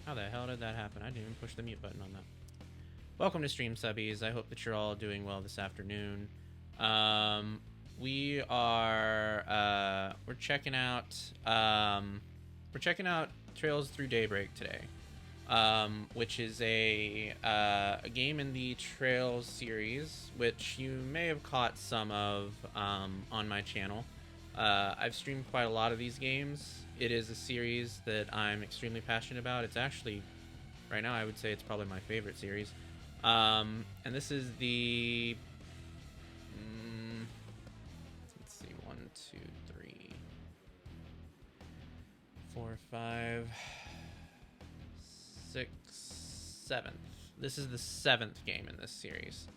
How the hell did that happen? I didn't even push the mute button on that. Welcome to Stream Subbies. I hope that you're all doing well this afternoon. We are we're checking out Trails Through Daybreak today, which is a game in the Trails series, which you may have caught some of on my channel. I've streamed quite a lot of these games. It is a series that I'm extremely passionate about. It's actually, right now, I would say it's probably my favorite series. And this is the, let's see, 1, 2, 3, 4, 5, 6, 7th. This is the 7th game in this series.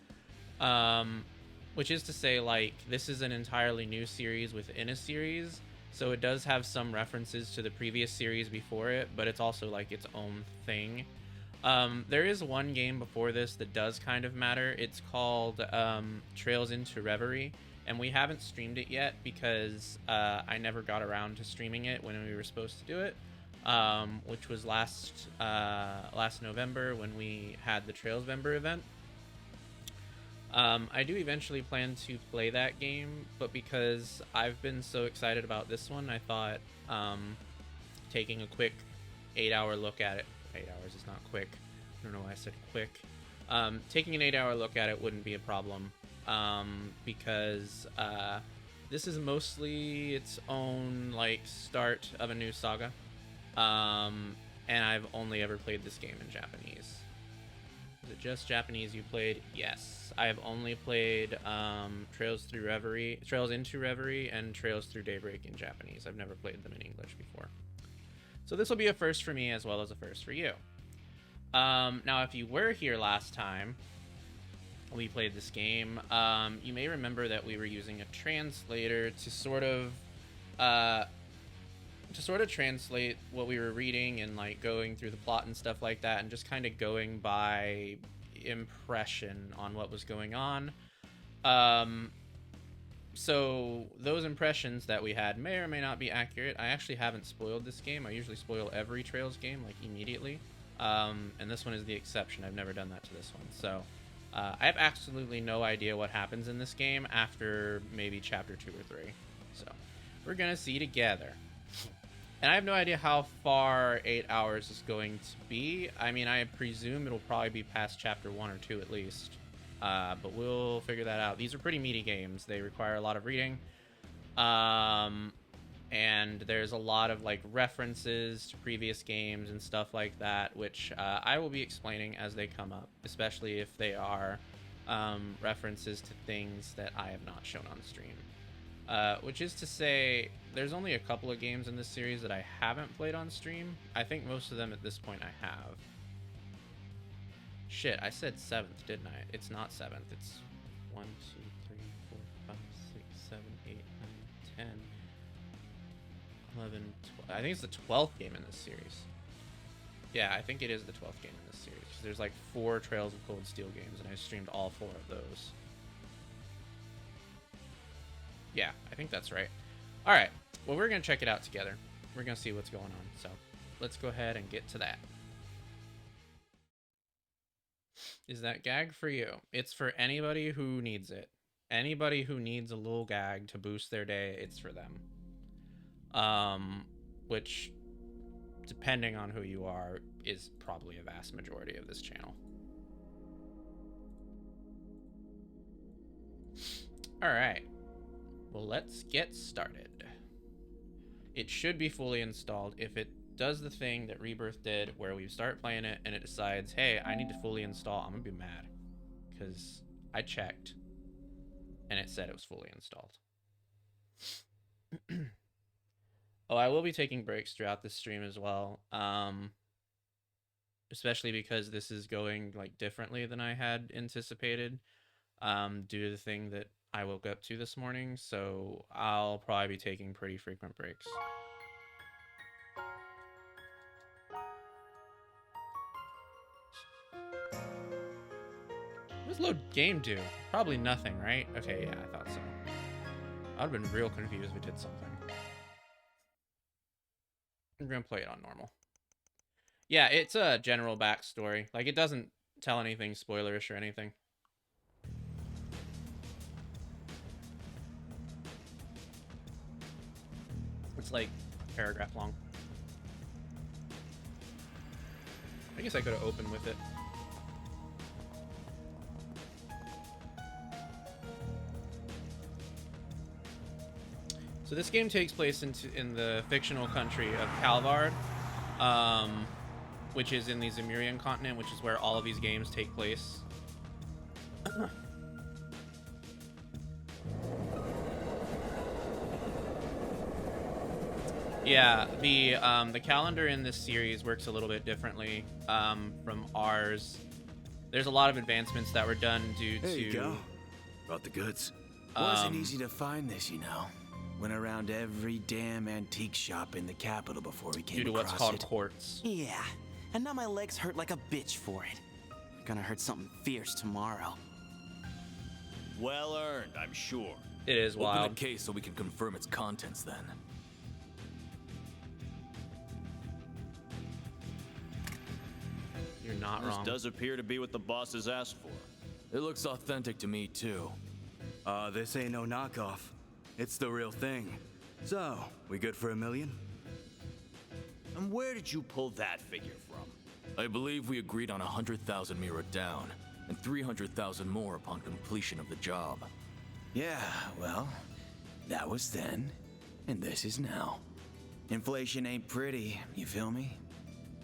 Which is to say, like, this is an entirely new series within a series, so it does have some references to the previous series before it, but it's also like its own thing. There is one game before this that does kind of matter. It's called Trails into Reverie, and we haven't streamed it yet because I never got around to streaming it when we were supposed to do it, which was last November when we had the Trails Member event. I do eventually plan to play that game, but because I've been so excited about this one, I thought taking a quick 8-hour look at it. 8 hours is not quick. I don't know why I said quick. Taking an 8-hour look at it wouldn't be a problem, because this is mostly its own like start of a new saga, and I've only ever played this game in Japanese. Is it just Japanese you played? Yes. I have only played Trails into Reverie, and Trails Through Daybreak in Japanese. I've never played them in English before. So this will be a first for me as well as a first for you. Now, if you were here last time we played this game, you may remember that we were using a translator to sort of translate what we were reading and like going through the plot and stuff like that, and just kind of going by impression on what was going on. So those impressions that we had may or may not be accurate. I actually haven't spoiled this game. I usually spoil every Trails game like immediately, and this one is the exception. I've never done that to this one. So I have absolutely no idea what happens in this game after maybe chapter 2 or 3. So we're gonna see together. And I have no idea how far 8 hours is going to be. I mean, I presume it'll probably be past chapter 1 or 2 at least. But we'll figure that out. These are pretty meaty games. They require a lot of reading. And there's a lot of like references to previous games and stuff like that, which I will be explaining as they come up, especially if they are references to things that I have not shown on stream. Which is to say, there's only a couple of games in this series that I haven't played on stream. I think most of them at this point I have. Shit, I said 7th, didn't I? It's not 7th. It's 1, 2, 3, 4, 5, 6, 7, 8, 9, 10, 11, 12. I think it's the 12th game in this series. Yeah, I think it is the 12th game in this series. There's like 4 Trails of Cold Steel games, and I streamed all 4 of those. Yeah, I think that's right. All right, well, we're going to check it out together. We're going to see what's going on. So let's go ahead and get to that. Is that gag for you? It's for anybody who needs it. Anybody who needs a little gag to boost their day, it's for them. Which, depending on who you are, is probably a vast majority of this channel. All right. Well, let's get started. It should be fully installed. If it does the thing that Rebirth did, where we start playing it and it decides, hey, I need to fully install, I'm gonna be mad, because I checked and it said it was fully installed. Oh, I will be taking breaks throughout this stream as well, especially because this is going like differently than I had anticipated, due to the thing that I woke up to this morning. So I'll probably be taking pretty frequent breaks. What does load game do? Probably nothing, right? Okay, yeah, I thought so. I would have been real confused if it did something. I'm gonna play it on normal. Yeah, it's a general backstory. Like, it doesn't tell anything spoilerish or anything. It's like a paragraph long. I guess I could have opened with it. So this game takes place in the fictional country of Calvard, which is in the Zemurian continent, which is where all of these games take place. Yeah, the calendar in this series works a little bit differently from ours. There's a lot of advancements that were done due There to. you go. Brought the goods. Wasn't easy to find this, you know. Went around every damn antique shop in the capital before we came Due to what's across called it. quartz. Yeah, and now my legs hurt like a bitch for it. Gonna hurt something fierce tomorrow. Well earned, I'm sure. It is wild. Open the case so we can confirm its contents then. You're not This wrong. does appear to be what the boss has asked for. It looks authentic to me too. This ain't no knockoff. It's the real thing. So, we good for $1 million? And where did you pull that figure from? I believe we agreed on 100,000 Mira down, and 300,000 more upon completion of the job. Yeah, well, that was then, and this is now. Inflation ain't pretty, you feel me?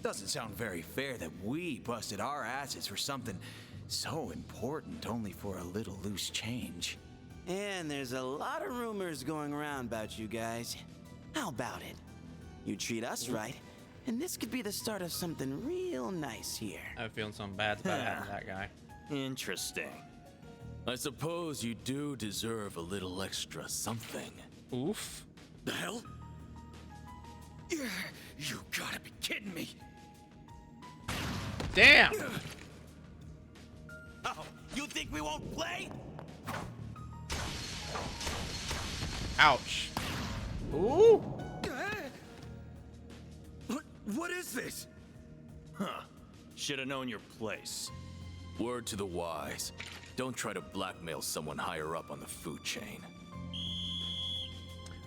Doesn't sound very fair that we busted our asses for something so important only for a little loose change. And there's a lot of rumors going around about you guys. How about it? You treat us right, and this could be the start of something real nice here. I'm feeling some bad about having that guy. Interesting. I suppose you do deserve a little extra something. Oof. The hell? You gotta be kidding me! Damn! Oh, you think we won't play? Ouch. Ooh! What is this? Huh. Should have known your place. Word to the wise. Don't try to blackmail someone higher up on the food chain.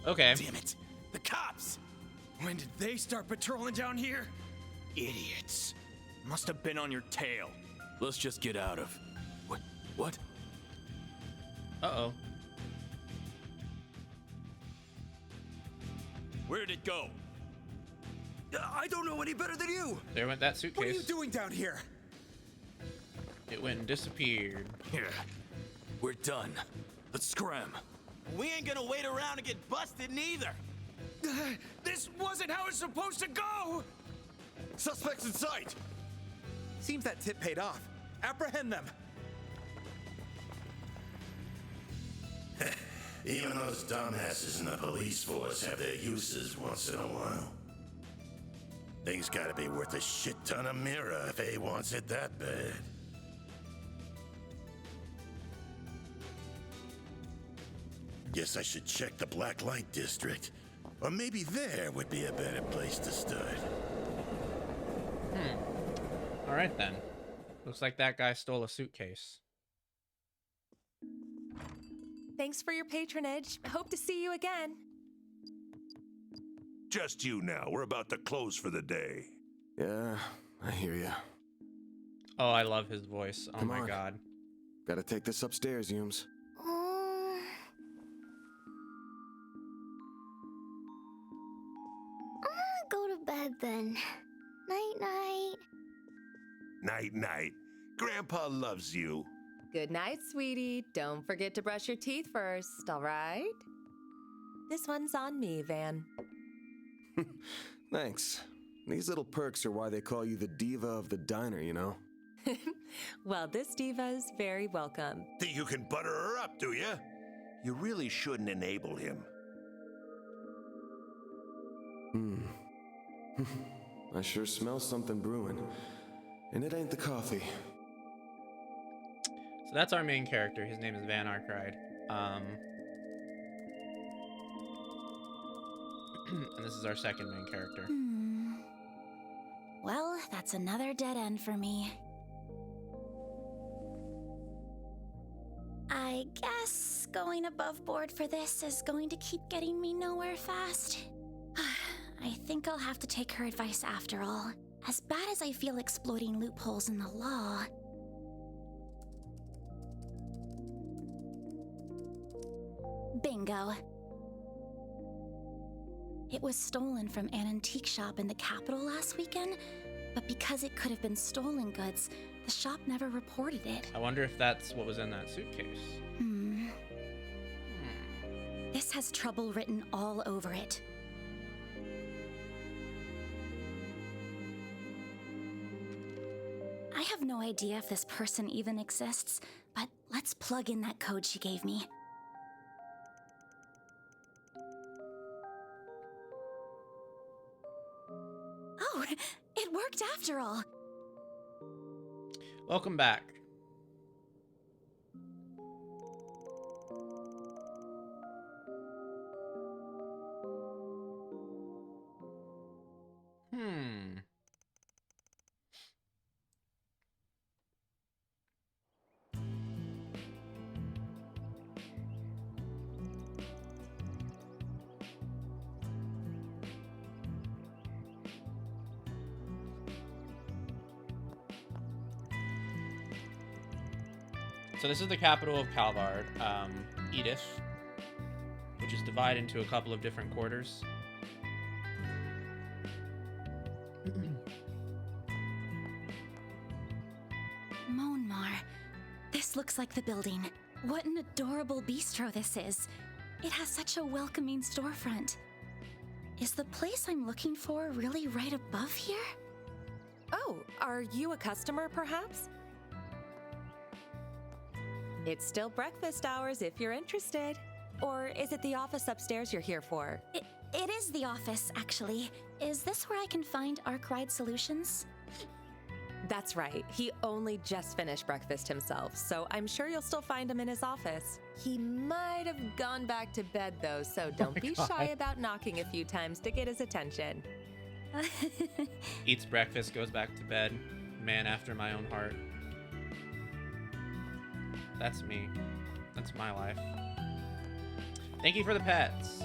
Okay. Damn it! The cops! When did they start patrolling down here? Idiots. Must have been on your tail. Let's just get out of... What? Uh-oh. Where did it go? I don't know any better than you! There went that suitcase. What are you doing down here? It went and disappeared. Here. We're done. Let's scram. We ain't gonna wait around and get busted neither. This wasn't how it's supposed to go! Suspects in sight! Seems that tip paid off. Apprehend them. Even those dumbasses in the police force have their uses once in a while. Thing's gotta be worth a shit ton of Mira if A wants it that bad. Guess I should check the Black Light District. Or maybe there would be a better place to start. Alright then. Looks like that guy stole a suitcase. Thanks for your patronage. Hope to see you again. Just you now. We're about to close for the day. Yeah, I hear ya. Oh, I love his voice. Oh Come my on. god. Gotta take this upstairs, Yums. Go to bed then. Night night. Night night. Grandpa loves you. Good night, sweetie. Don't forget to brush your teeth first, all right? This one's on me, Van. Thanks. These little perks are why they call you the diva of the diner, you know? Well, this diva's very welcome. Think you can butter her up, do you? You really shouldn't enable him. I sure smell something brewing. And it ain't the coffee. So that's our main character. His name is Van Arkride. And this is our second main character. Well, that's another dead end for me. I guess going above board for this is going to keep getting me nowhere fast. I think I'll have to take her advice after all. As bad as I feel exploiting loopholes in the law... Bingo. It was stolen from an antique shop in the capital last weekend, but because it could have been stolen goods, the shop never reported it. I wonder if that's what was in that suitcase. This has trouble written all over it. I have no idea if this person even exists, but let's plug in that code she gave me. Oh, it worked after all. Welcome back. So this is the capital of Calvard, Edith, which is divided into a couple of different quarters. Monmar. This looks like the building. What an adorable bistro this is. It has such a welcoming storefront. Is the place I'm looking for really right above here? Oh, are you a customer, perhaps? It's still breakfast hours if you're interested. Or is it the office upstairs you're here for? It is the office, actually. Is this where I can find Arkwright Solutions? That's right. He only just finished breakfast himself, so I'm sure you'll still find him in his office. He might have gone back to bed, though, so don't be shy about knocking a few times to get his attention. Eats breakfast, goes back to bed. Man after my own heart. That's me. That's my life. Thank you for the pets.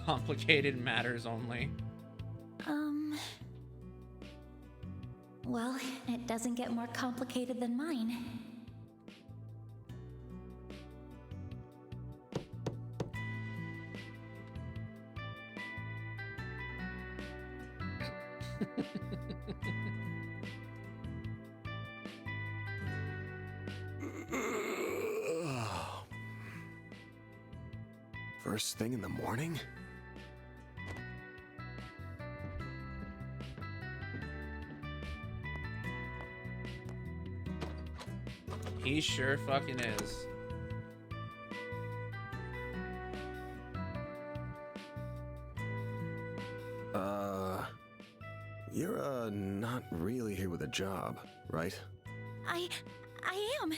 Complicated matters only. Well, it doesn't get more complicated than mine. First thing in the morning? He sure fucking is. You're, not really here with a job, right? I am.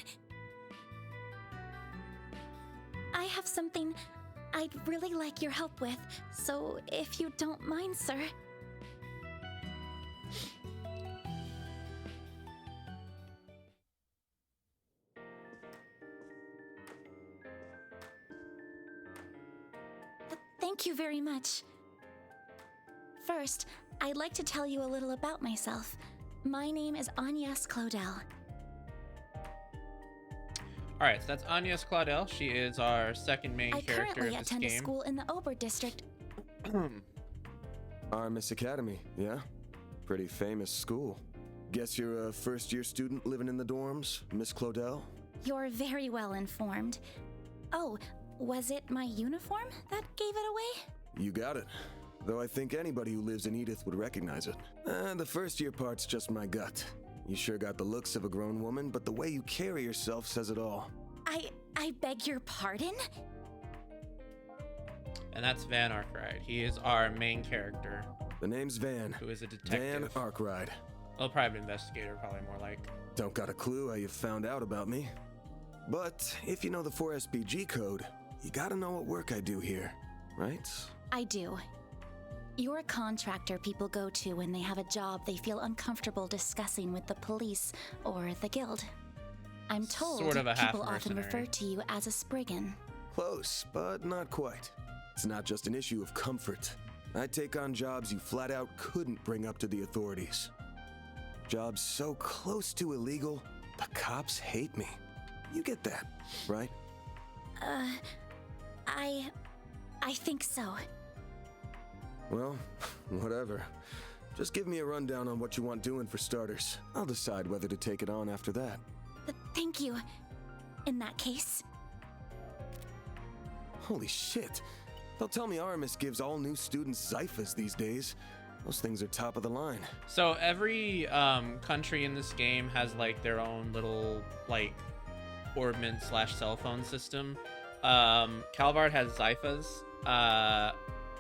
I have something I'd really like your help with, so if you don't mind, sir. Thank you very much. First, I'd like to tell you a little about myself. My name is Agnes Claudel. Alright, so that's Agnes Claudel. She is our second main character of this game. I currently attend a school in the Ober district. Armis Academy, yeah? Pretty famous school. Guess you're a first-year student living in the dorms, Miss Claudel? You're very well informed. Oh, was it my uniform that gave it away? You got it. Though I think anybody who lives in Edith would recognize it. The first-year part's just my gut. You sure got the looks of a grown woman, but the way you carry yourself says it all. I beg your pardon? And that's Van Arkwright. He is our main character. The name's Van. Who is a detective. Van Arkwright. Well, private investigator, probably more like. Don't got a clue how you found out about me. But if you know the 4SPG code, you gotta know what work I do here, right? I do. You're a contractor people go to when they have a job they feel uncomfortable discussing with the police or the guild. I'm told Sort of a half people often mercenary. refer to you as a Spriggan. Close, but not quite. It's not just an issue of comfort. I take on jobs you flat out couldn't bring up to the authorities. Jobs so close to illegal, the cops hate me. You get that, right? I think so. Well, whatever. Just give me a rundown on what you want doing for starters. I'll decide whether to take it on after that. Thank you. In that case, Holy shit. They'll tell me Aramis gives all new students Zyphas these days. Those things are top of the line. So every country in this game has like their own little like orbment / cell phone system. Calvard has Zyphas.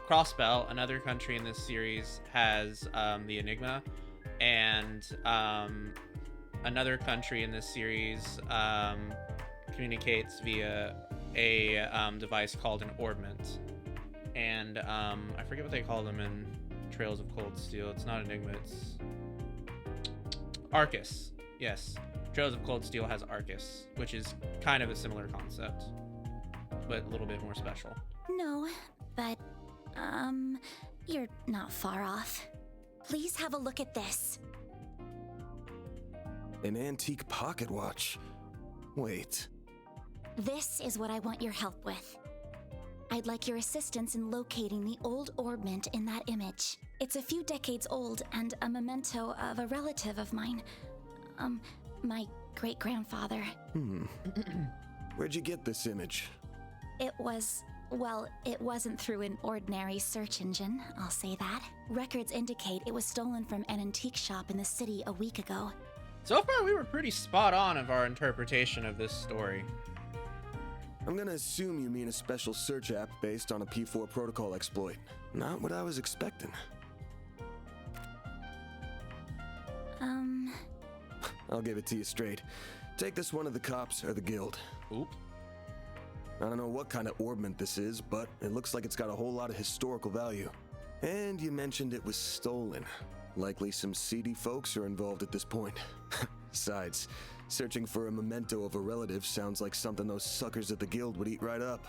Crossbell, another country in this series, has the Enigma, and another country in this series communicates via a device called an orbment. And I forget what they call them in Trails of Cold Steel. It's not Enigma, it's Arcus. Yes, Trails of Cold Steel has Arcus, which is kind of a similar concept, but a little bit more special. no, but, you're not far off. Please have a look at this. An antique pocket watch. Wait. This is what I want your help with. I'd like your assistance in locating the old orbment in that image. It's a few decades old and a memento of a relative of mine. My great-grandfather. Where'd you get this image? It wasn't through an ordinary search engine, I'll say that. Records indicate it was stolen from an antique shop in the city a week ago. So far, we were pretty spot on of our interpretation of this story. I'm gonna assume you mean a special search app based on a P4 protocol exploit. Not what I was expecting. I'll give it to you straight. Take this one to the cops or the guild. Oop. I don't know what kind of orbment this is, but it looks like it's got a whole lot of historical value. And you mentioned it was stolen. Likely some seedy folks are involved at this point. Besides, searching for a memento of a relative sounds like something those suckers at the guild would eat right up.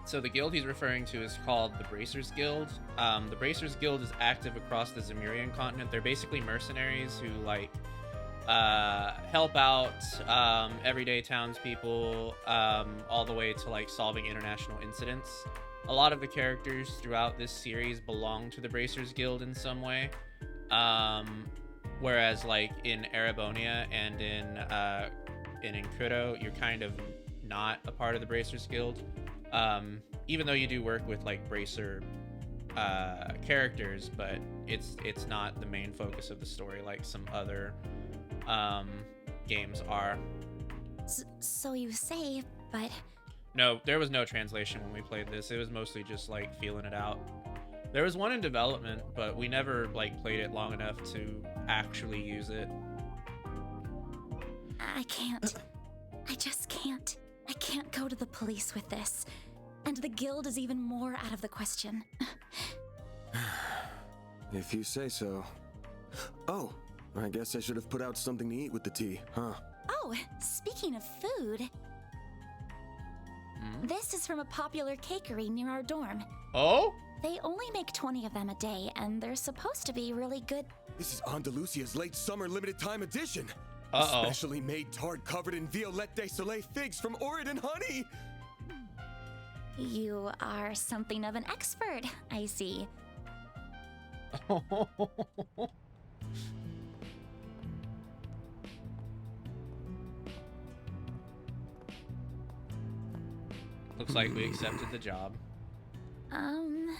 So the guild he's referring to is called the Bracers Guild. The Bracers Guild is active across the Zemurian continent. They're basically mercenaries who like help out everyday townspeople all the way to like solving international incidents. A lot of the characters throughout this series belong to the Bracers Guild in some way. Whereas like in Erebonia and in Inkudo, you're kind of not a part of the Bracers Guild. Even though you do work with like Bracer characters, but it's not the main focus of the story like some other games are. So you say, but... No, there was no translation when we played this. It was mostly just like feeling it out. There was one in development, but we never like played it long enough to actually use it. I can't. I just can't. I can't go to the police with this. And the guild is even more out of the question. If you say so. Oh, I guess I should have put out something to eat with the tea, huh? Oh, speaking of food... This is from a popular cakery near our dorm. Oh? They only make 20 of them a day, and they're supposed to be really good. This is Andalusia's late summer limited time edition. Uh-oh. Specially made tart covered in Violette de Soleil figs from Oridan honey. You are something of an expert, I see. Looks like we accepted the job. I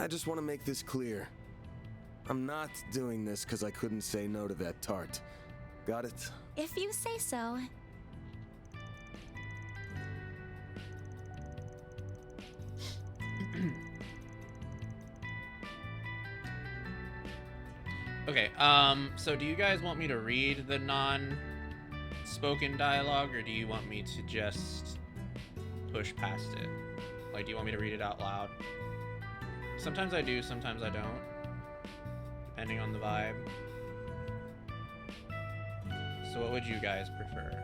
just want to make this clear. I'm not doing this because I couldn't say no to that tart. Got it? If you say so. Okay, so do you guys want me to read the spoken dialogue, or do you want me to just push past it? Like, do you want me to read it out loud? Sometimes I do, sometimes I don't, depending on the vibe. So what would you guys prefer?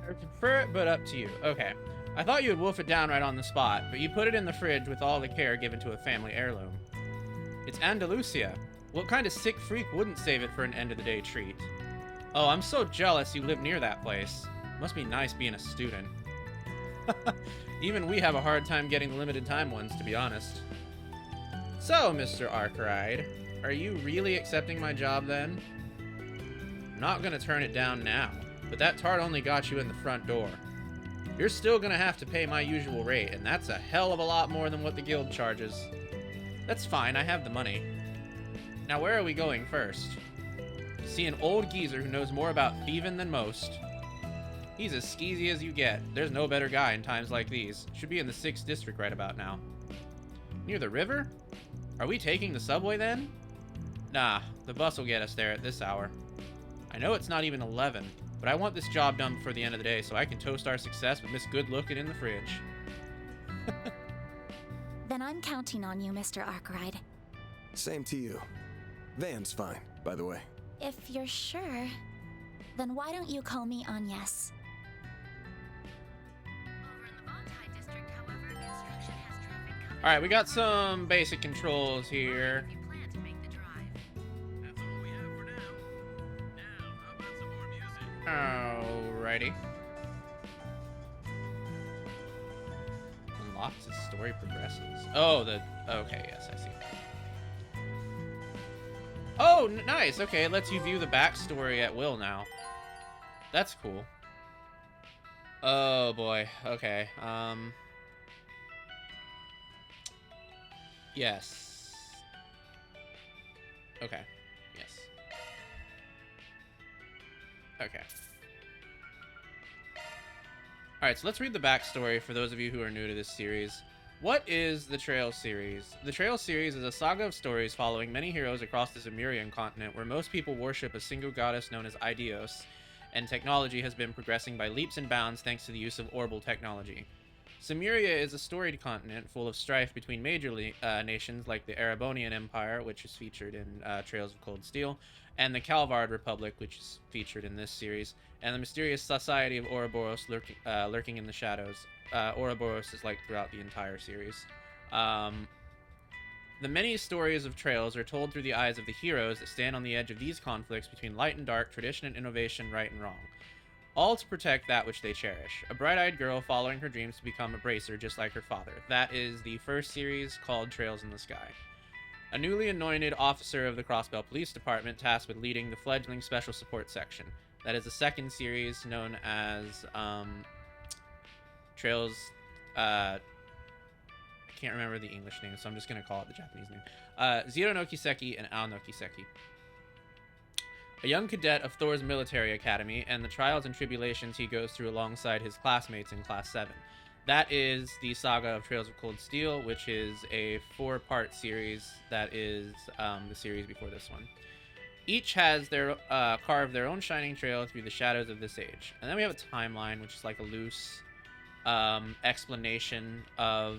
I prefer it, but up to you. Okay. I thought you would wolf it down right on the spot, but you put it in the fridge with all the care given to a family heirloom. It's Andalusia. What kind of sick freak wouldn't save it for an end-of-the-day treat? Oh, I'm so jealous you live near that place. Must be nice being a student. Even we have a hard time getting the limited time ones, to be honest. So, Mr. Arkwright, are you really accepting my job then? I'm not gonna turn it down now, but that tart only got you in the front door. You're still gonna have to pay my usual rate, and that's a hell of a lot more than what the guild charges. That's fine, I have the money. Now where are we going first? See an old geezer who knows more about thieving than most. He's as skeezy as you get. There's no better guy in times like these. Should be in the 6th district right about now. Near the river? Are we taking the subway then? Nah, the bus will get us there at this hour. I know it's not even 11, but I want this job done before the end of the day so I can toast our success with Miss Good Looking in the fridge. Then I'm counting on you, Mr. Arkwright. Same to you. Van's fine, by the way. If you're sure, then why don't you call me Agnes? Alright, we got some basic controls here. Alrighty. Unlocks as story progresses. Oh, okay, yes, I see. Oh, nice. Okay, it lets you view the backstory at will now. That's cool. Oh boy. Okay. Yes. Okay. Yes. Okay. Alright, so let's read the backstory for those of you who are new to this series. What is the Trails series? The Trails series is a saga of stories following many heroes across the Zemurian continent where most people worship a single goddess known as Idios, and technology has been progressing by leaps and bounds thanks to the use of orbital technology. Zemuria is a storied continent full of strife between major nations like the Erebonian Empire, which is featured in Trails of Cold Steel, and the Calvard Republic, which is featured in this series, and the mysterious society of Ouroboros lurking in the shadows. Ouroboros is like throughout the entire series. The many stories of Trails are told through the eyes of the heroes that stand on the edge of these conflicts between light and dark, tradition and innovation, right and wrong. All to protect that which they cherish. A bright-eyed girl following her dreams to become a bracer just like her father. That is the first series called Trails in the Sky. A newly anointed officer of the Crossbell Police Department tasked with leading the fledgling Special Support Section. That is the second series known as Trails... I can't remember the English name, so I'm just going to call it the Japanese name. Zero no Kiseki and Ao no Kiseki. A young cadet of Thor's military academy and the trials and tribulations he goes through alongside his classmates in Class 7. that is the Saga of Trails of Cold Steel, which is a 4-part series that is the series before this one. Each has their carved their own shining trail through the shadows of this age. And then we have a timeline, which is like a loose explanation of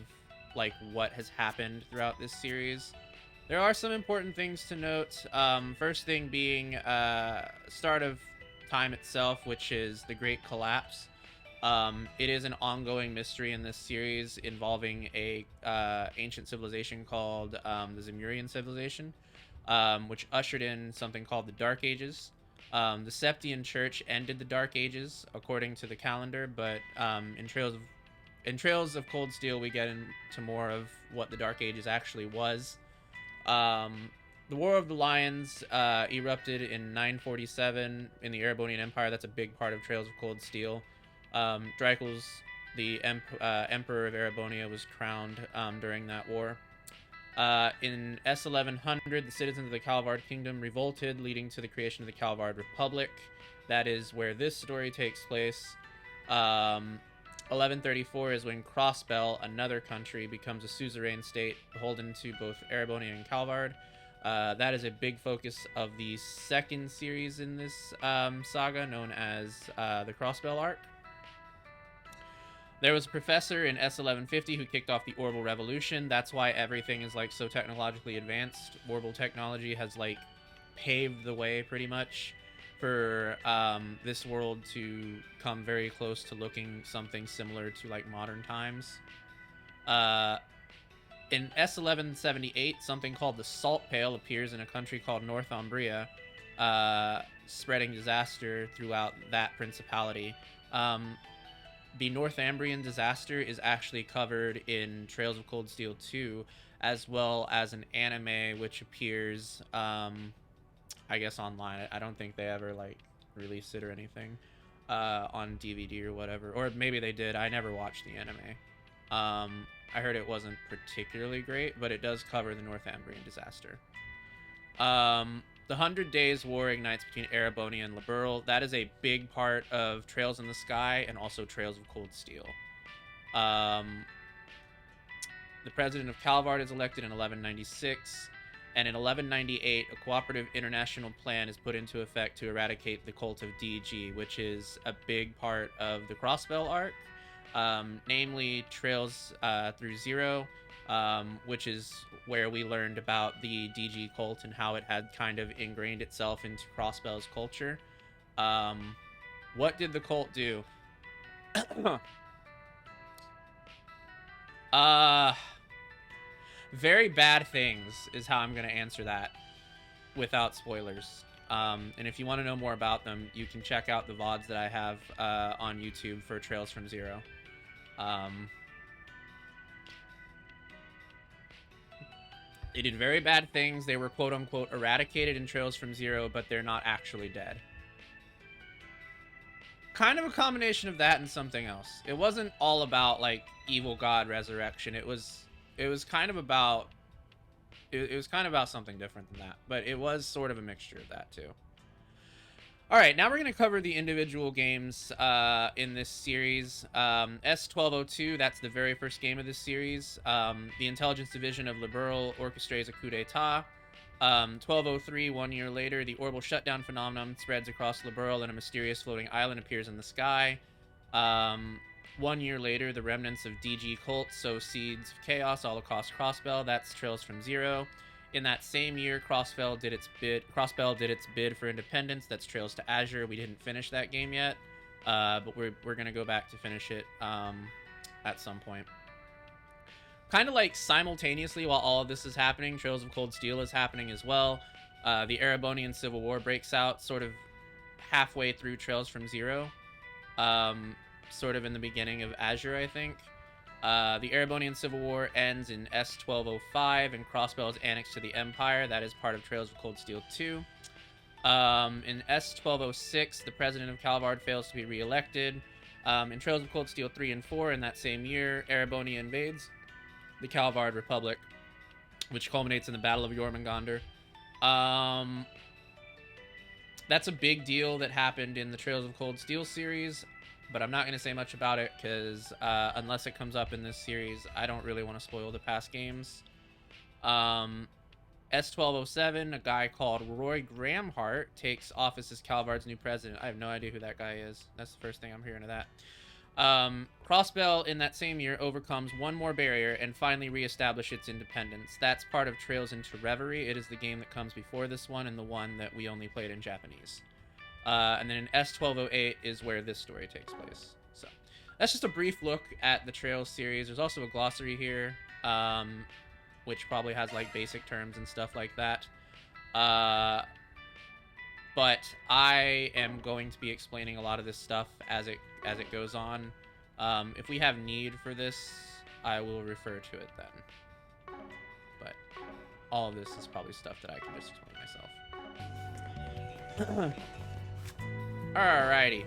like what has happened throughout this series. There are some important things to note. First thing being start of time itself, which is the Great Collapse. It is an ongoing mystery in this series involving a ancient civilization called the Zemurian civilization, which ushered in something called the Dark Ages. The Septian Church ended the Dark Ages according to the calendar, but in Trails of Cold Steel, we get into more of what the Dark Ages actually was. The War of the Lions erupted in 947 in the Erebonian Empire. That's a big part of Trails of Cold Steel. Dracul's, the Emperor of Erebonia, was crowned during that war. In S1100, the citizens of the Calvard Kingdom revolted, leading to the creation of the Calvard Republic. That is where this story takes place. 1134 is when Crossbell, another country, becomes a suzerain state beholden to both Erebonia and Calvard. That is a big focus of the second series in this saga, known as the Crossbell arc. There was a professor in S1150 who kicked off the Orbital Revolution. That's why everything is like so technologically advanced. Orbital technology has like paved the way pretty much for this world to come very close to looking something similar to like modern times. In S1178, something called the Salt Pale appears in a country called Northumbria, spreading disaster throughout that principality. The Northumbrian disaster is actually covered in Trails of Cold Steel 2, as well as an anime which appears, I guess, online. I don't think they ever like released it or anything on DVD or whatever, or maybe they did. I never watched the anime. I heard it wasn't particularly great, but it does cover the Northumbrian disaster. The 100 Days War ignites between Erebonia and Liberl. That is a big part of Trails in the Sky and also Trails of Cold Steel. The president of Calvard is elected in 1196, and in 1198, a cooperative international plan is put into effect to eradicate the cult of DG, which is a big part of the Crossbell arc, namely Trails through Zero, which is where we learned about the DG cult and how it had kind of ingrained itself into Crossbell's culture. What did the cult do? Very bad things is how I'm going to answer that without spoilers. And if you want to know more about them, you can check out the VODs that I have on YouTube for Trails from Zero. They did very bad things. They were quote-unquote eradicated in Trails from Zero, but they're not actually dead. Kind of a combination of that and something else. It wasn't all about like evil god resurrection. It was kind of about it was kind of about something different than that, but it was sort of a mixture of that too. All right, now we're going to cover the individual games in this series. S1202, that's the very first game of this series. The intelligence division of Liberl orchestrates a coup d'etat. 1203, 1 year later, the orbital shutdown phenomenon spreads across Liberl and a mysterious floating island appears in the sky. 1 year later, the remnants of DG cult sow seeds of chaos all across Crossbell. That's Trails from Zero. In that same year, Crossbell did its bid for independence. That's Trails to Azure. We didn't finish that game yet, but we're gonna go back to finish it at some point. Kind of like simultaneously while all of this is happening, Trails of Cold Steel is happening as well. The Erebonian Civil War breaks out sort of halfway through Trails from Zero, sort of in the beginning of Azure, I think. The Erebonian Civil War ends in S1205, and Crossbell is annexed to the Empire. That is part of Trails of Cold Steel 2. In S1206, the president of Calvard fails to be re-elected. In Trails of Cold Steel 3 and 4, in that same year, Erebonia invades the Calvard Republic, which culminates in the Battle of Jormungandr. That's a big deal that happened in the Trails of Cold Steel series. but I'm not going to say much about it because unless it comes up in this series, I don't really want to spoil the past games. S1207, a guy called Roy Gramhart, takes office as Calvard's new president. I have no idea who that guy is. That's the first thing I'm hearing of that. Crossbell in that same year overcomes one more barrier and finally reestablishes its independence. That's part of Trails into Reverie. It is the game that comes before this one and the one that we only played in Japanese. And then in S1208 is where this story takes place. So that's just a brief look at the Trails series. There's also a glossary here, which probably has like basic terms and stuff like that. But I am going to be explaining a lot of this stuff as it goes on. If we have need for this, I will refer to it then. But all of this is probably stuff that I can just explain myself. Alrighty.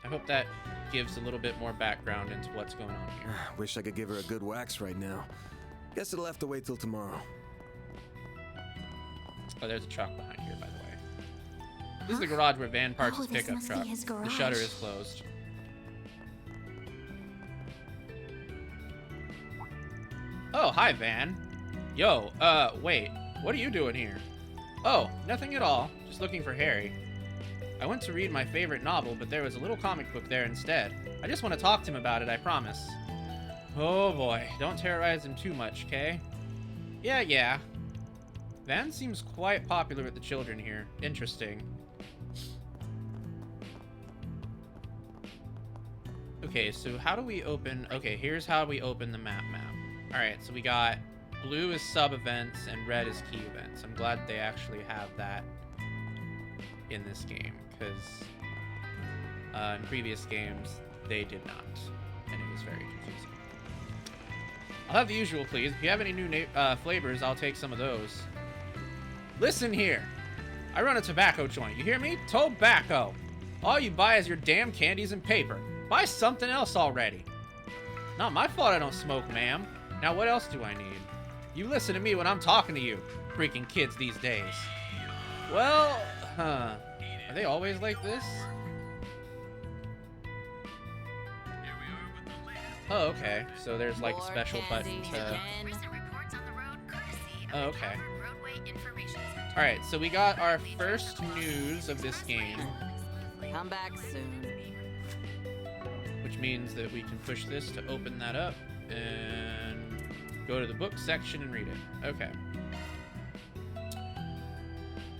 I hope that gives a little bit more background into what's going on here. Wish I could give her a good wax right now. Guess it'll have to wait till tomorrow. Oh, there's a truck behind here, by the way. This is the garage where Van parks his this pickup must be truck. his The garage. shutter is closed. Oh, hi, Van. Yo, wait. What are you doing here? Oh, nothing at all. Just looking for Harry. I went to read my favorite novel, but there was a little comic book there instead. I just want to talk to him about it, I promise. Oh boy, don't terrorize him too much, okay? Yeah. Van seems quite popular with the children here. Interesting. Okay, so how do we open... Okay, here's how we open the map. Alright, so we got blue is sub-events and red is key events. I'm glad they actually have that in this game, because in previous games, they did not, and it was very confusing. I'll have the usual, please. If you have any new flavors, I'll take some of those. Listen here. I run a tobacco joint. You hear me? Tobacco. All you buy is your damn candies and paper. Buy something else already. Not my fault I don't smoke, ma'am. Now what else do I need? You listen to me when I'm talking to you. Freaking kids these days. Well, are they always like this? Oh, okay. So there's like a special button to... Oh, okay. Alright, so we got our first news of this game. Come back soon. Which means that we can push this to open that up and go to the book section and read it. Okay.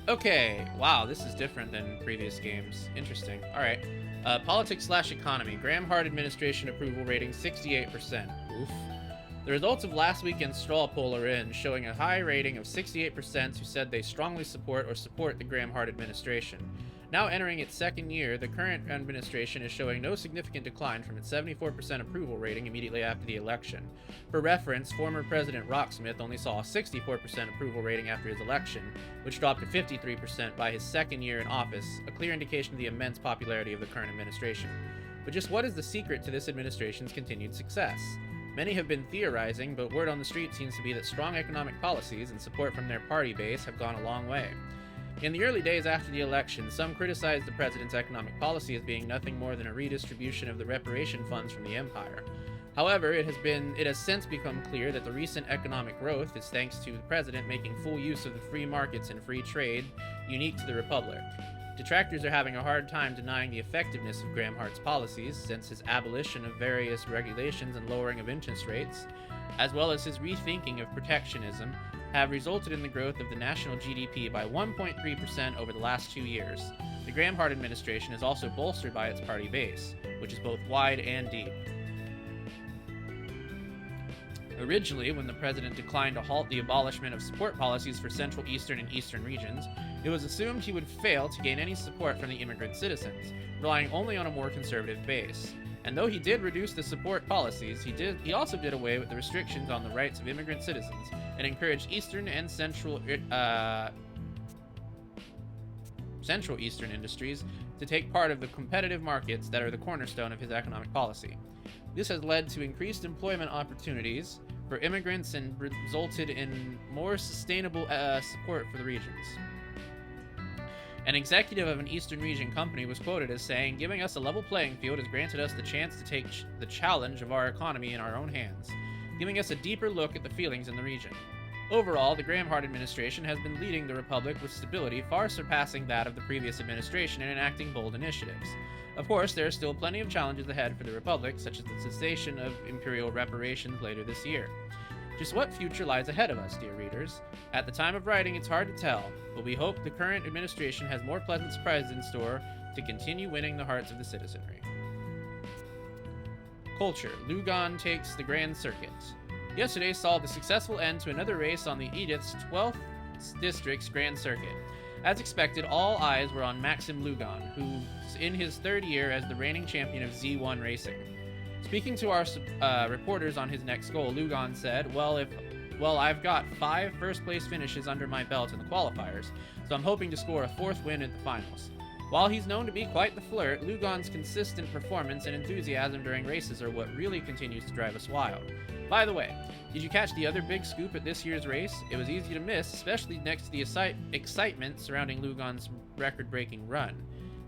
Okay, wow, this is different than previous games. Interesting. Alright. Politics/economy. Graham-Hart administration approval rating 68%. Oof. The results of last weekend's straw poll are in, showing a high rating of 68% who said they strongly support the Graham-Hart administration. Now entering its second year, the current administration is showing no significant decline from its 74% approval rating immediately after the election. For reference, former President Rocksmith only saw a 64% approval rating after his election, which dropped to 53% by his second year in office, a clear indication of the immense popularity of the current administration. But just what is the secret to this administration's continued success? Many have been theorizing, but word on the street seems to be that strong economic policies and support from their party base have gone a long way. In the early days after the election, some criticized the president's economic policy as being nothing more than a redistribution of the reparation funds from the empire. However, it has since become clear that the recent economic growth is thanks to the president making full use of the free markets and free trade unique to the republic. Detractors are having a hard time denying the effectiveness of Graham-Hart's policies, since his abolition of various regulations and lowering of interest rates, as well as his rethinking of protectionism, have resulted in the growth of the national GDP by 1.3% over the last 2 years. The Graham-Hart administration is also bolstered by its party base, which is both wide and deep. Originally, when the president declined to halt the abolishment of support policies for Central, Eastern, and Eastern regions, it was assumed he would fail to gain any support from the immigrant citizens, relying only on a more conservative base. And though he did reduce the support policies, he also did away with the restrictions on the rights of immigrant citizens and encouraged Eastern and Central Eastern industries to take part of the competitive markets that are the cornerstone of his economic policy. This has led to increased employment opportunities for immigrants and resulted in more sustainable support for the regions. An executive of an Eastern region company was quoted as saying, "Giving us a level playing field has granted us the chance to take the challenge of our economy in our own hands, giving us a deeper look at the feelings in the region. Overall, the Graham-Hart administration has been leading the Republic with stability far surpassing that of the previous administration in enacting bold initiatives. Of course, there are still plenty of challenges ahead for the Republic, such as the cessation of imperial reparations later this year. Just what future lies ahead of us, dear readers? At the time of writing, it's hard to tell, but we hope the current administration has more pleasant surprises in store to continue winning the hearts of the citizenry." Culture. Lugon takes the Grand Circuit. Yesterday saw the successful end to another race on the Edith's 12th District's Grand Circuit. As expected, all eyes were on Maxim Lugon, who's in his third year as the reigning champion of Z1 Racing. Speaking to our reporters on his next goal, Lugon said, Well, I've got 5 first-place finishes under my belt in the qualifiers, so I'm hoping to score a 4th win at the finals. While he's known to be quite the flirt, Lugon's consistent performance and enthusiasm during races are what really continues to drive us wild. By the way, did you catch the other big scoop at this year's race? It was easy to miss, especially next to the excitement surrounding Lugon's record-breaking run.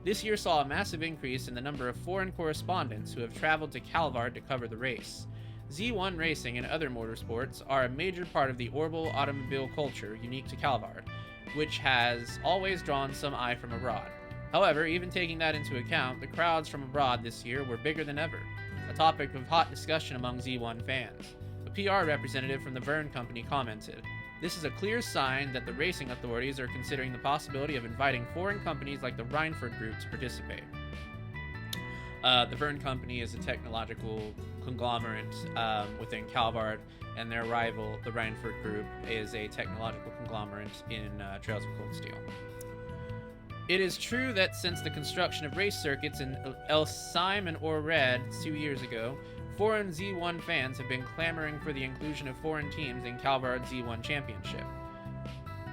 This year saw a massive increase in the number of foreign correspondents who have traveled to Calvard to cover the race. Z1 racing and other motorsports are a major part of the Orbital automobile culture unique to Calvard, which has always drawn some eye from abroad. However, even taking that into account, the crowds from abroad this year were bigger than ever, a topic of hot discussion among Z1 fans. A PR representative from the Verne Company commented, "This is a clear sign that the racing authorities are considering the possibility of inviting foreign companies like the Reinford Group to participate." The Verne Company is a technological conglomerate within Calvard, and their rival, the Reinford Group, is a technological conglomerate in Trails of Cold Steel. It is true that since the construction of race circuits in Elsheim and Ored 2 years ago, foreign Z1 fans have been clamoring for the inclusion of foreign teams in Calvard's Z1 Championship.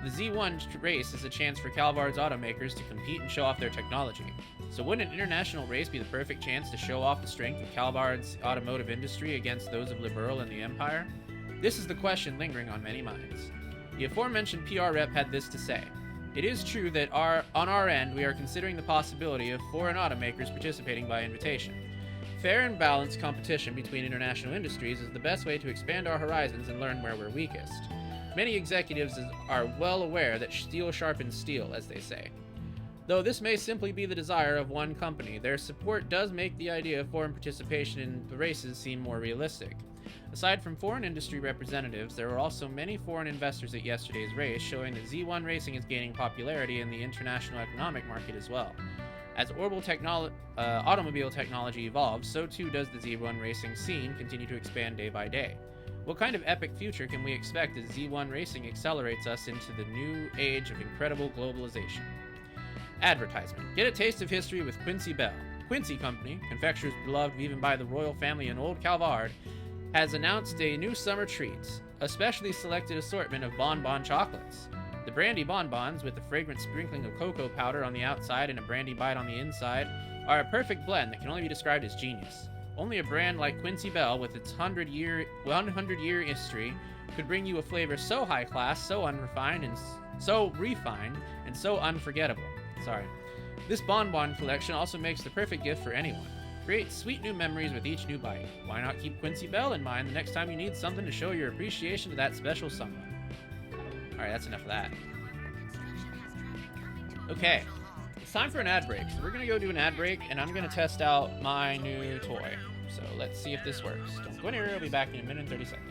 The Z1 race is a chance for Calvard's automakers to compete and show off their technology. So wouldn't an international race be the perfect chance to show off the strength of Calvard's automotive industry against those of Liberal and the Empire? This is the question lingering on many minds. The aforementioned PR rep had this to say, "It is true that on our end we are considering the possibility of foreign automakers participating by invitation. Fair and balanced competition between international industries is the best way to expand our horizons and learn where we're weakest. Many executives are well aware that steel sharpens steel, as they say. Though this may simply be the desire of one company, their support does make the idea of foreign participation in the races seem more realistic. Aside from foreign industry representatives, there were also many foreign investors at yesterday's race, showing that Z1 racing is gaining popularity in the international economic market as well. As automobile technology evolves, so too does the Z1 racing scene continue to expand day by day. What kind of epic future can we expect as Z1 racing accelerates us into the new age of incredible globalization?" Advertisement. Get a taste of history with Quincy Bell. Quincy Company, confectioners beloved even by the royal family in Old Calvard, has announced a new summer treat, a specially selected assortment of bonbon chocolates. The brandy bonbons, with a fragrant sprinkling of cocoa powder on the outside and a brandy bite on the inside, are a perfect blend that can only be described as genius. Only a brand like Quincy Bell, with its 100-year history, could bring you a flavor so high class, so unrefined, and so refined, and so unforgettable. This bonbon collection also makes the perfect gift for anyone. Create sweet new memories with each new bite. Why not keep Quincy Bell in mind the next time you need something to show your appreciation to that special someone? Alright, that's enough of that. Okay, it's time for an ad break. So we're going to go do an ad break, and I'm going to test out my new toy. So let's see if this works. Don't go anywhere, I'll be back in a minute and 30 seconds.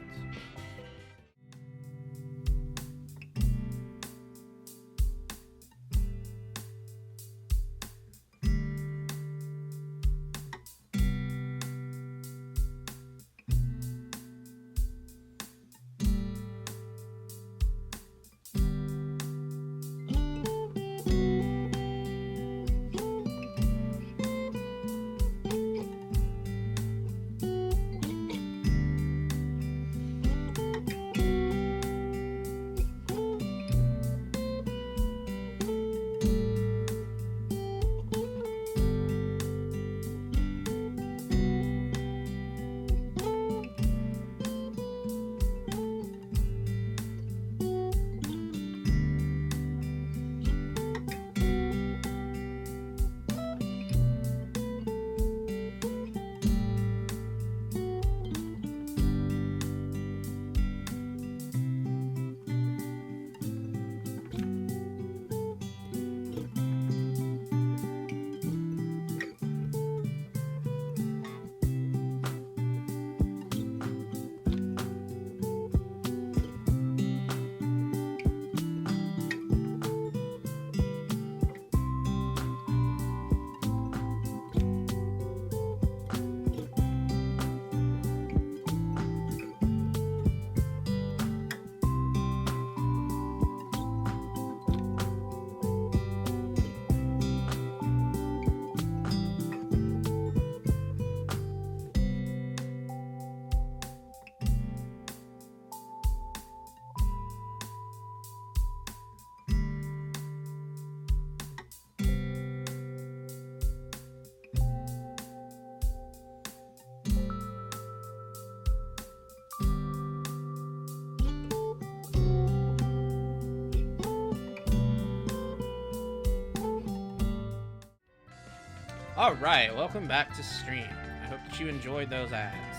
Alright, welcome back to stream. I hope that you enjoyed those ads.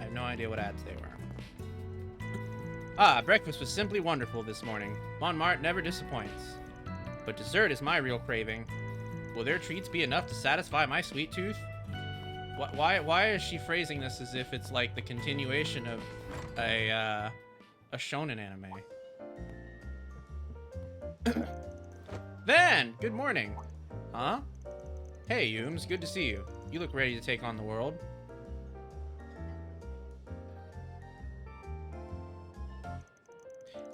I have no idea what ads they were. Ah, breakfast was simply wonderful this morning. Montmartre never disappoints. But dessert is my real craving. Will their treats be enough to satisfy my sweet tooth? Why is she phrasing this as if it's like the continuation of a shonen anime? Van, good morning. Huh? Hey, Yooms, good to see you. You look ready to take on the world.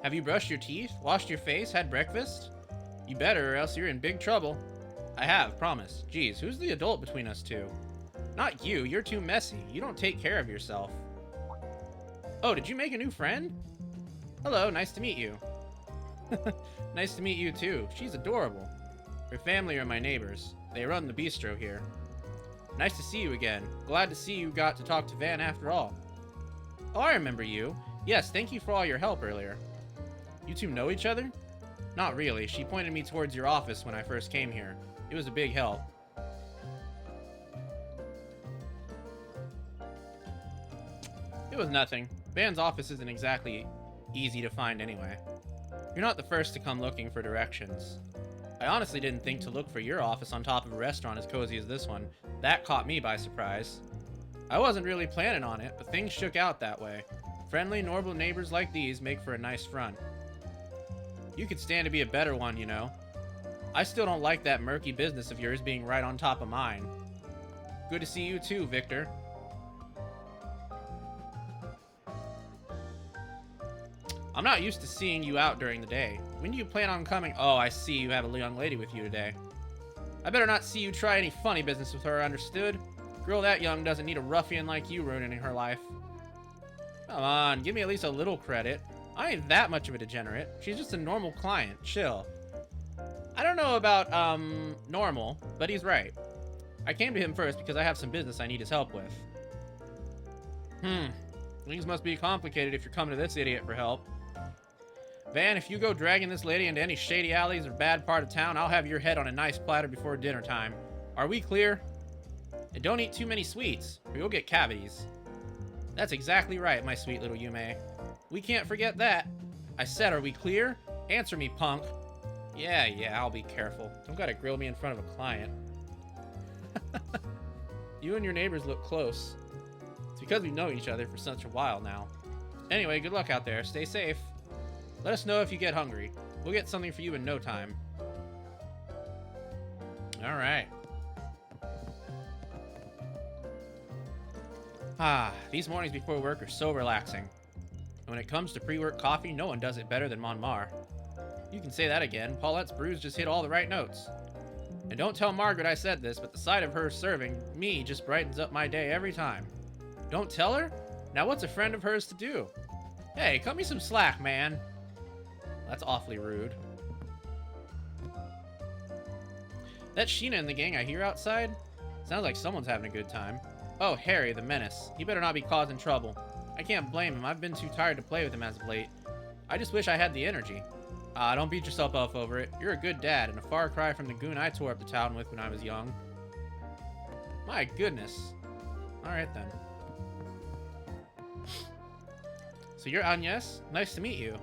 Have you brushed your teeth, washed your face, had breakfast? You better, or else you're in big trouble. I have, promise. Geez, who's the adult between us two? Not you, you're too messy. You don't take care of yourself. Oh, did you make a new friend? Hello, nice to meet you. Nice to meet you too. She's adorable. Her family are my neighbors. They run the bistro here. Nice to see you again. Glad to see you got to talk to Van after all. Oh, I remember you. Yes, thank you for all your help earlier. You two know each other? Not really. She pointed me towards your office when I first came here. It was a big help. It was nothing. Van's office isn't exactly easy to find anyway. You're not the first to come looking for directions. I honestly didn't think to look for your office on top of a restaurant as cozy as this one. That caught me by surprise. I wasn't really planning on it, but things shook out that way. Friendly, normal neighbors like these make for a nice front. You could stand to be a better one, you know. I still don't like that murky business of yours being right on top of mine. Good to see you too, Victor. I'm not used to seeing you out during the day. When do you plan on coming? Oh, I see you have a young lady with you today. I better not see you try any funny business with her, understood? Girl that young doesn't need a ruffian like you ruining her life. Come on, give me at least a little credit. I ain't that much of a degenerate. She's just a normal client. Chill. I don't know about, normal, but he's right. I came to him first because I have some business I need his help with. Things must be complicated if you're coming to this idiot for help. Van, if you go dragging this lady into any shady alleys or bad part of town, I'll have your head on a nice platter before dinner time. Are we clear? And don't eat too many sweets, or you'll get cavities. That's exactly right, my sweet little Yume. We can't forget that. I said, are we clear? Answer me, punk. Yeah, I'll be careful. Don't gotta grill me in front of a client. You and your neighbors look close. It's because we've known each other for such a while now. Anyway, good luck out there. Stay safe. Let us know if you get hungry. We'll get something for you in no time. Alright. These mornings before work are so relaxing. And when it comes to pre-work coffee, no one does it better than Montmartre. You can say that again. Paulette's brews just hit all the right notes. And don't tell Margaret I said this, but the sight of her serving me just brightens up my day every time. Don't tell her? Now what's a friend of hers to do? Hey, cut me some slack, man. That's awfully rude. That Sheena and the gang I hear outside? Sounds like someone's having a good time. Oh, Harry, the menace. He better not be causing trouble. I can't blame him. I've been too tired to play with him as of late. I just wish I had the energy. Don't beat yourself up over it. You're a good dad, and a far cry from the goon I tore up the town with when I was young. My goodness. Alright then. So you're Agnes? Nice to meet you.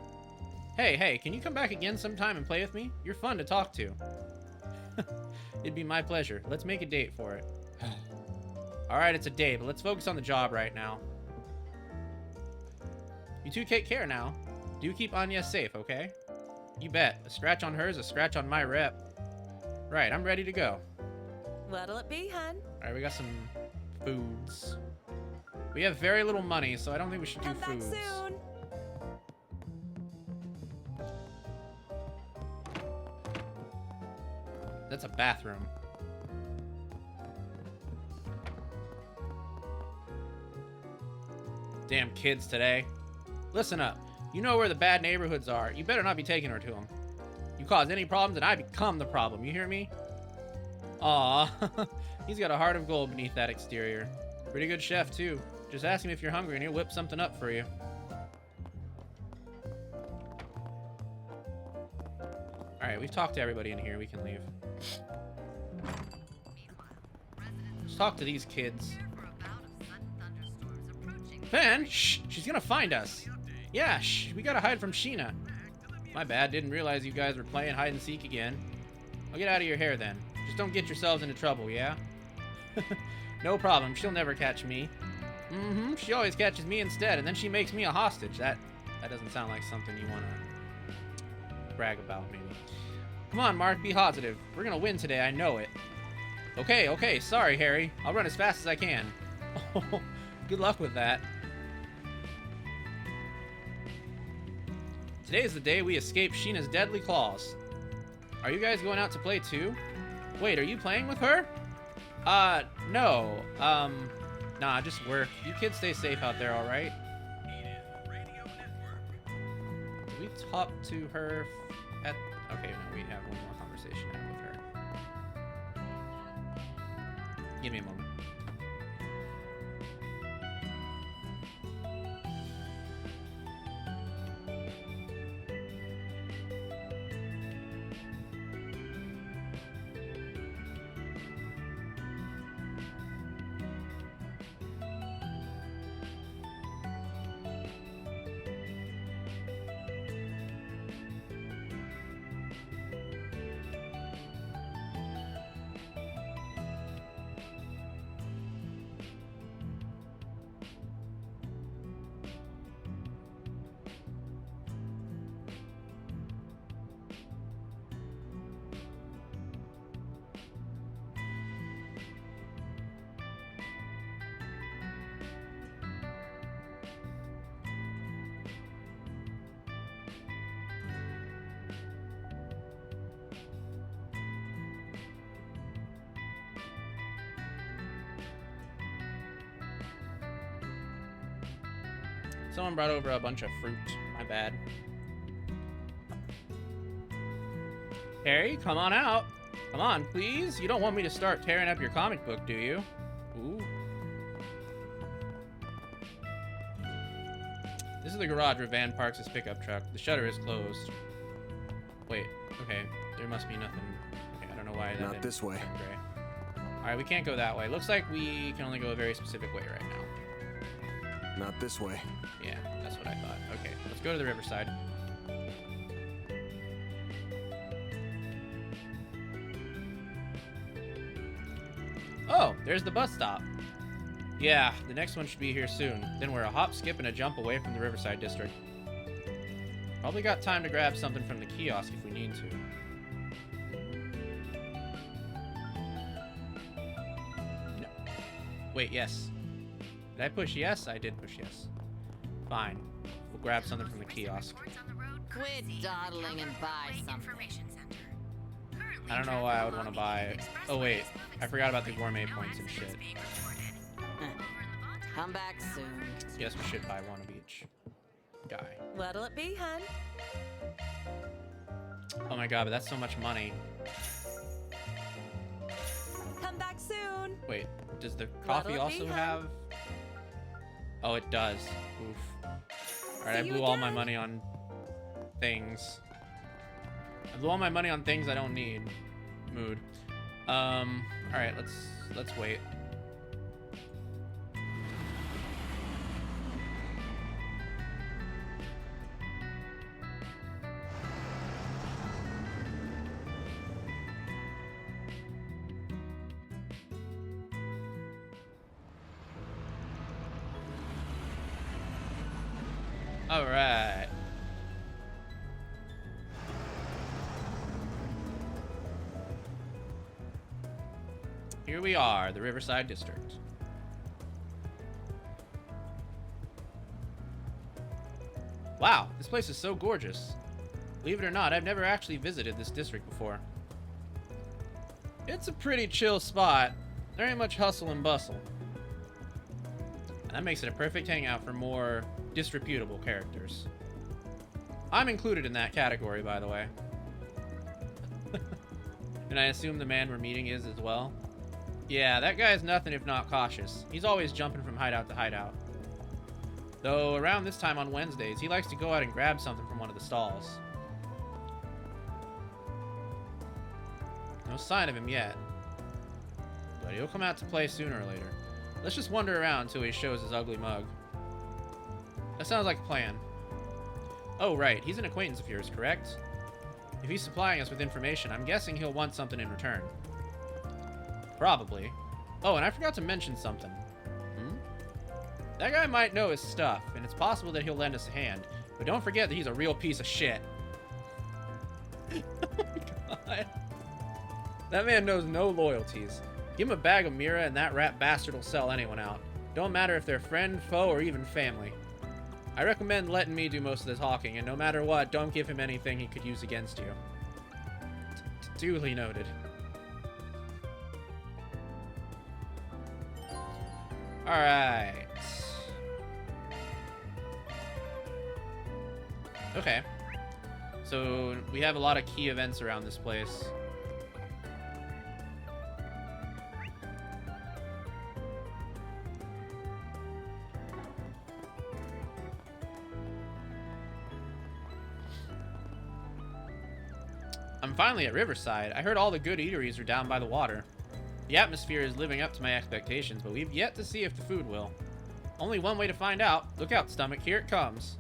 Hey, can you come back again sometime and play with me? You're fun to talk to. It'd be my pleasure. Let's make a date for it. Alright, it's a date, but let's focus on the job right now. You two take care now. Do keep Agnes safe, okay? You bet. A scratch on her is a scratch on my rep. Right, I'm ready to go. What'll it be, hun? Alright, we got some foods. We have very little money, so I don't think we should do Come foods. back soon. That's a bathroom. Damn kids today. Listen up. You know where the bad neighborhoods are. You better not be taking her to them. You cause any problems and I become the problem. You hear me? Aw. He's got a heart of gold beneath that exterior. Pretty good chef, too. Just ask him if you're hungry and he'll whip something up for you. Alright, we've talked to everybody in here. We can leave. Let's talk to these kids. Fan? Shh! She's gonna find us. Yeah, shh! We gotta hide from Sheena. My bad, didn't realize you guys were playing hide and seek again. I'll get out of your hair then. Just don't get yourselves into trouble, yeah? No problem, she'll never catch me. Mm-hmm, she always catches me instead, and then she makes me a hostage. That doesn't sound like something you wanna brag about, maybe. Come on, Mark, be positive. We're gonna win today, I know it. Okay, sorry, Harry. I'll run as fast as I can. Good luck with that. Today is the day we escape Sheena's deadly claws. Are you guys going out to play too? Wait, are you playing with her? No. Nah, just work. You kids stay safe out there, alright? Did we talk to her at... Okay, no, we have one more conversation to have with her. Give me a moment. Someone brought over a bunch of fruit. My bad. Harry, come on out. Come on, please. You don't want me to start tearing up your comic book, do you? Ooh. This is the garage where Van parks his pickup truck. The shutter is closed. Wait, okay. There must be nothing. Okay, I don't know why that Not this way. Alright, we can't go that way. Looks like we can only go a very specific way right now. Not this way. Yeah, that's what I thought. Okay, let's go to the riverside. Oh, there's the bus stop. Yeah, the next one should be here soon. Then we're a hop, skip, and a jump away from the Riverside District. Probably got time to grab something from the kiosk if we need to. No. Wait, yes. Did I push yes? I did push yes. Fine. We'll grab something from the kiosk. Quit dawdling and buy something. I don't know why I would want to buy... Oh, wait. I forgot about the gourmet points and shit. Come back soon. Guess we should buy one of each guy. What'll it be, hun? Oh my god, but that's so much money. Come back soon. Wait, does the coffee also have... Oh, it does. Oof. Alright, I blew all my money on things. I blew all my money on things I don't need. Mood. Alright, let's wait. All right. Here we are, the Riverside District. Wow, this place is so gorgeous. Believe it or not, I've never actually visited this district before. It's a pretty chill spot. There ain't much hustle and bustle. And that makes it a perfect hangout for more disreputable characters. I'm included in that category, by the way. And I assume the man we're meeting is as well. Yeah, that guy is nothing if not cautious. He's always jumping from hideout to hideout. Though around this time on Wednesdays, he likes to go out and grab something from one of the stalls. No sign of him yet. but he'll come out to play sooner or later. Let's just wander around until he shows his ugly mug. That sounds like a plan. Oh, right. He's an acquaintance of yours, correct? If he's supplying us with information, I'm guessing he'll want something in return. Probably. Oh, and I forgot to mention something. That guy might know his stuff, and it's possible that he'll lend us a hand. But don't forget that he's a real piece of shit. Oh my god. That man knows no loyalties. Give him a bag of Mira and that rat bastard will sell anyone out. Don't matter if they're friend, foe, or even family. I recommend letting me do most of the talking, and no matter what, don't give him anything he could use against you. Duly noted. Alright. Okay. So, we have a lot of key events around this place. I'm finally at Riverside. I heard all the good eateries are down by the water. The atmosphere is living up to my expectations, but we've yet to see if the food will. Only one way to find out. Look out, stomach. Here it comes.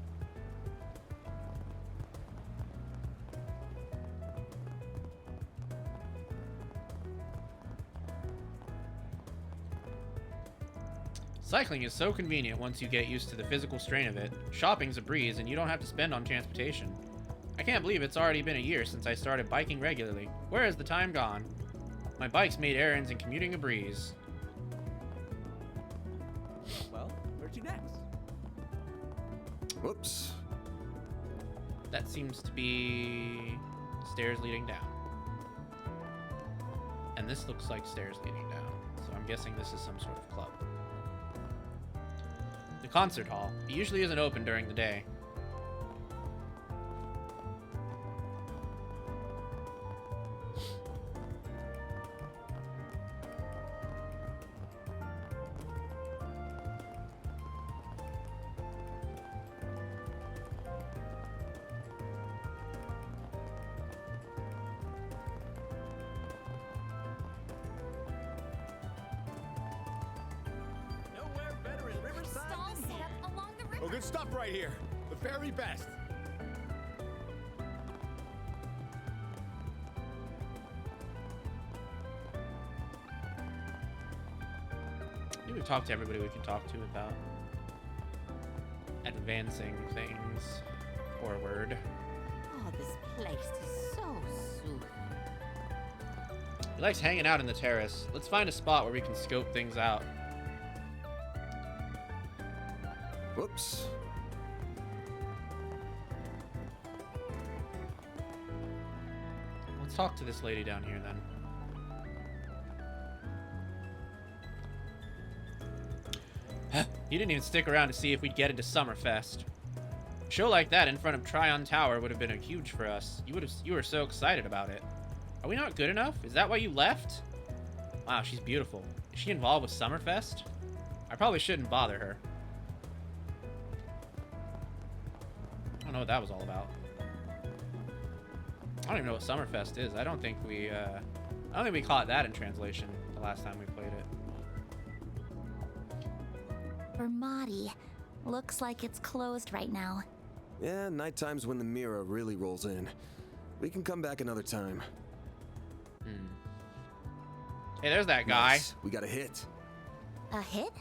Cycling is so convenient once you get used to the physical strain of it. Shopping's a breeze, and you don't have to spend on transportation. I can't believe it's already been a year since I started biking regularly. Where has the time gone? My bike's made errands and commuting a breeze. Well, where to next? Whoops. That seems to be stairs leading down. And this looks like stairs leading down. So I'm guessing this is some sort of club. The concert hall. It usually isn't open during the day. Oh, good stuff right here. The very best. I think we've talked to everybody we can talk to about advancing things forward. Oh, this place is so soothing. He likes hanging out in the terrace. Let's find a spot where we can scope things out. Whoops. Let's talk to this lady down here then. You didn't even stick around to see if we'd get into Summerfest. A show like that in front of Tryon Tower would have been huge for us. You were so excited about it. Are we not good enough? Is that why you left? Wow, she's beautiful. Is she involved with Summerfest? I probably shouldn't bother her. I don't know what that was all about. I don't even know what Summerfest is. I don't think we caught that in translation the last time we played it. Vermati. Looks like it's closed right now. Yeah, night time's when the mirror really rolls in. We can come back another time. Hey, there's that guy. Nice. We got a hit. A hit?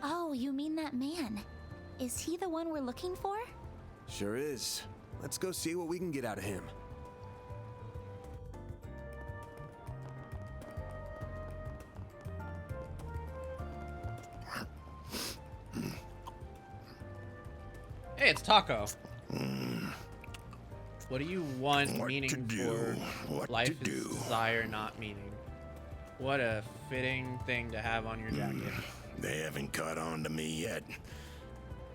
Oh, you mean that man. Is he the one we're looking for? Sure is. Let's go see what we can get out of him. Hey, it's Taco. What do you want meaning for life is desire, not meaning? What a fitting thing to have on your jacket. They haven't caught on to me yet.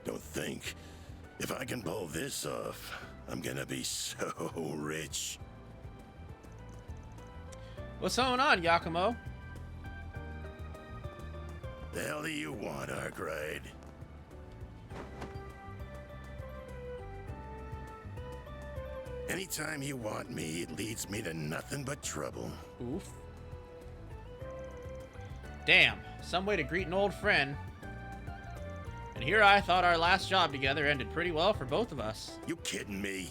Don't think. If I can pull this off, I'm gonna be so rich. What's going on, Yakumo? The hell do you want, Arkwright? Anytime you want me, it leads me to nothing but trouble. Oof. Damn, some way to greet an old friend. And here I thought our last job together ended pretty well for both of us. You kidding me?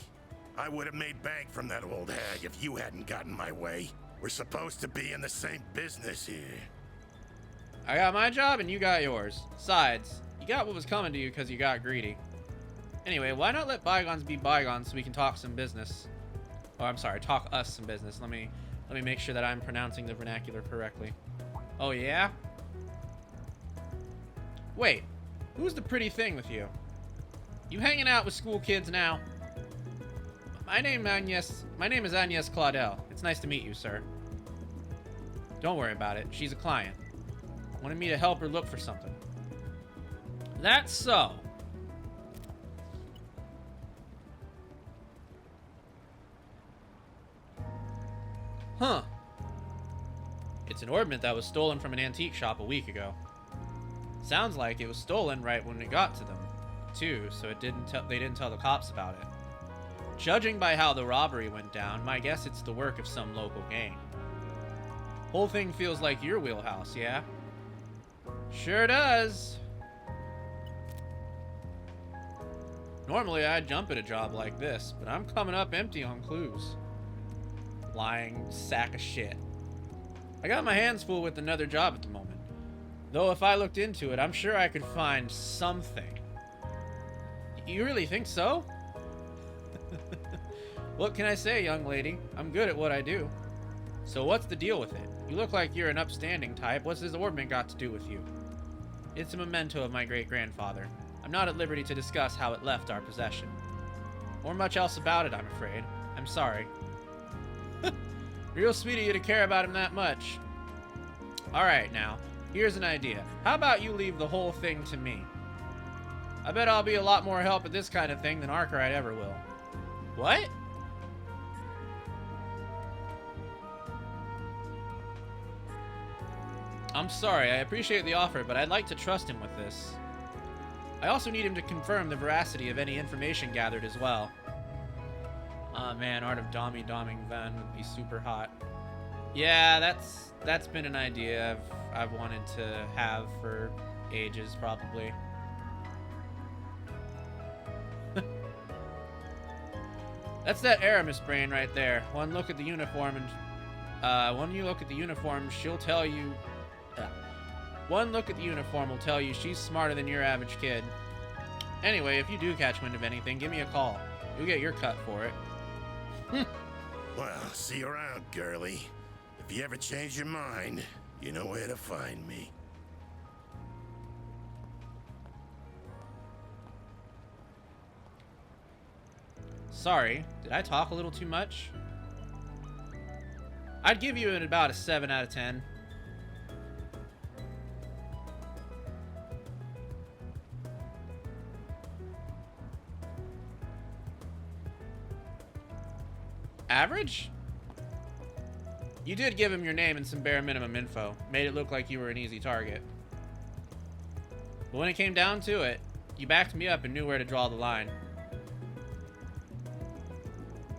I would have made bank from that old hag if you hadn't gotten my way. We're supposed to be in the same business here. I got my job and you got yours. Besides, you got what was coming to you because you got greedy. Anyway, why not let bygones be bygones so we can talk some business? Oh, I'm sorry, talk us some business. Let me make sure that I'm pronouncing the vernacular correctly. Oh yeah? Wait, who's the pretty thing with you? You hanging out with school kids now? My name is Agnes Claudel. It's nice to meet you, sir. Don't worry about it. She's a client. Wanted me to help her look for something. That's so. Huh. It's an ornament that was stolen from an antique shop a week ago. Sounds like it was stolen right when it got to them, too, so they didn't tell the cops about it. Judging by how the robbery went down, my guess it's the work of some local gang. Whole thing feels like your wheelhouse, yeah? Sure does. Normally I'd jump at a job like this, but I'm coming up empty on clues. Lying sack of shit. I got my hands full with another job at the moment. Though if I looked into it, I'm sure I could find something. You really think so? What can I say, young lady? I'm good at what I do. So what's the deal with it? You look like you're an upstanding type. What's this ornament got to do with you? It's a memento of my great-grandfather. I'm not at liberty to discuss how it left our possession. Or much else about it, I'm afraid. I'm sorry. Real sweet of you to care about him that much. Alright, now, here's an idea. How about you leave the whole thing to me? I bet I'll be a lot more help at this kind of thing than Arkwright ever will. What? I'm sorry, I appreciate the offer, but I'd like to trust him with this. I also need him to confirm the veracity of any information gathered as well. Oh man, Art of Doming Van would be super hot. Yeah, that's been an idea I've wanted to have for ages, probably. That's that Aramis brain right there. One look at the uniform and when you look at the uniform, she'll tell you. One look at the uniform will tell you she's smarter than your average kid. Anyway, if you do catch wind of anything, give me a call. You'll get your cut for it. Well, see you around, girlie. If you ever change your mind, you know where to find me. Sorry, did I talk a little too much? I'd give you about a 7 out of 10. Average? You did give him your name and some bare minimum info. Made it look like you were an easy target. But when it came down to it, you backed me up and knew where to draw the line.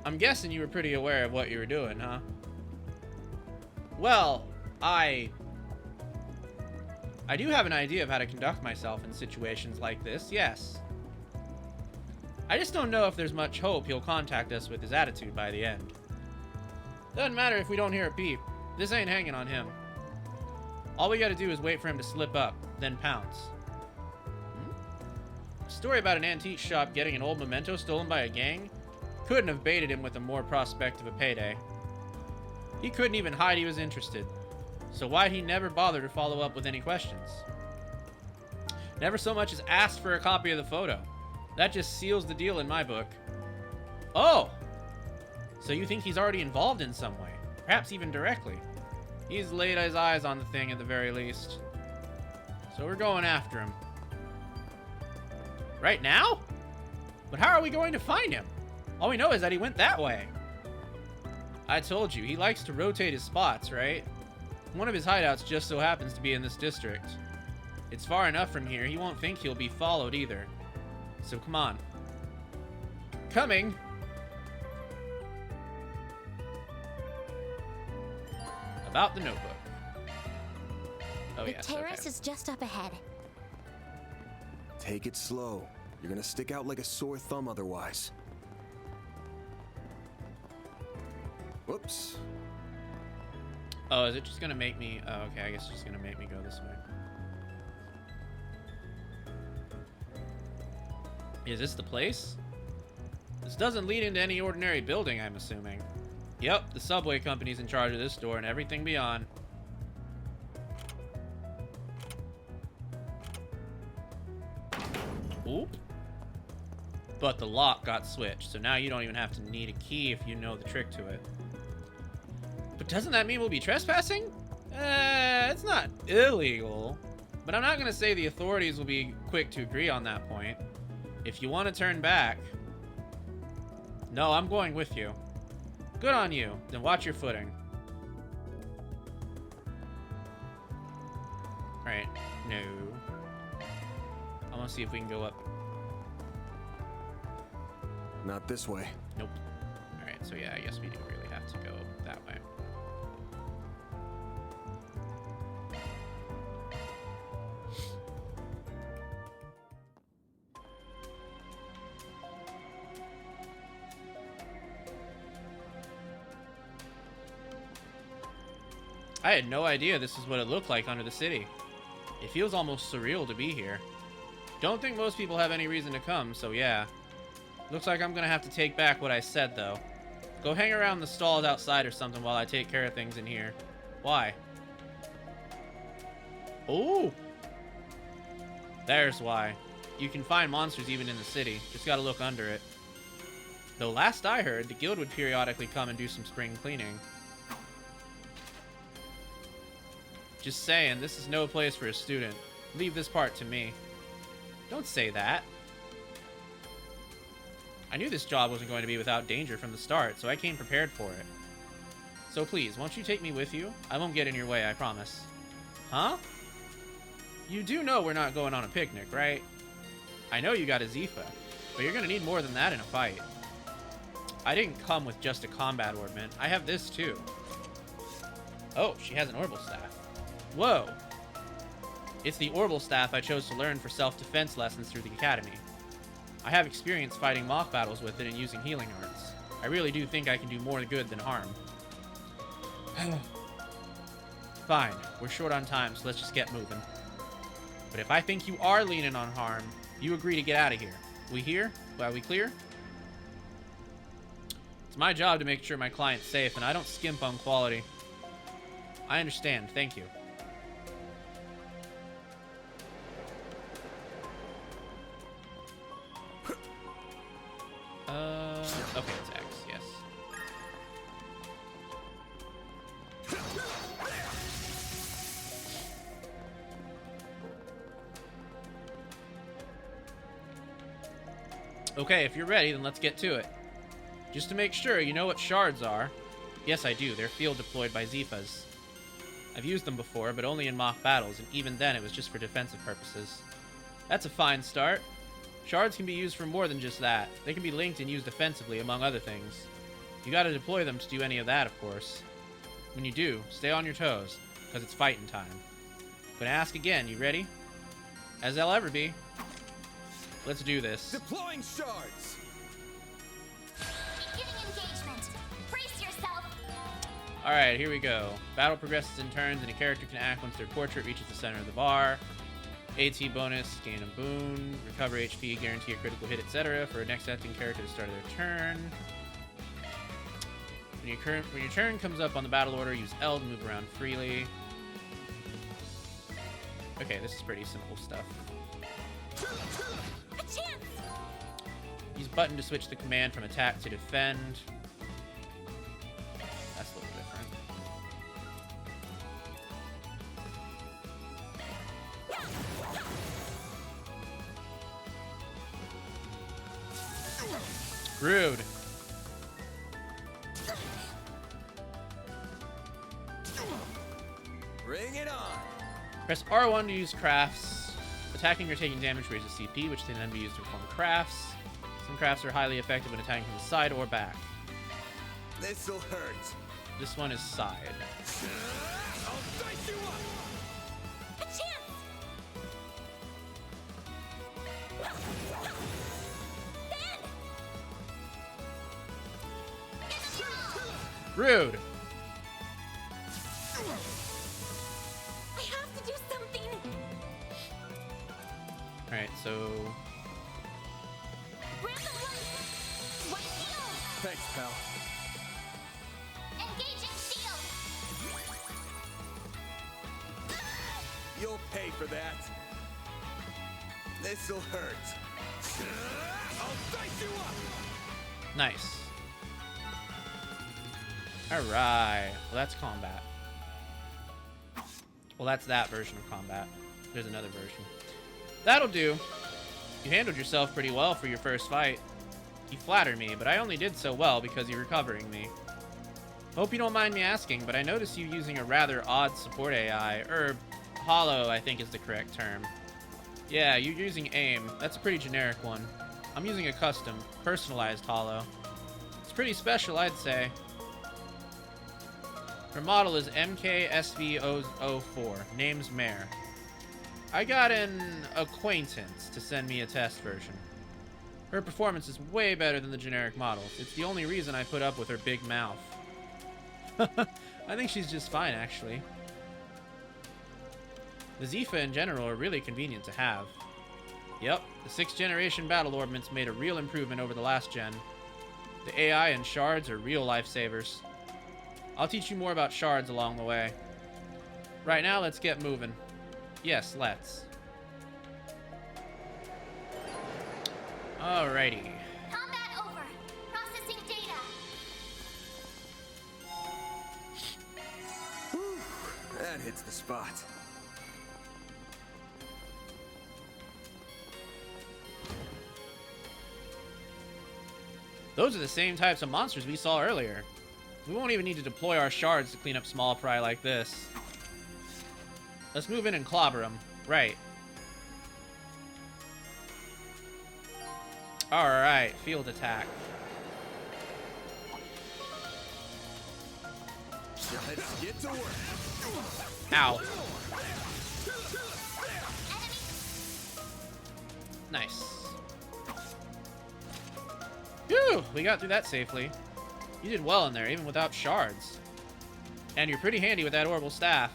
I'm guessing you were pretty aware of what you were doing, huh? Well, I do have an idea of how to conduct myself in situations like this, yes. I just don't know if there's much hope he'll contact us with his attitude by the end. Doesn't matter if we don't hear a peep. This ain't hanging on him. All we gotta do is wait for him to slip up, then pounce. A story about an antique shop getting an old memento stolen by a gang couldn't have baited him with a more prospect of a payday. He couldn't even hide he was interested. So why'd he never bother to follow up with any questions? Never so much as asked for a copy of the photo. That just seals the deal in my book. Oh! So you think he's already involved in some way? Perhaps even directly. He's laid his eyes on the thing at the very least. So we're going after him. Right now? But how are we going to find him? All we know is that he went that way. I told you, he likes to rotate his spots, right? One of his hideouts just so happens to be in this district. It's far enough from here, he won't think he'll be followed either. So come on. Coming! About the notebook. Oh, The yes, terrace okay. is just up ahead. Take it slow. You're gonna stick out like a sore thumb otherwise. Whoops. Oh, is it just gonna make me... Oh, okay, I guess it's just gonna make me go this way. Is this the place? This doesn't lead into any ordinary building, I'm assuming. Yep, the subway company's in charge of this door and everything beyond. Oop. But the lock got switched, so now you don't even have to need a key if you know the trick to it. But doesn't that mean we'll be trespassing? It's not illegal. But I'm not gonna say the authorities will be quick to agree on that point. If you want to turn back... No, I'm going with you. Good on you. Then watch your footing. Right. No. I want to see if we can go up. Not this way. Nope. Alright, so yeah, I guess we do really have to go that way. I had no idea this is what it looked like under the city. It feels almost surreal to be here. Don't think most people have any reason to come, so yeah. Looks like I'm gonna have to take back what I said, though. Go hang around the stalls outside or something while I take care of things in here. Why? Oh! There's why. You can find monsters even in the city. Just gotta look under it. Though last I heard, the guild would periodically come and do some spring cleaning. Just saying, this is no place for a student. Leave this part to me. Don't say that. I knew this job wasn't going to be without danger from the start, so I came prepared for it. So please, won't you take me with you? I won't get in your way, I promise. Huh? You do know we're not going on a picnic, right? I know you got a Zifa, but you're gonna need more than that in a fight. I didn't come with just a combat ornament. I have this too. Oh, she has an orbital staff. Whoa! It's the orbital staff I chose to learn for self-defense lessons through the academy. I have experience fighting mock battles with it and using healing arts. I really do think I can do more good than harm. Fine, we're short on time, so let's just get moving. But if I think you are leaning on harm, you agree to get out of here. We here? Are we clear? It's my job to make sure my client's safe, and I don't skimp on quality. I understand, thank you. Okay, it's X, yes. Okay, if you're ready, then let's get to it. Just to make sure, you know what shards are. Yes, I do. They're field deployed by Zifas. I've used them before, but only in mock battles, and even then it was just for defensive purposes. That's a fine start. Shards can be used for more than just that. They can be linked and used defensively, among other things. You gotta deploy them to do any of that, of course. When you do, stay on your toes, because it's fighting time. Gonna ask again, you ready? As they'll ever be. Let's do this. Deploying shards! Beginning engagement. Brace yourself. Alright, here we go. Battle progresses in turns, and a character can act once their portrait reaches the center of the bar. AT bonus, gain a boon, recover HP, guarantee a critical hit, etc. for a next acting character at the start of their turn. When your turn comes up on the battle order, use L to move around freely. Okay, this is pretty simple stuff. A chance. Use button to switch the command from attack to defend. That's a little different. Rude. Bring it on! Press R1 to use crafts. Attacking or taking damage raises CP, which can then be used to perform crafts. Some crafts are highly effective when attacking from the side or back. This'll hurt. This one is side. I'll dice you up. A chance! Rude. I have to do something. All right, so Random one. White shield. Thanks, pal. Engaging shield. You'll pay for that. This'll hurt. I'll dice you up. nice. All right. Well, that's combat. Well, that's that version of combat. There's another version. That'll do. You handled yourself pretty well for your first fight. You flatter me, but I only did so well because you're recovering me. Hope you don't mind me asking, but I noticed you using a rather odd support AI, or hollow, I think is the correct term. Yeah, you're using AIM. That's a pretty generic one. I'm using a custom, personalized hollow. It's pretty special, I'd say. Her model is MKSV004, name's Mare. I got an acquaintance to send me a test version. Her performance is way better than the generic models. It's the only reason I put up with her big mouth. I think she's just fine, actually. The Zifa in general are really convenient to have. Yep, the 6th generation battle orbments made a real improvement over the last gen. The AI and shards are real lifesavers. I'll teach you more about shards along the way. Right now, let's get moving. Yes, let's. Alrighty. Combat over. Processing data. Whew, that hits the spot. Those are the same types of monsters we saw earlier. We won't even need to deploy our shards to clean up small fry like this. Let's move in and clobber them. Right. Alright, field attack. Let's get to work. Ow. Nice. Phew, we got through that safely. You did well in there, even without shards. And you're pretty handy with that orbital staff.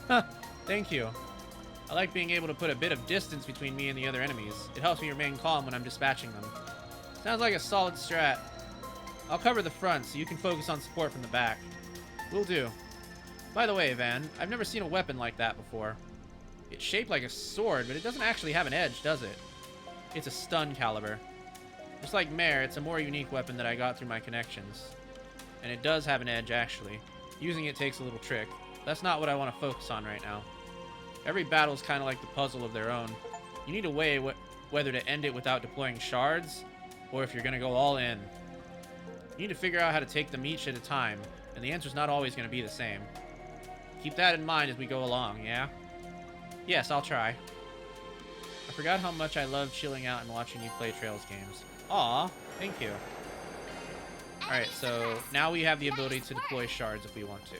Huh, thank you. I like being able to put a bit of distance between me and the other enemies. It helps me remain calm when I'm dispatching them. Sounds like a solid strat. I'll cover the front so you can focus on support from the back. Will do. By the way, Van, I've never seen a weapon like that before. It's shaped like a sword, but it doesn't actually have an edge, does it? It's a stun caliber. Just like Mare, it's a more unique weapon that I got through my connections. And it does have an edge, actually. Using it takes a little trick. That's not what I want to focus on right now. Every battle's kind of like the puzzle of their own. You need to weigh whether to end it without deploying shards, or if you're going to go all in. You need to figure out how to take them each at a time, and the answer's not always going to be the same. Keep that in mind as we go along, yeah? Yes, I'll try. I forgot how much I love chilling out and watching you play Trails games. Aw, thank you. Alright, so now we have the ability to deploy shards if we want to.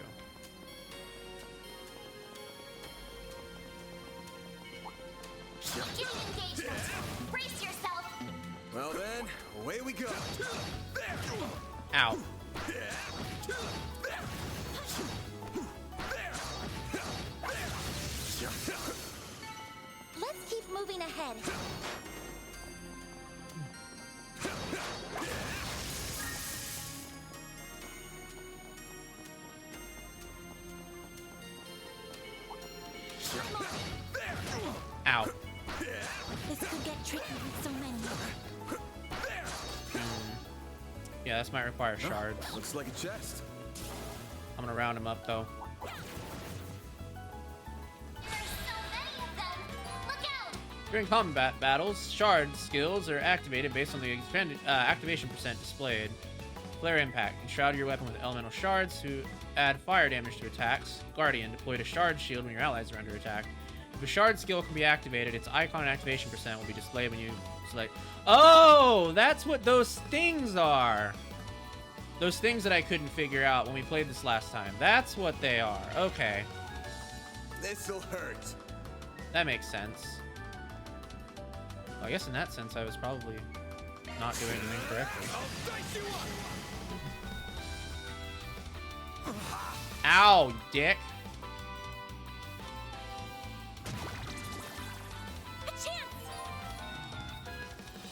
Brace yourself. Well then, away we go. Ow. Let's keep moving ahead. Ow. This could get tricky with so many. Yeah, this might require shards. Looks like a chest. I'm gonna round him up, though. During combat battles, shard skills are activated based on the activation percent displayed. Flare impact. Enshroud your weapon with elemental shards to add fire damage to attacks. Guardian. Deploy a shard shield when your allies are under attack. If a shard skill can be activated, its icon and activation percent will be displayed when you select. Oh, that's what those things are. Those things that I couldn't figure out when we played this last time. That's what they are. Okay. This'll hurt. That makes sense. Well, I guess in that sense, I was probably not doing anything correctly. Ow, you dick.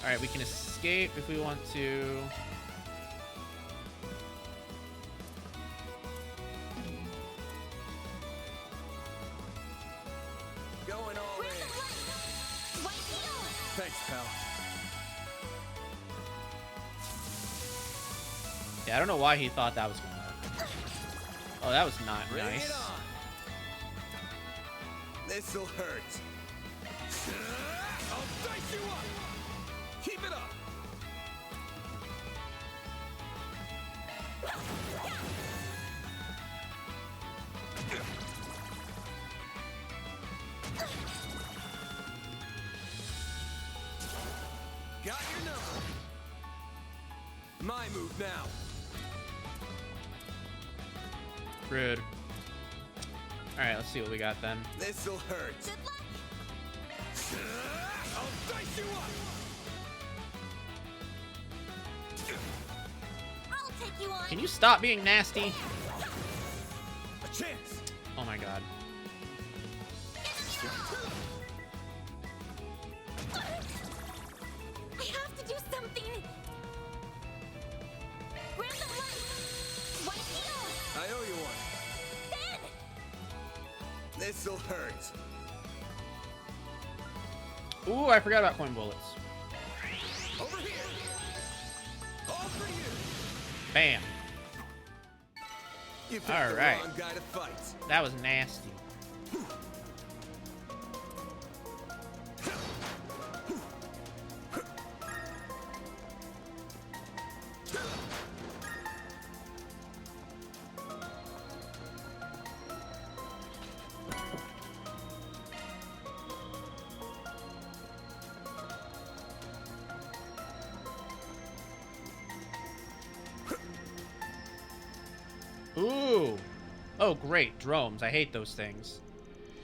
Alright, we can escape if we want to. Going all in. Thanks, pal. Yeah, I don't know why he thought that was gonna work. Oh, that was not Bring nice. it on. This'll hurt. I'll dice you up. Keep it up. Got your number. My move now. Rude. Alright, let's see what we got then. This'll hurt. I'll dice you up. I'll take you on. Can you stop being nasty? A chance. Oh my god. I have to do something. Random light. White heel. I owe you one. Then. This'll hurt. Ooh, I forgot about coin bullets. Over here. All for you. Bam. You picked All the right. wrong guy to fight. That was nasty. Ooh. Oh, great. Drones. I hate those things.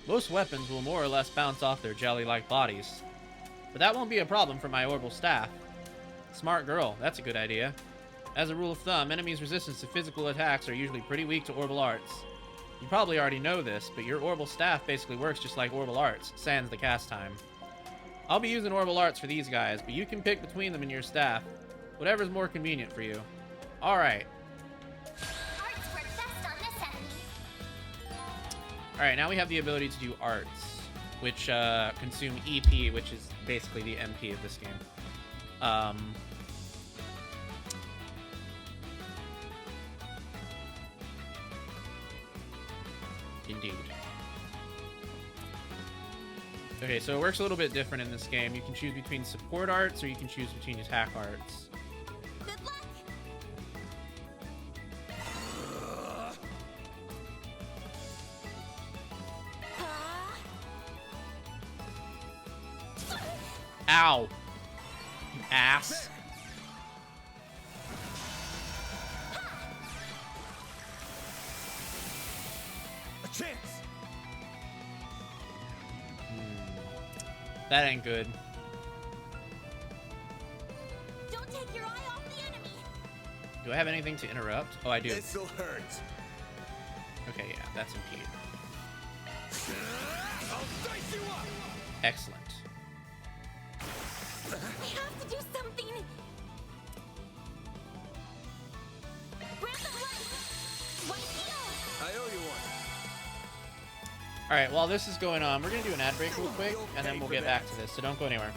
Most weapons will more or less bounce off their jelly-like bodies. But that won't be a problem for my orbital staff. Smart girl. That's a good idea. As a rule of thumb, enemies' resistance to physical attacks are usually pretty weak to orbital arts. You probably already know this, but your orbital staff basically works just like orbital arts, sans the cast time. I'll be using orbital arts for these guys, but you can pick between them in your staff. Whatever's more convenient for you. Alright. Alright, now we have the ability to do arts, which consume EP, which is basically the MP of this game. Indeed. Okay, so it works a little bit different in this game. You can choose between support arts, or you can choose between attack arts. Good luck. Ow! You ass. A chance. That ain't good. Don't take your eye off the enemy. Do I have anything to interrupt? Oh, I do. This'll hurt. Okay, yeah, that's impede. I'll dice you up. Excellent. I have to do something. Random light. White heel. I owe you one. Alright, while this is going on, we're going to do an ad break real quick, and then we'll get back to this, so don't go anywhere.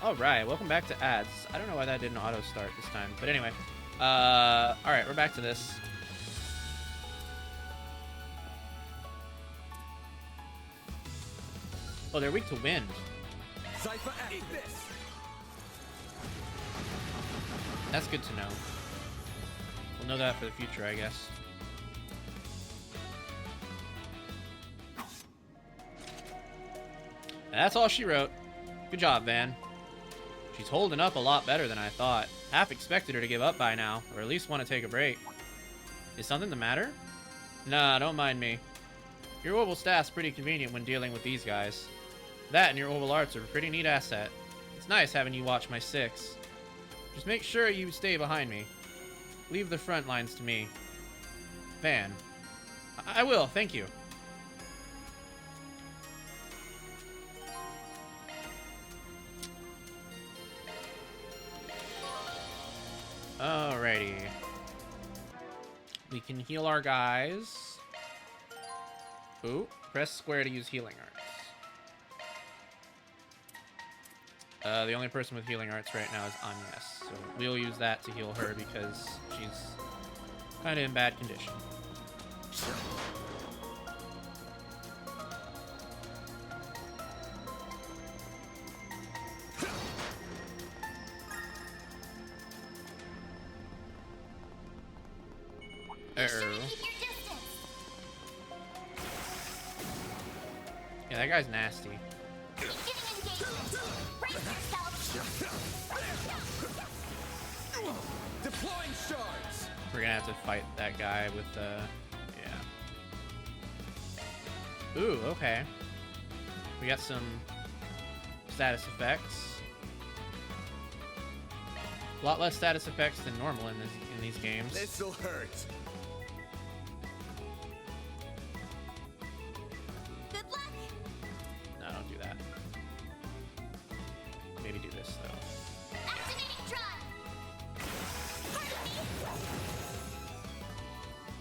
Alright, welcome back to ads. I don't know why that didn't auto start this time, but anyway. Alright, we're back to this. Oh, they're weak to wind. That's good to know. We'll know that for the future, I guess. And that's all she wrote. Good job, Van. She's holding up a lot better than I thought. Half expected her to give up by now, or at least want to take a break. Is something the matter? Nah, don't mind me. Your orbital staff's pretty convenient when dealing with these guys. That and your orbital arts are a pretty neat asset. It's nice having you watch my 6. Just make sure you stay behind me. Leave the front lines to me. Van. I will, thank you. Alrighty. We can heal our guys. Ooh, press square to use healing arts. The only person with healing arts right now is Agnes, so we'll use that to heal her because she's kind of in bad condition. Yeah, that guy's nasty. Deploying shards. We're gonna have to fight that guy with yeah. Ooh, okay. We got some status effects. A lot less status effects than normal in these games. This'll hurt. Good luck. No, don't do that. Maybe do this though. Activating drive.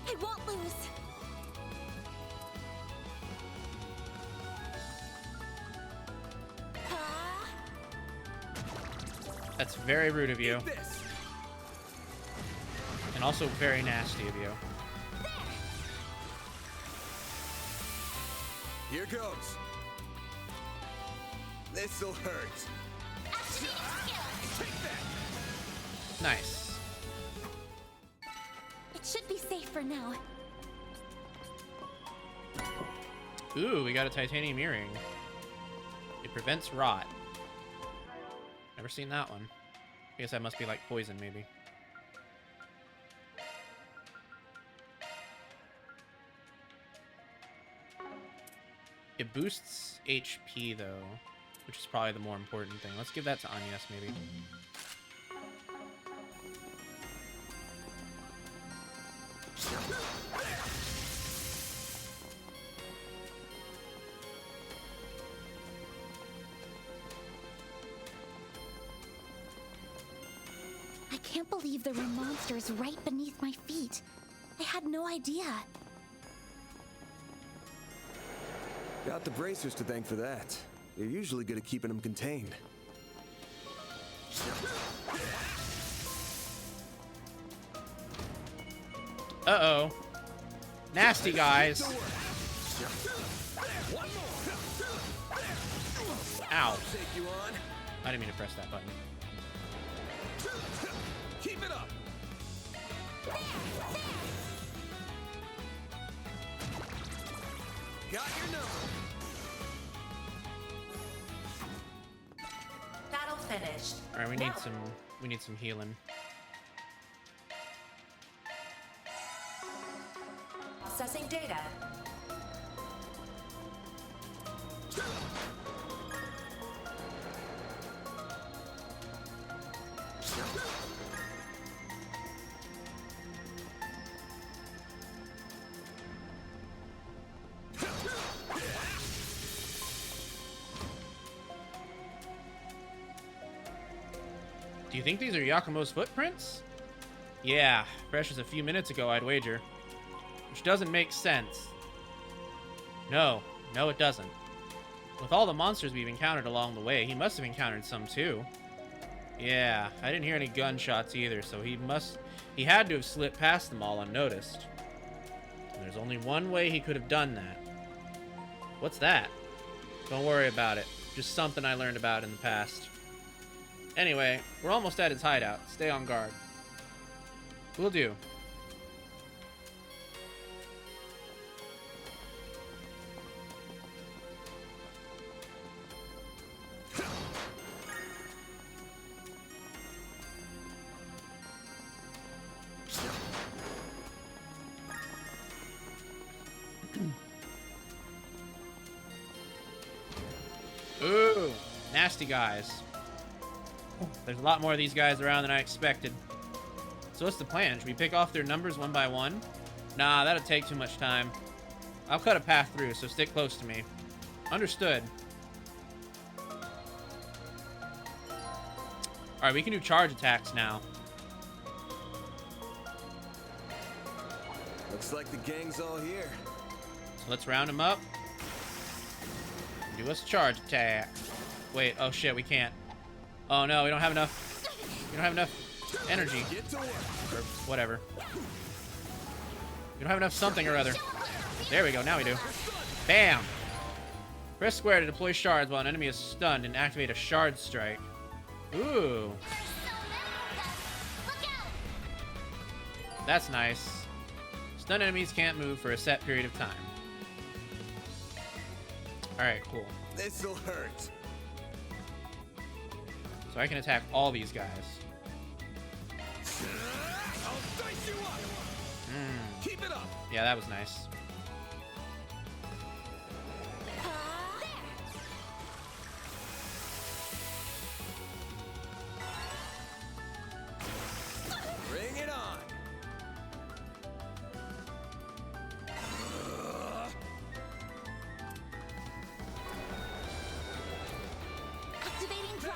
I won't lose. That's very rude of you. And also very nasty of you. Here goes. This'll hurt. Nice. It should be safe for now. Ooh, we got a titanium earring. It prevents rot. Never seen that one. I guess that must be like poison, maybe. It boosts HP, though, which is probably the more important thing. Let's give that to Agnes, maybe. I can't believe there were monsters right beneath my feet. I had no idea. Got the bracers to thank for that. They're usually good at keeping them contained. Uh-oh. Nasty guys. Ow. I didn't mean to press that button. Keep it up. Got your number. Battle finished. All right, we need some healing. Processing data. Do you think these are Yakumo's footprints? Yeah, fresh as a few minutes ago, I'd wager. Which doesn't make sense. No, it doesn't. With all the monsters we've encountered along the way, he must have encountered some too. Yeah, I didn't hear any gunshots either, so he had to have slipped past them all unnoticed. And there's only one way he could have done that. What's that? Don't worry about it. Just something I learned about in the past. Anyway, we're almost at his hideout. Stay on guard. Will do. Ooh, nasty guys. There's a lot more of these guys around than I expected. So what's the plan? Should we pick off their numbers one by one? Nah, that'll take too much time. I'll cut a path through, so stick close to me. Understood. Alright, we can do charge attacks now. Looks like the gang's all here. So let's round them up. Do us a charge attack. Wait, oh shit, we can't. Oh no, we don't have enough. We don't have enough energy. Or whatever. We don't have enough something or other. There we go, now we do. Bam! Press square to deploy shards while an enemy is stunned and activate a shard strike. Ooh. That's nice. Stunned enemies can't move for a set period of time. Alright, cool. This'll hurt. So I can attack all these guys. I'll dice you up. Keep it up. Yeah, that was nice. Bring it on. Activating drive.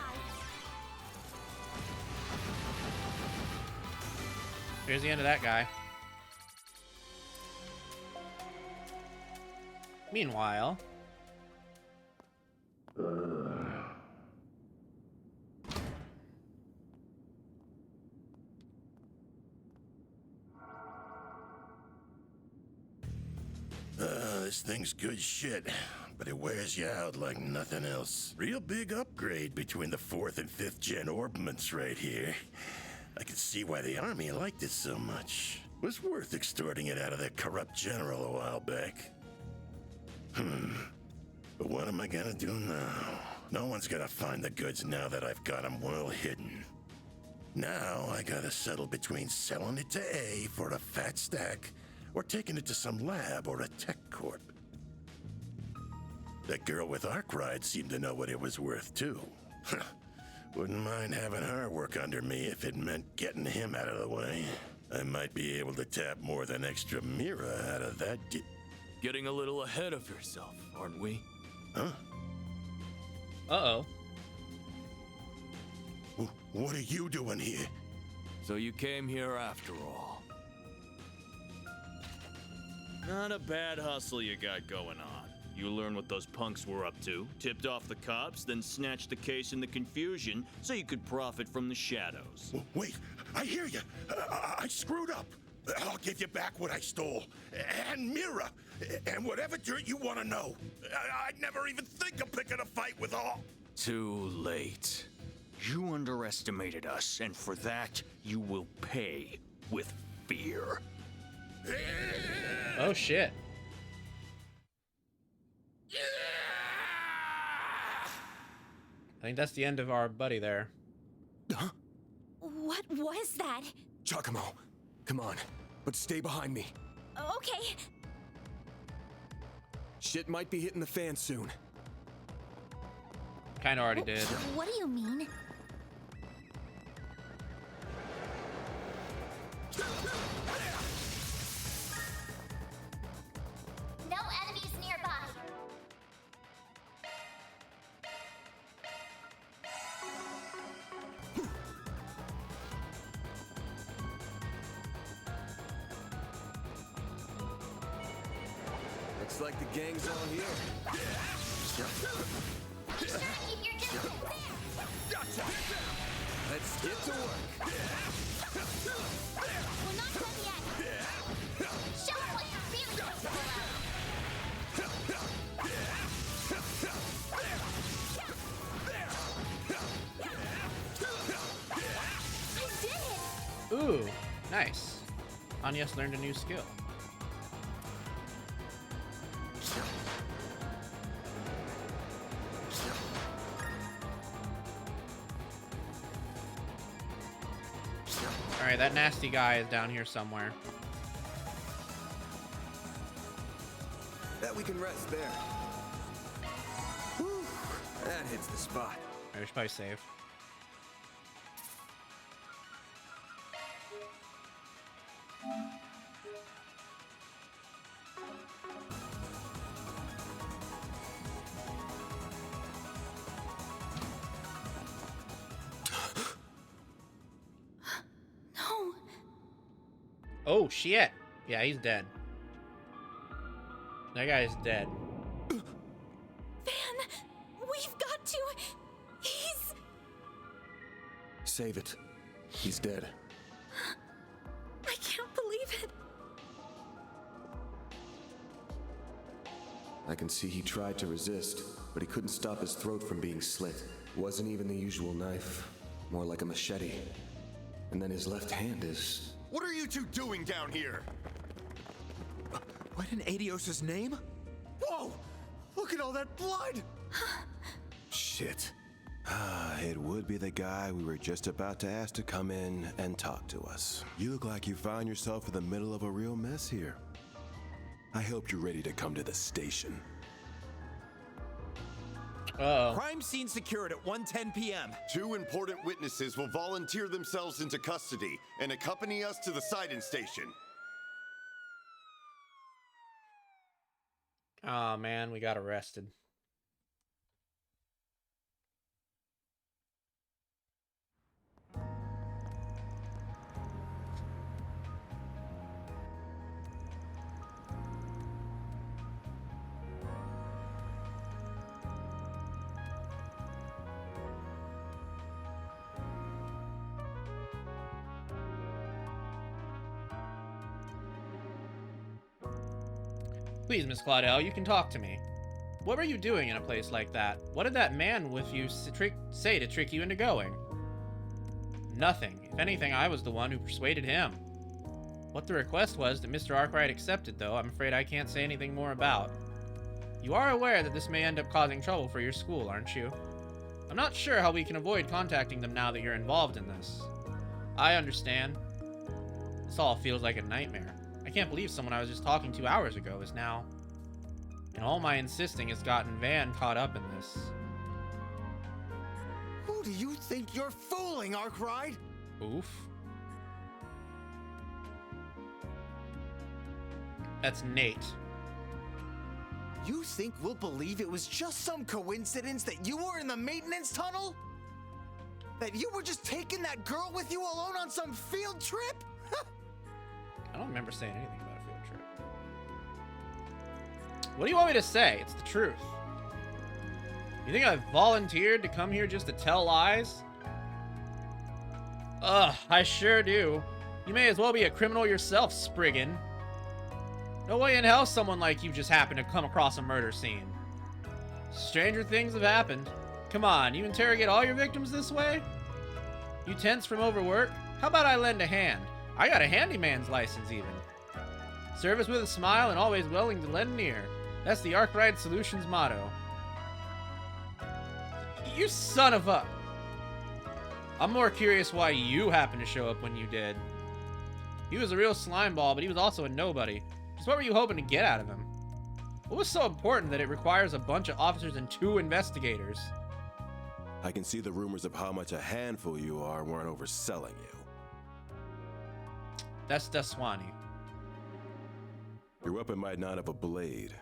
Here's the end of that guy. Meanwhile... This thing's good shit, but it wears you out like nothing else. Real big upgrade between the 4th and 5th gen orbments right here. I can see why the army liked it so much. Was worth extorting it out of that corrupt general a while back. But what am I gonna do now? No one's gonna find the goods now that I've got them well hidden. Now I gotta settle between selling it to A for a fat stack or taking it to some lab or a tech corp. That girl with Arkwright seemed to know what it was worth too. Wouldn't mind having her work under me if it meant getting him out of the way. I might be able to tap more than extra Mira out of that Getting a little ahead of yourself, aren't we? Huh? Uh-oh. What are you doing here? So you came here after all. Not a bad hustle you got going on. You learned what those punks were up to, tipped off the cops, then snatched the case in the confusion so you could profit from the shadows. Wait, I hear you. I screwed up. I'll give you back what I stole. And Mira. And whatever dirt you want to know. I'd never even think of picking a fight with all. Too late. You underestimated us, and for that, you will pay with fear. Oh shit. I think that's the end of our buddy there. What was that? Giacomo, come on, but stay behind me. Okay. Shit might be hitting the fan soon. Kinda already did. What do you mean? No enemies nearby. Looks like the gang's all here. Keep your distance. Gotcha! Let's get to work. We're not done yet. Show us what you're really capable of. I did it! Ooh, nice. Anya's learned a new skill. Alright, that nasty guy is down here somewhere. Bet we can rest there. Whew, that hits the spot. I should probably save. No. Oh, shit. Yeah, he's dead. That guy is dead. Van, we've got to. He's... Save it. He's dead. I can't believe it. I can see he tried to resist, but he couldn't stop his throat from being slit. Wasn't even the usual knife, more like a machete. And then his left hand is... What are you two doing down here? What in Adios's name? Whoa! Look at all that blood! Shit. It would be the guy we were just about to ask to come in and talk to us. You look like you found yourself in the middle of a real mess here. I hope you're ready to come to the station. Uh-oh. Crime scene secured at 1:10 p.m. 2 important witnesses will volunteer themselves into custody and accompany us to the sighting station. Oh man, we got arrested. Please, Miss Claudel, you can talk to me. What were you doing in a place like that? What did that man with you say to trick you into going? Nothing. If anything, I was the one who persuaded him. What the request was that Mr. Arkwright accepted, though, I'm afraid I can't say anything more about. You are aware that this may end up causing trouble for your school, aren't you? I'm not sure how we can avoid contacting them now that you're involved in this. I understand. This all feels like a nightmare. I can't believe someone I was just talking to hours ago is now... And all my insisting has gotten Van caught up in this. Who do you think you're fooling, Arkwright? Oof. That's Nate. You think we'll believe it was just some coincidence that you were in the maintenance tunnel? That you were just taking that girl with you alone on some field trip? I don't remember saying anything about a field trip. What do you want me to say? It's the truth. You think I volunteered to come here just to tell lies? Ugh, I sure do. You may as well be a criminal yourself, Spriggan. No way in hell someone like you just happened to come across a murder scene. Stranger things have happened. Come on, you interrogate all your victims this way? You tense from overwork? How about I lend a hand? I got a handyman's license even. Service with a smile and always willing to lend an ear. That's the Arkwright Solutions motto. You son of a... I'm more curious why you happened to show up when you did. He was a real slimeball, but he was also a nobody. Just what were you hoping to get out of him? What was so important that it requires a bunch of officers and 2 investigators? I can see the rumors of how much a handful you are weren't overselling you. That's Daswani. Your weapon might not have a blade,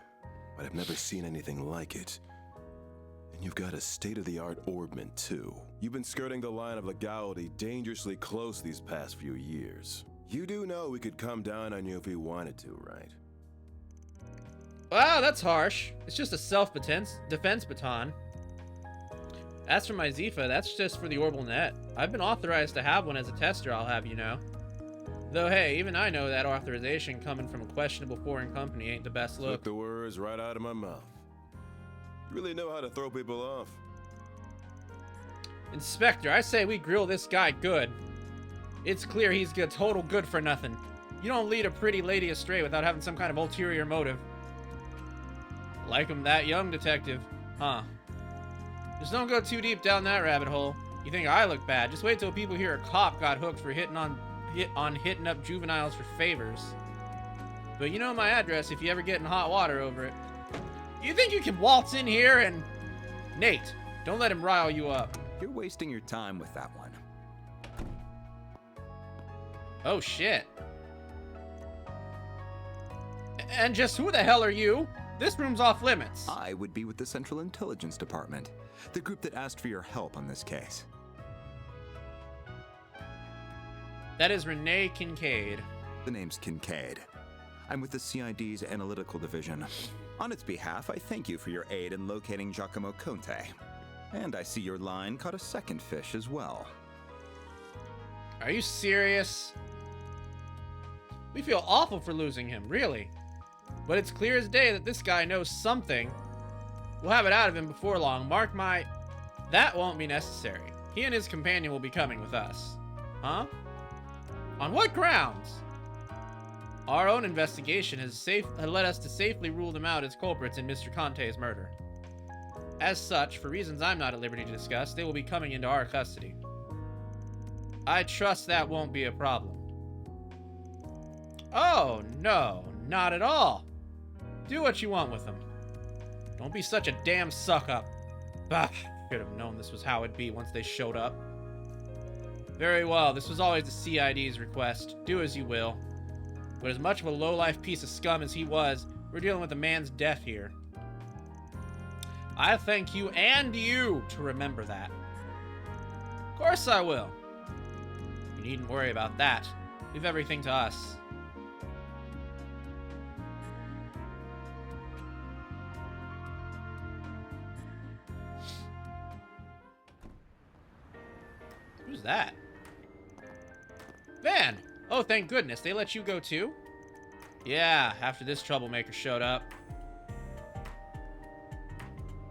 but I've never seen anything like it. And you've got a state-of-the-art orbment, too. You've been skirting the line of legality dangerously close these past few years. You do know we could come down on you if we wanted to, right? Wow, that's harsh. It's just a self-defense baton. As for my Zifa, that's just for the orbital net. I've been authorized to have one as a tester, I'll have you know. Though, hey, even I know that authorization coming from a questionable foreign company ain't the best look. Took the words right out of my mouth. You really know how to throw people off. Inspector, I say we grill this guy good. It's clear he's a total good for nothing. You don't lead a pretty lady astray without having some kind of ulterior motive. Like him that young, detective. Huh. Just don't go too deep down that rabbit hole. You think I look bad? Just wait till people hear a cop got hooked for hitting up juveniles for favors. But you know my address if you ever get in hot water over it. You think you can waltz in here and... Nate, don't let him rile you up. You're wasting your time with that one. Oh, shit. And just who the hell are you? This room's off limits. I would be with the Central Intelligence Department, the group that asked for your help on this case. That is Renee Kincaid. The name's Kincaid. I'm with the CID's Analytical Division. On its behalf, I thank you for your aid in locating Giacomo Conte. And I see your line caught a second fish as well. Are you serious? We feel awful for losing him, really. But it's clear as day that this guy knows something. We'll have it out of him before long. Mark my... That won't be necessary. He and his companion will be coming with us. Huh? On what grounds? Our own investigation has led us to safely rule them out as culprits in Mr. Conte's murder. As such, for reasons I'm not at liberty to discuss, they will be coming into our custody. I trust that won't be a problem. Oh, no, not at all. Do what you want with them. Don't be such a damn suck-up. Bah, should have known this was how it'd be once they showed up. Very well, this was always the CID's request. Do as you will. But as much of a low-life piece of scum as he was, we're dealing with a man's death here. I thank you and you to remember that. Of course I will. You needn't worry about that. Leave everything to us. Who's that? Van! Oh, thank goodness. They let you go too? Yeah, after this troublemaker showed up.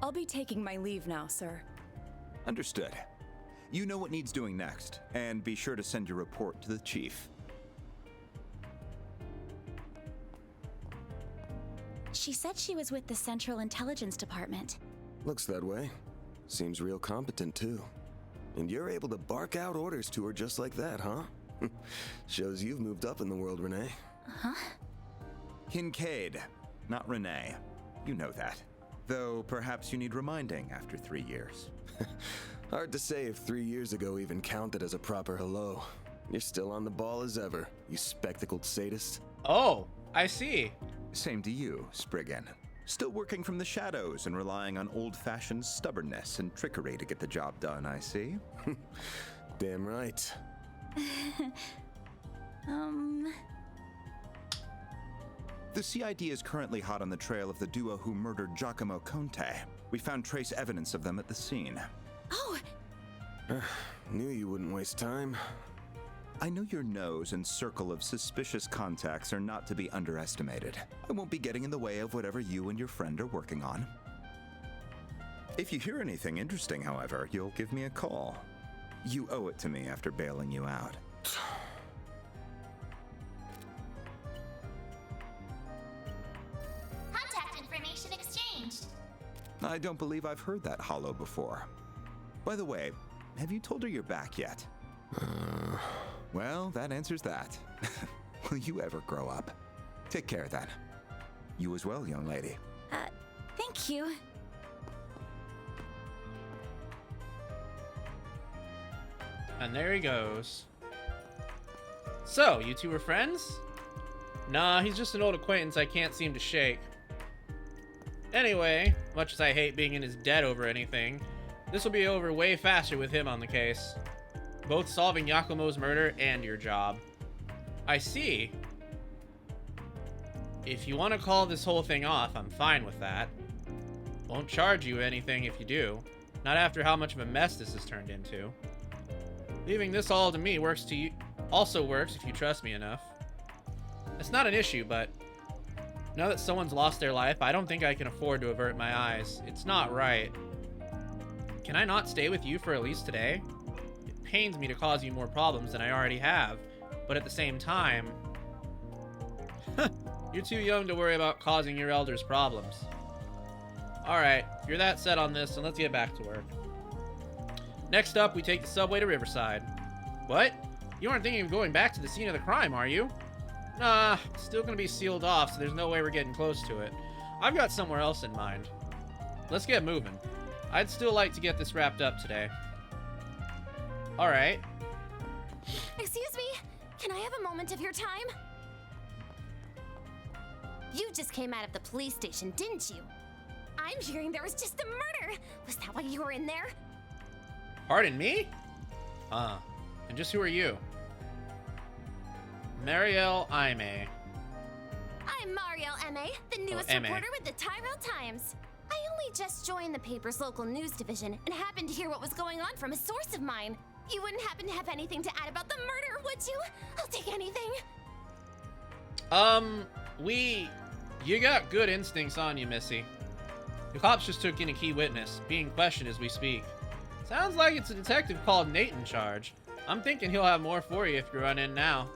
I'll be taking my leave now, sir. Understood. You know what needs doing next, and be sure to send your report to the chief. She said she was with the Central Intelligence Department. Looks that way. Seems real competent, too. And you're able to bark out orders to her just like that, huh? Shows you've moved up in the world, Renee. Huh? Kincaid, not Renee. You know that. Though perhaps you need reminding after 3 years. Hard to say if 3 years ago even counted as a proper hello. You're still on the ball as ever, you spectacled sadist. Oh, I see. Same to you, Spriggan. Still working from the shadows and relying on old-fashioned stubbornness and trickery to get the job done, I see. Damn right. The CID is currently hot on the trail of the duo who murdered Giacomo Conte. We found trace evidence of them at the scene. Oh! Knew you wouldn't waste time. I know your nose and circle of suspicious contacts are not to be underestimated. I won't be getting in the way of whatever you and your friend are working on. If you hear anything interesting, however, you'll give me a call. You owe it to me after bailing you out. Contact information exchanged. I don't believe I've heard that hollow before. By the way, have you told her you're back yet? Well, that answers that. Will you ever grow up? Take care then. You as well, young lady. Thank you. And there he goes. So, you two were friends? Nah, he's just an old acquaintance I can't seem to shake. Anyway, much as I hate being in his debt over anything, this will be over way faster with him on the case. Both solving Giacomo's murder and your job. I see. if you want to call this whole thing off, I'm fine with that. Won't charge you anything if you do. Not after how much of a mess this has turned into. Leaving this all to me works to you. Also works if you trust me enough. It's not an issue, but now that someone's lost their life, I don't think I can afford to avert my eyes. It's not right. Can I not stay with you for at least today? It pains me to cause you more problems than I already have, but at the same time, you're too young to worry about causing your elders problems. Alright, if you're that set on this, then let's get back to work. Next up, we take the subway to Riverside. What? You aren't thinking of going back to the scene of the crime, are you? Nah, it's still gonna be sealed off, so there's no way we're getting close to it. I've got somewhere else in mind. Let's get moving. I'd still like to get this wrapped up today. Alright. Excuse me? Can I have a moment of your time? You just came out of the police station, didn't you? I'm hearing there was just a murder. Was that why you were in there? Pardon me? And just who are you? Marielle Aime. I'm Marielle Eme, the newest Eme. reporter with the Tyrell Times. I only just joined the paper's local news division and happened to hear what was going on from a source of mine. You wouldn't happen to have anything to add about the murder, would you? I'll take anything. You got good instincts on you, Missy. The cops just took in a key witness, being questioned as we speak. Sounds like it's a detective called Nate in charge. I'm thinking he'll have more for you if you run in now.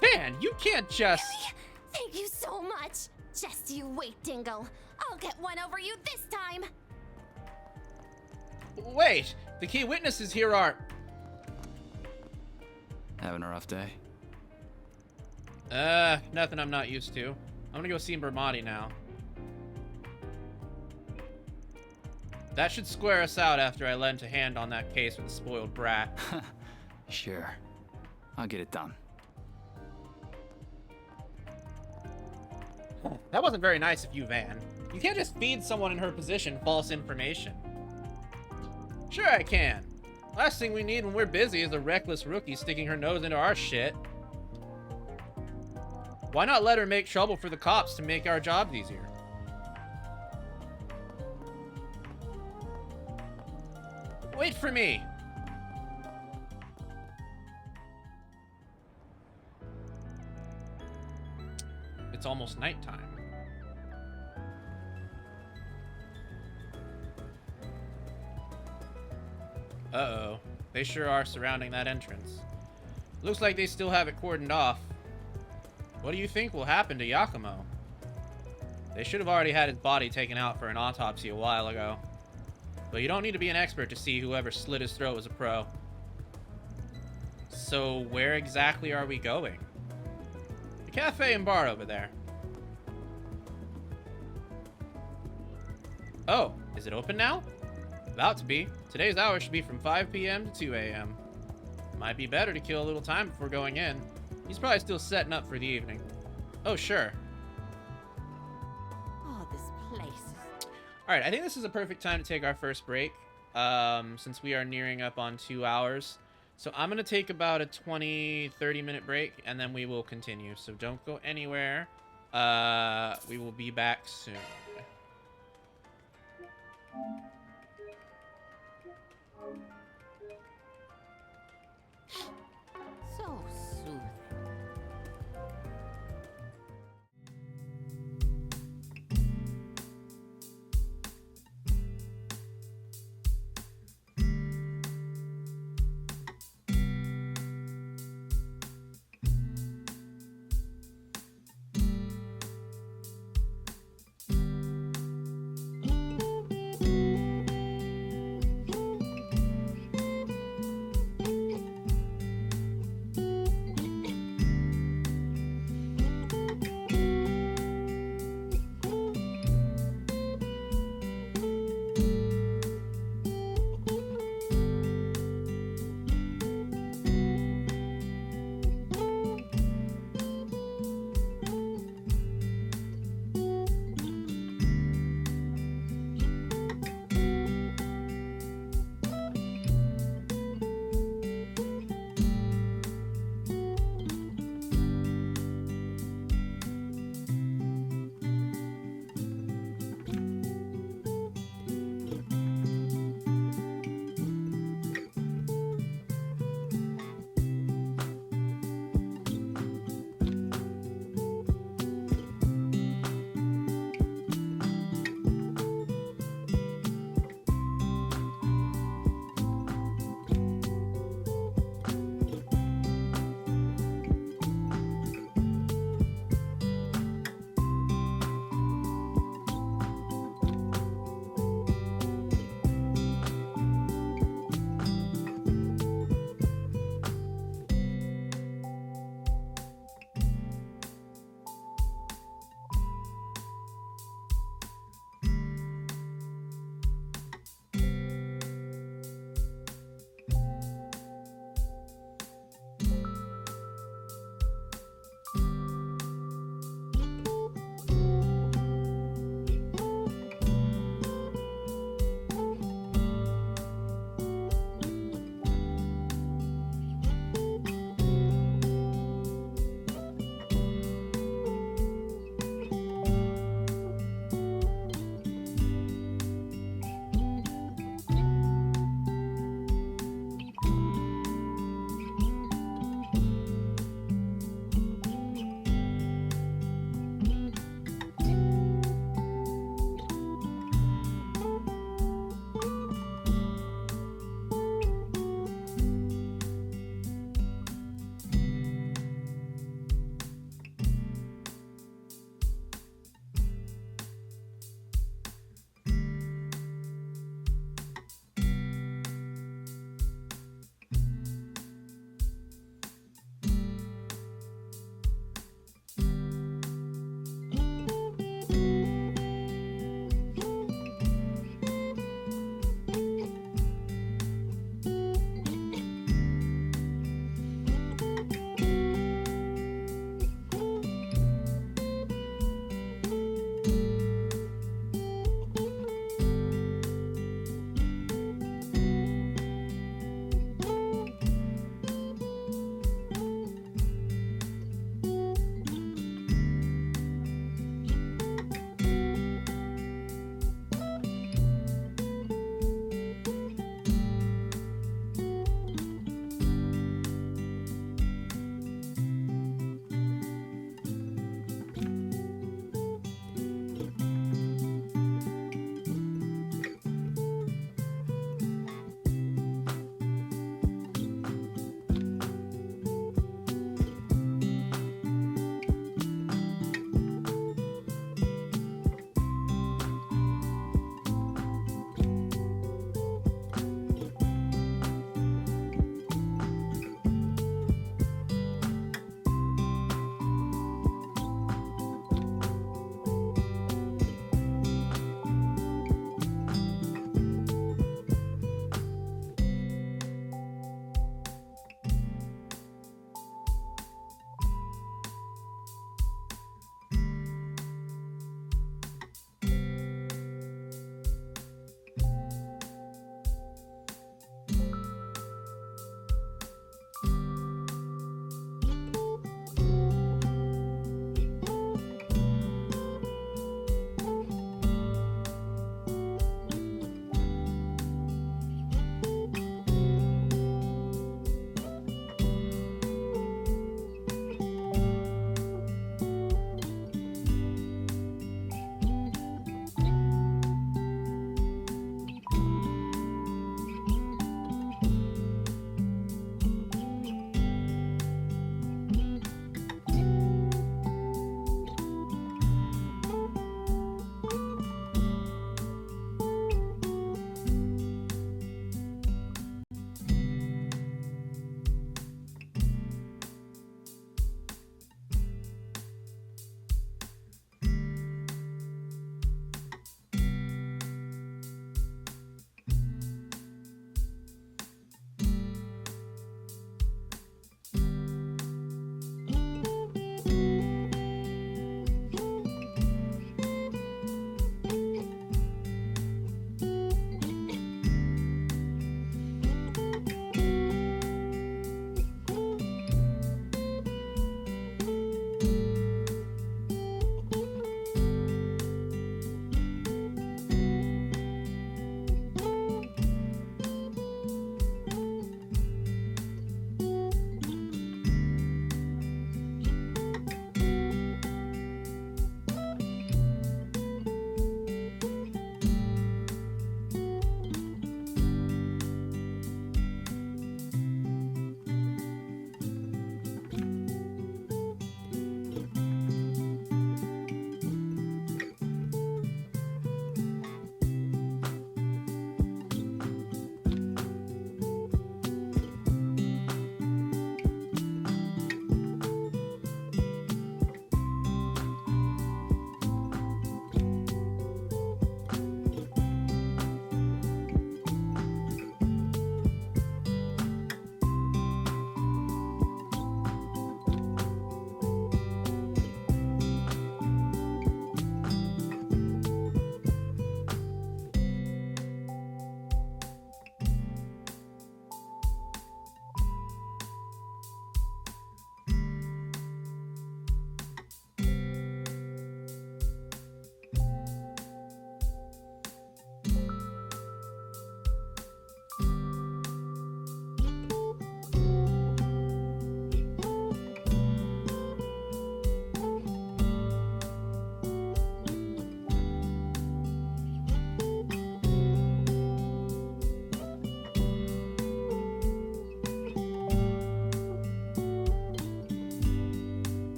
Van, you can't just... Really? Thank you so much. Just you wait, Dingle. I'll get one over you this time. Wait, the key witnesses here are... Having a rough day? Nothing I'm not used to. I'm gonna go see Bermati now. That should square us out after I lent a hand on that case with the spoiled brat. Sure. I'll get it done. That wasn't very nice of you, Van. You can't just feed someone in her position false information. Sure I can. Last thing we need when we're busy is a reckless rookie sticking her nose into our shit. Why not let her make trouble for the cops to make our jobs easier? Wait for me. It's almost nighttime. Uh-oh. They sure are surrounding that entrance. Looks like they still have it cordoned off. What do you think will happen to Yakumo? They should have already had his body taken out for an autopsy a while ago. But you don't need to be an expert to see whoever slit his throat was a pro. So where exactly are we going? The cafe and bar over there. Oh, is it open now? About to be. Today's hours should be from 5 p.m. to 2 a.m. Might be better to kill a little time before going in. He's probably still setting up for the evening. Oh, sure. Oh, this place is... Alright, I think this is a perfect time to take our first break, since we are nearing up on 2 hours. So I'm going to take about a 20-30 minute break, and then we will continue. So don't go anywhere. We will be back soon. so soothing.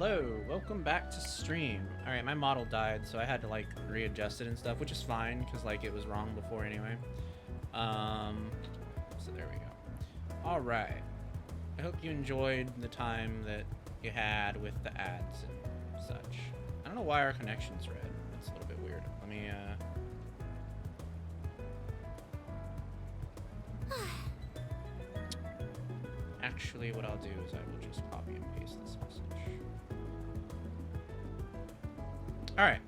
Hello, welcome back to stream. All right, my model died, so I had to like readjust it and stuff, which is fine because like it was wrong before anyway. So there we go. All right. I hope you enjoyed the time that you had with the ads and such. I don't know why our connection's red. That's a little bit weird. Let me Actually, what I'll do is I will just copy and paste this message. Alright.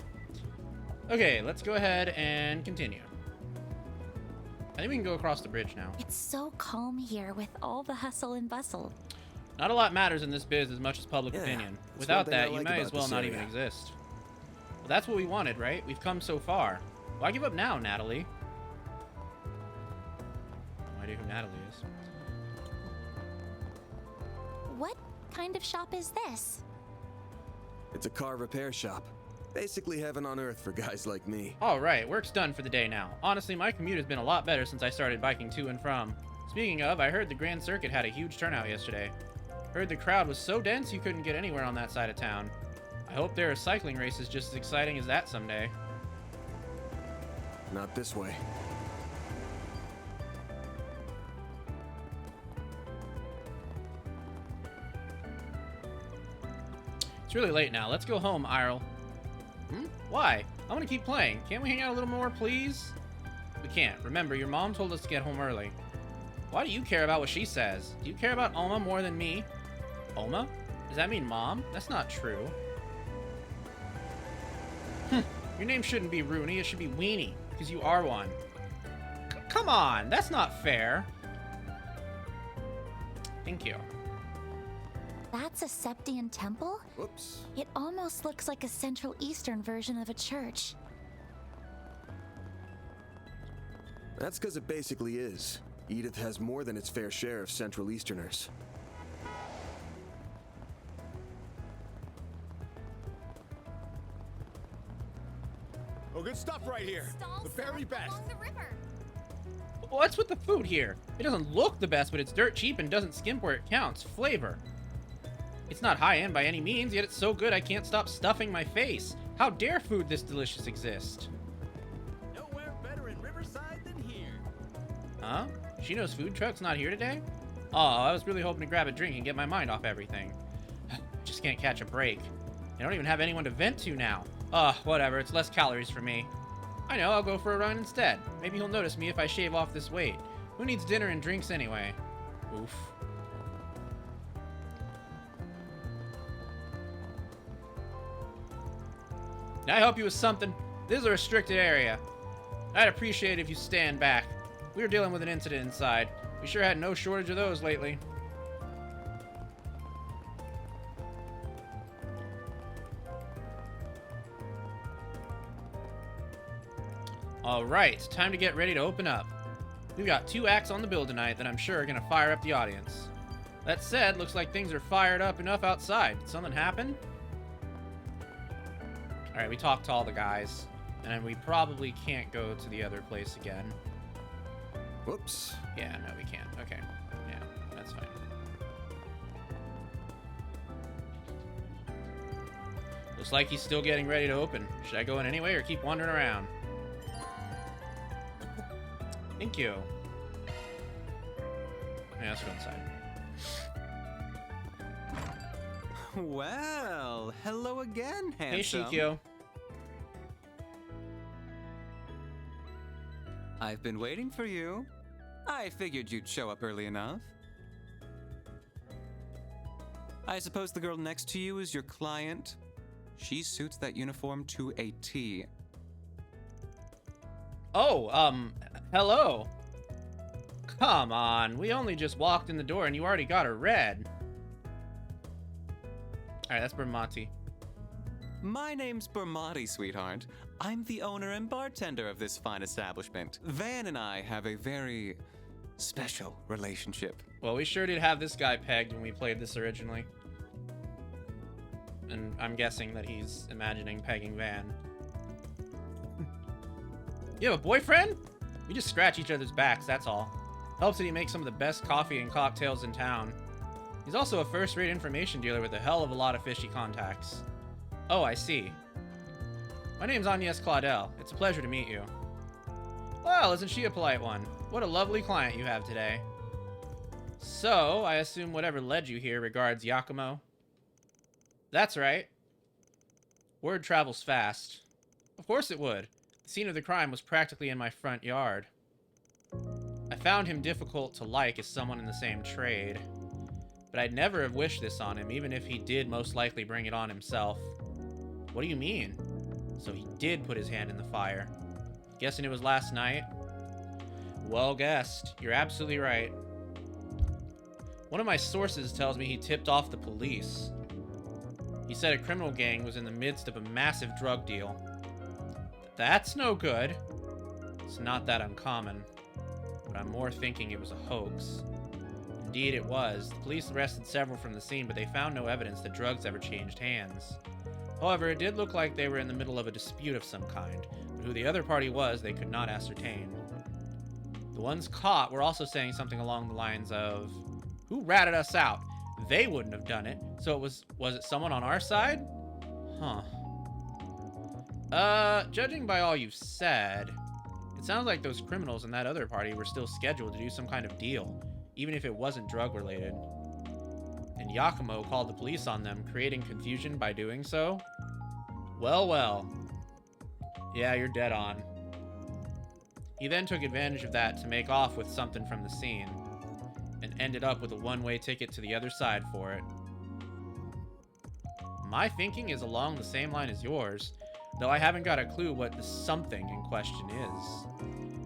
Okay, let's go ahead and continue. I think we can go across the bridge now. It's so calm here with all the hustle and bustle. Not a lot matters in this biz as much as public opinion. Without that, you may as well not even area. exist. Well, that's what we wanted, right? We've come so far. Why give up now, Natalie? No idea who Natalie is. What kind of shop is this? It's a car repair shop. Basically heaven on earth for guys like me. Alright, work's done for the day now. Honestly, my commute has been a lot better since I started biking to and from. Speaking of, I heard the Grand Circuit had a huge turnout yesterday. Heard the crowd was so dense you couldn't get anywhere on that side of town. I hope there are cycling races just as exciting as that someday. Not this way. It's really late now. Let's go home, Irl. Why? I want to keep playing. Can't we hang out a little more, please? We can't. Remember, your mom told us to get home early. Why do you care about what she says? Do you care about Alma more than me? Alma? Does that mean mom? That's not true. Your name shouldn't be Rooney. It should be Weenie, because you are one. Come on, that's not fair. Thank you. That's a Septian temple? Whoops. It almost looks like a Central Eastern version of a church. That's because it basically is. Edith has more than its fair share of Central Easterners. Oh, good stuff right here. The very best. What's with the food here? It doesn't look the best, but it's dirt cheap and doesn't skimp where it counts. Flavor. It's not high-end by any means, yet it's so good I can't stop stuffing my face. How dare food this delicious exist? Nowhere better in Riverside than here. Huh? Shino's food truck's not here today? Oh, I was really hoping to grab a drink and get my mind off everything. Just can't catch a break. I don't even have anyone to vent to now. Whatever, it's less calories for me. I know, I'll go for a run instead. Maybe he'll notice me if I shave off this weight. Who needs dinner and drinks anyway? Oof. Can I help you with something? This is a restricted area. I'd appreciate it if you stand back. We were dealing with an incident inside. We sure had no shortage of those lately. Alright, time to get ready to open up. We've got 2 acts on the bill tonight that I'm sure are going to fire up the audience. That said, looks like things are fired up enough outside. Did something happen? Alright, we talked to all the guys. And we probably can't go to the other place again. Whoops. Yeah, no, we can't. Okay. Yeah, that's fine. Looks like he's still getting ready to open. Should I go in anyway or keep wandering around? Thank you. Yeah, let's go inside. Well, hello again, handsome. Hey, Shikyo. I've been waiting for you. I figured you'd show up early enough. I suppose the girl next to you is your client? She suits that uniform to a T. Oh, hello. Come on, we only just walked in the door and you already got her red. Alright, that's Bermati. My name's Bermati, sweetheart. I'm the owner and bartender of this fine establishment. Van and I have a very special relationship. Well, we sure did have this guy pegged when we played this originally. And I'm guessing that he's imagining pegging Van. You have a boyfriend? We just scratch each other's backs, that's all. Helps that he makes some of the best coffee and cocktails in town. He's also a first-rate information dealer with a hell of a lot of fishy contacts. Oh, I see. My name's Agnes Claudel. It's a pleasure to meet you. Well, isn't she a polite one? What a lovely client you have today. So, I assume whatever led you here regards Yakumo? That's right. Word travels fast. Of course it would. The scene of the crime was practically in my front yard. I found him difficult to like as someone in the same trade. But I'd never have wished this on him, even if he did most likely bring it on himself. What do you mean? So he did put his hand in the fire. Guessing it was last night? Well guessed. You're absolutely right. One of my sources tells me he tipped off the police. He said a criminal gang was in the midst of a massive drug deal. That's no good. It's not that uncommon. But I'm more thinking it was a hoax. Indeed it was. The police arrested several from the scene, but they found no evidence that drugs ever changed hands. However, it did look like they were in the middle of a dispute of some kind, but who the other party was, they could not ascertain. The ones caught were also saying something along the lines of, "Who ratted us out? They wouldn't have done it. So was it someone on our side? Huh. Judging by all you've said, it sounds like those criminals in that other party were still scheduled to do some kind of deal, even if it wasn't drug-related. And Yakumo called the police on them, creating confusion by doing so? Well, well. Yeah, you're dead on. He then took advantage of that to make off with something from the scene, and ended up with a one-way ticket to the other side for it. My thinking is along the same line as yours, though I haven't got a clue what the something in question is.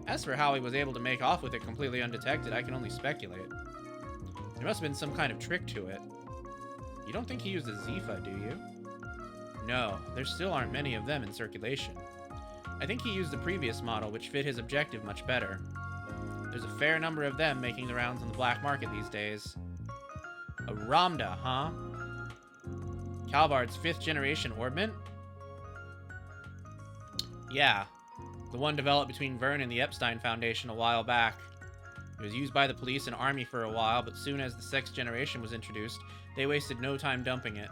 As for how he was able to make off with it completely undetected, I can only speculate. There must have been some kind of trick to it. You don't think he used a Zephyr, do you? No, there still aren't many of them in circulation. I think he used the previous model, which fit his objective much better. There's a fair number of them making the rounds on the black market these days. A Ramda, huh? Calvard's 5th generation orbment? Yeah, the one developed between Vern and the Epstein Foundation a while back. It was used by the police and army for a while, but soon as the 6th generation was introduced, they wasted no time dumping it.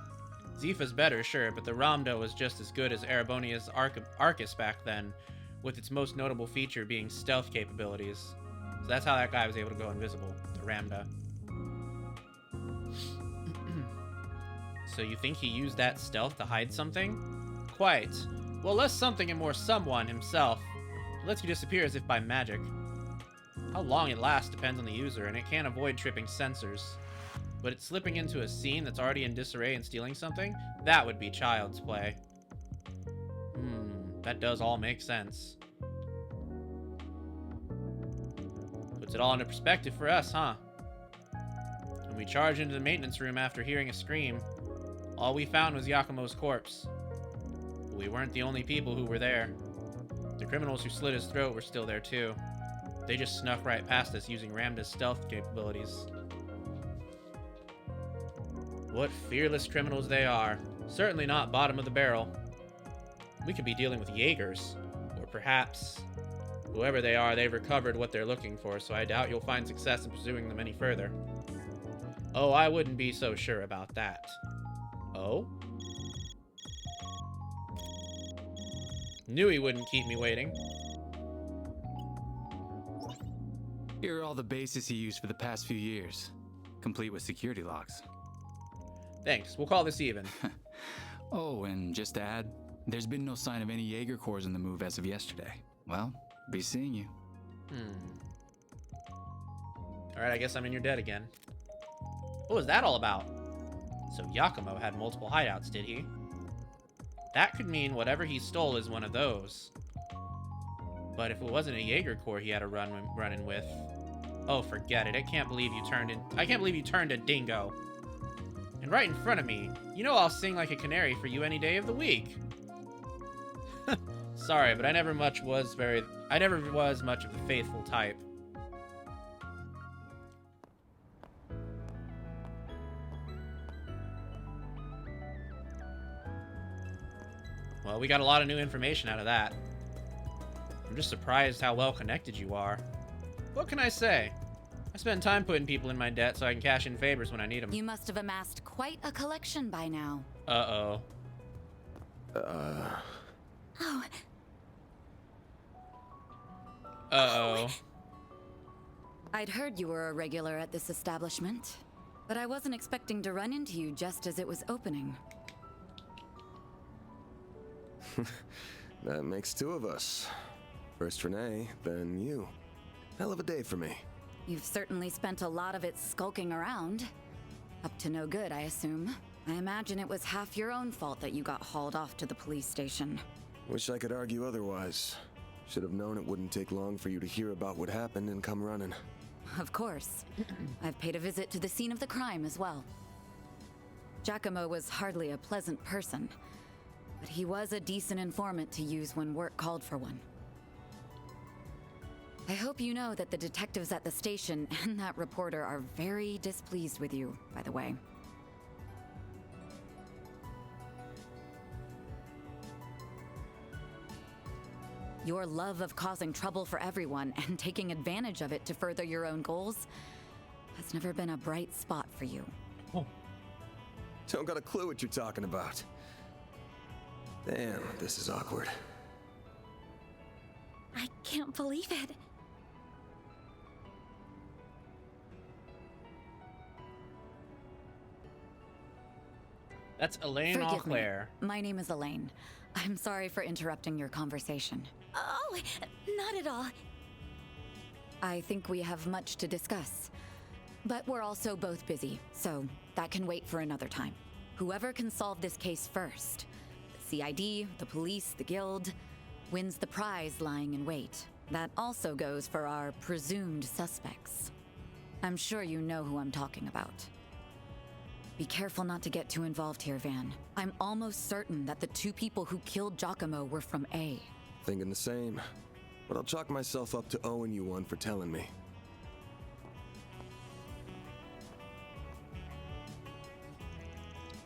Zepha's better, sure, but the Ramda was just as good as Erebonia's Arcus back then, with its most notable feature being stealth capabilities. So that's how that guy was able to go invisible, the Ramda. So you think he used that stealth to hide something? Quite. Well, less something and more someone himself. It lets you disappear as if by magic. How long it lasts depends on the user, and it can't avoid tripping sensors. But it's slipping into a scene that's already in disarray and stealing something? That would be child's play. That does all make sense. Puts it all into perspective for us, huh? When we charged into the maintenance room after hearing a scream, all we found was Yakumo's corpse. But we weren't the only people who were there. The criminals who slit his throat were still there too. They just snuck right past us using Ramda's stealth capabilities. What fearless criminals they are. Certainly not bottom of the barrel. We could be dealing with Jaegers. Or perhaps, whoever they are, they've recovered what they're looking for, so I doubt you'll find success in pursuing them any further. Oh, I wouldn't be so sure about that. Oh? Knew he wouldn't keep me waiting. Here are all the bases he used for the past few years, complete with security locks. Thanks, we'll call this even. Oh, and just to add, there's been no sign of any Jaeger Corps in the move as of yesterday. Well, be seeing you. Alright, I guess I'm in your debt again. What was that all about? So Yakumo had multiple hideouts, did he? That could mean whatever he stole is one of those. But if it wasn't a Jaeger Corps he had a run-in with... Oh, forget it. I can't believe you turned a dingo. And right in front of me. You know I'll sing like a canary for you any day of the week. Sorry, but I never was much of the faithful type. Well, we got a lot of new information out of that. I'm just surprised how well connected you are. What can I say? I spend time putting people in my debt so I can cash in favors when I need them. You must have amassed quite a collection by now. Uh-oh. Oh. Uh-oh. I'd heard you were a regular at this establishment, but I wasn't expecting to run into you just as it was opening. That makes two of us. First Renee, then you. Hell of a day for me. You've certainly spent a lot of it skulking around. Up to no good, I assume. I imagine it was half your own fault that you got hauled off to the police station. Wish I could argue otherwise. Should have known it wouldn't take long for you to hear about what happened and come running. Of course. I've paid a visit to the scene of the crime as well. Giacomo was hardly a pleasant person, but he was a decent informant to use when work called for one. I hope you know that the detectives at the station and that reporter are very displeased with you, by the way. Your love of causing trouble for everyone and taking advantage of it to further your own goals has never been a bright spot for you. Oh. Don't got a clue what you're talking about. Damn, this is awkward. I can't believe it. That's Elaine Forgive me. Auclair. My name is Elaine. I'm sorry for interrupting your conversation. Oh, not at all. I think we have much to discuss. But we're also both busy, so that can wait for another time. Whoever can solve this case first, the CID, the police, the guild, wins the prize lying in wait. That also goes for our presumed suspects. I'm sure you know who I'm talking about. Be careful not to get too involved here, Van. I'm almost certain that the two people who killed Giacomo were from A. Thinking the same. But I'll chalk myself up to owing you one for telling me.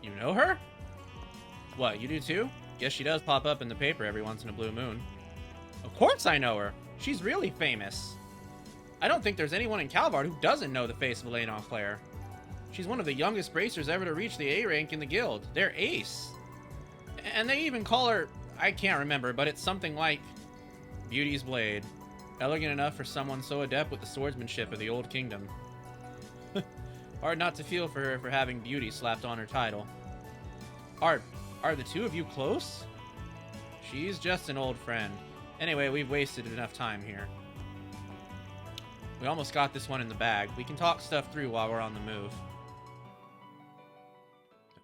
You know her? What, you do too? Guess she does pop up in the paper every once in a blue moon. Of course I know her. She's really famous. I don't think there's anyone in Calvard who doesn't know the face of Elaine Auclair. She's one of the youngest bracers ever to reach the A rank in the guild. They're ace. And they even call her, I can't remember, but it's something like Beauty's Blade. Elegant enough for someone so adept with the swordsmanship of the Old Kingdom. Hard not to feel for her for having beauty slapped on her title. Are the two of you close? She's just an old friend. Anyway, we've wasted enough time here. We almost got this one in the bag. We can talk stuff through while we're on the move.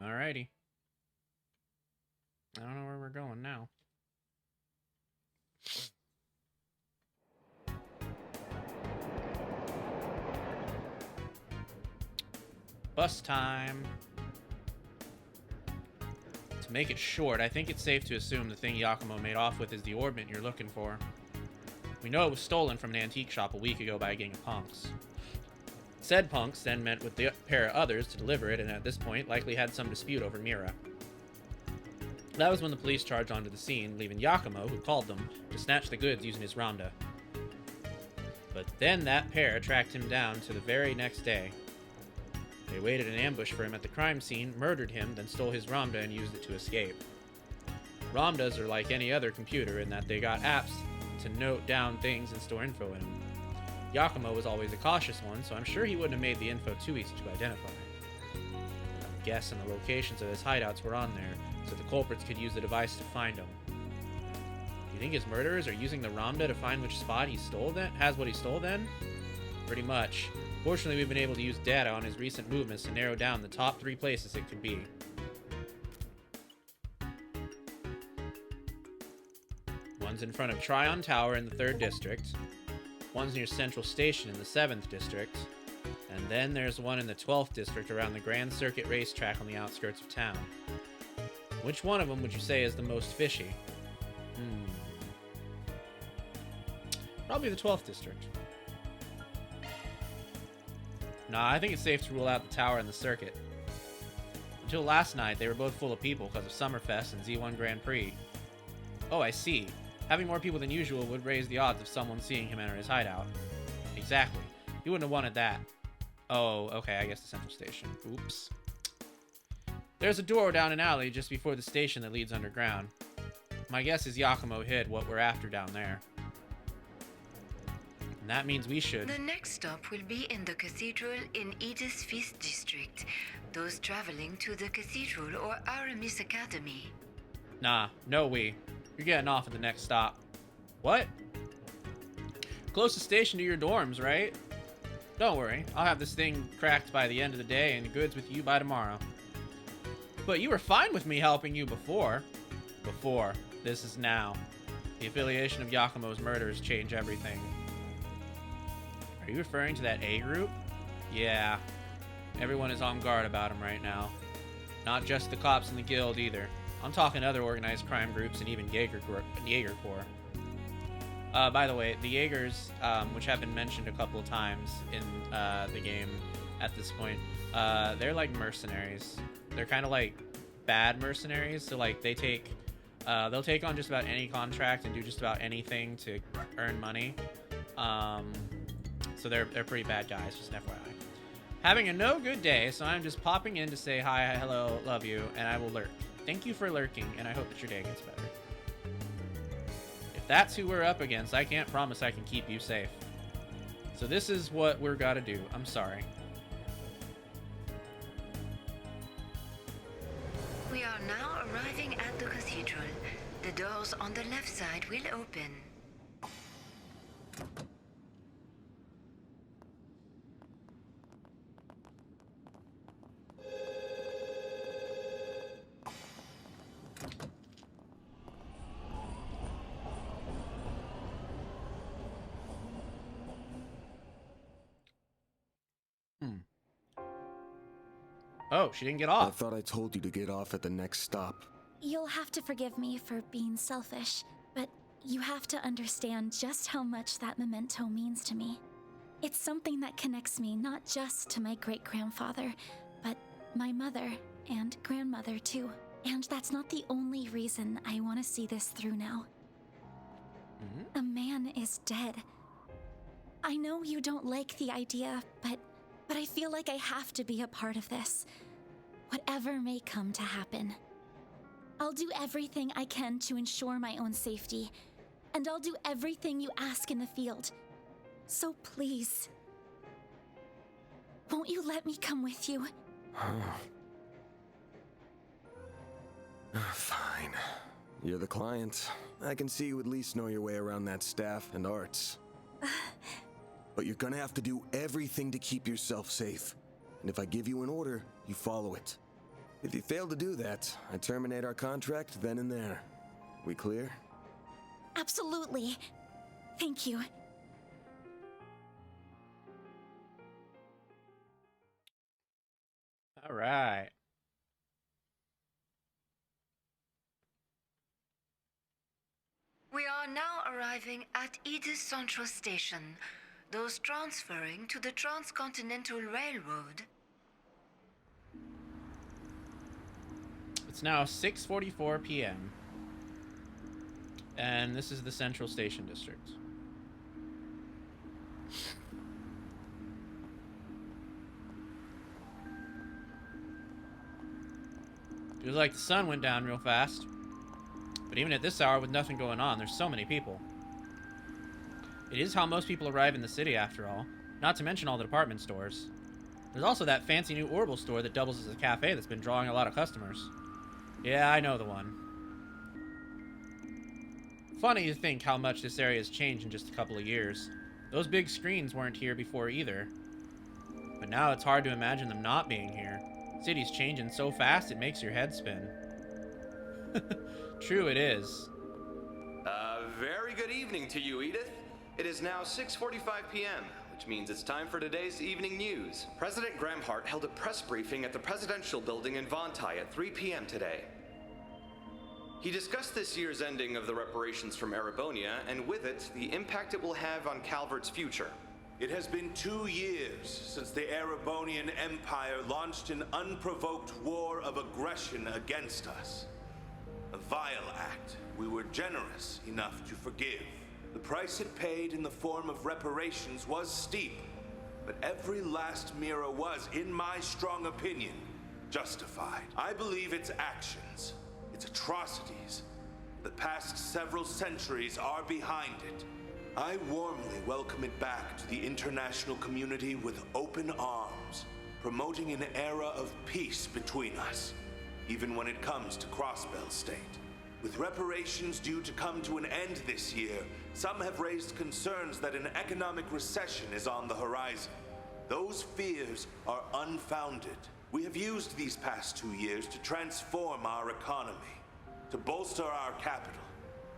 Alrighty. I don't know where we're going now. Bus time. To make it short, I think it's safe to assume the thing Giacomo made off with is the orbment you're looking for. We know it was stolen from an antique shop a week ago by a gang of punks. Said punks then met with the pair of others to deliver it, and at this point likely had some dispute over Mira. That was when the police charged onto the scene, leaving Giacomo, who called them, to snatch the goods using his ronda. But then that pair tracked him down to the very next day. They waited an ambush for him at the crime scene, murdered him, then stole his Ramda and used it to escape. Ramdas are like any other computer in that they got apps to note down things and store info in them. Giacomo was always a cautious one, so I'm sure he wouldn't have made the info too easy to identify. I'm guessing the locations of his hideouts were on there, so the culprits could use the device to find him. Do you think his murderers are using the Ramda to find which spot he stole then? Has what he stole then? Pretty much. Fortunately, we've been able to use data on his recent movements to narrow down the top 3 places it could be. One's in front of Tryon Tower in the 3rd District. One's near Central Station in the 7th District. And then there's one in the 12th District around the Grand Circuit racetrack on the outskirts of town. Which one of them would you say is the most fishy? Probably the 12th District. Nah, I think it's safe to rule out the tower and the circuit. Until last night, they were both full of people because of Summerfest and Z1 Grand Prix. Oh, I see. Having more people than usual would raise the odds of someone seeing him enter his hideout. Exactly. You wouldn't have wanted that. Oh, okay, I guess the central station. Oops. There's a door down an alley just before the station that leads underground. My guess is Yakumo hid what we're after down there. And that means we should. The next stop will be in the cathedral in Edith's Feast District. Those traveling to the cathedral or Aramis Academy. Nah, no we. You're getting off at the next stop. What? Closest station to your dorms, right? Don't worry, I'll have this thing cracked by the end of the day and goods with you by tomorrow. But you were fine with me helping you before. Before. This is now. The affiliation of Yakumo's murders change everything. Are you referring to that A group? Yeah. Everyone is on guard about him right now. Not just the cops in the guild either. I'm talking other organized crime groups and even Jaeger Corps. By the way, the Jaegers, which have been mentioned a couple of times in the game at this point, they're like mercenaries. They're kind of like bad mercenaries. So like they'll take on just about any contract and do just about anything to earn money. So they're pretty bad guys, just an FYI. Having a no good day, so I'm just popping in to say hi, hello, love you, and I will lurk. Thank you for lurking, and I hope that your day gets better. If that's who we're up against, I can't promise I can keep you safe. So this is what we're gotta do. I'm sorry. We are now arriving at the cathedral. The doors on the left side will open. Oh, she didn't get off. I thought I told you to get off at the next stop. You'll have to forgive me for being selfish, but you have to understand just how much that memento means to me. It's something that connects me not just to my great-grandfather, but my mother and grandmother too. And that's not the only reason I want to see this through now. A man is dead. I know you don't like the idea, but I feel like I have to be a part of this. Whatever may come to happen. I'll do everything I can to ensure my own safety, and I'll do everything you ask in the field. So please, won't you let me come with you? Fine. You're the client. I can see you at least know your way around that staff and arts. But you're gonna have to do everything to keep yourself safe. And if I give you an order, you follow it. If you fail to do that, I terminate our contract then and there. We clear? Absolutely. Thank you. All right. We are now arriving at Edith Central Station. Those transferring to the Transcontinental Railroad. It's now 6:44 p.m. And this is the Central Station District. Feels like the sun went down real fast. But even at this hour with nothing going on, there's so many people. It is how most people arrive in the city, after all. Not to mention all the department stores. There's also that fancy new Orbital store that doubles as a cafe that's been drawing a lot of customers. Yeah, I know the one. Funny to think how much this area has changed in just a couple of years. Those big screens weren't here before either. But now it's hard to imagine them not being here. City's changing so fast it makes your head spin. True it is. Very good evening to you, Edith. It is now 6:45 p.m., which means it's time for today's evening news. President Gramhart held a press briefing at the Presidential Building in Vontai at 3 p.m. today. He discussed this year's ending of the reparations from Erebonia, and with it, the impact it will have on Calvert's future. It has been 2 years since the Erebonian Empire launched an unprovoked war of aggression against us. A vile act we were generous enough to forgive. The price it paid in the form of reparations was steep, but every last mirror was, in my strong opinion, justified. I believe its actions, its atrocities, the past several centuries are behind it. I warmly welcome it back to the international community with open arms, promoting an era of peace between us, even when it comes to Crossbell State. With reparations due to come to an end this year, some have raised concerns that an economic recession is on the horizon. Those fears are unfounded. We have used these past 2 years to transform our economy, to bolster our capital,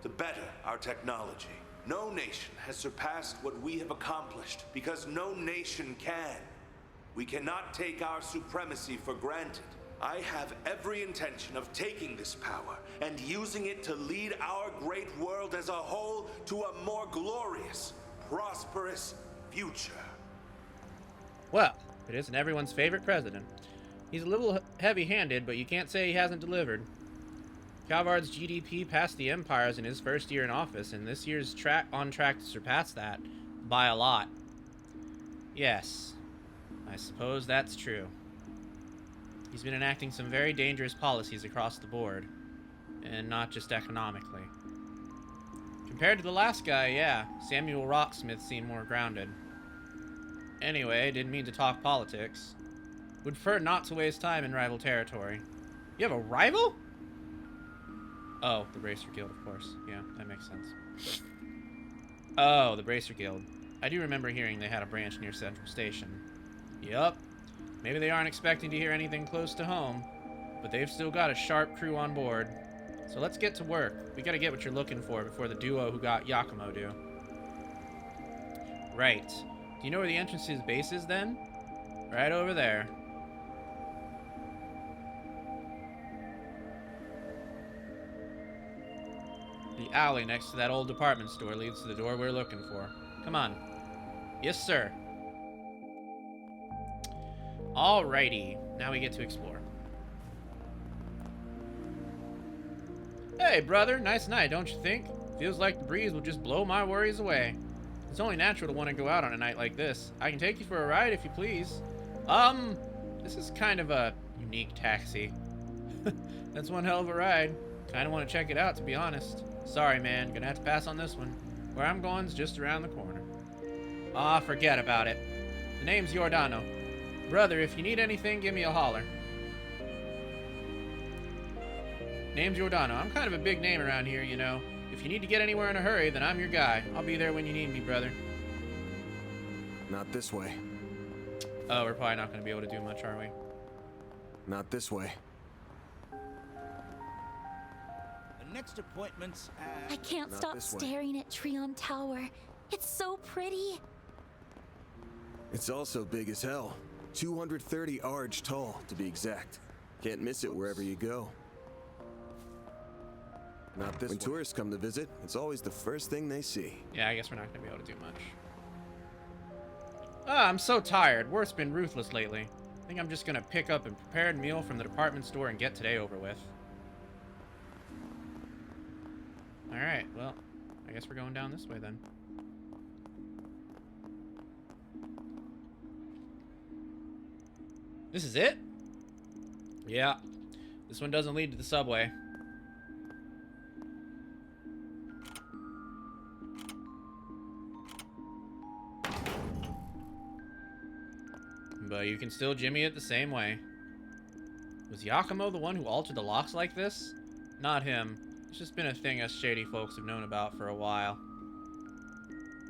to better our technology. No nation has surpassed what we have accomplished because no nation can. We cannot take our supremacy for granted. I have every intention of taking this power and using it to lead our great world as a whole to a more glorious, prosperous future. Well, it isn't everyone's favorite president. He's a little heavy-handed, but you can't say he hasn't delivered. Calvard's GDP passed the Empire's in his first year in office, and this year's on track to surpass that by a lot. Yes, I suppose that's true. He's been enacting some very dangerous policies across the board, and not just economically. Compared to the last guy, yeah, Samuel Rocksmith seemed more grounded. Anyway, didn't mean to talk politics. Would prefer not to waste time in rival territory. You have a rival? Oh, the Bracer Guild, of course. Yeah, that makes sense. Oh, the Bracer Guild. I do remember hearing they had a branch near Central Station. Yup. Maybe they aren't expecting to hear anything close to home, but they've still got a sharp crew on board. So let's get to work. We gotta get what you're looking for before the duo who got Yakumo do. Right. Do you know where the entrance to his base is, then? Right over there. The alley next to that old department store leads to the door we're looking for. Come on. Yes, sir. Alrighty. Now we get to explore. Hey, brother. Nice night, don't you think? Feels like the breeze will just blow my worries away. It's only natural to want to go out on a night like this. I can take you for a ride if you please. This is kind of a unique taxi. That's one hell of a ride. Kind of want to check it out, to be honest. Sorry, man. Gonna have to pass on this one. Where I'm going's just around the corner. Ah, forget about it. The name's Giordano. Brother, if you need anything, give me a holler. Name's Giordano. I'm kind of a big name around here, you know. If you need to get anywhere in a hurry, then I'm your guy. I'll be there when you need me, brother. Not this way. Oh, we're probably not going to be able to do much, are we? Not this way. The next appointment's at... I can't stop staring at Treon Tower. It's so pretty. It's also big as hell. 230 arch tall, to be exact. Can't miss it wherever you go. Not this When tourists come to visit, it's always the first thing they see. Yeah, I guess we're not going to be able to do much. Ah, I'm so tired. Work's been ruthless lately. I think I'm just going to pick up a prepared meal from the department store and get today over with. Alright, well, I guess we're going down this way then. This is it? Yeah. This one doesn't lead to the subway. But you can still jimmy it the same way. Was Yakumo the one who altered the locks like this? Not him. It's just been a thing us shady folks have known about for a while.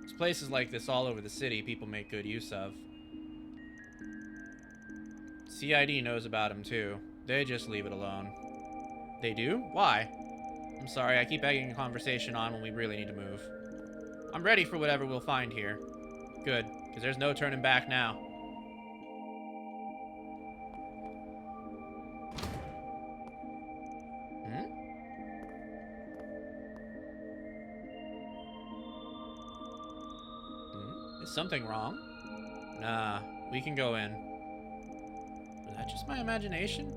There's places like this all over the city people make good use of. CID knows about him too. They just leave it alone. They do? Why? I'm sorry, I keep egging the conversation on when we really need to move. I'm ready for whatever we'll find here. Good, because there's no turning back now. Is something wrong? Nah, we can go in. Was that just my imagination?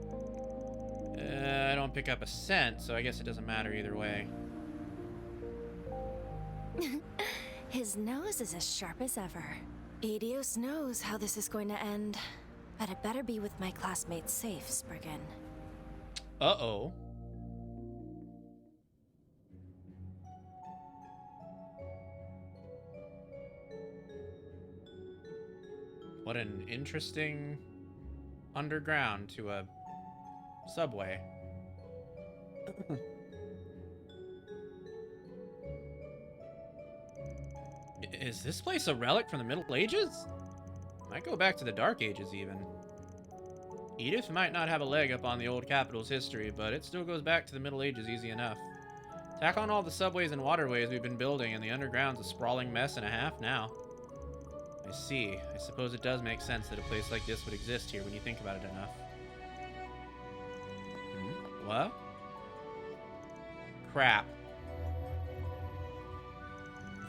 I don't pick up a scent, so I guess it doesn't matter either way. His nose is as sharp as ever. Adios knows how this is going to end, but it better be with my classmates safe, Spriggan. Uh-oh. What an interesting underground to a subway. Is this place a relic from the Middle Ages? Might go back to the Dark Ages, even. Edith might not have a leg up on the old capital's history, but it still goes back to the Middle Ages easy enough. Tack on all the subways and waterways we've been building, and the underground's a sprawling mess and a half now. I see. I suppose it does make sense that a place like this would exist here when you think about it enough. What? Crap.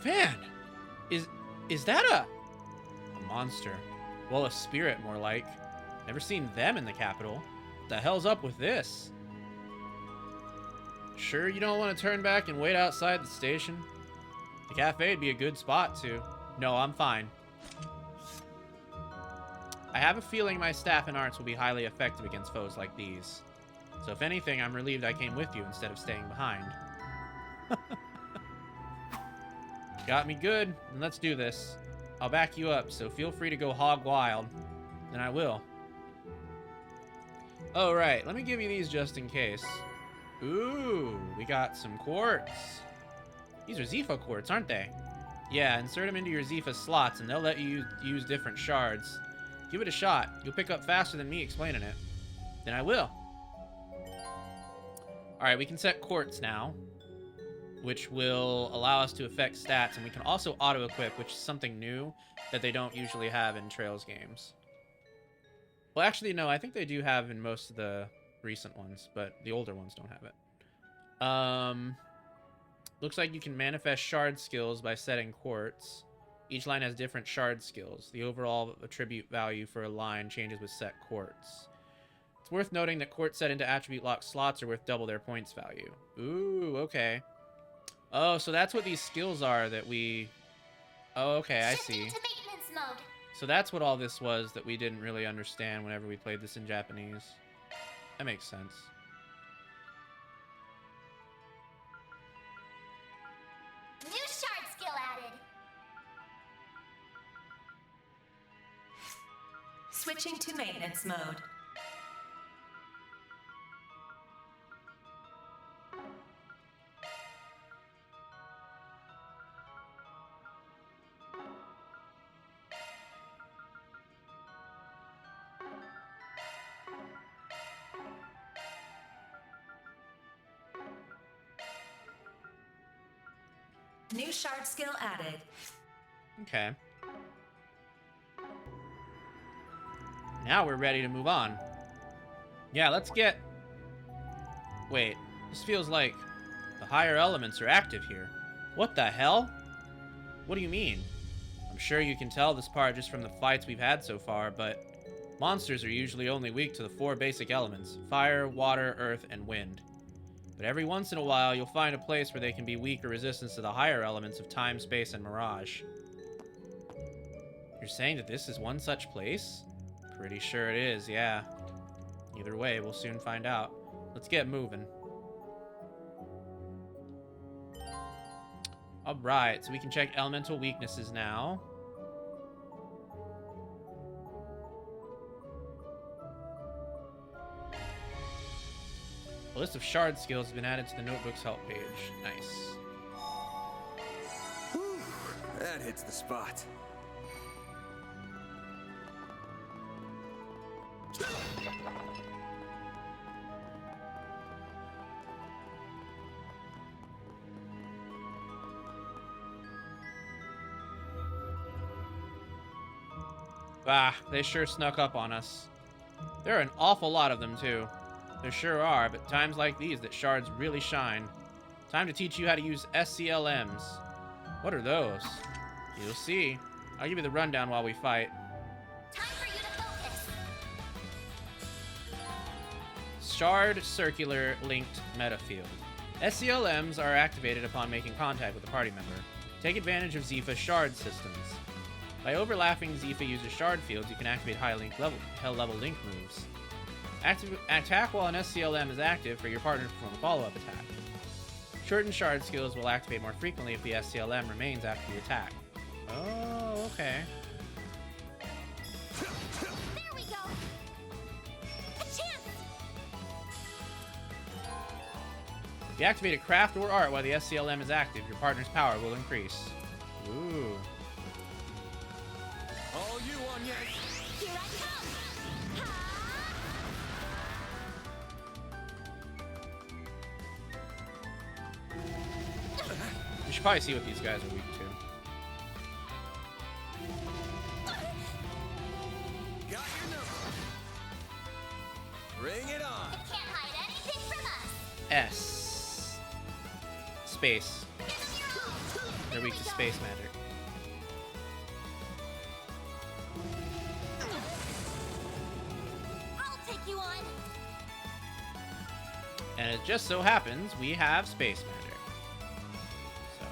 Van! Is that a monster? Well, a spirit, more like. Never seen them in the capital. What the hell's up with this? Sure you don't want to turn back and wait outside the station? The cafe'd be a good spot, too. No, I'm fine. I have a feeling my staff in arts will be highly effective against foes like these. So if anything, I'm relieved I came with you instead of staying behind. Got me good, and let's do this. I'll back you up, so feel free to go hog wild. And I will. Oh, right. Let me give you these just in case. Ooh, we got some quartz. These are Zephyr quartz, aren't they? Yeah, insert them into your Zephyr slots, and they'll let you use different shards. Give it a shot. You'll pick up faster than me explaining it. Then I will. Alright, we can set quartz now, which will allow us to affect stats, and we can also auto-equip, which is something new that they don't usually have in Trails games. Well, actually, no, I think they do have in most of the recent ones, but the older ones don't have it. Looks like you can manifest shard skills by setting quartz. Each line has different shard skills. The overall attribute value for a line changes with set quartz. It's worth noting that quartz set into attribute lock slots are worth double their points value. Ooh, okay. Oh, so that's what these skills are that we... Oh, okay, I see. So that's what all this was that we didn't really understand whenever we played this in Japanese. That makes sense. New shard skill added. Switching to maintenance mode. New shard skill added. Okay. Now we're ready to move on. Yeah, let's get... Wait, this feels like the higher elements are active here. What the hell? What do you mean? I'm sure you can tell this part just from the fights we've had so far, but monsters are usually only weak to the 4 basic elements: fire, water, earth, and wind. But every once in a while, you'll find a place where they can be weak or resistant to the higher elements of time, space, and mirage. You're saying that this is one such place? Pretty sure it is, yeah. Either way, we'll soon find out. Let's get moving. Alright, so we can check elemental weaknesses now. A list of shard skills has been added to the notebook's help page. Nice. Whew, that hits the spot. Ah, they sure snuck up on us. There are an awful lot of them, too. There sure are, but times like these that shards really shine. Time to teach you how to use SCLMs. What are those? You'll see. I'll give you the rundown while we fight. Time for you to focus. Shard Circular Linked Metafield. SCLMs are activated upon making contact with a party member. Take advantage of Zephyr shard systems. By overlapping Zifa uses shard fields, you can activate high level link moves. Attack while an SCLM is active for your partner to perform a follow-up attack. Shortened shard skills will activate more frequently if the SCLM remains after the attack. Oh, okay. There we go. A chance. If you activate a craft or art while the SCLM is active, your partner's power will increase. Ooh. All you on yes. Here I come. You should probably see what these guys are weak to. Got your number. Bring it on. Can't hide anything from us. S. Space. They're weak to space magic. I'll take you on. And it just so happens we have space magic. So.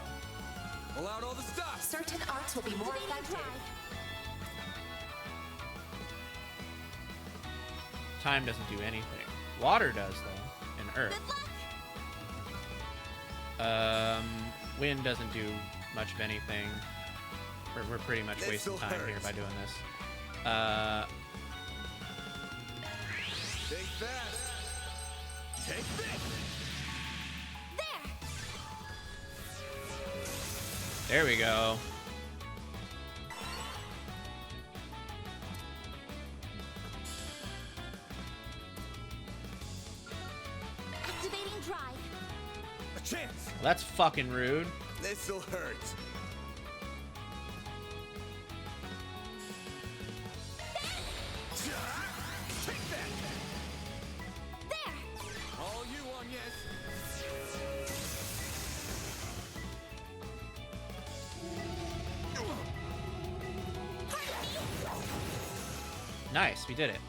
Pull out all the stuff. Certain arts will be more effective. Time doesn't do anything. Water does, though. And earth. Wind doesn't do much of anything. We're pretty much wasting time here by doing this. Take that. Take this. There we go. Activating drive. A chance. Well, that's fucking rude. This'll hurt. Take that. There. All you on yes. Nice, we did it.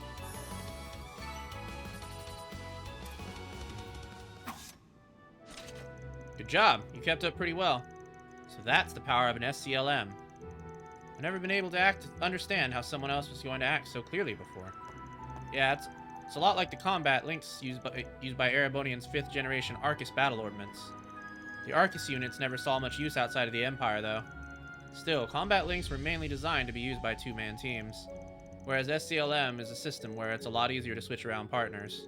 Good job, you kept up pretty well. So that's the power of an SCLM. I've never been able to understand how someone else was going to act so clearly before. Yeah, it's a lot like the combat links used by Erebonian's 5th generation Arcus battle ordnance. The Arcus units never saw much use outside of the Empire, though. Still, combat links were mainly designed to be used by two-man teams, whereas SCLM is a system where it's a lot easier to switch around partners.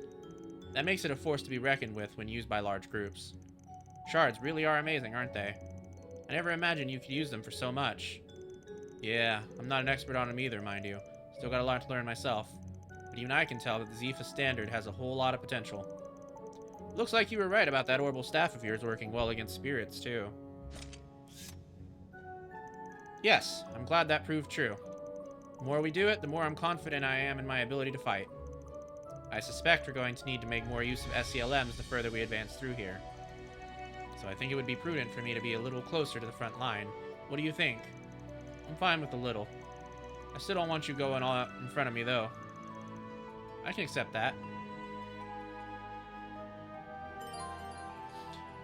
That makes it a force to be reckoned with when used by large groups. Shards really are amazing, aren't they? I never imagined you could use them for so much. Yeah, I'm not an expert on them either, mind you. Still got a lot to learn myself. But even I can tell that the Zifa standard has a whole lot of potential. Looks like you were right about that orbital staff of yours working well against spirits, too. Yes, I'm glad that proved true. The more we do it, the more I'm confident I am in my ability to fight. I suspect we're going to need to make more use of SCLMs the further we advance through here. So I think it would be prudent for me to be a little closer to the front line. What do you think? I'm fine with a little. I still don't want you going all out in front of me, though. I can accept that.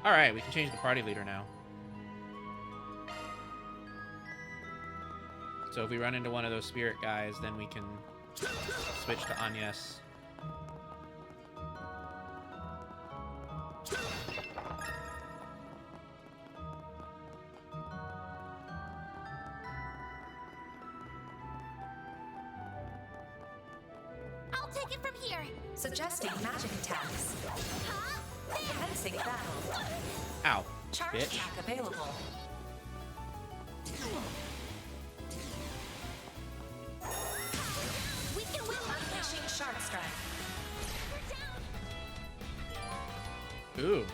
Alright, we can change the party leader now. So if we run into one of those spirit guys, then we can switch to Agnes. I'll take it from here. Suggesting magic attacks. Commencing battle. Ow, Charge bitch. attack available. We can win. Unleashing Shard Strike. Ooh. You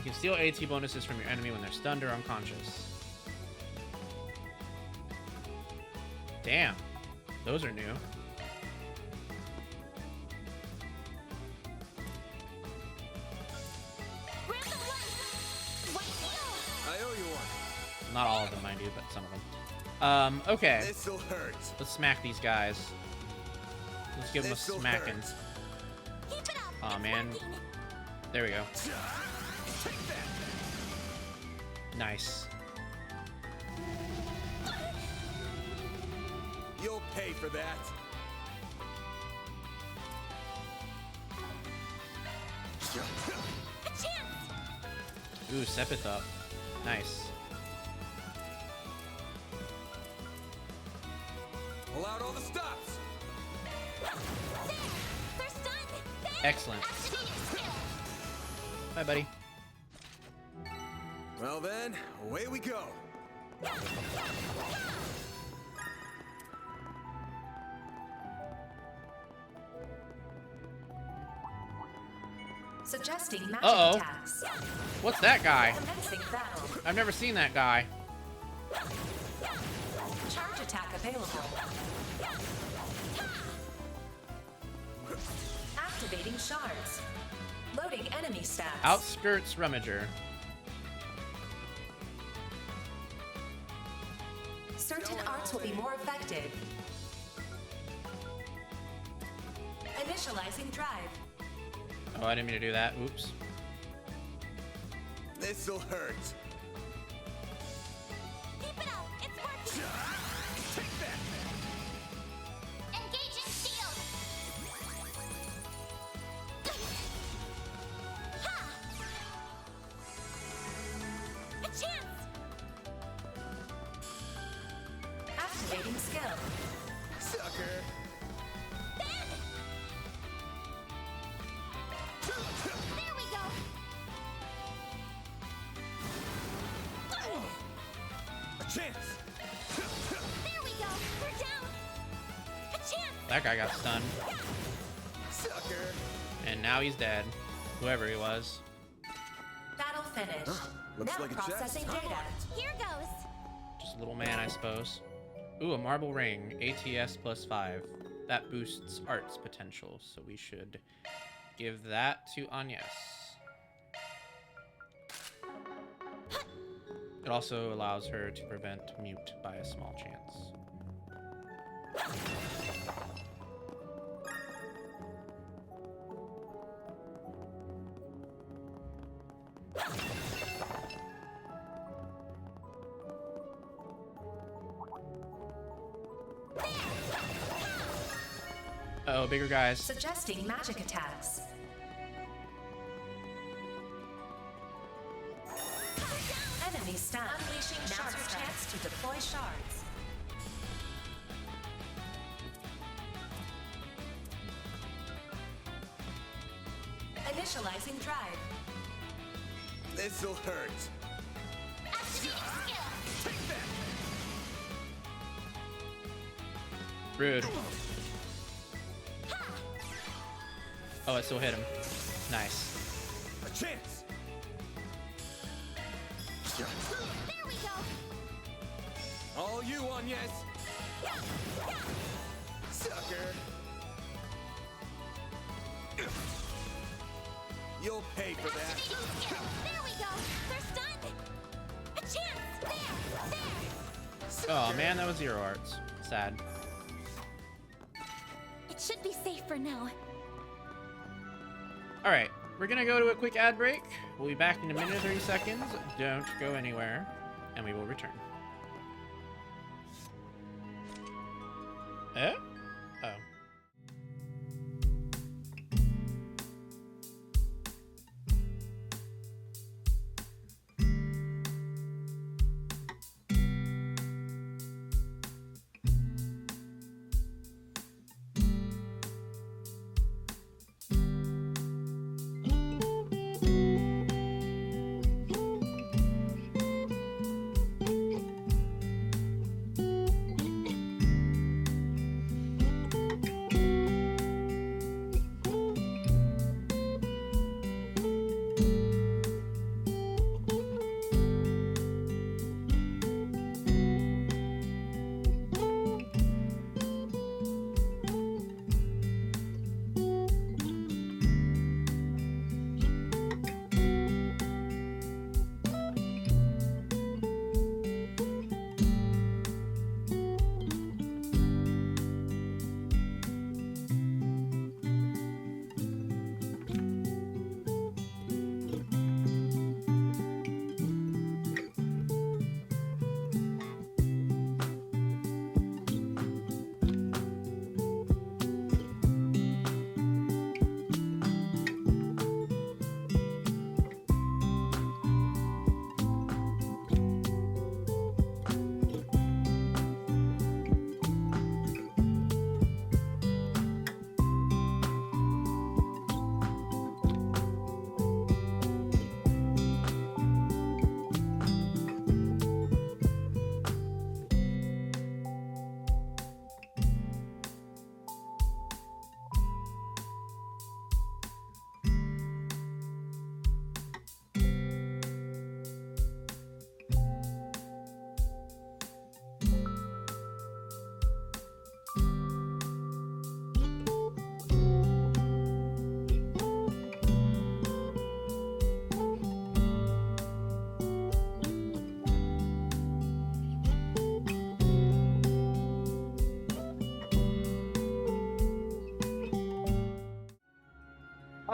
can steal AT bonuses from your enemy when they're stunned or unconscious. Damn. Those are new. I owe you one. Not all of them, mind you, but some of them. Okay. This'll hurt. Let's smack these guys. Let's give them a This'll smacking. hurt. Aw, man. There we go. Take that. Nice. You'll pay for that. A chance! Ooh, Sepith up. Nice. Pull out all the stops. There! They're stunned! There! Excellent. Activating skill! Bye, buddy. Well then, away we go. Suggesting magic Uh-oh. attacks. What's that guy? Commencing battle. I've never seen that guy. Charge attack available. Activating shards. Loading enemy stats. Outskirts Rummager. Certain arts will be more effective. Initializing drive. Oh, I didn't mean to do that. Oops. This'll hurt. Keep it up! It's working! Take that! Engaging shield! Ha! A chance! Activating skill. Sucker! Ben! There we go! A chance! There we go! We're down! A chance! That guy got stunned. Sucker! And now he's dead. Whoever he was. Battle finished. Looks now like a chest. processing data. Here goes! Just a little man, I suppose. Ooh, a marble ring. ATS +5. That boosts arts potential, so we should give that to Agnes. It also allows her to prevent mute by a small chance. Uh-oh, bigger guys. Suggesting magic attacks. Enemy stunned. Unleashing now's your chance to deploy shards. Initializing drive. This'll hurt. Activating skill! Take that! Rude. Oh, it still hit him. Nice. A chance! There we go! All you, Agnes! Sucker! You'll pay for that. Activating skill! There we go! They're stunned! A chance! There! Oh man, that was 0 arts. Sad. It should be safe for now. Alright, we're gonna go to a quick ad break. We'll be back in a minute and 30 seconds. Don't go anywhere, and we will return. Eh? Oh.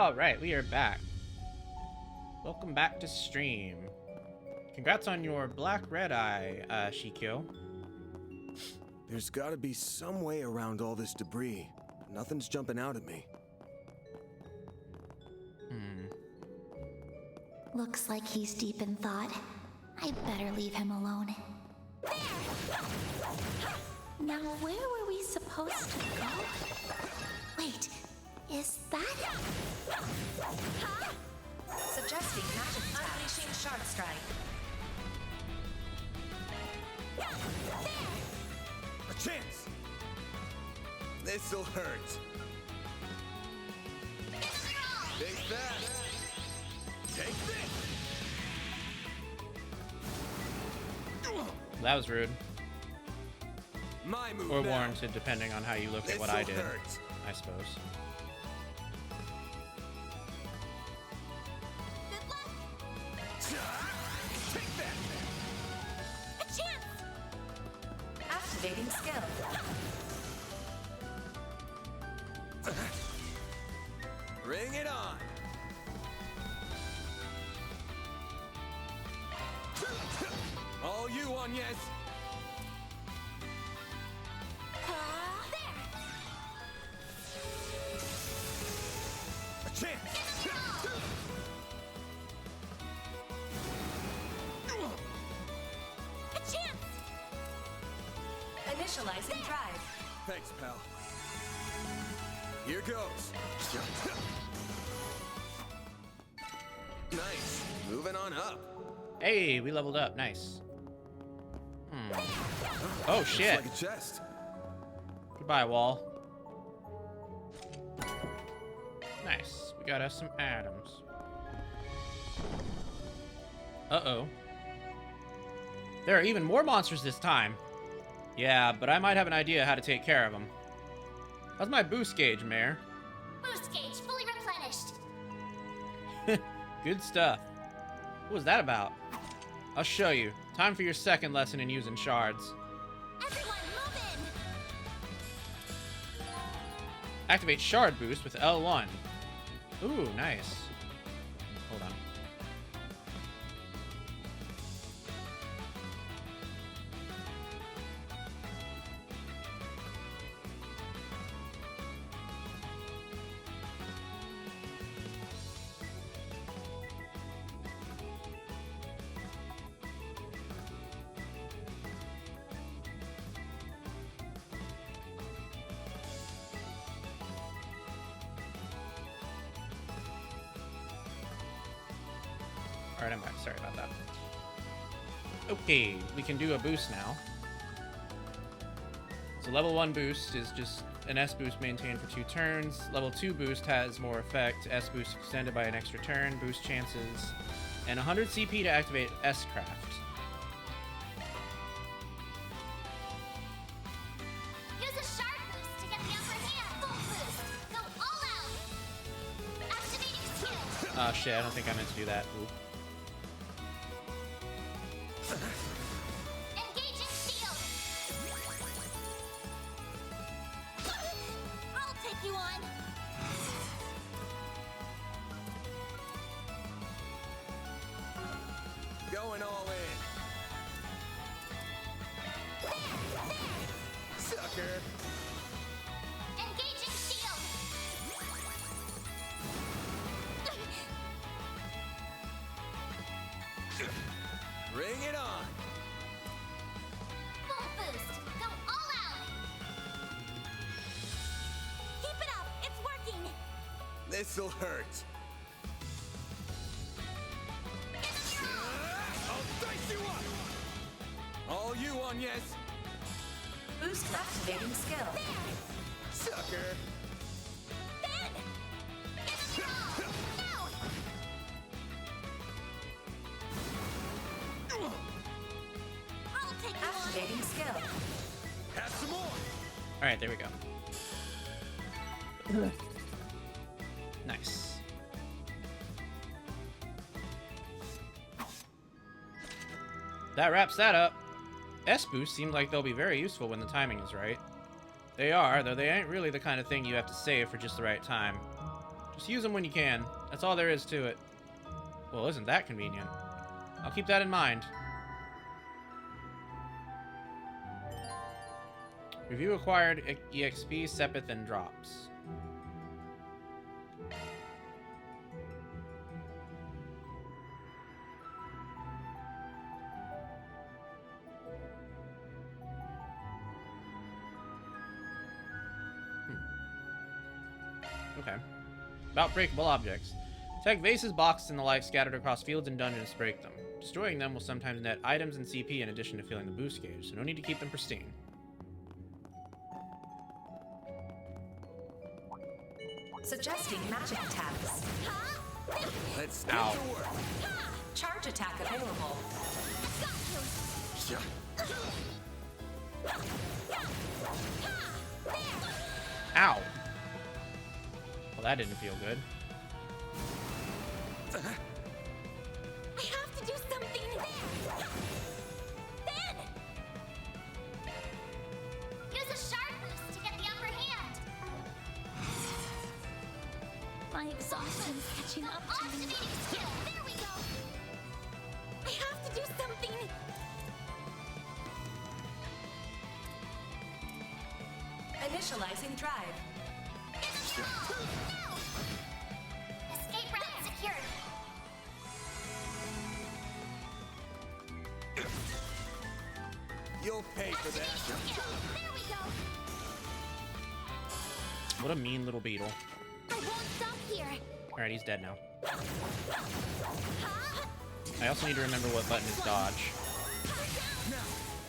Alright, we are back. Welcome back to stream. Congrats on your black red eye, Shikyo. There's gotta be some way around all this debris. Nothing's jumping out at me. Looks like he's deep in thought. I better leave him alone. Now, where were we supposed to go? Wait, is that... Suggesting magic attack. Unleashing Shard Strike. A chance! This'll hurt. Take that! Take this! That was rude. My move Or now. warranted, depending on how you look at what I did, Hurt. I suppose. Take that! A chance! Activating skill. Bring it on! All you on, yes! A chance! A chance! Initializing drive. Thanks, pal. Here goes. Nice. Moving on up. Hey, we leveled up. Nice. Oh, Looks shit. like a chest. Goodbye, wall. Nice. We got us some atoms. Uh-oh. There are even more monsters this time. Yeah, but I might have an idea how to take care of them. How's my boost gauge, Mare? Boost gauge fully replenished. Good stuff. What was that about? I'll show you. Time for your second lesson in using shards. Everyone, move in! Activate shard boost with L1. Ooh, nice. Hold on. Alright, I'm back. Sorry about that. Okay, we can do a boost now. So level 1 boost is just an S boost maintained for 2 turns. Level 2 boost has more effect. S boost extended by an extra turn, boost chances, and 100 CP to activate S craft. Use a shard boost to get the upper hand. Full boost. Go all out. Activating skill. Oh shit, I don't think I meant to do that. Ooh. Engaging shield. I'll take you on. Going all in. Sucker. Engaging shield. Bring it on. Full boost. Go all out. Keep it up. It's working. This'll hurt. I'll dice you up. All you on, yes. Boost activating skill. Sucker. Ben! No! I'll take you on. Activating skill. Have some more. Alright, there we go. Nice. That wraps that up. S-boosts seem like they'll be very useful when the timing is right. They are, though they ain't really the kind of thing you have to save for just the right time. Just use them when you can. That's all there is to it. Well, isn't that convenient? I'll keep that in mind. Review acquired EXP, Sepith, and drops. Okay. About breakable objects. Attack vases, boxes, and the like scattered across fields and dungeons to break them. Destroying them will sometimes net items and CP in addition to filling the boost gauge, so no need to keep them pristine. Suggesting magic attacks. Let's get to work. Charge attack available. Ow! Well, that didn't feel good. I have to do something. Ben! Use a sharp boost to get the upper hand. My exhaustion's catching up to me. Activating skill. There we go. I have to do something. Initializing drive. Escape route secured. You'll pay for that. There we go. What a mean little beetle. I won't stop here. Alright, he's dead now. I also need to remember what button is dodge.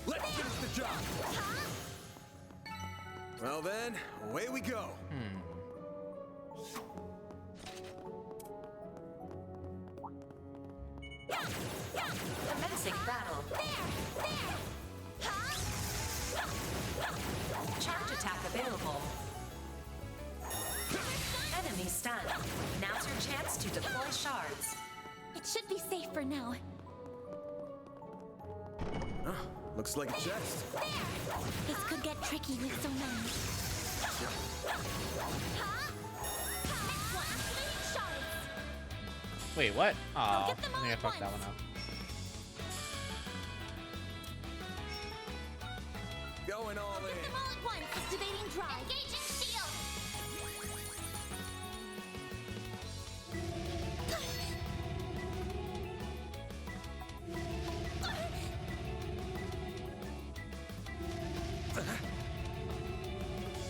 Let's finish the job. Well then, away we go. Commencing battle. Charge attack available. Enemy stunned. Now's your chance to deploy shards. It should be safe for now. Looks like a chest. This could get tricky with so many. Wait, what? Aw, I think I fucked that one up. Going all in. Them all at once. Activating drive. Engaging shield.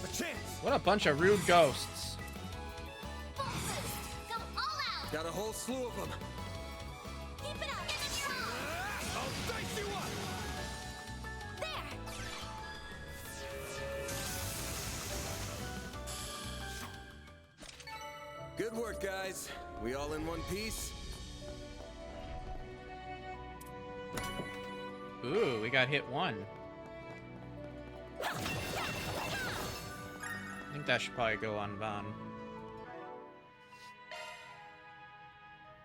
A chance. What a bunch of rude ghosts. Full boost. Go all out. Got a whole slew of them. Keep it up. I'll dice you up. There. Good work, guys. We all in one piece? Ooh, we got hit one. I think that should probably go on Van.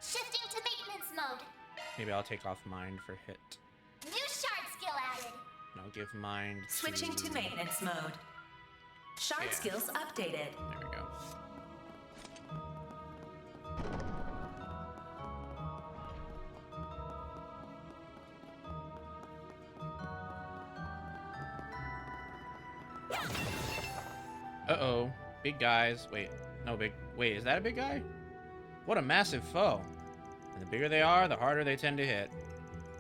Shifting to maintenance mode. Maybe I'll take off mind for hit. New shard skill added. And I'll give mind Switching to maintenance mode. Shard skills updated. There we go. Uh-oh. Big guys. Wait. No big... Wait, is that a big guy? What a massive foe. And the bigger they are, the harder they tend to hit.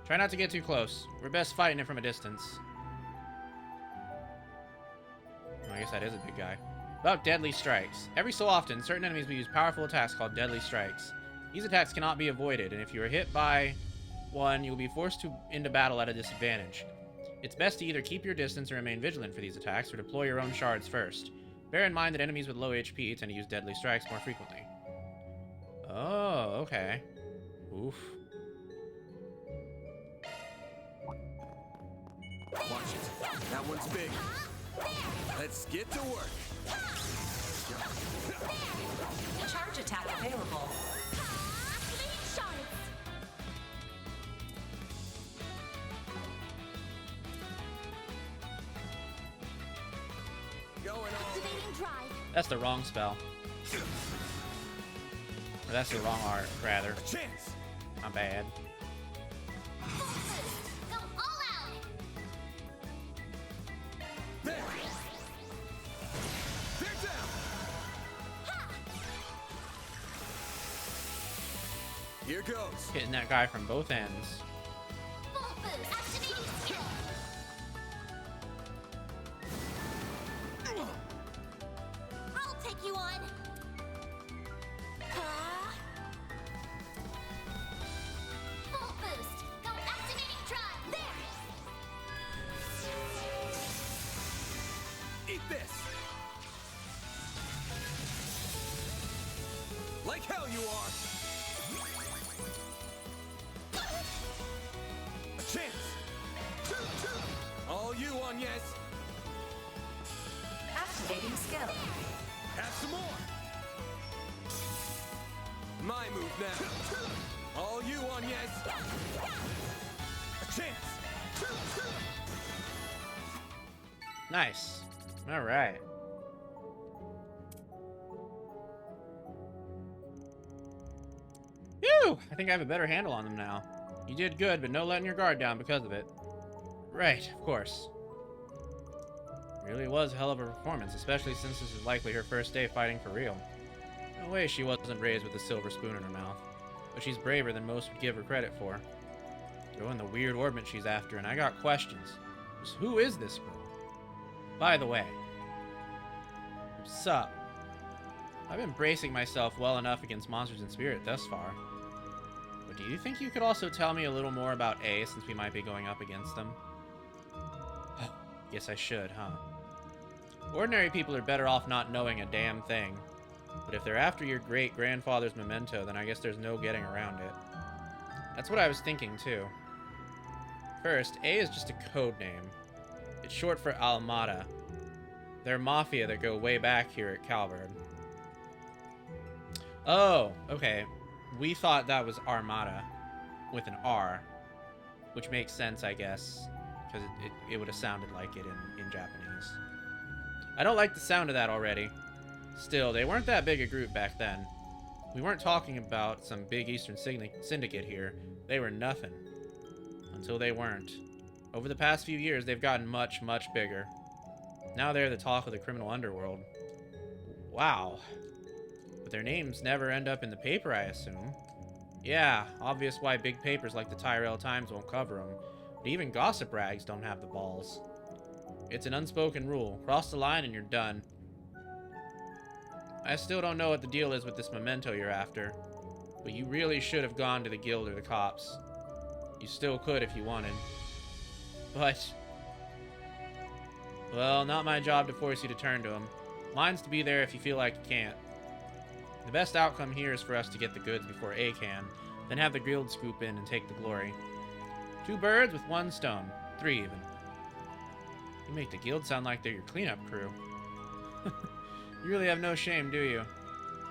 Try not to get too close. We're best fighting it from a distance. Oh, I guess that is a big guy. About deadly strikes. Every so often, certain enemies will use powerful attacks called deadly strikes. These attacks cannot be avoided, and if you are hit by one, you will be forced into battle at a disadvantage. It's best to either keep your distance and remain vigilant for these attacks, or deploy your own shards first. Bear in mind that enemies with low HP tend to use deadly strikes more frequently. Oh, okay. Oof. Watch it. That one's big. Let's get to work. Charge attack available. Activating shards. Going all Activating drive. That's the wrong spell. Or that's the wrong art, rather. Chance. Not bad. Go all out. There. They're down. Here goes. Hitting that guy from both ends. Full boost. Activating skill. I'll take you on. Full boost. Go activating drive. There. Eat this. Like hell you are. A chance. All you on, yes. Activating skill. Have some more. My move now. All you on, yes. A chance. Nice. All right. Phew! I think I have a better handle on them now. You did good, but no letting your guard down because of it. Right, of course. Really was a hell of a performance, especially since this is likely her first day fighting for real. No way she wasn't raised with a silver spoon in her mouth. But she's braver than most would give her credit for. Throw in the weird orbment she's after, and I got questions. Just who is this girl? By the way, sup? I've been bracing myself well enough against monsters in spirit thus far. But do you think you could also tell me a little more about A, since we might be going up against them? Guess I should, huh? Ordinary people are better off not knowing a damn thing. But if they're after your great-grandfather's memento, then I guess there's no getting around it. That's what I was thinking, too. First, A is just a code name. It's short for Almada. They're mafia that go way back here at Calvard. Oh, okay. We thought that was Armada with an R, which makes sense, I guess, because it would have sounded like it in Japanese. I don't like the sound of that already. Still, they weren't that big a group back then. We weren't talking about some big Eastern syndicate here. They were nothing. Until they weren't. Over the past few years, they've gotten much, much bigger. Now they're the talk of the criminal underworld. Wow. But their names never end up in the paper, I assume. Yeah, obvious why big papers like the Tyrell Times won't cover them. But even gossip rags don't have the balls. It's an unspoken rule. Cross the line and you're done. I still don't know what the deal is with this memento you're after. But you really should have gone to the guild or the cops. You still could if you wanted. But... well, not my job to force you to turn to them. Mine's to be there if you feel like you can't. The best outcome here is for us to get the goods before A can, then have the guild scoop in and take the glory. 2 birds with 1 stone. 3 even. You make the guild sound like they're your cleanup crew. You really have no shame, do you?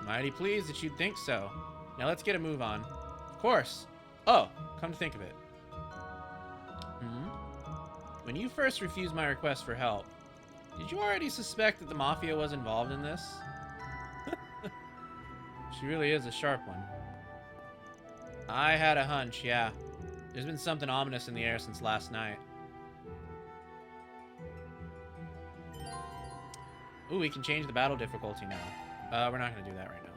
Mighty pleased that you'd think so. Now let's get a move on. Of course. Oh, come to think of it. When you first refused my request for help, did you already suspect that the Mafia was involved in this? She really is a sharp one. I had a hunch, yeah. There's been something ominous in the air since last night. Ooh, we can change the battle difficulty now. We're not going to do that right now,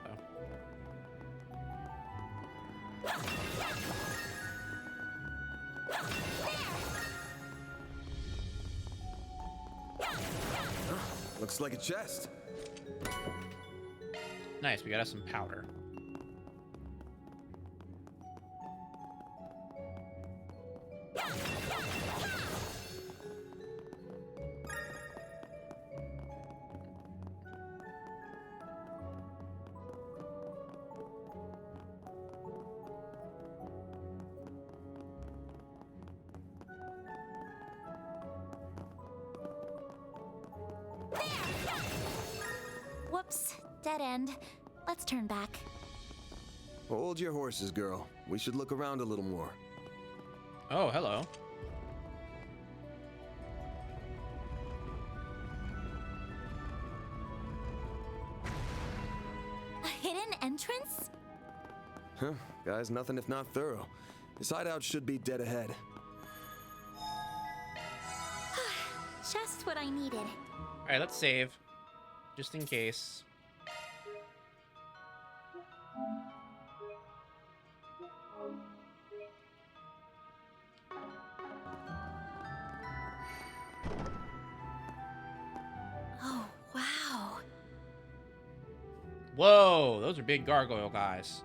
though. Looks like a chest. Nice, we got us some powder. Whoops, dead end. Let's turn back. Hold your horses, girl. We should look around a little more. Oh, hello. A hidden entrance? Huh, guy's nothing if not thorough. His hideout should be dead ahead. Just what I needed. Alright, let's save. Just in case. Oh, wow. Whoa, those are big gargoyle guys.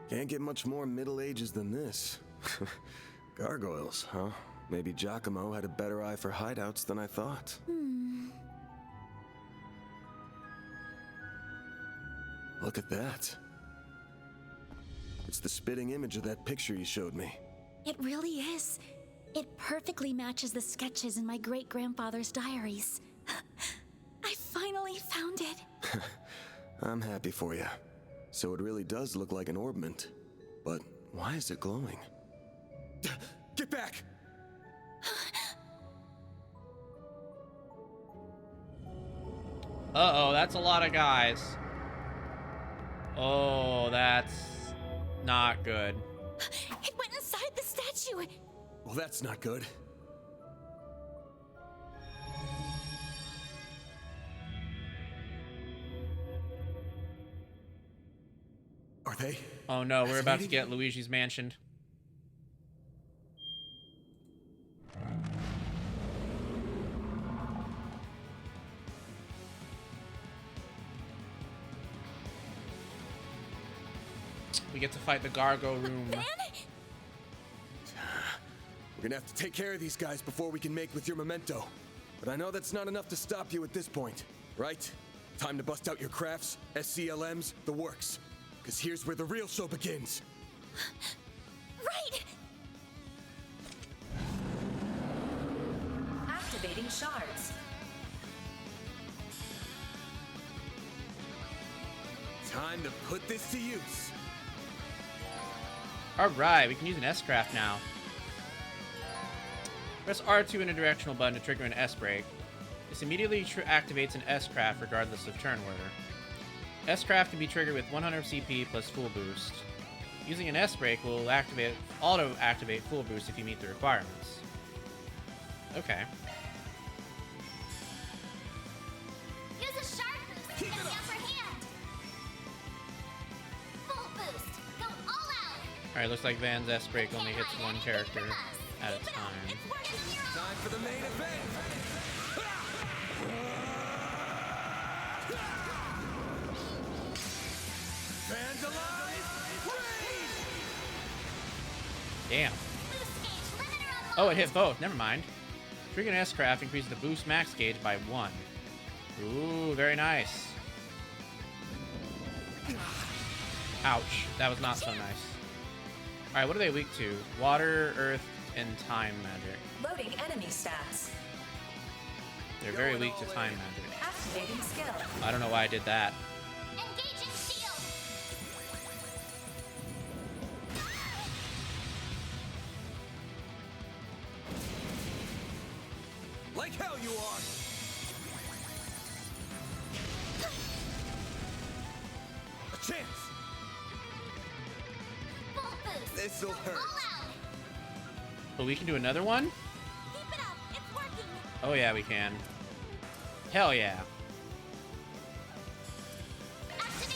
Can't get much more Middle Ages than this. Gargoyles, huh? Maybe Giacomo had a better eye for hideouts than I thought. Look at that. It's the spitting image of that picture you showed me. It really is. It perfectly matches the sketches in my great-grandfather's diaries. I finally found it. I'm happy for you. So it really does look like an orbment. But why is it glowing? Get back! Uh-oh, that's a lot of guys. Oh, that's not good. It went inside the statue. Well, that's not good. Are they? Oh no, we're about to get Luigi's Mansion. We get to fight the Gargo Room. We're gonna have to take care of these guys before we can make with your memento. But I know that's not enough to stop you at this point, right? Time to bust out your crafts, SCLMs, the works. Because here's where the real show begins. Right! Activating shards. Time to put this to use. Alright, we can use an S-Craft now. Press R2 in a directional button to trigger an S-Break. This immediately activates an S-Craft regardless of turn order. S-Craft can be triggered with 100 CP plus full boost. Using an S-Break will auto-activate full boost if you meet the requirements. Okay. Use a sharp boost to get the upper hand. Full boost. Go all out. Alright, looks like Van's S-Break only hits one character at a time. Time for the main event. Fans alive! Raid! Damn. Oh, it hit both. Never mind. Triggering S-Craft increases the boost max gauge by 1. Ooh, very nice. Ouch. That was not so nice. Alright, what are they weak to? Water, earth, and time magic. Loading enemy stats. They're very weak to time magic. Activating skill. I don't know why I did that. Engaging shield. Like hell you are! A chance! Full boost. This'll hurt. All out. But we can do another one? Keep it up. It's working. Oh yeah, we can. Hell yeah.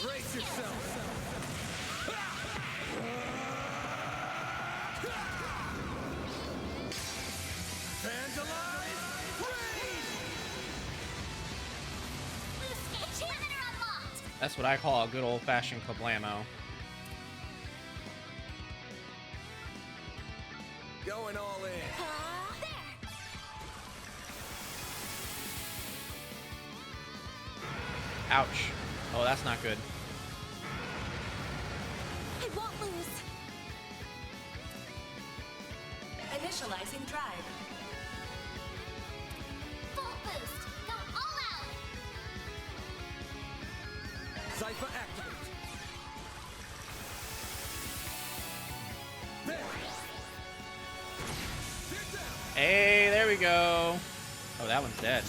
Brace yourself! Fans alive! Raid! Boost gauge limiter unlocked. That's what I call a good old-fashioned kablamo. Going all in. Ouch. Oh, that's not good. I won't lose. Initializing drive. Full boost. Go all out. Cypher activate. There. Hey, there we go. Oh, that one's dead.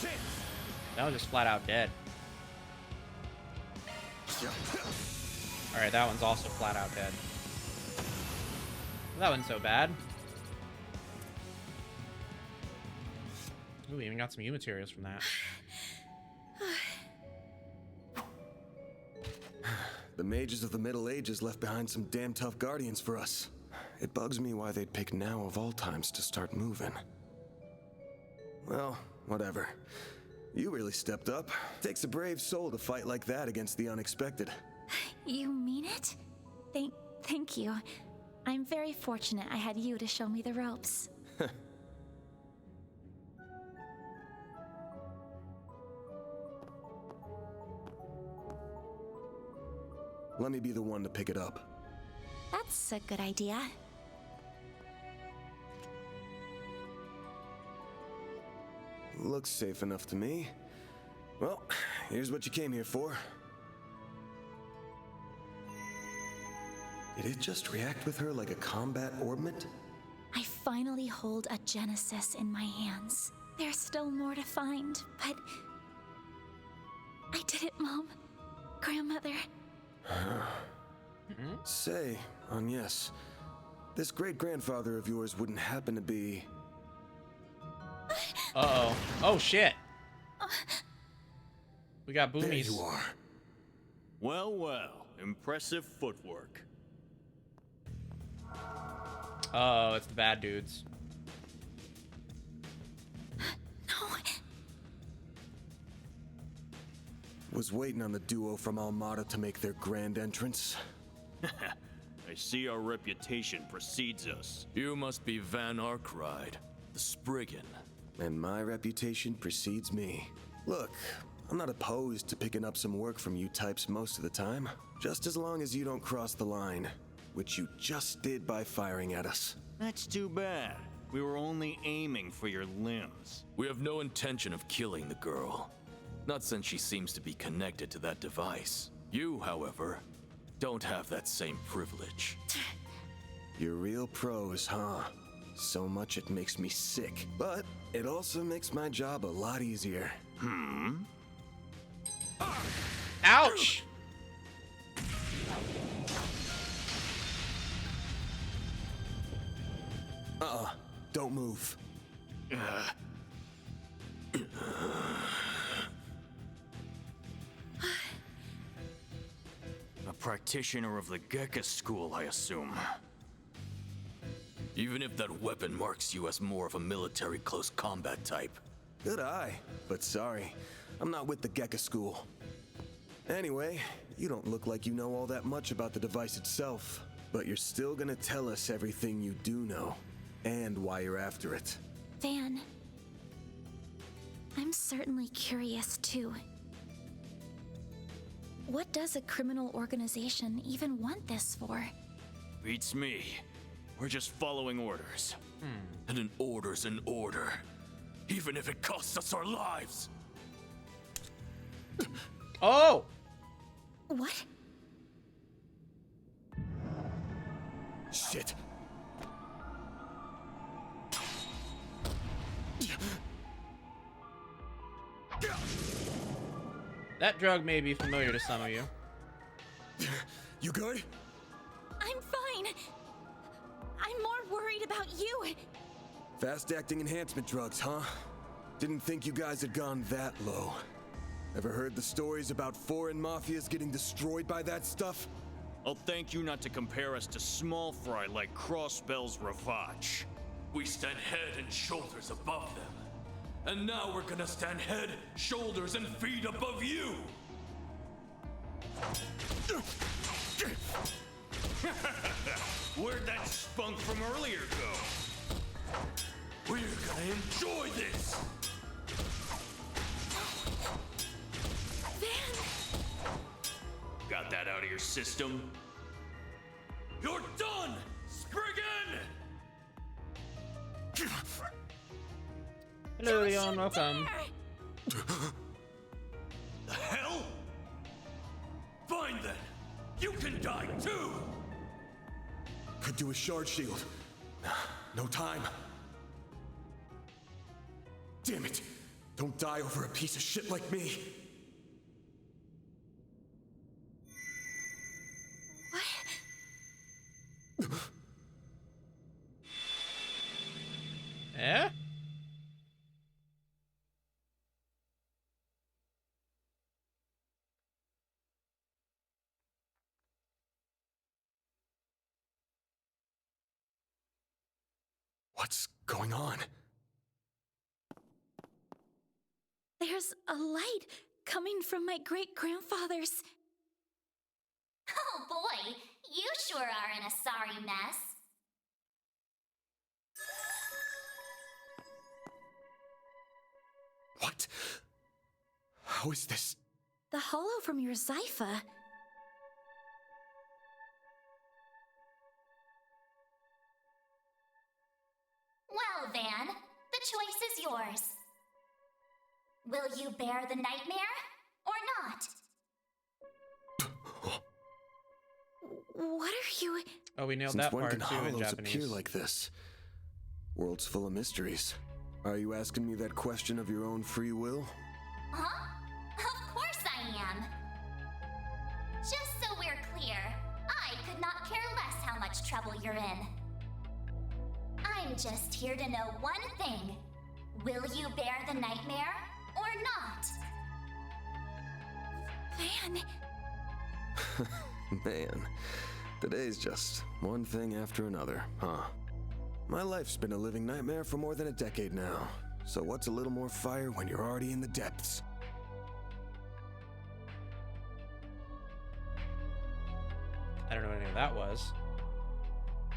That was just flat out dead. Alright, that one's also flat out dead. That wasn't so bad. Ooh, we even got some U materials from that. The mages of the Middle Ages left behind some damn tough guardians for us. It bugs me why they'd pick now of all times to start moving. Well, whatever. You really stepped up. Takes a brave soul to fight like that against the unexpected. You mean it? Thank you. I'm very fortunate I had you to show me the ropes. Let me be the one to pick it up. That's a good idea. Looks safe enough to me. Well, here's what you came here for. Did it just react with her like a combat orbment? I finally hold a Genesis in my hands. There's still more to find, but... I did it, Mom. Grandmother. Say, Agnes, this great-grandfather of yours wouldn't happen to be... Uh-oh. Oh, shit. We got boomies. There you are. Well, well. Impressive footwork. Oh, it's the bad dudes. Was waiting on the duo from Almada to make their grand entrance. I see our reputation precedes us. You must be Van Arkride, the Spriggan. And my reputation precedes me. Look, I'm not opposed to picking up some work from you types most of the time. Just as long as you don't cross the line, which you just did by firing at us. That's too bad. We were only aiming for your limbs. We have no intention of killing the girl. Not since she seems to be connected to that device. You, however, don't have that same privilege. You're real pros, huh? So much it makes me sick. But it also makes my job a lot easier. Ouch! Don't move. A practitioner of the Gekka school, I assume. Even if that weapon marks you as more of a military close combat type. Good eye, but sorry. I'm not with the Gekka school. Anyway, you don't look like you know all that much about the device itself. But you're still gonna tell us everything you do know. And why you're after it. Van, I'm certainly curious too. What does a criminal organization even want this for? Beats me. We're just following orders. And an order's an order. Even if it costs us our lives. Oh! What? Shit. That drug may be familiar to some of you. You good? I'm fine. I'm more worried about you. Fast-acting enhancement drugs, huh? Didn't think you guys had gone that low. Ever heard the stories about foreign mafias getting destroyed by that stuff? I'll thank you not to compare us to small fry like Crossbell's Ravage. We stand head and shoulders above them. And now we're gonna stand head, shoulders, and feet above you! Where'd that spunk from earlier go? We're gonna enjoy this! Van! Got that out of your system? You're done, Spriggan! Hello, Leon. Welcome. The hell? Fine then. You can die too! Could do a shard shield. No time. Damn it! Don't die over a piece of shit like me! Eh? What's going on? There's a light coming from my great-grandfather's. Oh boy, you sure are in a sorry mess. What? How is this? The hollow from your Zypha. Well, Van, the choice is yours. Will you bear the nightmare or not? What are you? Oh, we nailed Since that when part can too in hollows Japanese. appear like this? World's full of mysteries. Are you asking me that question of your own free will? Huh? Of course I am. Just so we're clear, I could not care less how much trouble you're in. I'm just here to know one thing. Will you bear the nightmare or not? Van. Man, today's just one thing after another, huh? My life's been a living nightmare for more than a decade now. So what's a little more fire when you're already in the depths? I don't know what any of that was.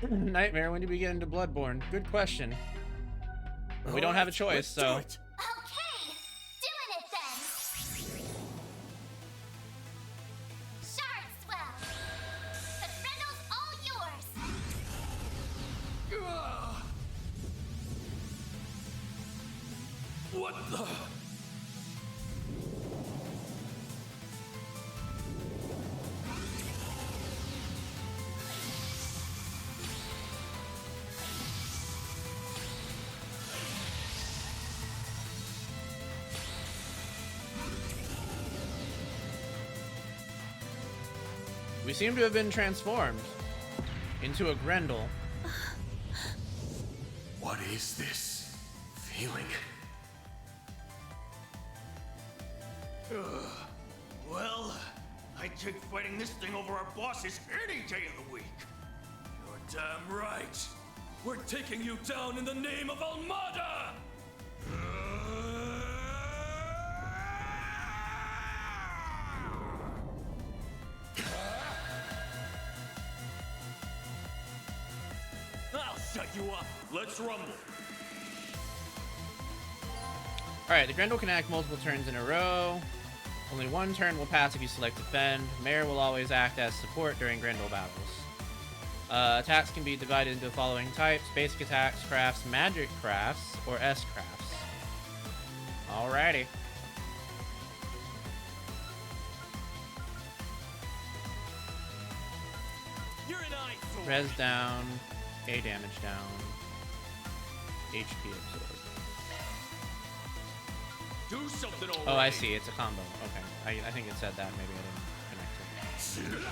Nightmare when you begin into Bloodborne. Good question. We don't have a choice, so. Okay, doing it then. Shardswell. The Grendel's all yours. What the? We seem to have been transformed into a Grendel. What is this feeling? Well, I'd take fighting this thing over our bosses any day of the week. You're damn right. We're taking you down in the name of Almada! I'll shut you up. Let's rumble. Alright, the Grendel can act multiple turns in a row. Only one turn will pass if you select defend. Mare will always act as support during Grendel battles. Attacks can be divided into the following types: basic attacks, crafts, magic crafts, or S crafts. Alrighty. You're an eyesore. Res down, A damage down, HP absorb. Do something already. Oh, I see. It's a combo. Okay. I think it said that. Maybe I didn't connect it.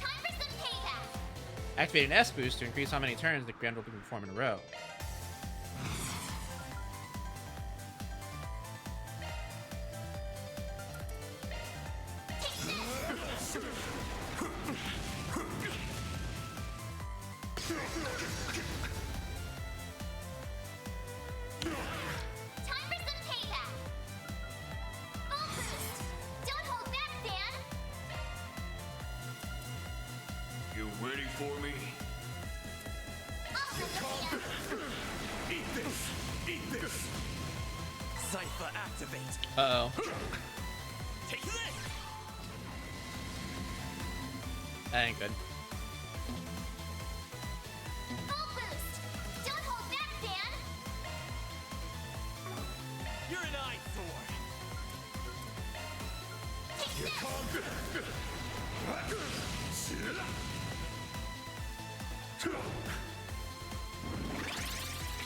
Time for some payback. Activate an S boost to increase how many turns the Grendel can perform in a row. Time for some payback. Full boost. Don't hold back, Dan. You ready for me? Awesome, Dan. Eat this! Eat this! Zypha activate. Uh-oh. Take this! That ain't good. Full boost. Don't hold back, Dan. You're an eyesore. Take this.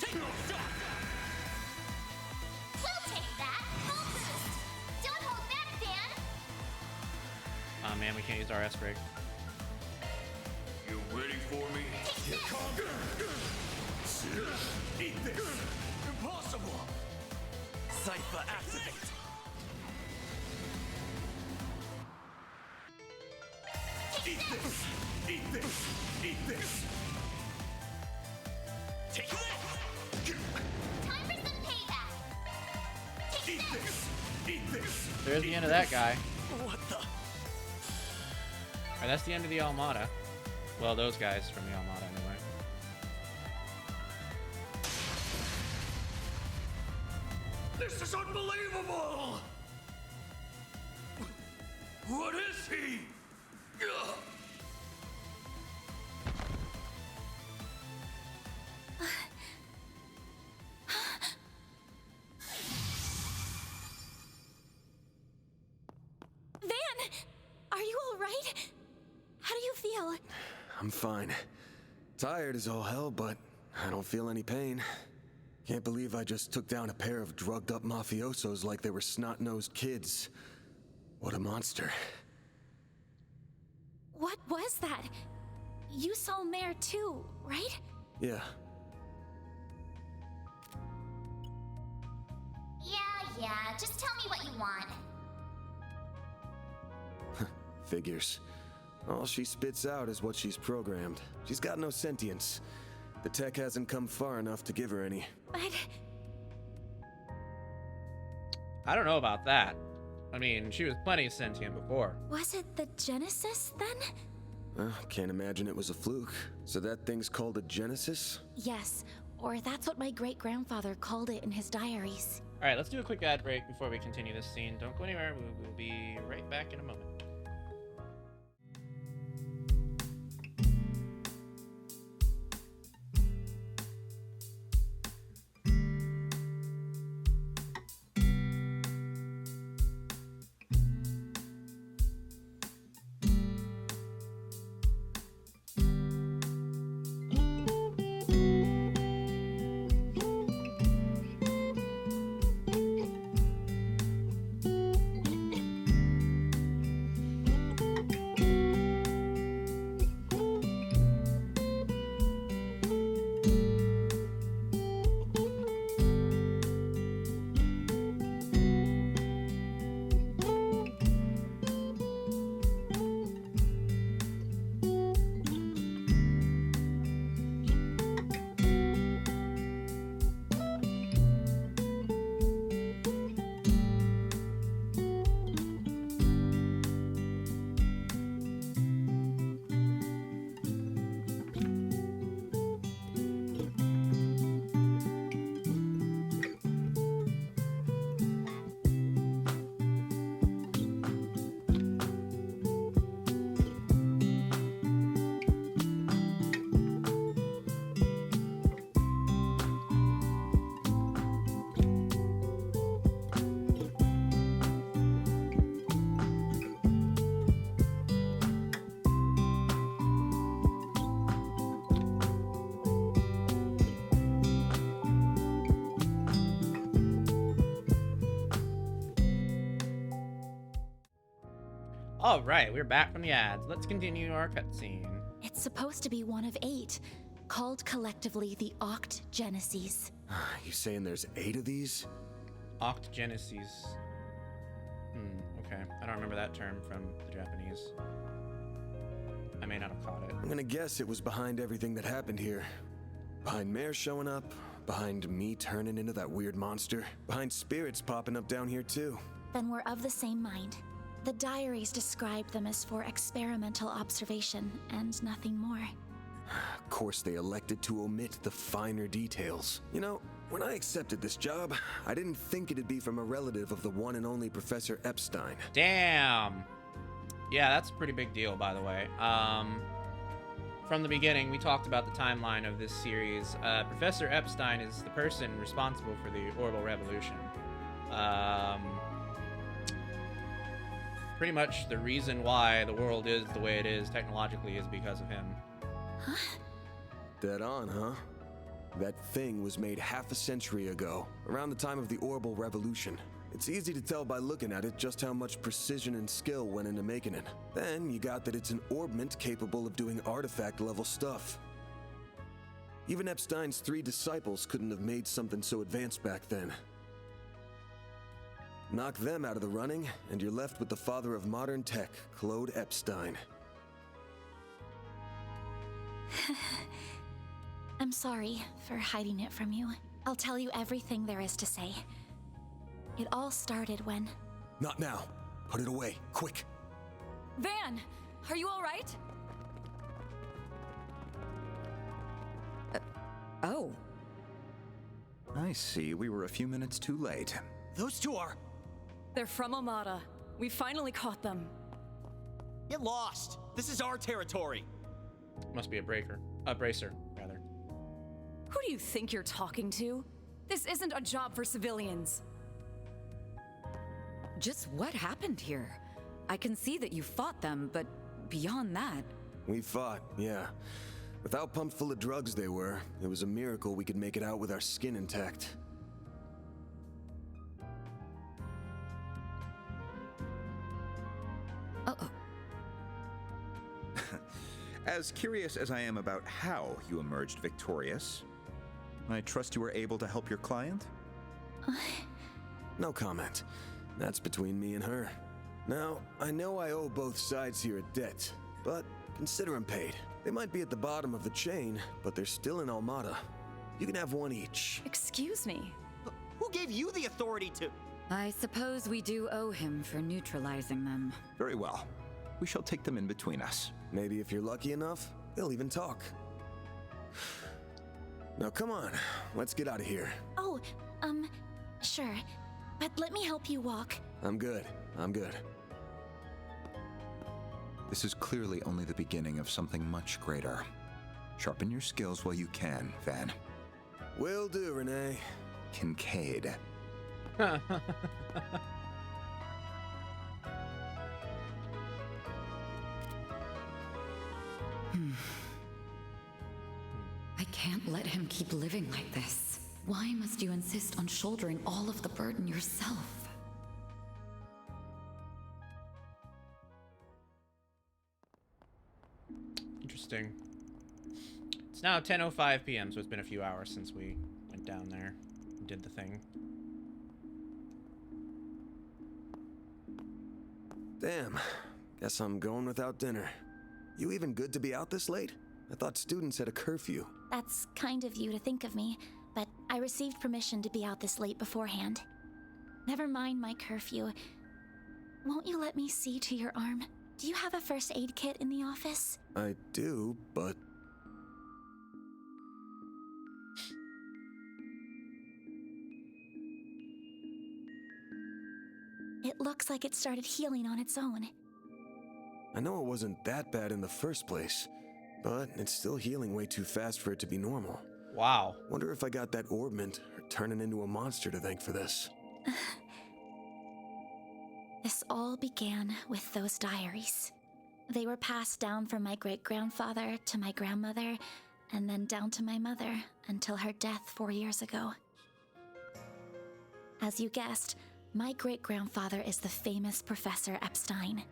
Take no shot. We'll take that. Full boost. Don't hold back, Dan. we can't use our S break. You ready for me? Here come. Eat this. Impossible. Cypher activate. Eat this. Eat this. Eat this. Take that. Time for some payback. Eat this. Eat this. There's the end of that guy. What the? Alright, that's the end of the Armada. Well, those guys from the Armada, anyway. This is unbelievable. What is he? Ugh. Van! Are you alright? How do you feel? I'm fine. Tired as all hell, but I don't feel any pain. Can't believe I just took down a pair of drugged-up mafiosos like they were snot-nosed kids. What a monster. What was that? You saw Mare too, right? Yeah, Yeah, just tell me what you want. figures. All she spits out is what she's programmed. She's got no sentience. The tech hasn't come far enough to give her any. But I don't know about that. I mean, she was plenty sentient before. was it the Genesis then? Can't imagine it was a fluke. So that thing's called a Genesis? Yes, or that's what my great-grandfather called it in his diaries. Alright, let's do a quick ad break before we continue this scene. Don't go anywhere. We'll be right back in a moment. Alright, we're back from the ads. Let's continue our cutscene. It's supposed to be one of 8, called collectively the Oct Genesis. You saying there's 8 of these? Octogenesis. Okay. I don't remember that term from the Japanese. I may not have caught it. I'm gonna guess it was behind everything that happened here. Behind Mare showing up, behind me turning into that weird monster, behind spirits popping up down here too. Then we're of the same mind. The diaries describe them as for experimental observation and nothing more. Of course, they elected to omit the finer details. You know, when I accepted this job, I didn't think it'd be from a relative of the one and only Professor Epstein. Damn! Yeah, that's a pretty big deal, by the way. From the beginning, we talked about the timeline of this series. Professor Epstein is the person responsible for the Orbital Revolution. Pretty much the reason why the world is the way it is technologically is because of him. Huh? Dead on, huh? That thing was made half a century ago, around the time of the Orbital Revolution. It's easy to tell by looking at it just how much precision and skill went into making it. Then you got that it's an orbment capable of doing artifact-level stuff. Even Epstein's 3 disciples couldn't have made something so advanced back then. Knock them out of the running, and you're left with the father of modern tech, Claude Epstein. I'm sorry for hiding it from you. I'll tell you everything there is to say. It all started when... Not now. Put it away, quick. Van, are you all right? Oh. I see. We were a few minutes too late. Those two are... They're from Amada. We finally caught them. Get lost! This is our territory! Must be a bracer, rather. Who do you think you're talking to? This isn't a job for civilians. Just what happened here? I can see that you fought them, but beyond that... We fought, yeah. With how pumped full of drugs they were, it was a miracle we could make it out with our skin intact. Uh-oh. As curious as I am about how you emerged victorious, I trust you were able to help your client? No comment. That's between me and her. Now, I know I owe both sides here a debt, but consider them paid. They might be at the bottom of the chain, but they're still in Almada. You can have one each. Excuse me. Who gave you the authority to... I suppose we do owe him for neutralizing them. Very well. We shall take them in between us. Maybe if you're lucky enough, they'll even talk. Now come on, let's get out of here. Oh, sure. But let me help you walk. I'm good. This is clearly only the beginning of something much greater. Sharpen your skills while you can, Van. Will do, Renee. Kincaid. I can't let him keep living like this. Why must you insist on shouldering all of the burden yourself? Interesting. It's now 10:05 p.m., so it's been a few hours since we went down there and did the thing. Damn. Guess I'm going without dinner. You even good to be out this late? I thought students had a curfew. That's kind of you to think of me, but I received permission to be out this late beforehand. Never mind my curfew. Won't you let me see to your arm? Do you have a first aid kit in the office? I do, but... It looks like it started healing on its own. I know it wasn't that bad in the first place, but it's still healing way too fast for it to be normal. Wow. Wonder if I got that orbment or turning into a monster to thank for this. This all began with those diaries. They were passed down from my great-grandfather to my grandmother, and then down to my mother until her death 4 years ago. As you guessed, my great-grandfather is the famous Professor Epstein.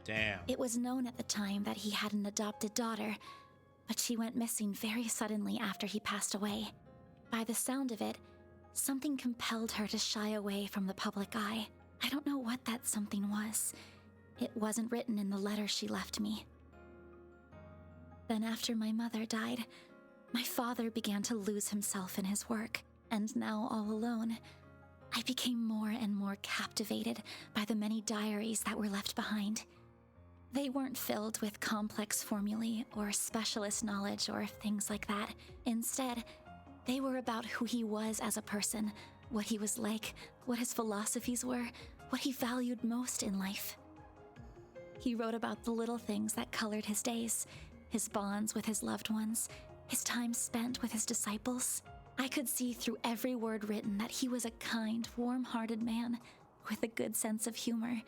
Damn. It was known at the time that he had an adopted daughter, but she went missing very suddenly after he passed away. By the sound of it, something compelled her to shy away from the public eye. I don't know what that something was. It wasn't written in the letter she left me. Then after my mother died, my father began to lose himself in his work, and now all alone, I became more and more captivated by the many diaries that were left behind. They weren't filled with complex formulae or specialist knowledge or things like that. Instead, they were about who he was as a person, what he was like, what his philosophies were, what he valued most in life. He wrote about the little things that colored his days, his bonds with his loved ones, his time spent with his disciples. I could see through every word written that he was a kind, warm-hearted man with a good sense of humor.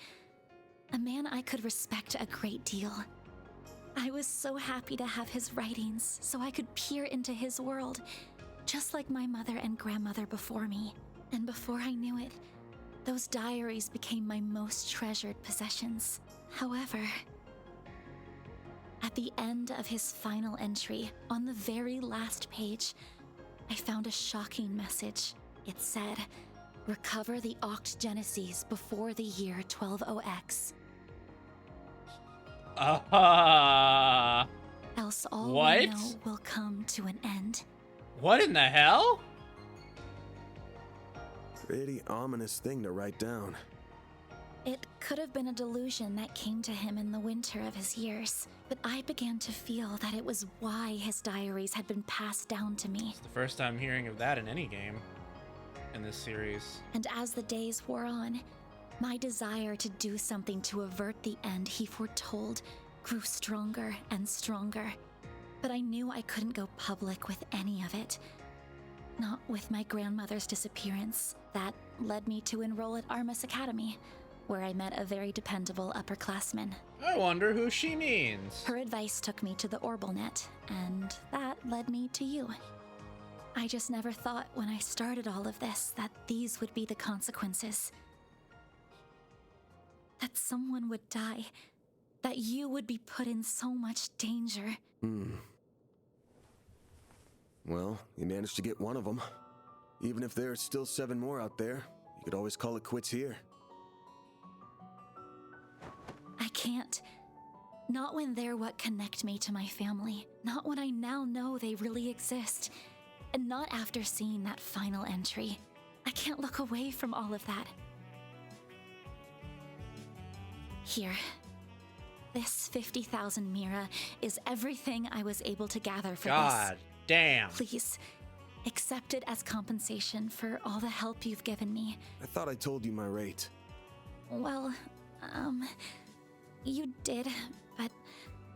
A man I could respect a great deal. I was so happy to have his writings so I could peer into his world, just like my mother and grandmother before me. And before I knew it, Those diaries became my most treasured possessions. However, at the end of his final entry, on the very last page, I found a shocking message. It said, "Recover the Oct Genesis before the year 120X. Else all we know will come to an end." What in the hell? Pretty ominous thing to write down. It could have been a delusion that came to him in the winter of his years, but I began to feel that it was why his diaries had been passed down to me. It's the first time hearing of that in any game in this series. And as the days wore on, my desire to do something to avert the end he foretold grew stronger and stronger. But I knew I couldn't go public with any of it. Not with my grandmother's disappearance. That led me to enroll at Armus Academy, where I met a very dependable upperclassman. I wonder who she means. Her advice took me to the Orbalnet, and that led me to you. I just never thought when I started all of this that these would be the consequences. That someone would die. That you would be put in so much danger. Well, you managed to get one of them. Even if there are still 7 more out there, you could always call it quits here. I can't. Not when they're what connect me to my family. Not when I now know they really exist. And not after seeing that final entry. I can't look away from all of that. Here. This 50,000 Mira is everything I was able to gather for this. God damn. Please, accept it as compensation for all the help you've given me. I thought I told you my rate. Well, you did, but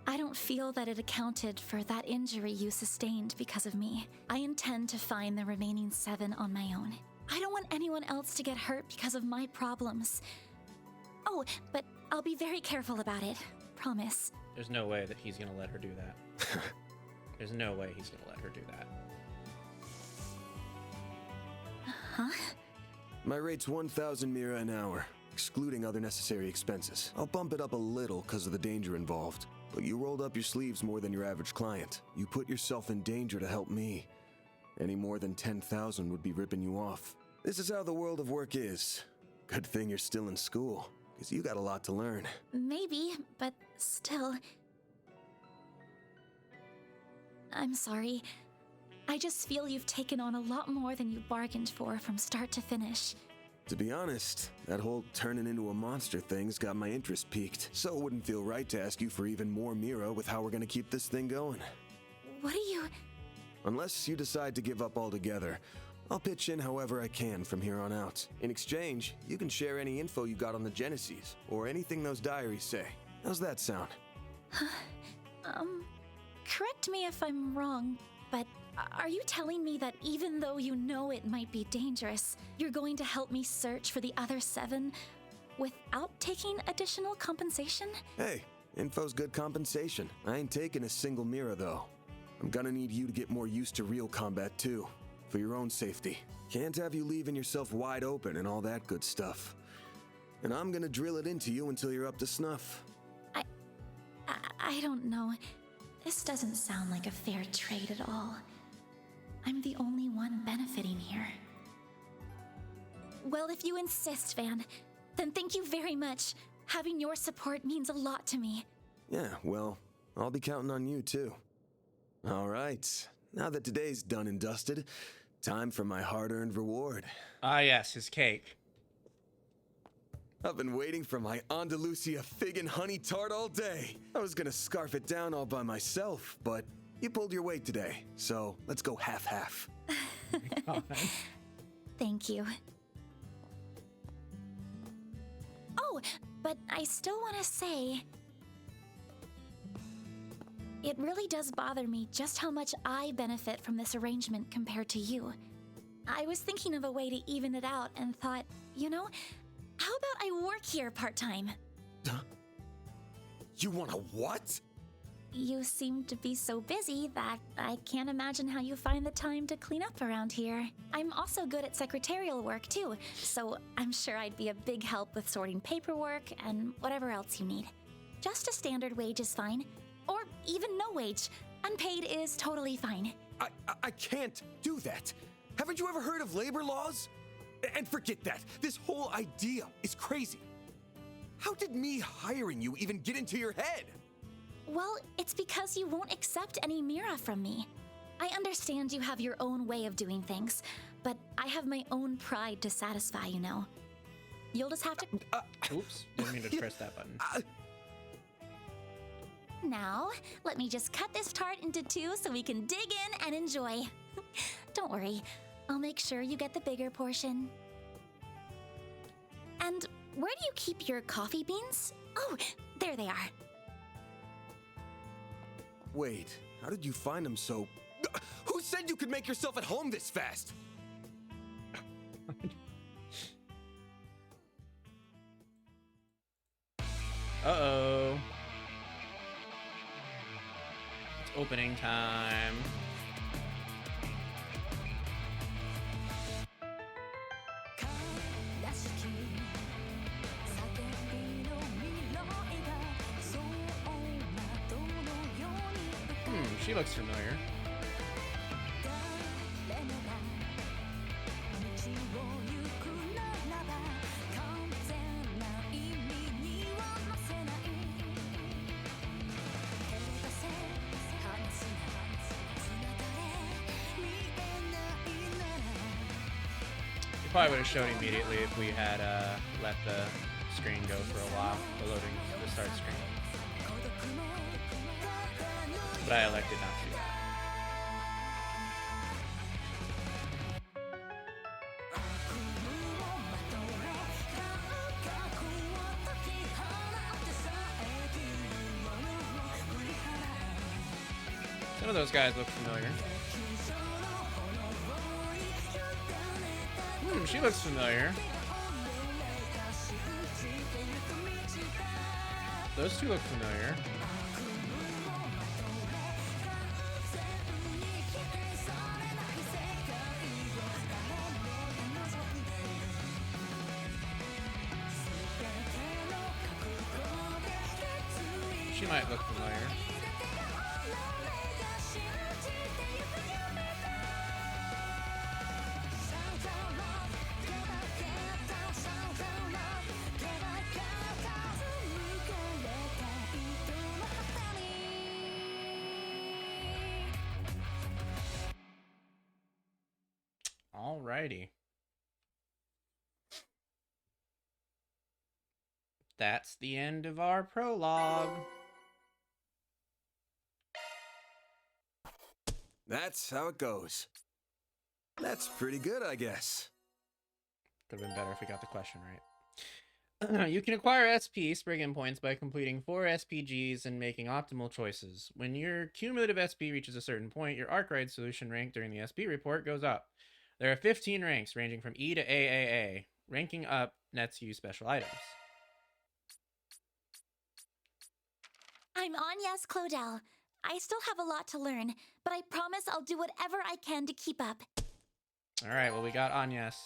I don't feel that it accounted for that injury you sustained because of me. I intend to find the remaining 7 on my own. I don't want anyone else to get hurt because of my problems. Oh, but I'll be very careful about it. Promise. There's no way that he's gonna let her do that. There's no way he's gonna let her do that. Huh? My rate's 1,000 Mira an hour, excluding other necessary expenses. I'll bump it up a little because of the danger involved. But you rolled up your sleeves more than your average client. You put yourself in danger to help me. Any more than 10,000 would be ripping you off. This is how the world of work is. Good thing you're still in school, because you got a lot to learn. Maybe, but still. I'm sorry. I just feel you've taken on a lot more than you bargained for from start to finish. To be honest, that whole turning into a monster thing's got my interest piqued, so it wouldn't feel right to ask you for even more Mira with how we're gonna keep this thing going. What are you... Unless you decide to give up altogether, I'll pitch in however I can from here on out. In exchange, you can share any info you got on the Genesis, or anything those diaries say. How's that sound? Correct me if I'm wrong, but are you telling me that even though you know it might be dangerous, you're going to help me search for the other 7 without taking additional compensation? Hey, info's good compensation. I ain't taking a single Mira, though. I'm gonna need you to get more used to real combat, too. For your own safety. Can't have you leaving yourself wide open and all that good stuff. And I'm gonna drill it into you until you're up to snuff. I don't know. This doesn't sound like a fair trade at all. I'm the only one benefiting here. Well, if you insist, Van, then thank you very much. Having your support means a lot to me. Yeah, well, I'll be counting on you, too. All right. Now that today's done and dusted, time for my hard-earned reward. Ah, yes, his cake. I've been waiting for my Andalusia fig and honey tart all day. I was gonna scarf it down all by myself, but you pulled your weight today, so let's go half-half. Thank you. Oh, but I still want to say... It really does bother me just how much I benefit from this arrangement compared to you. I was thinking of a way to even it out and thought, you know, how about I work here part-time? You want a what? You seem to be so busy that I can't imagine how you find the time to clean up around here. I'm also good at secretarial work too, so I'm sure I'd be a big help with sorting paperwork and whatever else you need. Just a standard wage is fine, or even no wage. Unpaid is totally fine. I can't do that. Haven't you ever heard of labor laws? And forget that. This whole idea is crazy. How did me hiring you even get into your head? Well, it's because you won't accept any Mira from me. I understand you have your own way of doing things, but I have my own pride to satisfy, you know. You'll just have to... Oops, didn't mean to press that button. Now, let me just cut this tart into two so we can dig in and enjoy. Don't worry, I'll make sure you get the bigger portion. And where do you keep your coffee beans? Oh, there they are. Wait, how did you find them so... Who said you could make yourself at home this fast? Uh-oh. It's opening time. She looks familiar. You probably would have showed immediately if we had let the screen go for a while, the start screen. But I elected not to. Some of those guys look familiar. She looks familiar. Those two look familiar. She might look familiar. Alrighty. That's the end of our prologue. That's how it goes. That's pretty good, I guess. Could have been better if we got the question right. You can acquire SP Spriggan points by completing 4 SPGs and making optimal choices. When your cumulative SP reaches a certain point, your arc ride solution rank during the SP report goes up. There are 15 ranks ranging from E to AAA. Ranking up nets you special items. I'm Agnes Claudel. I still have a lot to learn, but I promise I'll do whatever I can to keep up. Alright, well we got Agnes.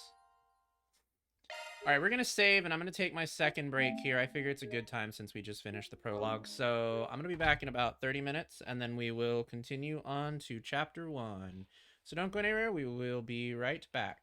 Alright, we're gonna save and I'm gonna take my second break here. I figure it's a good time since we just finished the prologue. So I'm gonna be back in about 30 minutes and then we will continue on to chapter 1. So don't go anywhere, we will be right back.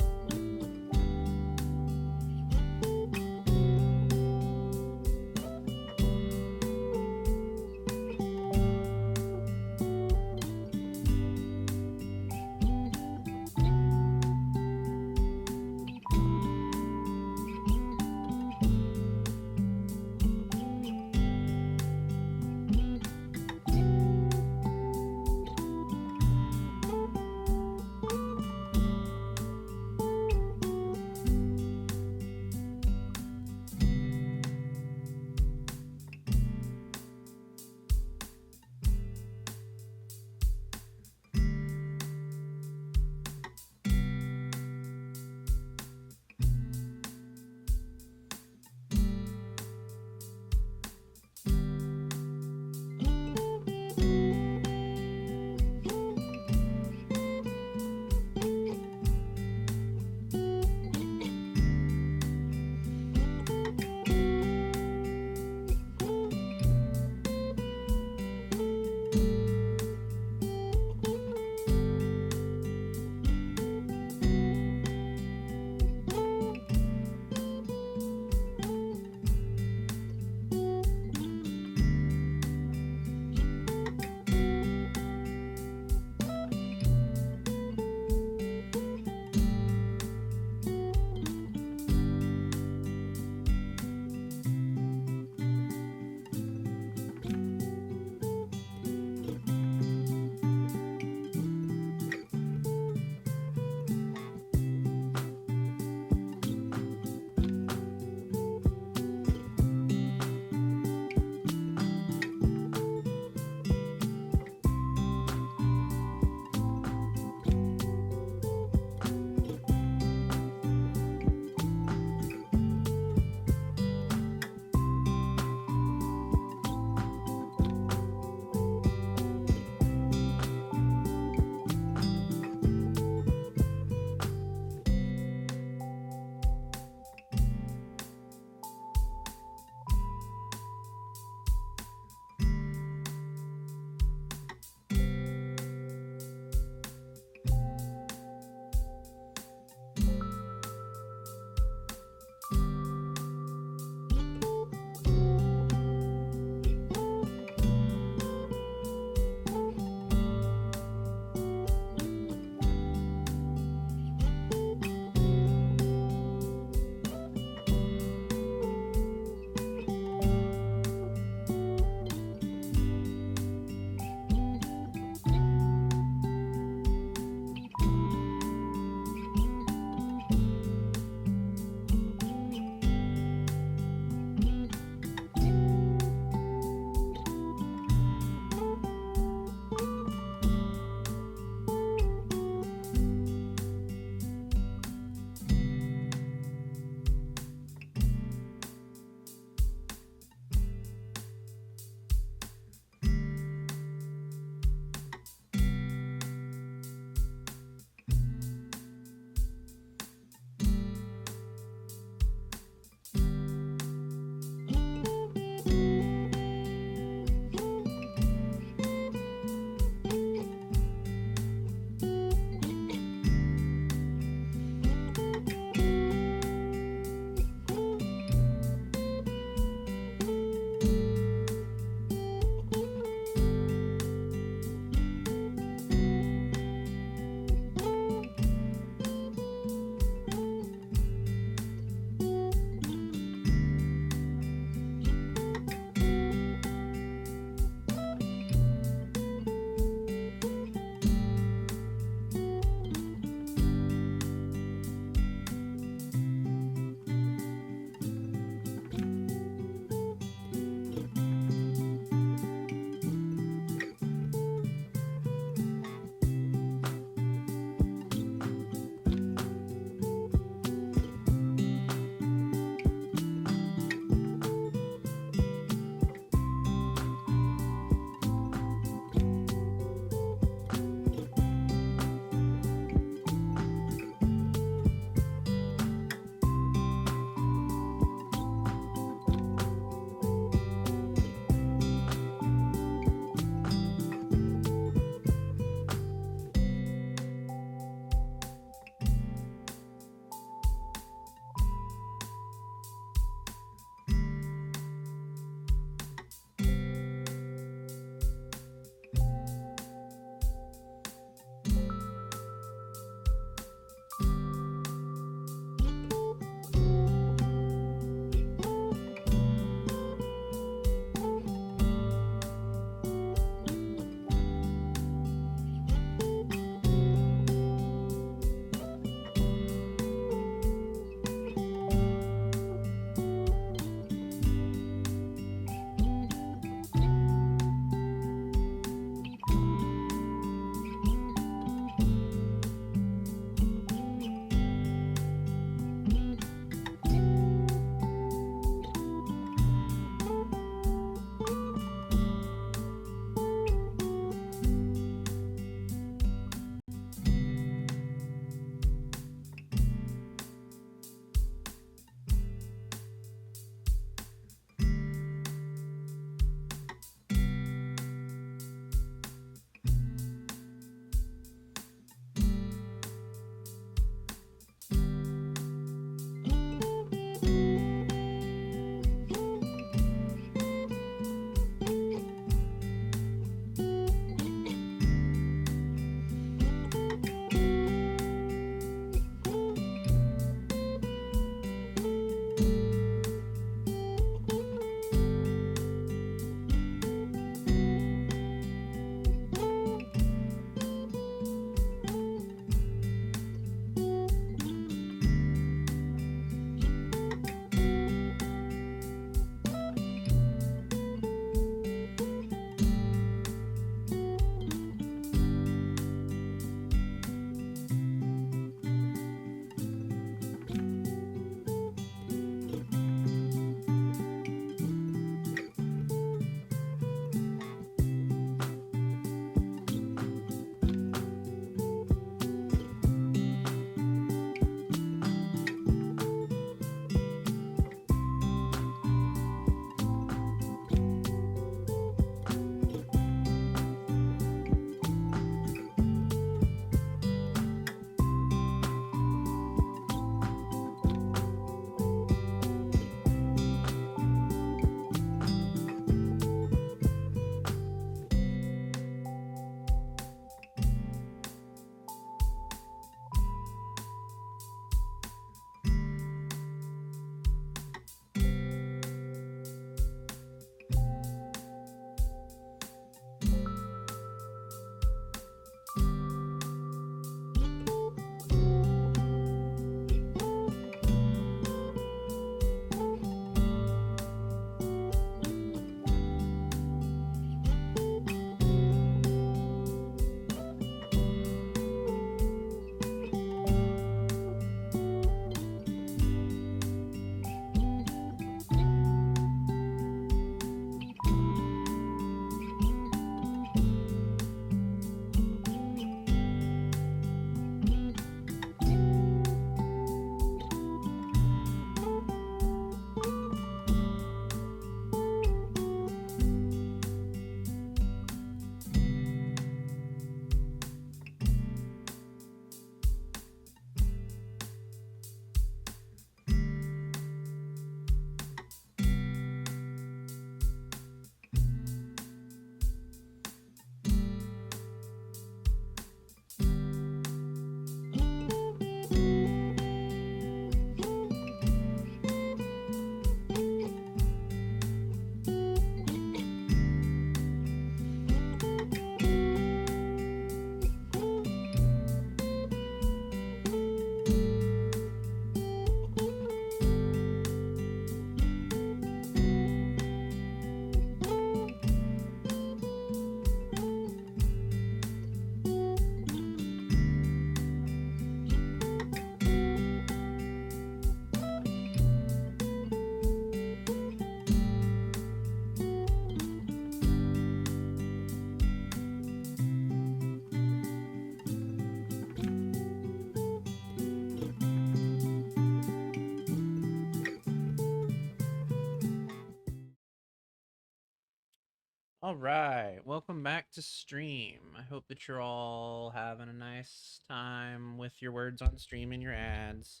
All right, welcome back to stream. I hope that you're all having a nice time with your words on stream and your ads.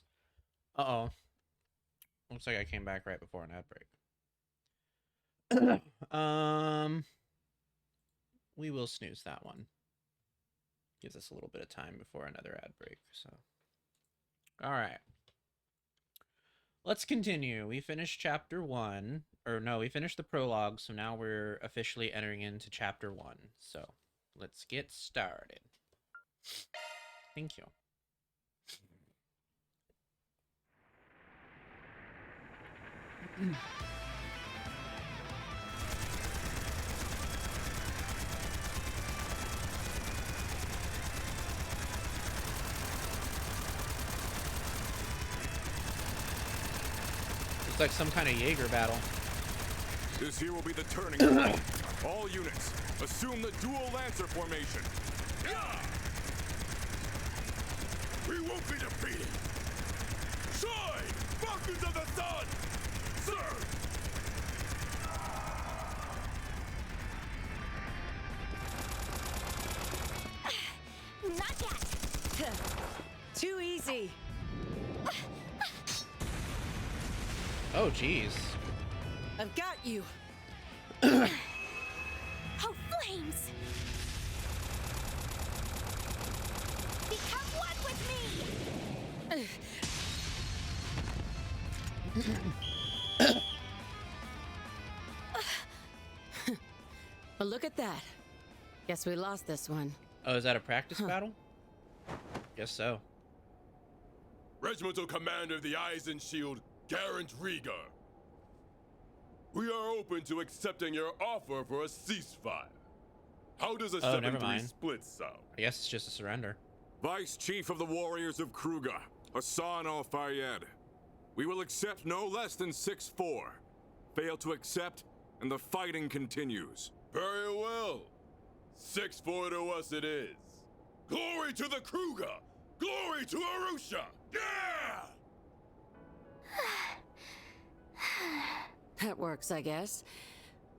Uh-oh. Looks like I came back right before an ad break. We will snooze that one. Gives us a little bit of time before another ad break, so. All right. Let's continue. We finished chapter 1. Or no, we finished the prologue, so now we're officially entering into chapter 1. So, let's get started. Thank you. Looks like some kind of Jaeger battle. This here will be the turning point. All units, assume the dual lancer formation. Yeah! We won't be defeated. Shine, Falcons of the Sun! Sir! Not yet. Too easy. Oh, jeez. I've got you. Oh, flames! Become one with me! Well, look at that. Guess we lost this one. Oh, is that a practice battle? Guess so. Regimental Commander of the Eisen Shield, Garant Rieger. We are open to accepting your offer for a ceasefire. How does a 7-3 split sound? I guess it's just a surrender. Vice Chief of the Warriors of Kruger, Hassan Al-Fayyad. We will accept no less than 6-4. Fail to accept, and the fighting continues. Very well. 6-4 to us it is. Glory to the Kruger! Glory to Arusha! Yeah! That works, I guess.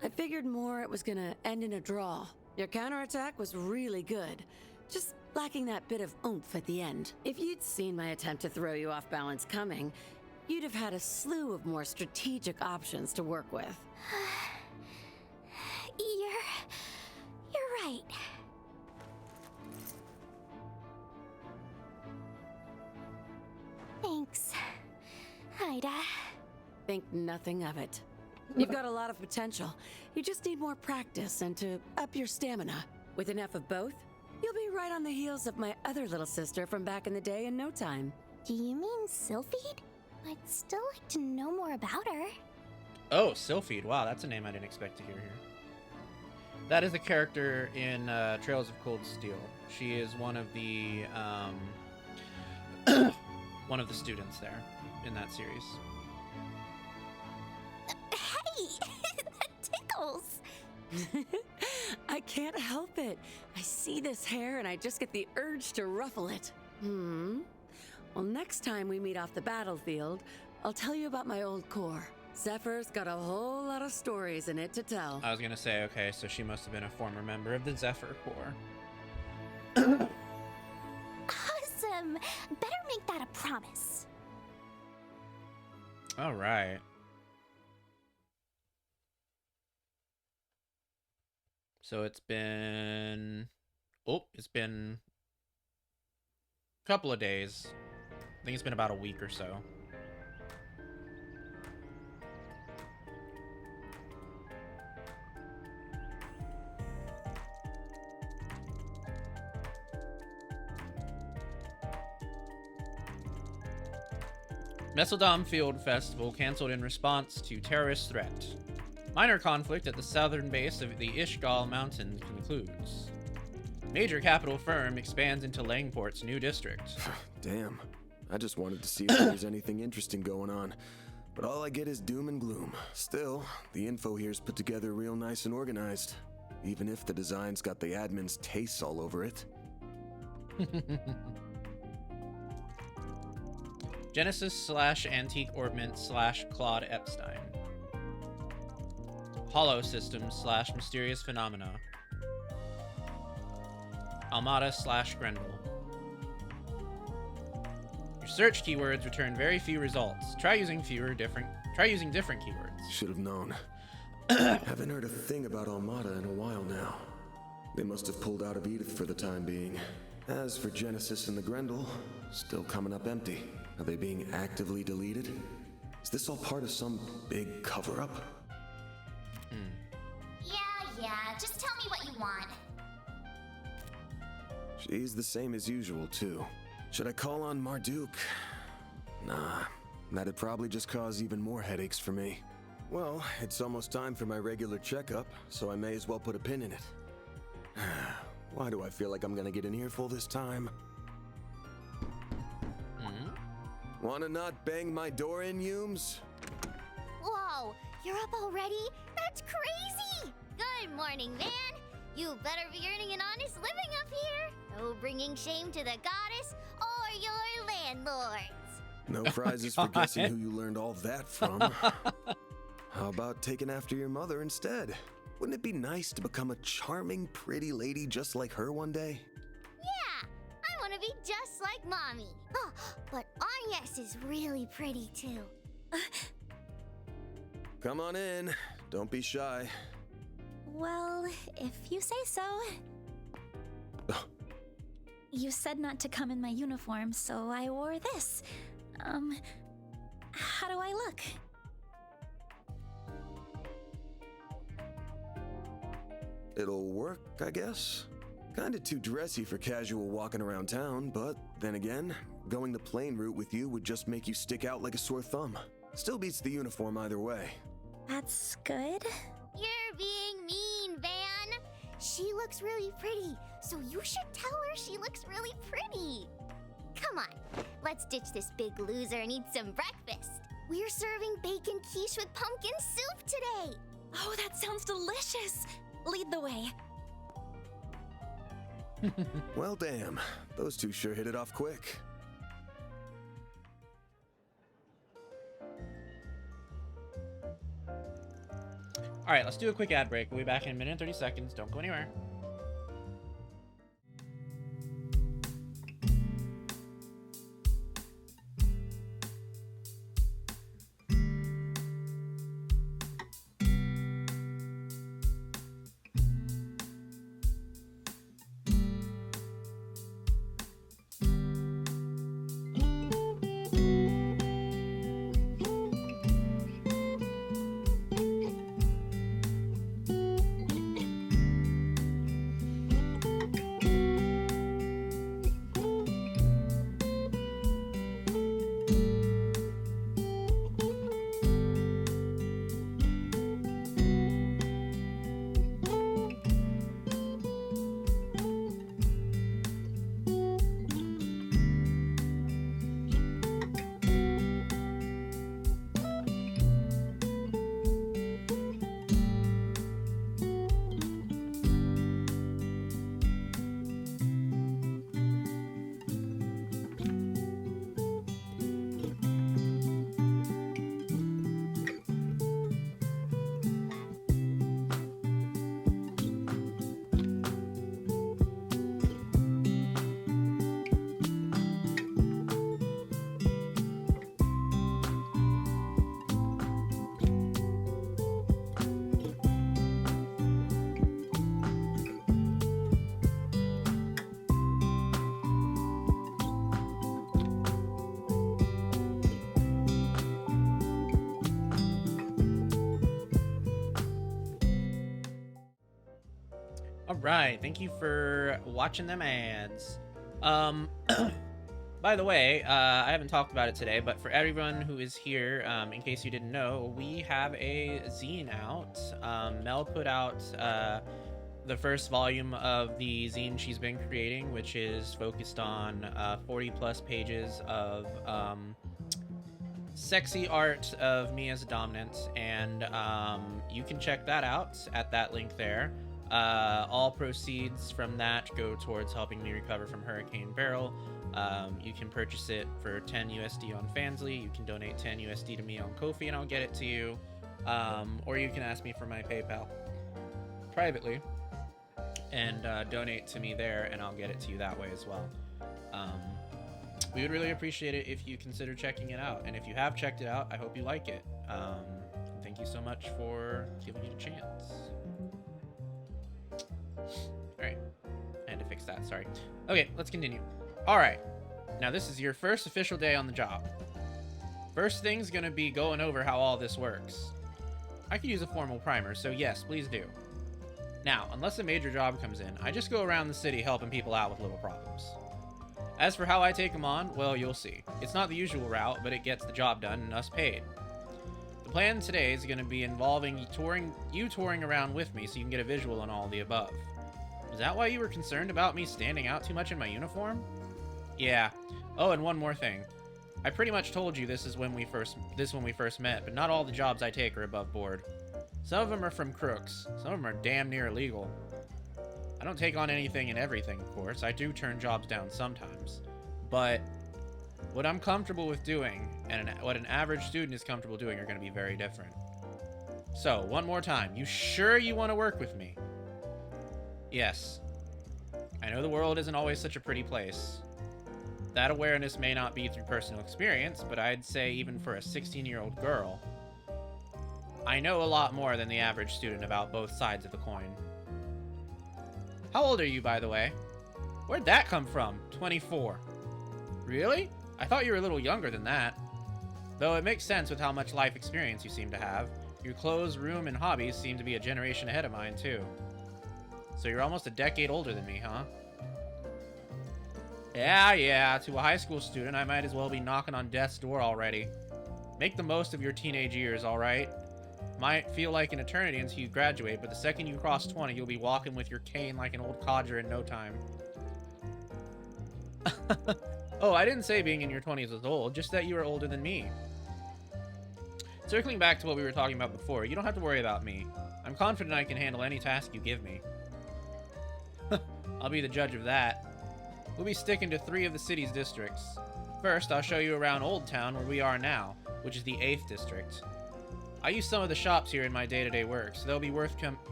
I figured more it was gonna end in a draw. Your counterattack was really good. Just lacking that bit of oomph at the end. If you'd seen my attempt to throw you off balance coming, you'd have had a slew of more strategic options to work with. You're right. Thanks, Ida. Think nothing of it. You've got a lot of potential. You just need more practice and to up your stamina. With enough of both, you'll be right on the heels of my other little sister from back in the day in no time. Do you mean Sylphide? I'd still like to know more about her. Oh, Sylphide. Wow, that's a name I didn't expect to hear here. That is a character in Trails of Cold Steel. She is one of the one of the students there in that series. Hey, that tickles. I can't help it. I see this hair and I just get the urge to ruffle it. Well, next time we meet off the battlefield, I'll tell you about my old corps. Zephyr's got a whole lot of stories in it to tell. I was gonna say, okay, so she must have been a former member of the Zephyr Corps. Awesome! Better make that a promise. All right. So it's been a couple of days. I think it's been about a week or so. Messeldom Field Festival canceled in response to terrorist threat. Minor conflict at the southern base of the Ishgal Mountain concludes. Major capital firm expands into Langport's new district. Damn. I just wanted to see if there was anything interesting going on. But all I get is doom and gloom. Still, the info here's put together real nice and organized. Even if the design's got the admin's tastes all over it. Genesis/Antique Ornament/Claude Epstein. Hollow systems / mysterious phenomena. Almada / Grendel. Your search keywords return very few results. Try using different keywords. Should have known. Haven't heard a thing about Almada in a while now. They must have pulled out of Edith for the time being. As for Genesis and the Grendel, still coming up empty. Are they being actively deleted? Is this all part of some big cover-up? Yeah, just tell me what you want. She's the same as usual, too. Should I call on Marduk? Nah, that'd probably just cause even more headaches for me. Well, it's almost time for my regular checkup, so I may as well put a pin in it. Why do I feel like I'm gonna get an earful this time? Wanna not bang my door in, Humes? Whoa, you're up already? That's crazy! Good morning, man. You better be earning an honest living up here. No bringing shame to the goddess or your landlords. No prizes for guessing who you learned all that from. How about taking after your mother instead? Wouldn't it be nice to become a charming, pretty lady just like her one day? Yeah, I want to be just like Mommy. Oh, but Agnes is really pretty too. Come on in. Don't be shy. Well, if you say so. You said not to come in my uniform, so I wore this. How do I look? It'll work, I guess. Kinda too dressy for casual walking around town, but then again, going the plain route with you would just make you stick out like a sore thumb. Still beats the uniform either way. That's good. You're being mean, Van. She looks really pretty, so you should tell her she looks really pretty. Come on, let's ditch this big loser and eat some breakfast. We're serving bacon quiche with pumpkin soup today. Oh, that sounds delicious. Lead the way. Well, damn. Those two sure hit it off quick. All right, let's do a quick ad break. We'll be back in a minute and 30 seconds. Don't go anywhere. Right, thank you for watching them ads. By the way, I haven't talked about it today, but for everyone who is here, in case you didn't know, we have a zine out. Mel put out the first volume of the zine she's been creating, which is focused on 40 plus pages of sexy art of me as a dominant, and you can check that out at that link there. All proceeds from that go towards helping me recover from Hurricane Beryl. You can purchase it for 10 USD on Fansly. You can donate 10 USD to me on Ko-fi and I'll get it to you. Or you can ask me for my PayPal privately and donate to me there, and I'll get it to you that way as well. We would really appreciate it if you consider checking it out, and if you have checked it out, I hope you like it. Thank you so much for giving it a chance. Alright, I had to fix that, sorry. Okay, let's continue. Alright, now this is your first official day on the job. First thing's gonna be going over how all this works. I could use a formal primer, so yes, please do. Now, unless a major job comes in, I just go around the city helping people out with little problems. As for how I take them on, well, you'll see. It's not the usual route, but it gets the job done and us paid. The plan today is going to be involving you touring around with me so you can get a visual on all of the above. Is that why you were concerned about me standing out too much in my uniform? Yeah. Oh, and one more thing. I pretty much told you this when we first met, but not all the jobs I take are above board. Some of them are from crooks. Some of them are damn near illegal. I don't take on anything and everything, of course. I do turn jobs down sometimes. But what I'm comfortable with doing and what an average student is comfortable doing are going to be very different. So, one more time. You sure you want to work with me? Yes. I know the world isn't always such a pretty place. That awareness may not be through personal experience, but I'd say even for a 16-year-old girl, I know a lot more than the average student about both sides of the coin. How old are you, by the way? Where'd that come from? 24. Really? I thought you were a little younger than that. Though it makes sense with how much life experience you seem to have. Your clothes, room, and hobbies seem to be a generation ahead of mine, too. So you're almost a decade older than me, huh? Yeah, to a high school student, I might as well be knocking on death's door already. Make the most of your teenage years, alright? Might feel like an eternity until you graduate, but the second you cross 20, you'll be walking with your cane like an old codger in no time. Oh, I didn't say being in your 20s was old, just that you were older than me. Circling back to what we were talking about before, you don't have to worry about me. I'm confident I can handle any task you give me. I'll be the judge of that. We'll be sticking to 3 of the city's districts. First, I'll show you around Old Town, where we are now, which is the 8th district. I use some of the shops here in my day-to-day work, so they'll be worth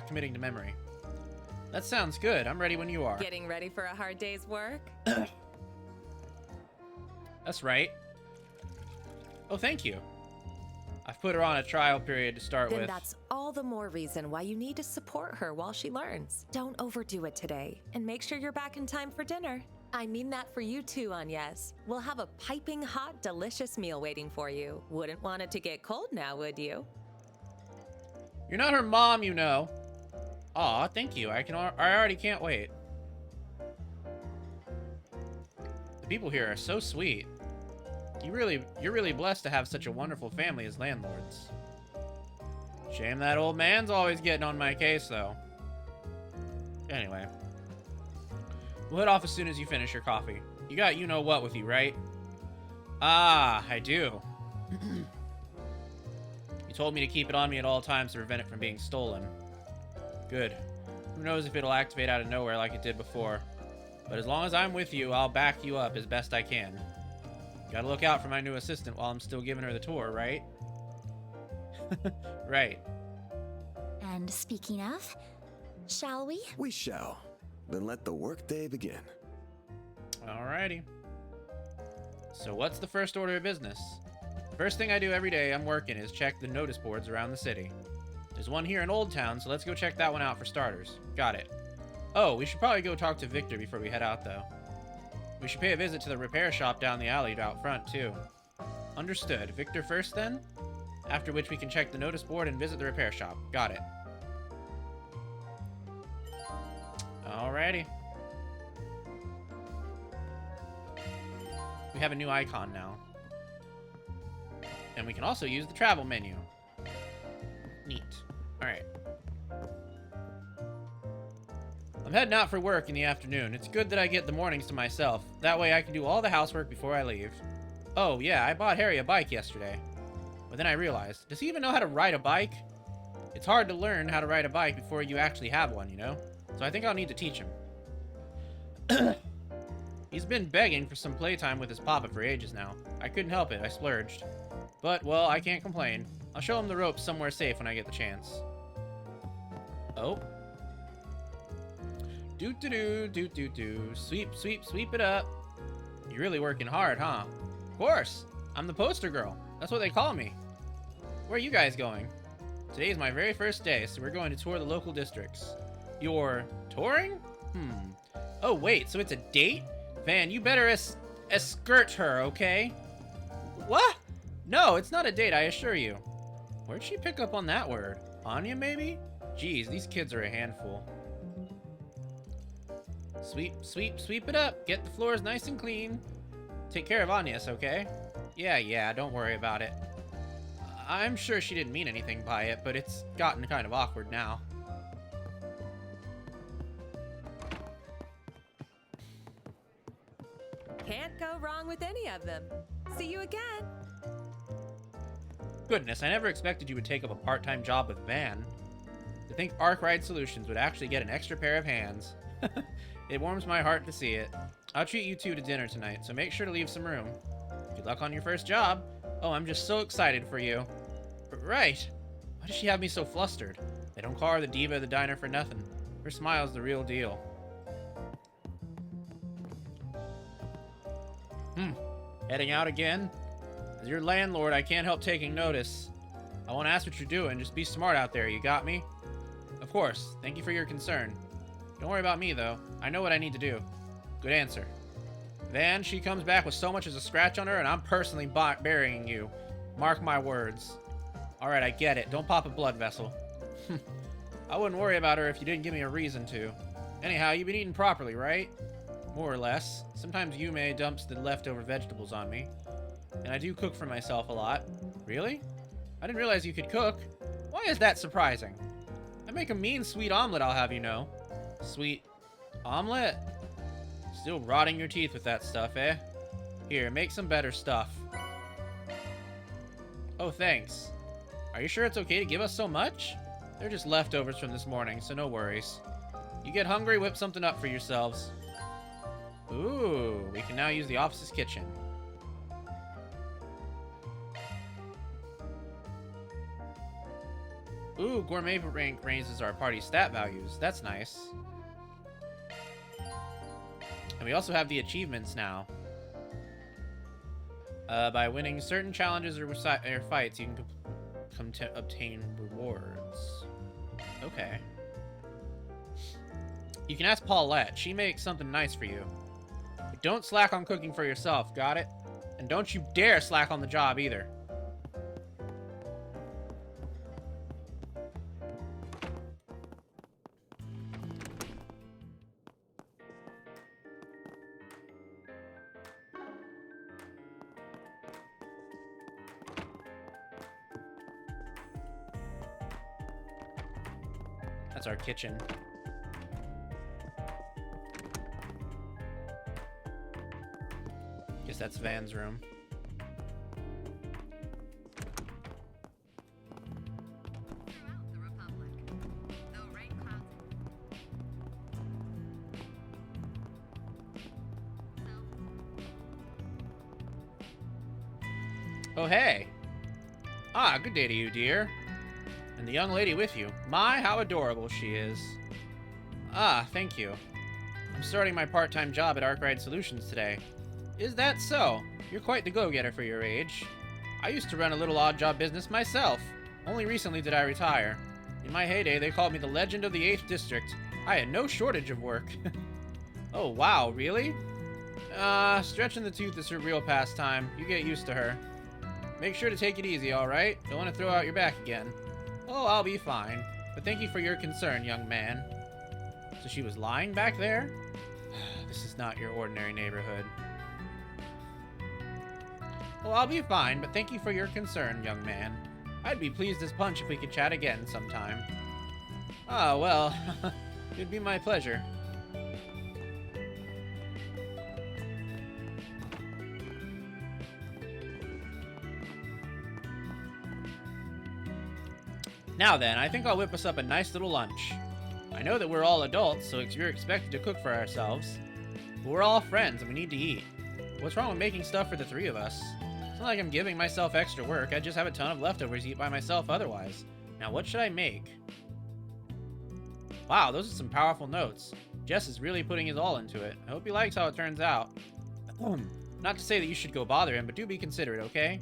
committing to memory. That sounds good. I'm ready when you are. Getting ready for a hard day's work? That's right. Oh, thank you. I've put her on a trial period to start with. Then that's all the more reason why you need to support her while she learns. Don't overdo it today, and make sure you're back in time for dinner. I mean that for you too, Agnes. We'll have a piping hot, delicious meal waiting for you. Wouldn't want it to get cold now, would you? You're not her mom, you know. Aw, thank you. I already can't wait. The people here are so sweet. You're really blessed to have such a wonderful family as landlords. Shame that old man's always getting on my case, though. Anyway. We'll head off as soon as you finish your coffee. You got you-know-what with you, right? Ah, I do. You told me to keep it on me at all times to prevent it from being stolen. Good. Who knows if it'll activate out of nowhere like it did before. But as long as I'm with you, I'll back you up as best I can. Gotta look out for my new assistant while I'm still giving her the tour, right? Right. And speaking of, shall we? We shall. Then let the workday begin. Alrighty. So what's the first order of business? First thing I do every day I'm working is check the notice boards around the city. There's one here in Old Town, so let's go check that one out for starters. Got it. Oh, we should probably go talk to Victor before we head out, though. We should pay a visit to the repair shop down the alley out front, too. Understood. Victor first, then? After which we can check the notice board and visit the repair shop. Got it. Alrighty. We have a new icon now. And we can also use the travel menu. Neat. Alright. I'm heading out for work in the afternoon. It's good that I get the mornings to myself. That way I can do all the housework before I leave. Oh, yeah, I bought Harry a bike yesterday. But then I realized, does he even know how to ride a bike? It's hard to learn how to ride a bike before you actually have one, you know? So I think I'll need to teach him. He's been begging for some playtime with his papa for ages now. I couldn't help it, I splurged. But, well, I can't complain. I'll show him the ropes somewhere safe when I get the chance. Oh. Do-do-do, do-do-do. Sweep, sweep, sweep it up. You're really working hard, huh? Of course. I'm the poster girl. That's what they call me. Where are you guys going? Today is my very first day, so we're going to tour the local districts. You're touring? Oh, wait, so it's a date? Van, you better escort her, okay? What? No, it's not a date, I assure you. Where'd she pick up on that word? Anya, maybe? Jeez, these kids are a handful. Sweep, sweep, sweep it up. Get the floors nice and clean. Take care of Agnes, okay? Yeah, don't worry about it. I'm sure she didn't mean anything by it, but it's gotten kind of awkward now. Can't go wrong with any of them. See you again. Goodness, I never expected you would take up a part-time job with Van. To think Arkwright Solutions would actually get an extra pair of hands. It warms my heart to see it. I'll treat you two to dinner tonight, so make sure to leave some room. Good luck on your first job. Oh, I'm just so excited for you. Right. Why does she have me so flustered? They don't call her the diva of the diner for nothing. Her smile's the real deal. Heading out again? As your landlord, I can't help taking notice. I won't ask what you're doing, just be smart out there, you got me? Of course, thank you for your concern. Don't worry about me, though. I know what I need to do. Good answer. Van, she comes back with so much as a scratch on her, and I'm personally burying you. Mark my words. Alright, I get it. Don't pop a blood vessel. I wouldn't worry about her if you didn't give me a reason to. Anyhow, you've been eating properly, right? More or less. Sometimes Yume dumps the leftover vegetables on me. And I do cook for myself a lot. Really? I didn't realize you could cook. Why is that surprising? I make a mean sweet omelet, I'll have you know. Sweet omelet? Still rotting your teeth with that stuff, eh? Here, make some better stuff. Oh, thanks. Are you sure it's okay to give us so much? They're just leftovers from this morning, so no worries. You get hungry, whip something up for yourselves. Ooh, we can now use the office's kitchen. Ooh, gourmet rank raises our party stat values. That's nice. And we also have the achievements now. By winning certain challenges or fights, you can obtain rewards. Okay. You can ask Paulette. She makes something nice for you. But don't slack on cooking for yourself, got it? And don't you dare slack on the job either. That's our kitchen. Guess that's Van's room. Oh, hey. Ah, good day to you, dear. And the young lady with you. My, how adorable she is. Ah, thank you. I'm starting my part-time job at Arkwright Solutions today. Is that so? You're quite the go-getter for your age. I used to run a little odd-job business myself. Only recently did I retire. In my heyday, they called me the Legend of the 8th District. I had no shortage of work. Oh, wow, really? Stretching the tooth is her real pastime. You get used to her. Make sure to take it easy, alright? Don't want to throw out your back again. Oh, I'll be fine. But thank you for your concern, young man. So she was lying back there? This is not your ordinary neighborhood. Oh, I'll be fine, but thank you for your concern, young man. I'd be pleased as punch if we could chat again sometime. Ah, well, it'd be my pleasure. Now then, I think I'll whip us up a nice little lunch. I know that we're all adults, so you're expected to cook for ourselves. But we're all friends and we need to eat. What's wrong with making stuff for the three of us? It's not like I'm giving myself extra work. I just have a ton of leftovers to eat by myself otherwise. Now, what should I make? Wow, those are some powerful notes. Jess is really putting his all into it. I hope he likes how it turns out. Not to say that you should go bother him, but do be considerate, okay?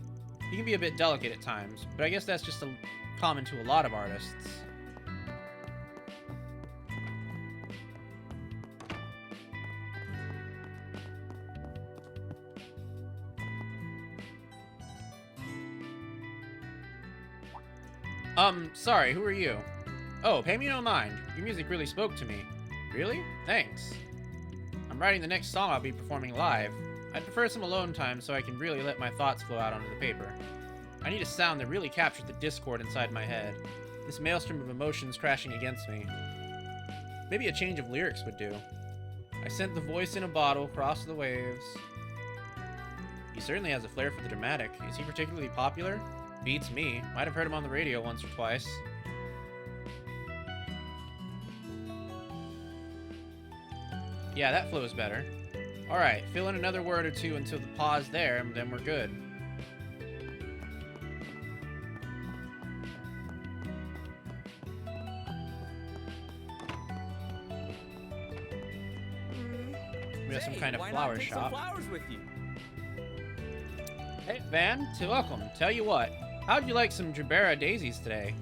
He can be a bit delicate at times, but I guess that's just common to a lot of artists. Sorry, who are you? Oh, pay me no mind. Your music really spoke to me. Really? Thanks. I'm writing the next song I'll be performing live. I'd prefer some alone time so I can really let my thoughts flow out onto the paper. I need a sound that really captures the discord inside my head. This maelstrom of emotions crashing against me. Maybe a change of lyrics would do. I sent the voice in a bottle across the waves. He certainly has a flair for the dramatic. Is he particularly popular? Beats me. Might have heard him on the radio once or twice. Yeah, that flows better. Alright, fill in another word or two until the pause there, and then we're good. We have some kind of flower shop. Flowers with you? Hey, Van, welcome. Tell you what, how'd you like some Jabera daisies today?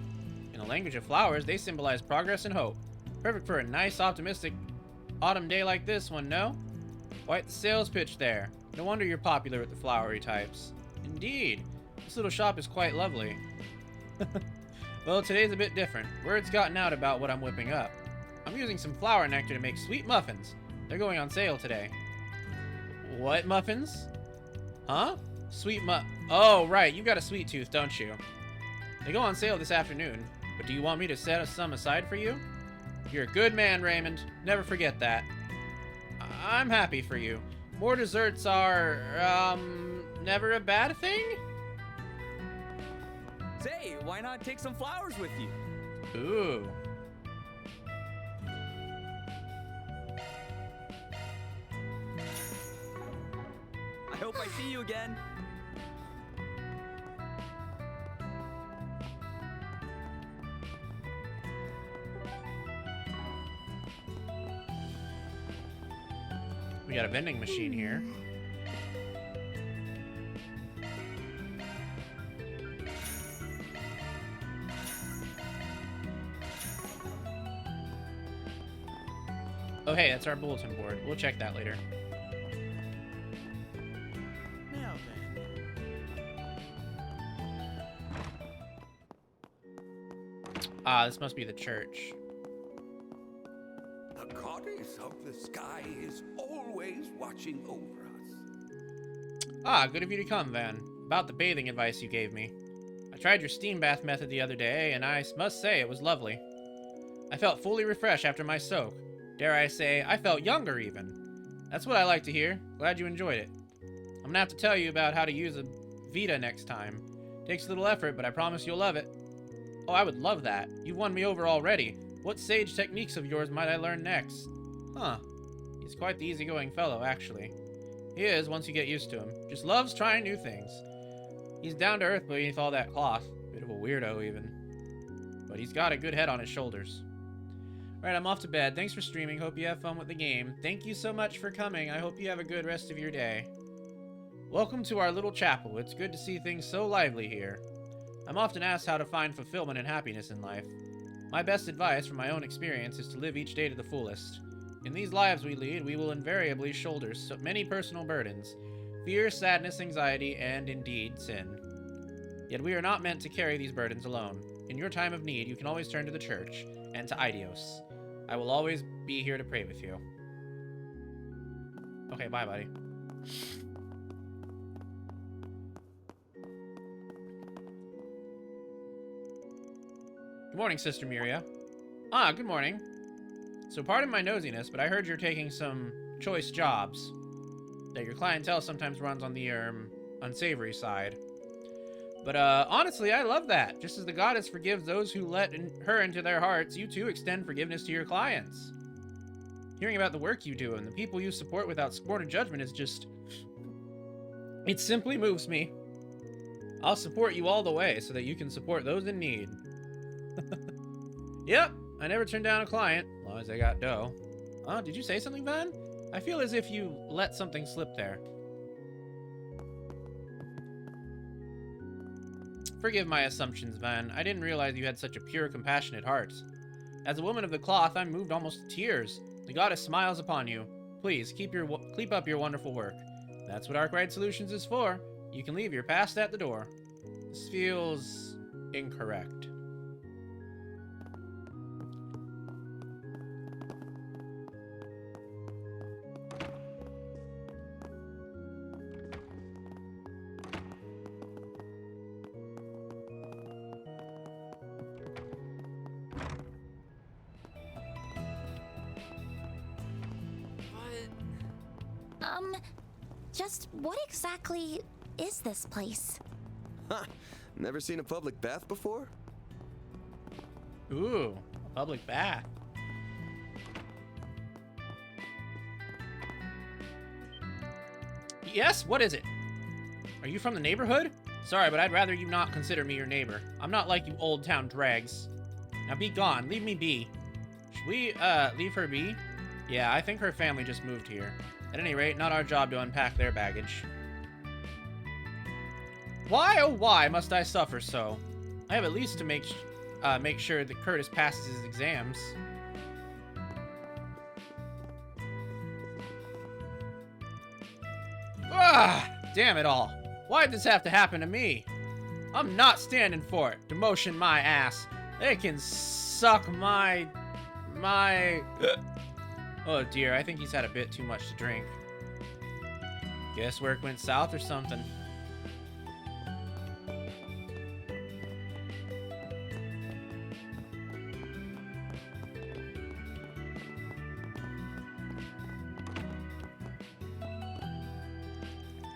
In the language of flowers, they symbolize progress and hope. Perfect for a nice, optimistic autumn day like this one, no? Quite the sales pitch there. No wonder you're popular with the flowery types. Indeed. This little shop is quite lovely. Well, today's a bit different. Word's gotten out about what I'm whipping up. I'm using some flower nectar to make sweet muffins. They're going on sale today. What muffins? Huh? Oh, right. You got a sweet tooth, don't you? They go on sale this afternoon. But do you want me to set some aside for you? You're a good man, Raymond. Never forget that. I'm happy for you. More desserts are, never a bad thing? Say, why not take some flowers with you? Ooh. I hope I see you again. We got a vending machine here. Oh, hey, that's our bulletin board. We'll check that later. Now Ah, this must be the church. The goddess of the sky is always watching over us. Ah, good of you to come, Van. About the bathing advice you gave me. I tried your steam bath method the other day, and I must say it was lovely. I felt fully refreshed after my soak. Dare I say, I felt younger even. That's what I like to hear. Glad you enjoyed it. I'm gonna have to tell you about how to use a Vita next time. Takes a little effort, but I promise you'll love it. Oh, I would love that. You've won me over already. What sage techniques of yours might I learn next? Huh. He's quite the easygoing fellow, actually. He is, once you get used to him. Just loves trying new things. He's down to earth beneath all that cloth. Bit of a weirdo, even. But he's got a good head on his shoulders. Alright, I'm off to bed. Thanks for streaming. Hope you have fun with the game. Thank you so much for coming. I hope you have a good rest of your day. Welcome to our little chapel. It's good to see things so lively here. I'm often asked how to find fulfillment and happiness in life. My best advice from my own experience is to live each day to the fullest. In these lives we lead, we will invariably shoulder so many personal burdens. Fear, sadness, anxiety, and indeed, sin. Yet we are not meant to carry these burdens alone. In your time of need, you can always turn to the church and to Idios. I will always be here to pray with you. Okay, bye, buddy. Good morning, Sister Miria. Ah, good morning. So pardon my nosiness, but I heard you're taking some choice jobs. That your clientele sometimes runs on the, unsavory side. But, honestly, I love that. Just as the goddess forgives those who let her into their hearts, you too extend forgiveness to your clients. Hearing about the work you do and the people you support without scorn or judgment is just... It simply moves me. I'll support you all the way so that you can support those in need. Yep, I never turn down a client, as long as they got dough. Oh, did you say something, Van? I feel as if you let something slip there. Forgive my assumptions, Van. I didn't realize you had such a pure, compassionate heart. As a woman of the cloth, I'm moved almost to tears. The goddess smiles upon you. Please, keep up your wonderful work. That's what Arkwright Solutions is for. You can leave your past at the door. This feels incorrect. Just what exactly is this place? Huh. Never seen a public bath before? Ooh, a public bath. Yes, what is it? Are you from the neighborhood? Sorry, but I'd rather you not consider me your neighbor. I'm not like you old town drags. Now be gone, leave me be. Should we, leave her be? Yeah, I think her family just moved here. At any rate, not our job to unpack their baggage. Why, oh why, must I suffer so? I have at least to make sure that Curtis passes his exams. Ah, damn it all. Why'd this have to happen to me? I'm not standing for it. Demotion my ass. They can suck my... Oh dear, I think he's had a bit too much to drink. Guess work went south or something.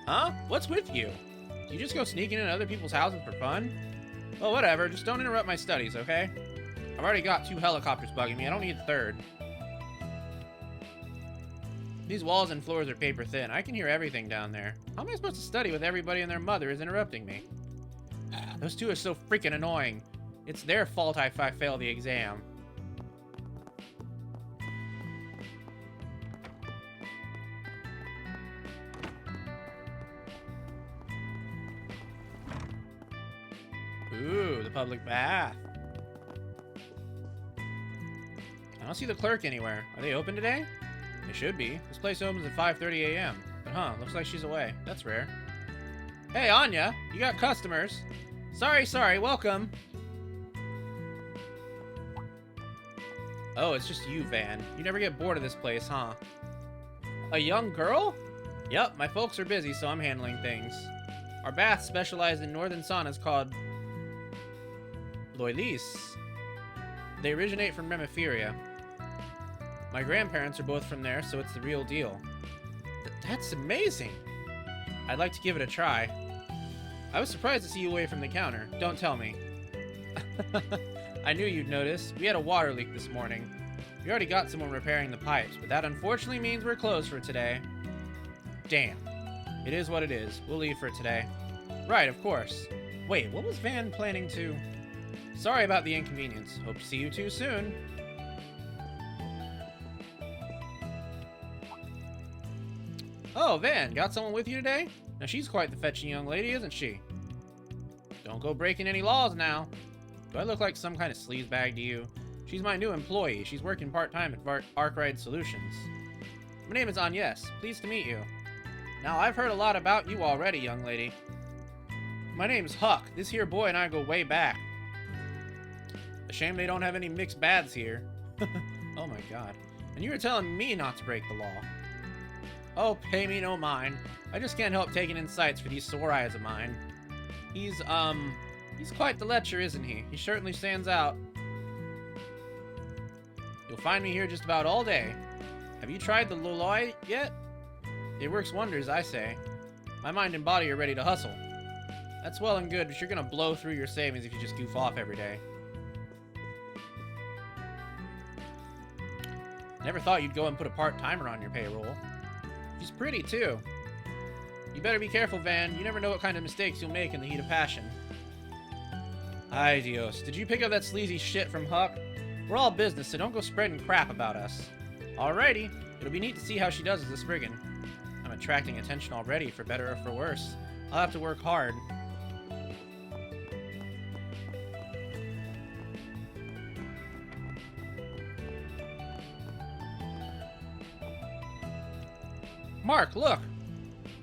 Huh? What's with you? Do you just go sneaking into other people's houses for fun? Well, whatever. Just don't interrupt my studies, okay? I've already got 2 helicopters bugging me. I don't need a third. These walls and floors are paper thin. I can hear everything down there. How am I supposed to study with everybody and their mother is interrupting me? Those 2 are so freaking annoying. It's their fault if I fail the exam. Ooh, the public bath. I don't see the clerk anywhere. Are they open today? They should be. This place opens at 5:30 a.m. But looks like she's away. That's rare. Hey, Anya, you got customers. Sorry, welcome. Oh, it's just you, Van. You never get bored of this place, huh? A young girl? Yep, my folks are busy, so I'm handling things. Our baths specialize in northern saunas called Loylis. They originate from Remifera. My grandparents are both from there, so it's the real deal. That's amazing! I'd like to give it a try. I was surprised to see you away from the counter. Don't tell me. I knew you'd notice. We had a water leak this morning. We already got someone repairing the pipes, but that unfortunately means we're closed for today. Damn. It is what it is. We'll leave for today. Right, of course. Wait, what was Van planning to... Sorry about the inconvenience. Hope to see you too soon. Oh, Van, got someone with you today? Now she's quite the fetching young lady, isn't she? Don't go breaking any laws now. Do I look like some kind of sleazebag to you? She's my new employee. She's working part-time at Arkwright Solutions. My name is Agnes. Pleased to meet you. Now, I've heard a lot about you already, young lady. My name's Huck. This here boy and I go way back. A shame they don't have any mixed baths here. Oh my god. And you were telling me not to break the law. Oh, pay me no mind. I just can't help taking in sights for these sore eyes of mine. He's quite the lecher, isn't he? He certainly stands out. You'll find me here just about all day. Have you tried the Loloi yet? It works wonders, I say. My mind and body are ready to hustle. That's well and good, but you're gonna blow through your savings if you just goof off every day. Never thought you'd go and put a part-timer on your payroll. She's pretty, too. You better be careful, Van. You never know what kind of mistakes you'll make in the heat of passion. Ay Dios. Did you pick up that sleazy shit from Huck? We're all business, so don't go spreading crap about us. Alrighty. It'll be neat to see how she does as a Spriggan. I'm attracting attention already, for better or for worse. I'll have to work hard. Mark, look!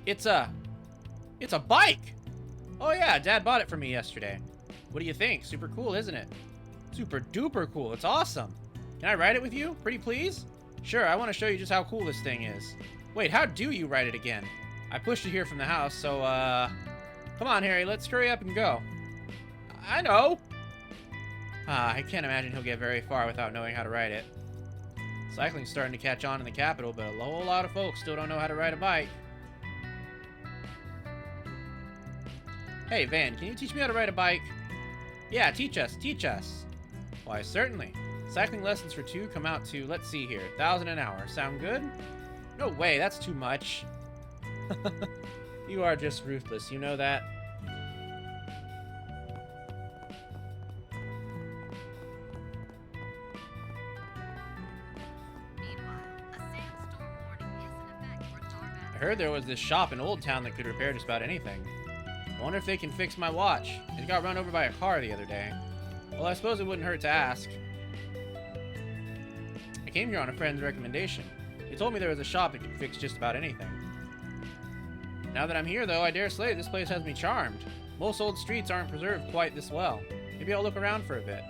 It's a bike! Oh yeah, Dad bought it for me yesterday. What do you think? Super cool, isn't it? Super duper cool, it's awesome! Can I ride it with you? Pretty please? Sure, I want to show you just how cool this thing is. Wait, how do you ride it again? I pushed it here from the house, so, come on, Harry, let's hurry up and go. I know! I can't imagine he'll get very far without knowing how to ride it. Cycling's starting to catch on in the capital, but a whole lot of folks still don't know how to ride a bike. Hey, Van, can you teach me how to ride a bike? Yeah, teach us, teach us. Why, certainly. Cycling lessons for 2 come out to, let's see here, 1,000 an hour. Sound good? No way, that's too much. You are just ruthless, you know that? I heard there was this shop in Old Town that could repair just about anything. I wonder if they can fix my watch. It got run over by a car the other day. Well, I suppose it wouldn't hurt to ask. I came here on a friend's recommendation. He told me there was a shop that could fix just about anything. Now that I'm here, though, I dare say this place has me charmed. Most old streets aren't preserved quite this well. Maybe I'll look around for a bit.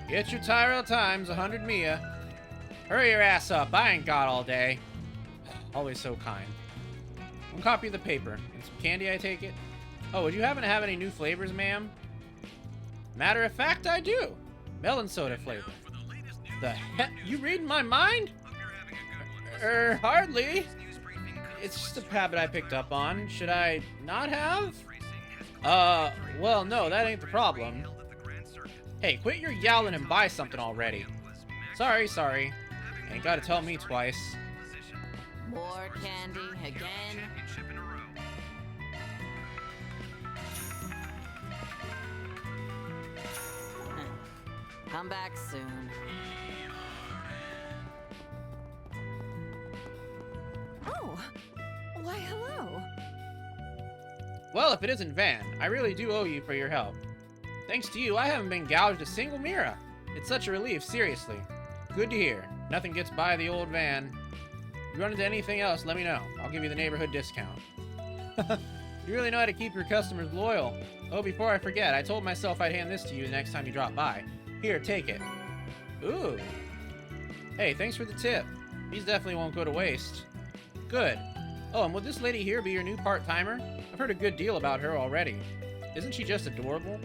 Get your Tyrell times 100 Mia. Hurry your ass up. I ain't got all day. Always so kind. One copy of the paper. And some candy, I take it? Oh, would you happen to have any new flavors, ma'am? Matter of fact, I do. Melon soda flavor. The heck? You reading my mind? Hardly. It's just a habit I picked up on. Should I not have? Well, no, that ain't the problem. Hey, quit your yowling and buy something already. Sorry. Ain't gotta tell me twice. More candy again. Come back soon. Oh, why hello. Well, if it isn't Van, I really do owe you for your help. Thanks to you, I haven't been gouged a single Mira. It's such a relief, seriously. Good to hear. Nothing gets by the old Van. If you run into anything else, let me know. I'll give you the neighborhood discount. You really know how to keep your customers loyal. Oh, before I forget, I told myself I'd hand this to you the next time you drop by. Here, take it. Ooh. Hey, thanks for the tip. These definitely won't go to waste. Good. Oh, and would this lady here be your new part-timer? I've heard a good deal about her already. Isn't she just adorable?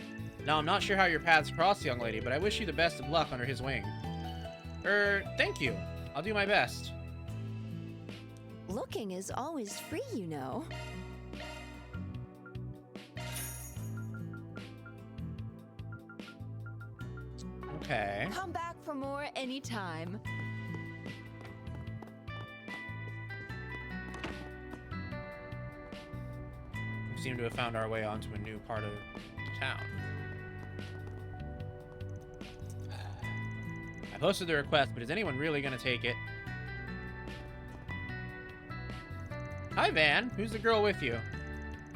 Now, I'm not sure how your paths cross, young lady, but I wish you the best of luck under his wing. Thank you. I'll do my best. Looking is always free, you know. Okay. Come back for more anytime. We seem to have found our way onto a new part of town. I posted the request, but is anyone really gonna take it? Hi, Van. Who's the girl with you?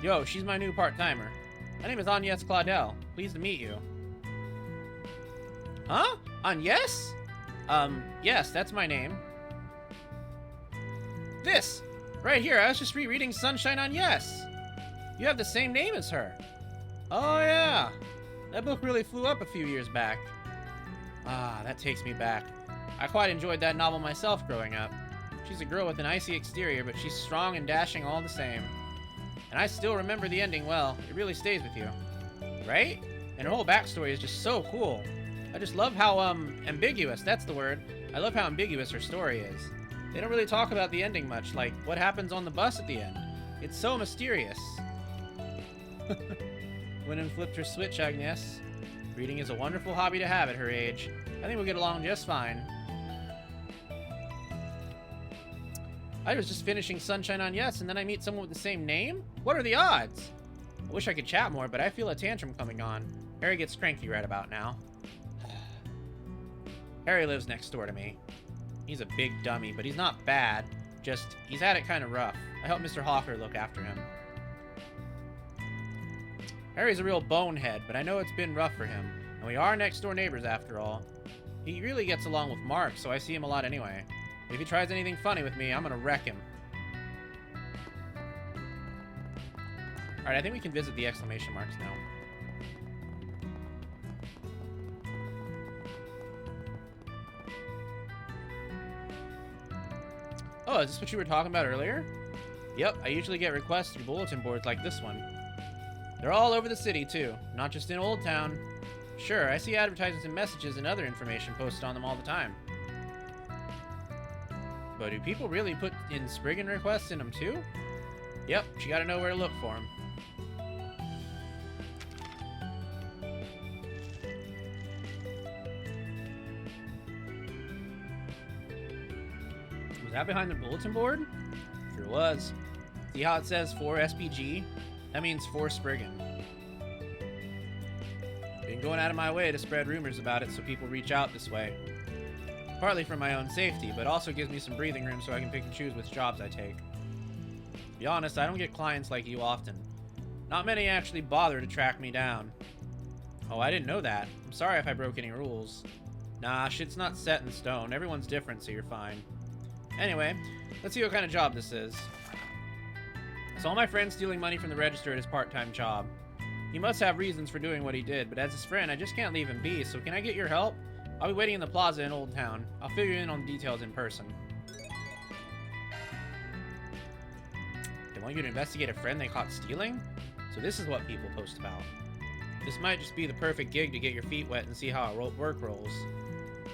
Yo, she's my new part-timer. My name is Agnes Claudel. Pleased to meet you. Huh? Agnes? Yes, that's my name. This! Right here, I was just rereading Sunshine Agnes. You have the same name as her. Oh, yeah. That book really flew up a few years back. Ah, that takes me back. I quite enjoyed that novel myself growing up. She's a girl with an icy exterior, but she's strong and dashing all the same. And I still remember the ending well. It really stays with you. Right? And her whole backstory is just so cool. I just love how, ambiguous, that's the word. I love how ambiguous her story is. They don't really talk about the ending much, like what happens on the bus at the end. It's so mysterious. Went and flipped her switch, Agnes. Reading is a wonderful hobby to have at her age. I think we'll get along just fine. I was just finishing Sunshine on Yes, and then I meet someone with the same name? What are the odds? I wish I could chat more, but I feel a tantrum coming on. Harry gets cranky right about now. Harry lives next door to me. He's a big dummy, but he's not bad. Just, he's had it kind of rough. I help Mr. Hawker look after him. Harry's a real bonehead, but I know it's been rough for him. And we are next door neighbors after all. He really gets along with Mark, so I see him a lot anyway. If he tries anything funny with me, I'm gonna wreck him. Alright, I think we can visit the exclamation marks now. Oh, is this what you were talking about earlier? Yep, I usually get requests through bulletin boards like this one. They're all over the city, too, not just in Old Town. Sure, I see advertisements and messages and other information posted on them all the time. But do people really put in Spriggan requests in them, too? Yep, but you gotta know where to look for them. Was that behind the bulletin board? Sure was. See how it says for SPG? That means for Spriggan. Been going out of my way to spread rumors about it so people reach out this way. Partly for my own safety, but also gives me some breathing room so I can pick and choose which jobs I take. To be honest, I don't get clients like you often. Not many actually bother to track me down. Oh, I didn't know that. I'm sorry if I broke any rules. Nah, shit's not set in stone. Everyone's different, so you're fine. Anyway, let's see what kind of job this is. I saw my friend stealing money from the register at his part-time job. He must have reasons for doing what he did, but as his friend, I just can't leave him be, so can I get your help? I'll be waiting in the plaza in Old Town. I'll fill you in on the details in person. They want you to investigate a friend they caught stealing? So this is what people post about. This might just be the perfect gig to get your feet wet and see how work rolls.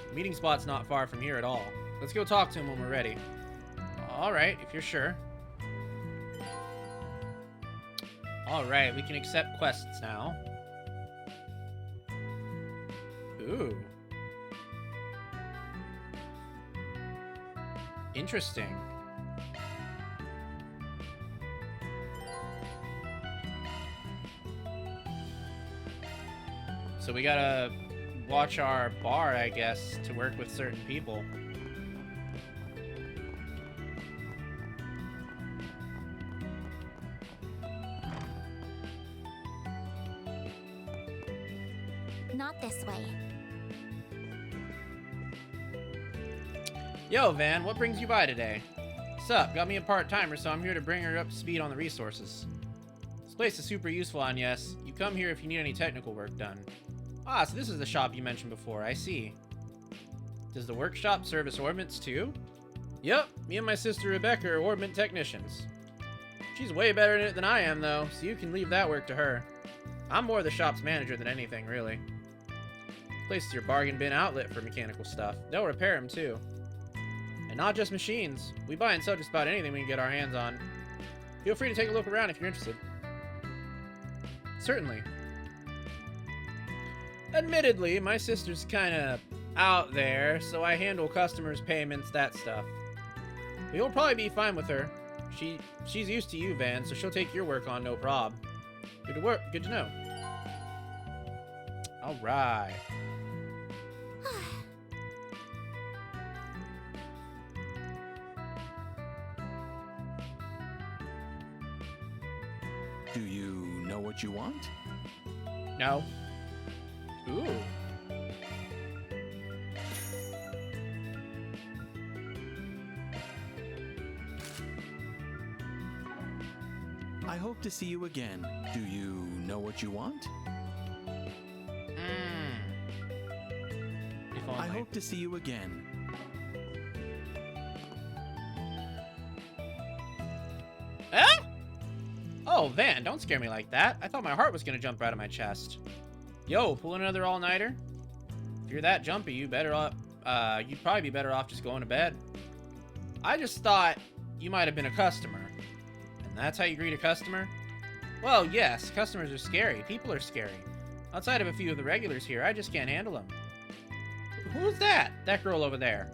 The meeting spot's not far from here at all. Let's go talk to him when we're ready. Alright, if you're sure. Alright, we can accept quests now. Ooh. Interesting. So we gotta watch our bar, I guess, to work with certain people. Not this way. Yo, Van, what brings you by today? Sup, got me a part-timer, so I'm here to bring her up to speed on the resources. This place is super useful on Yes. You come here if you need any technical work done. Ah, so this is the shop you mentioned before, I see. Does the workshop service orbments too? Yep, me and my sister Rebecca are orbment technicians. She's way better at it than I am, though, so you can leave that work to her. I'm more the shop's manager than anything, really. This place is your bargain bin outlet for mechanical stuff. They'll repair them, too. And not just machines. We buy and sell just about anything we can get our hands on. Feel free to take a look around if you're interested. Certainly. Admittedly, my sister's kinda out there, so I handle customers' payments, that stuff. But you'll probably be fine with her. She's used to you, Van, so she'll take your work on no prob. Good to know. Alright. Do you know what you want? No. Ooh. I hope to see you again. Do you know what you want? I hope to see you again. Huh? Oh, Van, don't scare me like that. I thought my heart was gonna jump out of my chest. Yo, pull another all-nighter? If you're that jumpy, you'd probably be better off just going to bed. I just thought you might have been a customer. And that's how you greet a customer? Well, yes, customers are scary. People are scary. Outside of a few of the regulars here, I just can't handle them. Who's that? That girl over there.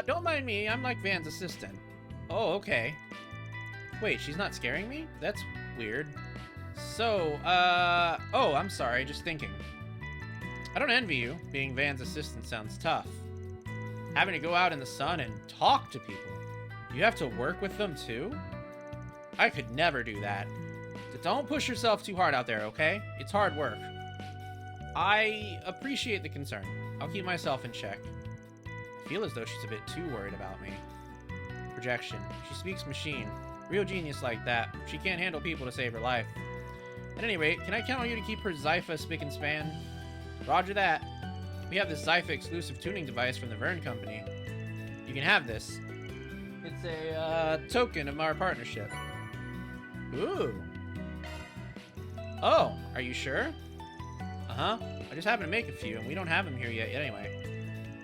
Don't mind me. I'm like Van's assistant. Oh, okay. Wait, she's not scaring me? That's weird. So, oh, I'm sorry, just thinking. I don't envy you. Being Van's assistant sounds tough. Having to go out in the sun and talk to people. You have to work with them too? I could never do that. Don't push yourself too hard out there, okay? It's hard work. I appreciate the concern. I'll keep myself in check. I feel as though she's a bit too worried about me. Projection. She speaks machine. Real genius like that. She can't handle people to save her life. At any rate, can I count on you to keep her Zypha spick and span? Roger that. We have this Zypha exclusive tuning device from the Vern Company. You can have this. It's a token of our partnership. Ooh. Oh, are you sure? Uh-huh. I just happened to make a few, and we don't have them here yet anyway.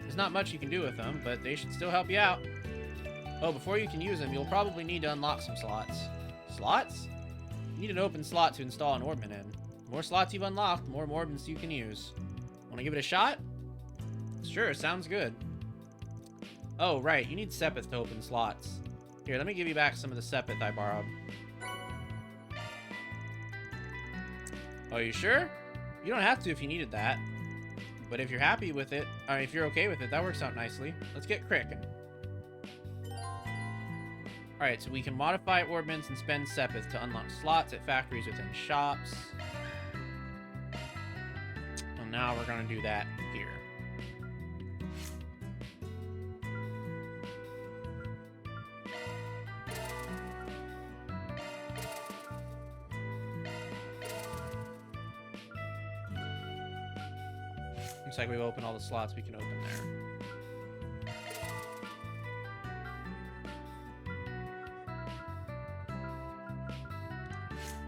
There's not much you can do with them, but they should still help you out. Oh, before you can use them, you'll probably need to unlock some slots. Slots? You need an open slot to install an orbment in. The more slots you've unlocked, the more orbments you can use. Want to give it a shot? Sure, sounds good. Oh, right, you need Sepith to open slots. Here, let me give you back some of the Sepith I borrowed. Oh, you sure? You don't have to if you needed that. But if you're happy with it, or if you're okay with it, that works out nicely. Let's get cracking. Alright, so we can modify orbments and spend Sepith to unlock slots at factories within shops. Well, now we're going to do that here. Looks like we've opened all the slots we can open there.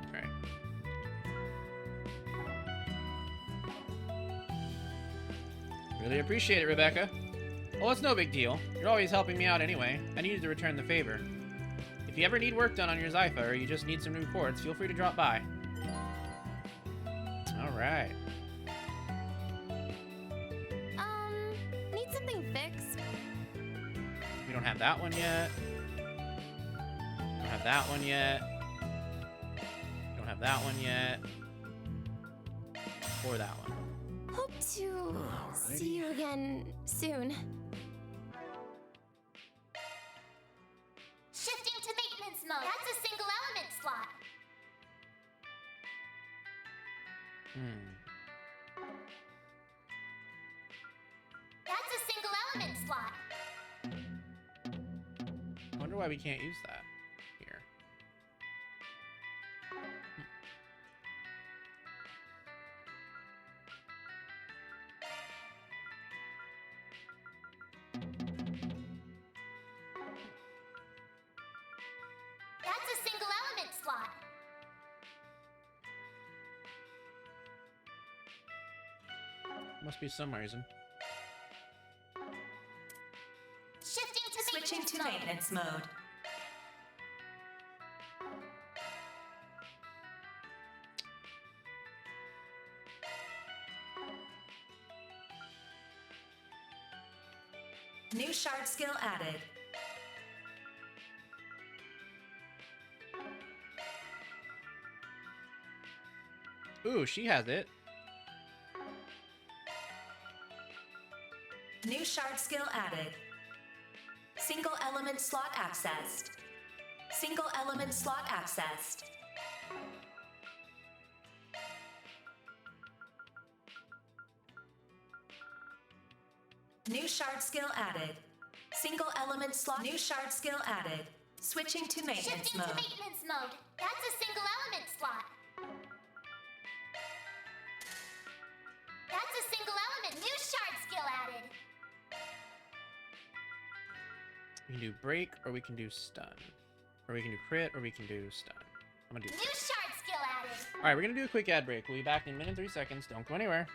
Alright. Really appreciate it, Rebecca. Well, it's no big deal. You're always helping me out anyway. I needed to return the favor. If you ever need work done on your Zypha, or you just need some new cords, feel free to drop by. Alright. Need something fixed? We don't have that one yet. Don't have that one yet. Don't have that one yet. Or that one. Hope to see you again soon. Shifting to maintenance mode. That's a single element slot. That's a single element slot. I wonder why we can't use that here. That's a single element slot. Must be some reason. Switching to maintenance mode. New shard skill added. Ooh, she has it. New shard skill added. Single element slot accessed. Single element slot accessed. New shard skill added. Single element slot. New shard skill added. Switching to maintenance Shifting mode. to maintenance mode. That's a single element slot. That's a single element. New shard skill added. We can do break, or we can do stun. Or we can do crit, or we can do stun. I'm gonna do New crit. shard skill added. Alright, we're gonna do a quick ad break. We'll be back in a minute and 3 seconds. Don't go anywhere.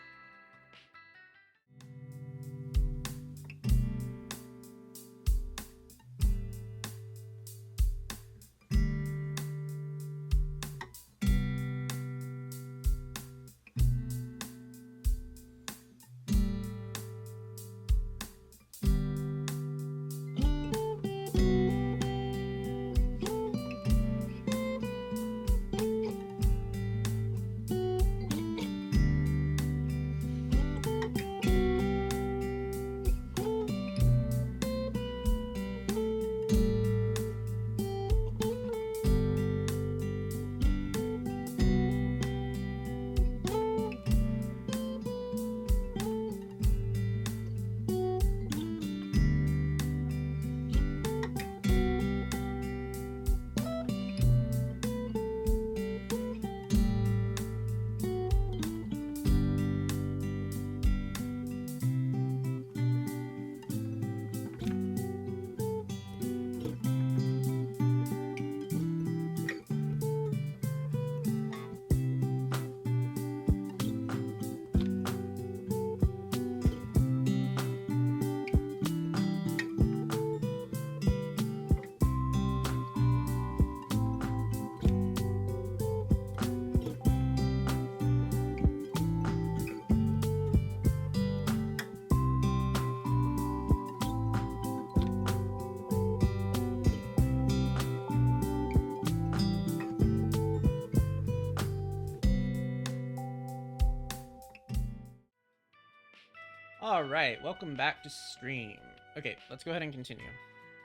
All right, welcome back to stream. Okay, let's go ahead and continue.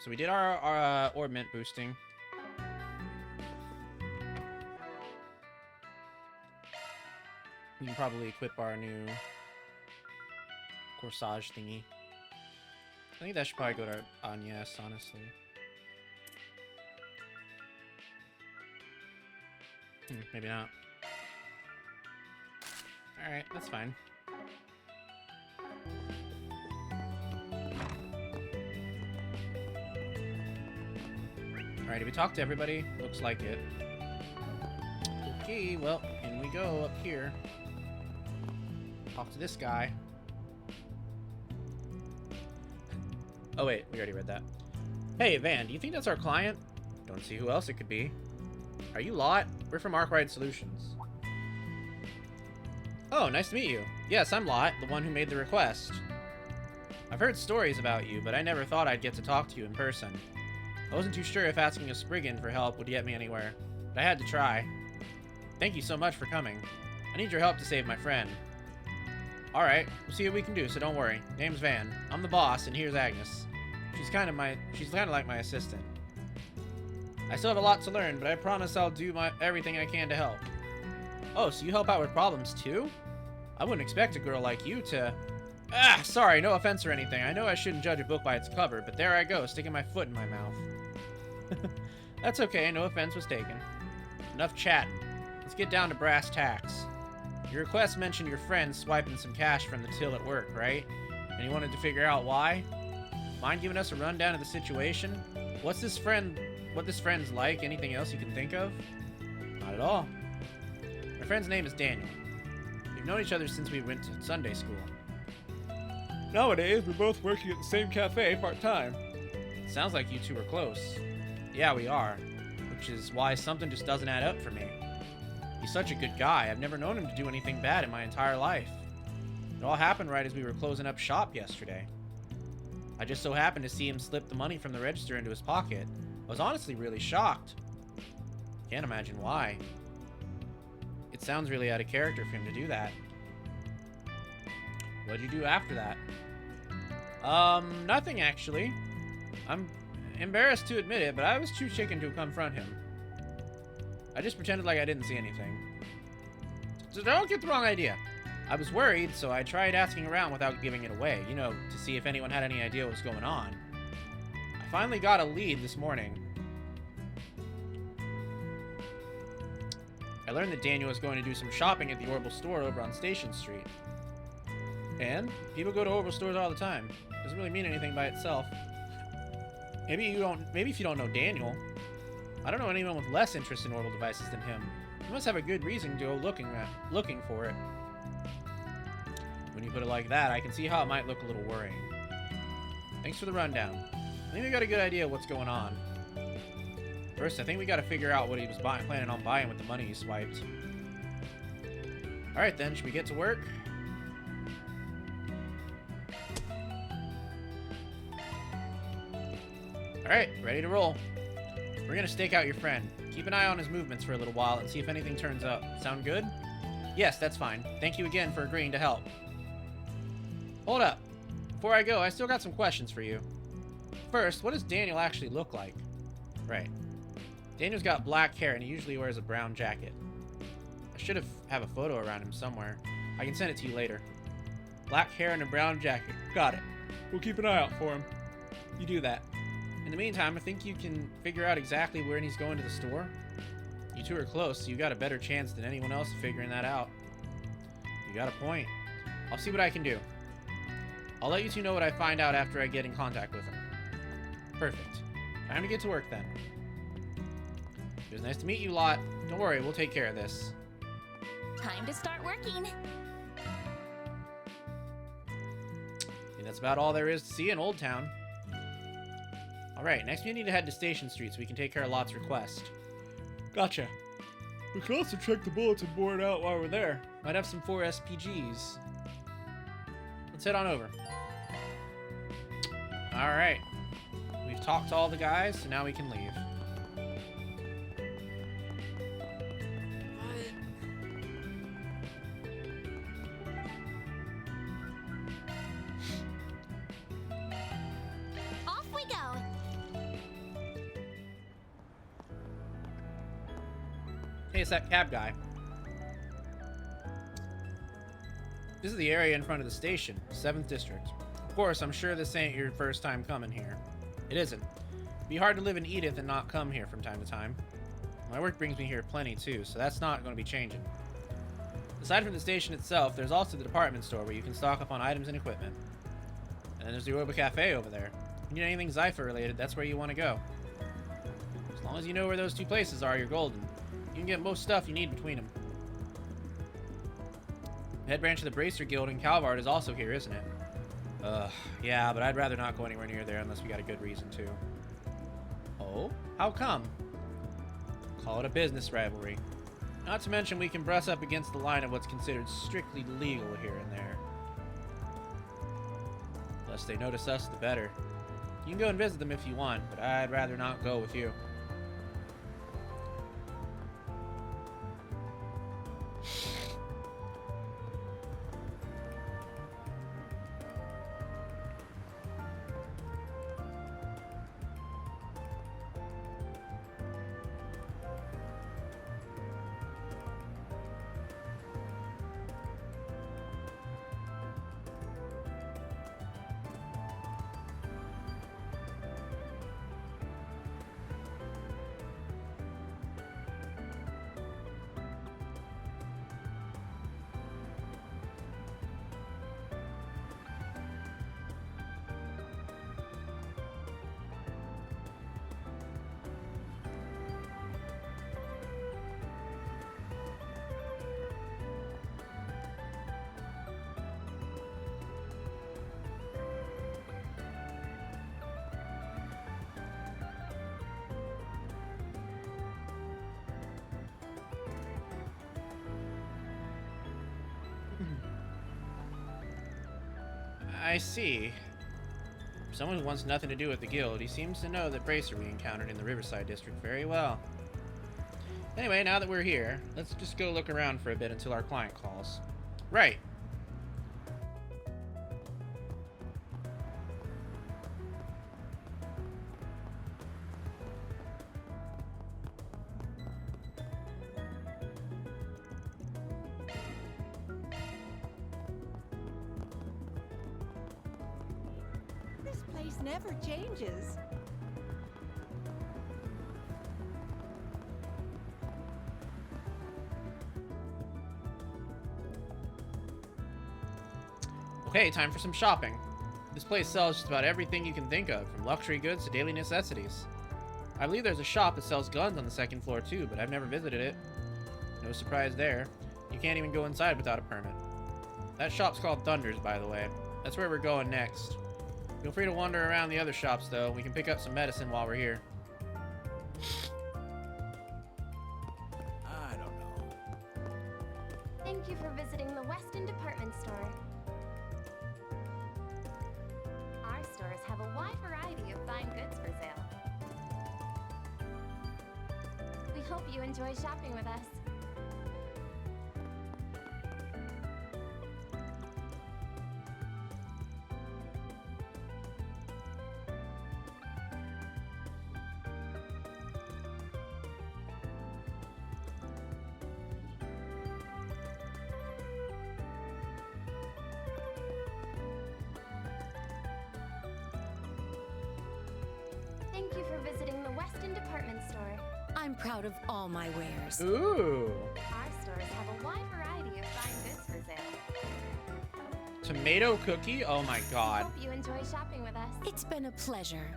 So we did our orbment boosting. We can probably equip our new corsage thingy. I think that should probably go to on yes, honestly. Maybe not. Alright, that's fine. Alright, did we talk to everybody? Looks like it. Okay, well, in we go up here. Talk to this guy. Oh wait, we already read that. Hey, Van, do you think that's our client? Don't see who else it could be. Are you Lot? We're from Arkwright Solutions. Oh, nice to meet you. Yes, I'm Lot, the one who made the request. I've heard stories about you, but I never thought I'd get to talk to you in person. I wasn't too sure if asking a Spriggan for help would get me anywhere, but I had to try. Thank you so much for coming. I need your help to save my friend. Alright, we'll see what we can do, so don't worry. Name's Van. I'm the boss, and here's Agnes. She's kind of like my assistant. I still have a lot to learn, but I promise I'll do everything I can to help. Oh, so you help out with problems too? I wouldn't expect a girl like you to... Ah, sorry, no offense or anything. I know I shouldn't judge a book by its cover, but there I go, sticking my foot in my mouth. That's okay, no offense was taken. Enough chatting. Let's get down to brass tacks. Your request mentioned your friend swiping some cash from the till at work, right? And you wanted to figure out why? Mind giving us a rundown of the situation? What this friend's like? Anything else you can think of? Not at all. My friend's name is Daniel. We've known each other since we went to Sunday school. Nowadays, we're both working at the same cafe part-time. Sounds like you two are close. Yeah, we are. Which is why something just doesn't add up for me. He's such a good guy. I've never known him to do anything bad in my entire life. It all happened right as we were closing up shop yesterday. I just so happened to see him slip the money from the register into his pocket. I was honestly really shocked. Can't imagine why. It sounds really out of character for him to do that. What'd you do after that? Nothing actually. I'm embarrassed to admit it, but I was too chicken to confront him. I just pretended like I didn't see anything. So don't get the wrong idea. I was worried, so I tried asking around without giving it away, you know, to see if anyone had any idea what was going on. I finally got a lead this morning. I learned that Daniel was going to do some shopping at the Orbital store over on Station Street. And people go to Orbital stores all the time. Doesn't really mean anything by itself. Maybe if you don't know Daniel. I don't know anyone with less interest in orbital devices than him. You must have a good reason to go looking for it. When you put it like that, I can see how it might look a little worrying. Thanks for the rundown. I think we got a good idea of what's going on. First, I think we got to figure out what he was planning on buying with the money he swiped. Alright then, should we get to work? Alright, ready to roll. We're gonna stake out your friend. Keep an eye on his movements for a little while and see if anything turns up. Sound good? Yes, that's fine. Thank you again for agreeing to help. Hold up. Before I go, I still got some questions for you. First, what does Daniel actually look like? Right. Daniel's got black hair and he usually wears a brown jacket. I should have a photo around him somewhere. I can send it to you later. Black hair and a brown jacket. Got it. We'll keep an eye out for him. You do that. In the meantime, I think you can figure out exactly when he's going to the store. You two are close, so you got a better chance than anyone else of figuring that out. You got a point. I'll see what I can do. I'll let you two know what I find out after I get in contact with him. Perfect. Time to get to work then. It was nice to meet you, Lot. Don't worry, we'll take care of this. Time to start working. And that's about all there is to see in Old Town. Alright, next we need to head to Station Street so we can take care of Lot's request. Gotcha. We can also check the bulletin board out while we're there. Might have some 4 SPGs. Let's head on over. Alright. We've talked to all the guys, so now we can leave. Hey, it's that cab guy. This is the area in front of the station, 7th District. Of course, I'm sure this ain't your first time coming here. It isn't. It'd be hard to live in Edith and not come here from time to time. My work brings me here plenty too, so that's not going to be changing. Aside from the station itself, there's also the department store where you can stock up on items and equipment. And then there's the Orba Cafe over there. If you need anything Zypher related, that's where you want to go. As long as you know where those 2 places are, you're golden. You can get most stuff you need between them. The head branch of the Bracer Guild in Calvard is also here, isn't it? Yeah, but I'd rather not go anywhere near there unless we got a good reason to. Oh? How come? Call it a business rivalry. Not to mention we can brush up against the line of what's considered strictly legal here and there. The less they notice us, the better. You can go and visit them if you want, but I'd rather not go with you. I see. For someone who wants nothing to do with the guild, he seems to know that Bracer we encountered in the Riverside District very well. Anyway, now that we're here, let's just go look around for a bit until our client calls. Right. This place never changes. Okay, time for some shopping. This place sells just about everything you can think of, from luxury goods to daily necessities. I believe there's a shop that sells guns on the 2nd floor too, but I've never visited it. No surprise there. You can't even go inside without a permit. That shop's called Thunders, by the way. That's where we're going next. Feel free to wander around the other shops, though. We can pick up some medicine while we're here. I don't know. Thank you for visiting the Weston Department Store. Our stores have a wide variety of fine goods for sale. We hope you enjoy shopping with us. Thank you for visiting the Weston Department Store. I'm proud of all my wares. Ooh. Our stores have a wide variety of fine goods for sale. Tomato cookie? Oh my god. Hope you enjoy shopping with us. It's been a pleasure.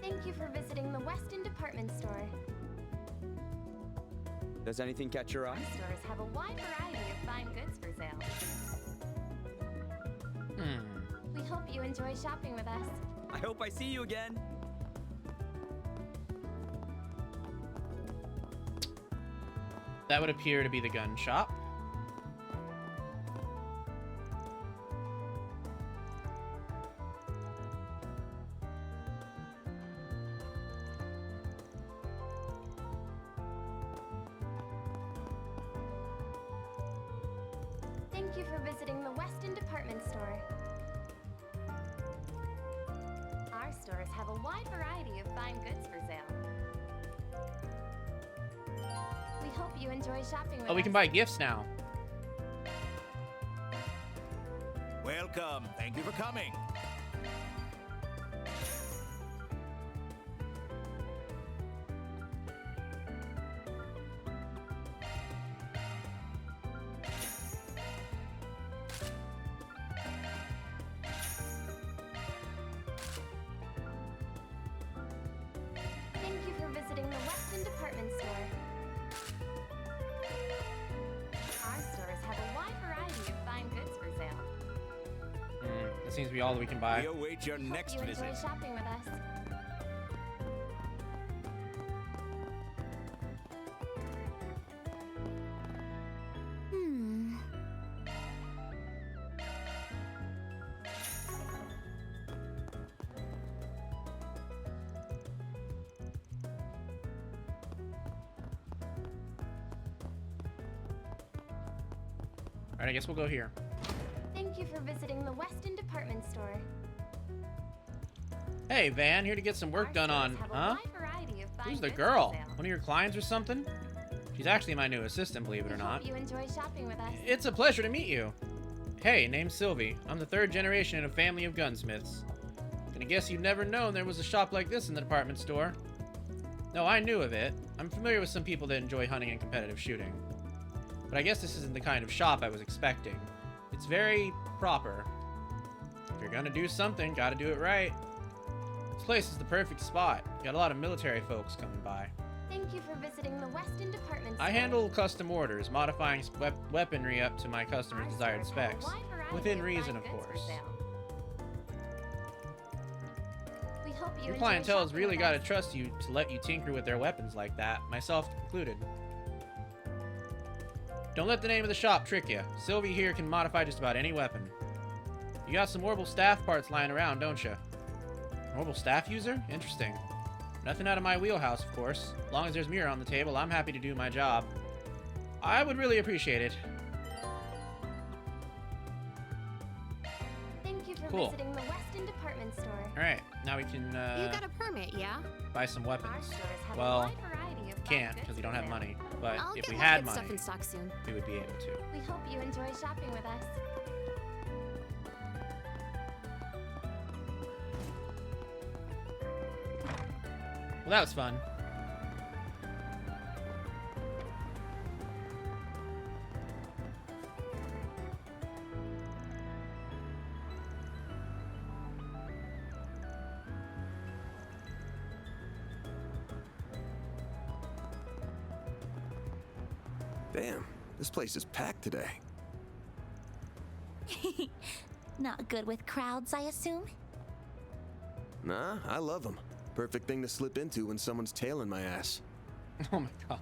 Thank you for visiting the Weston Department Store. Does anything catch your Our eye? stores have a wide variety of fine goods for sale. We hope you enjoy shopping with us. I hope I see you again. That would appear to be the gun shop. Thank you for visiting the Weston Department Store. Our stores have a wide variety of fine goods for sale. We hope you enjoy shopping with us. Oh, we can buy gifts now. Welcome. Thank you for coming. Thank you for visiting the Weston Department Store. Our stores have a wide variety of fine goods for sale. That seems to be all that we can buy. We await your Hope next you visit. enjoy shopping with us. Hmm. Alright, I guess we'll go here. Thank you for visiting the Weston Department Store. Hey, Van, here to get some work done on, Have a huh? wide variety of fine Who's the goods girl? for sale. One of your clients or something? She's actually my new assistant, believe it or We not. hope you enjoy shopping with us. It's a pleasure to meet you. Hey, name's Sylvie. I'm the third generation in a family of gunsmiths. Gonna guess you've never known there was a shop like this in the department store. No, I knew of it. I'm familiar with some people that enjoy hunting and competitive shooting. But I guess this isn't the kind of shop I was expecting. It's very proper. If you're gonna do something, gotta do it right. This place is the perfect spot. Got a lot of military folks coming by. Thank you for visiting the Weston Department Store. I handle custom orders, modifying weaponry up to my customers' desired specs. Within reason, of course. We hope you Your enjoy clientele has shopping really with got to us. trust you to let you tinker with their weapons like that, myself included. Don't let the name of the shop trick you. Sylvie here can modify just about any weapon. You got some orbital staff parts lying around, don't you? Orbital staff user? Interesting. Nothing out of my wheelhouse, of course. As long as there's mirror on the table, I'm happy to do my job. I would really appreciate it. Thank you for Cool. visiting the Weston Department Store. Alright, now we can You got a permit, yeah? buy some weapons. stores have a Well, wide variety of fine can't goods because we for don't have sale. money. But I'll if get we more had good money, stuff in stock soon. we would be able to. We hope you enjoy shopping with us. Well, that was fun. Damn, this place is packed today. Not good with crowds, I assume? Nah, I love them. Perfect thing to slip into when someone's tailing my ass. Oh my god.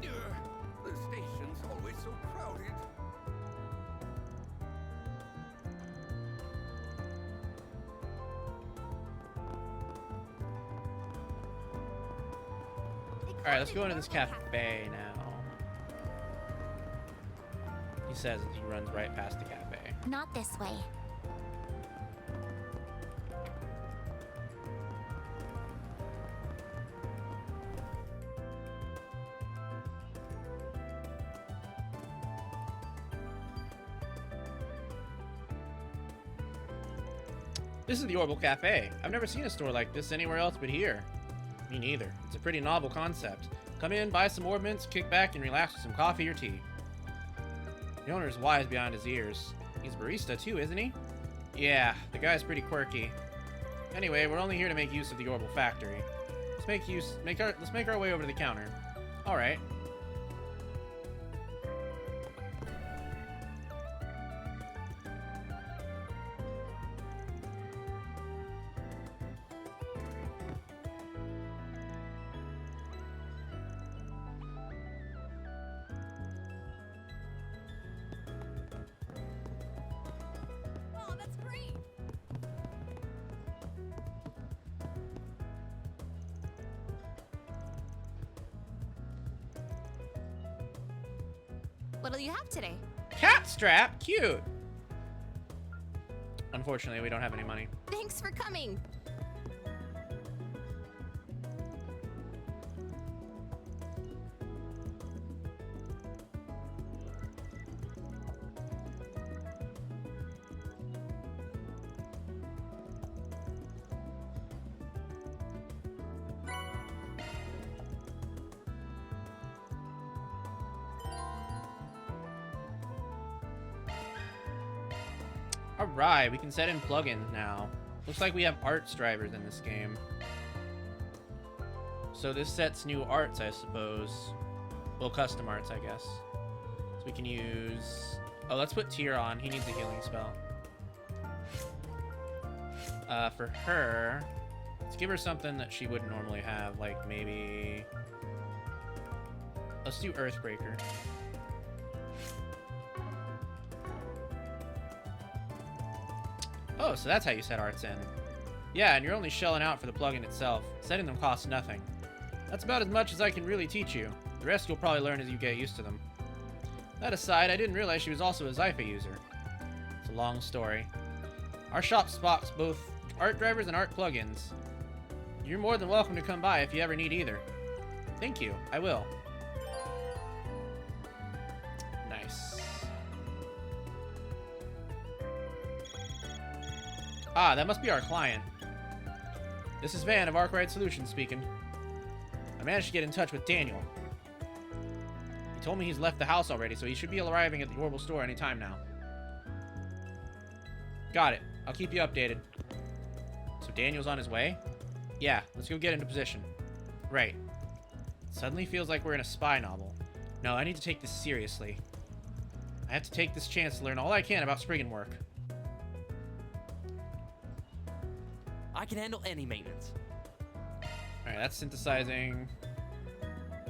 The station's always so crowded. Alright, let's go into this cafe now. He says as he runs right past the cafe. Not this way. This is the Orbital Cafe. I've never seen a store like this anywhere else but here. Me neither. It's a pretty novel concept. Come in, buy some orbments, kick back, and relax with some coffee or tea. The owner's wise behind his ears. He's a barista too, isn't he? Yeah, the guy's pretty quirky. Anyway, we're only here to make use of the Orbital factory. Let's make our way over to the counter. All right. What'll you have today? Cat strap, cute. Unfortunately, we don't have any money. Thanks for coming. Alright, we can set in plugins now. Looks like we have arts drivers in this game. So this sets new arts, I suppose. Well, custom arts, I guess. So we can use... Oh, let's put Tyr on. He needs a healing spell. For her, let's give her something that she wouldn't normally have. Like, maybe... Let's do Earthbreaker. Oh, so that's how you set arts in. Yeah, and you're only shelling out for the plugin itself. Setting them costs nothing. That's about as much as I can really teach you. The rest you'll probably learn as you get used to them. That aside, I didn't realize she was also a Zypha user. It's a long story. Our shop stocks both art drivers and art plugins. You're more than welcome to come by if you ever need either. Thank you, I will. Nice. Ah, that must be our client. This is Van of Arkwright Solutions speaking. I managed to get in touch with Daniel. He told me he's left the house already, so he should be arriving at the Orbital store any time now. Got it. I'll keep you updated. So Daniel's on his way? Yeah, let's go get into position. Right. It suddenly feels like we're in a spy novel. No, I need to take this seriously. I have to take this chance to learn all I can about Spriggan work. I can handle any maintenance. Alright, that's synthesizing.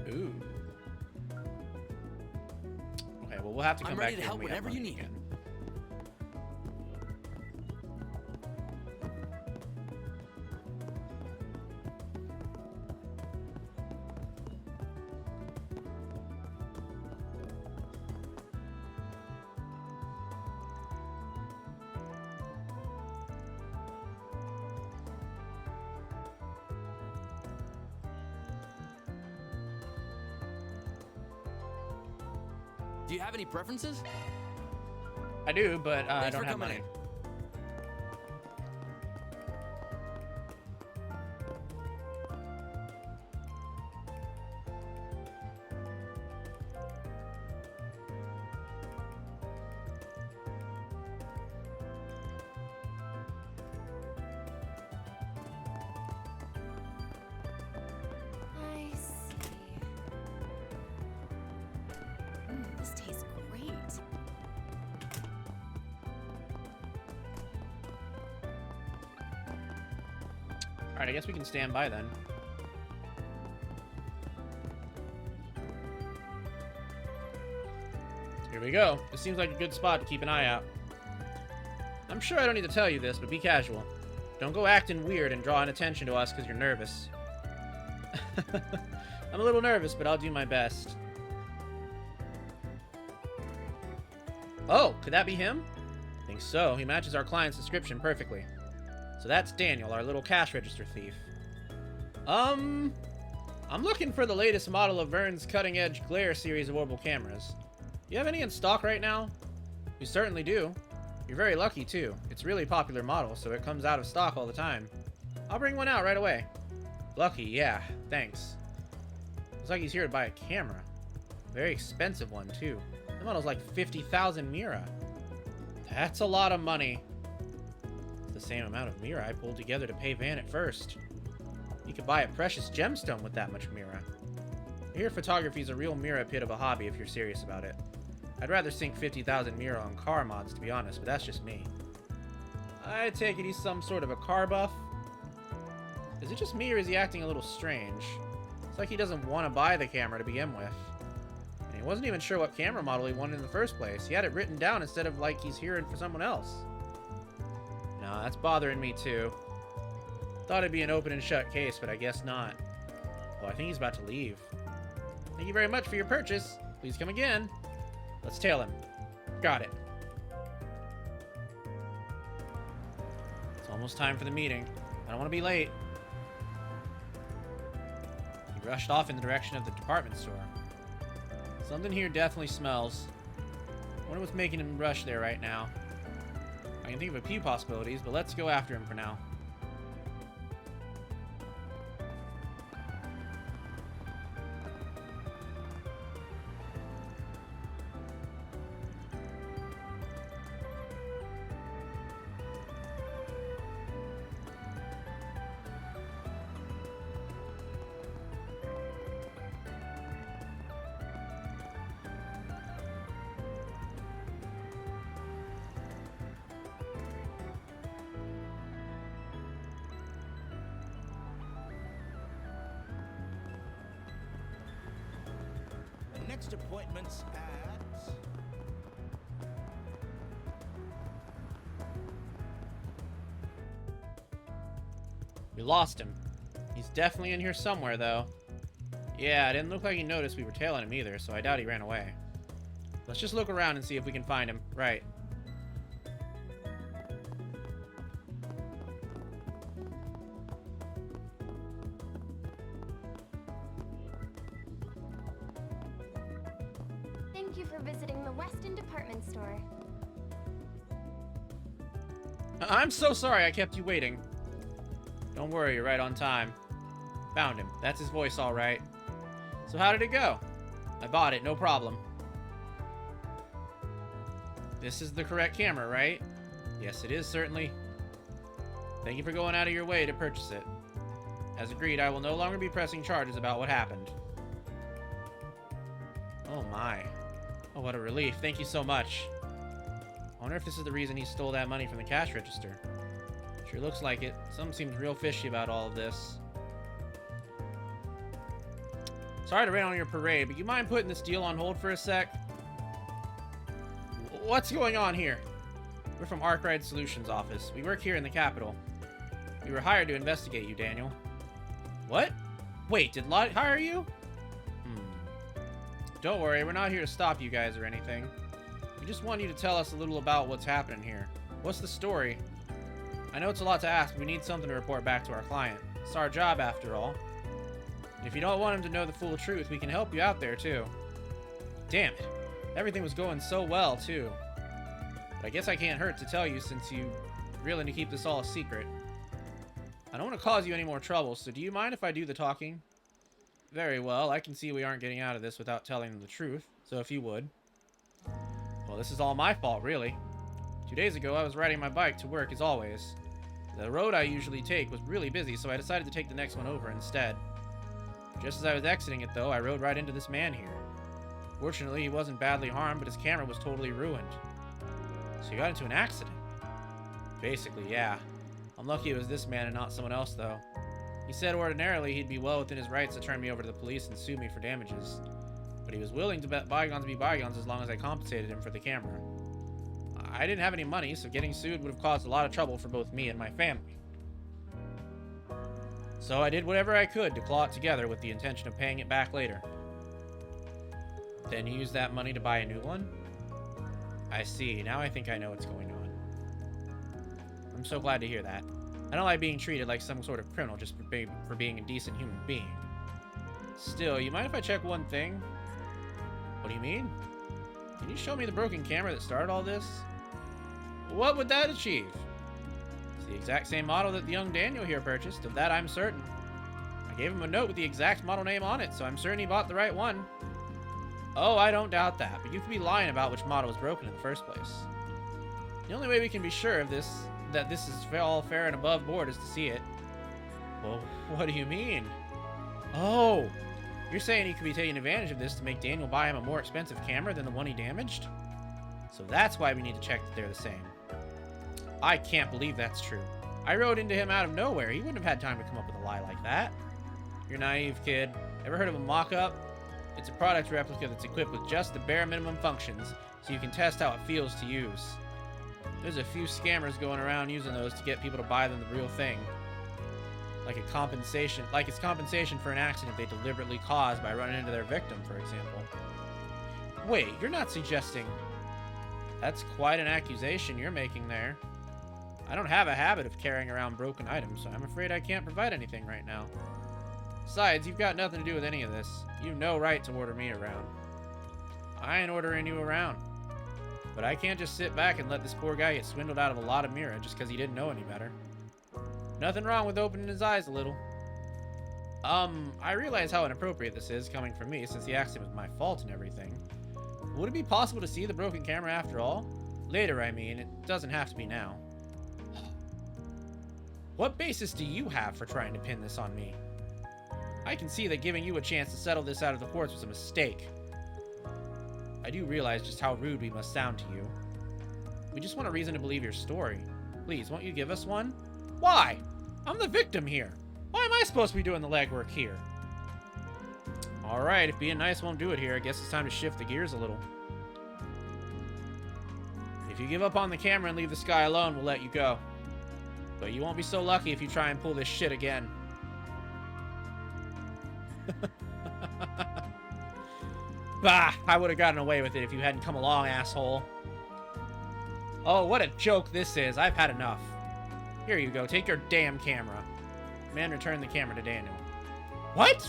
Ooh. Okay, well, we'll have to come I'm back ready to here help when we have whenever you money need again. Do you have any preferences? I do, but I Thanks don't for have coming money. in. I see. This tastes great. Alright, I guess we can stand by then. Here we go. This seems like a good spot to keep an eye out. I'm sure I don't need to tell you this, but be casual. Don't go acting weird and drawing attention to us because you're nervous. I'm a little nervous, but I'll do my best. Oh, could that be him? I think so. He matches our client's description perfectly. So that's Daniel, our little cash register thief. I'm looking for the latest model of Vern's cutting-edge glare series of orbital cameras. You have any in stock right now? You certainly do. You're very lucky, too. It's a really popular model, so it comes out of stock all the time. I'll bring one out right away. Lucky, yeah. Thanks. Looks like he's here to buy a camera. Very expensive one, too. The model's like 50,000 Mira. That's a lot of money. It's the same amount of Mira I pulled together to pay Van at first. You could buy a precious gemstone with that much Mira. I hear photography's a real Mira pit of a hobby if you're serious about it. I'd rather sink 50,000 Mira on car mods, to be honest, but that's just me. I take it he's some sort of a car buff. Is it just me, or is he acting a little strange? It's like he doesn't want to buy the camera to begin with. And he wasn't even sure what camera model he wanted in the first place. He had it written down instead of like he's hearing for someone else. No, that's bothering me too. Thought it'd be an open and shut case, but I guess not. Oh, I think he's about to leave. Thank you very much for your purchase. Please come again. Let's tail him. Got it. It's almost time for the meeting. I don't want to be late. He rushed off in the direction of the department store. Something here definitely smells. I wonder what's making him rush there right now. I can think of a few possibilities, but let's go after him for now. Next appointment's at... We lost him. He's definitely in here somewhere, though. Yeah, it didn't look like he noticed we were tailing him either, so I doubt he ran away. Let's just look around and see if we can find him. Right. Thank you for visiting the Weston Department Store. I'm so sorry I kept you waiting. Don't worry, you're right on time. Found him. That's his voice, all right. So how did it go? I bought it, no problem. This is the correct camera, right? Yes, it is, certainly. Thank you for going out of your way to purchase it. As agreed, I will no longer be pressing charges about what happened. Oh my. Oh, what a relief. Thank you so much. I wonder if this is the reason he stole that money from the cash register. Sure looks like it. Something seems real fishy about all of this. Sorry to rain on your parade, but you mind putting this deal on hold for a sec? What's going on here? We're from Arkwright Solutions office. We work here in the Capitol. We were hired to investigate you, Daniel. What? Wait, did Lottie hire you? Don't worry, we're not here to stop you guys or anything. We just want you to tell us a little about what's happening here. What's the story? I know it's a lot to ask, but we need something to report back to our client. It's our job, after all. And if you don't want him to know the full truth, we can help you out there, too. Damn it. Everything was going so well, too. But I guess I can't hurt to tell you since you're willing to keep this all a secret. I don't want to cause you any more trouble, so do you mind if I do the talking? Very well, I can see we aren't getting out of this without telling them the truth, so if you would. Well, this is all my fault, really. 2 days ago, I was riding my bike to work as always. The road I usually take was really busy, so I decided to take the next one over instead. Just as I was exiting it, though, I rode right into this man here. Fortunately, he wasn't badly harmed, but his camera was totally ruined. So he got into an accident. Basically, yeah. I'm lucky it was this man and not someone else, though. He said ordinarily he'd be well within his rights to turn me over to the police and sue me for damages. But he was willing to let bygones be bygones as long as I compensated him for the camera. I didn't have any money, so getting sued would have caused a lot of trouble for both me and my family. So I did whatever I could to claw it together with the intention of paying it back later. Then you used that money to buy a new one? I see. Now I think I know what's going on. I'm so glad to hear that. I don't like being treated like some sort of criminal just for being a decent human being. Still, you mind if I check one thing? What do you mean? Can you show me the broken camera that started all this? What would that achieve? It's the exact same model that the young Daniel here purchased, of that I'm certain. I gave him a note with the exact model name on it, so I'm certain he bought the right one. Oh, I don't doubt that, but you could be lying about which model was broken in the first place. The only way we can be sure of this, that this is all fair and above board, is to see it. Well, what do you mean? Oh, you're saying he could be taking advantage of this to make Daniel buy him a more expensive camera than the one he damaged? So that's why we need to check that they're the same. I can't believe that's true. I rode into him out of nowhere. He wouldn't have had time to come up with a lie like that. You're naive, kid. Ever heard of a mock-up? It's a product replica that's equipped with just the bare minimum functions, so you can test how it feels to use. There's a few scammers going around using those to get people to buy them the real thing. Like it's compensation for an accident they deliberately caused by running into their victim, for example. Wait, you're not suggesting... That's quite an accusation you're making there. I don't have a habit of carrying around broken items, so I'm afraid I can't provide anything right now. Besides, you've got nothing to do with any of this. You've no right to order me around. I ain't ordering you around. But I can't just sit back and let this poor guy get swindled out of a lot of Mira just because he didn't know any better. Nothing wrong with opening his eyes a little. I realize how inappropriate this is coming from me since the accident was my fault and everything. Would it be possible to see the broken camera after all? Later, I mean. It doesn't have to be now. What basis do you have for trying to pin this on me? I can see that giving you a chance to settle this out of the courts was a mistake. I do realize just how rude we must sound to you. We just want a reason to believe your story. Please, won't you give us one? Why? I'm the victim here. Why am I supposed to be doing the legwork here? Alright, if being nice won't do it here, I guess it's time to shift the gears a little. If you give up on the camera and leave the sky alone, we'll let you go. But you won't be so lucky if you try and pull this shit again. Bah! I would have gotten away with it if you hadn't come along, asshole. Oh, what a joke this is. I've had enough. Here you go. Take your damn camera. Man, return the camera to Daniel. What?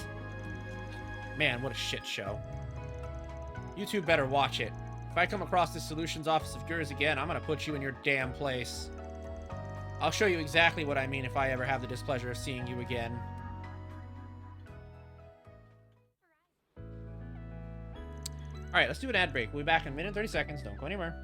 Man, what a shit show. You two better watch it. If I come across this solutions office of yours again, I'm gonna put you in your damn place. I'll show you exactly what I mean if I ever have the displeasure of seeing you again. Alright, let's do an ad break. We'll be back in a minute and 30 seconds. Don't go anywhere.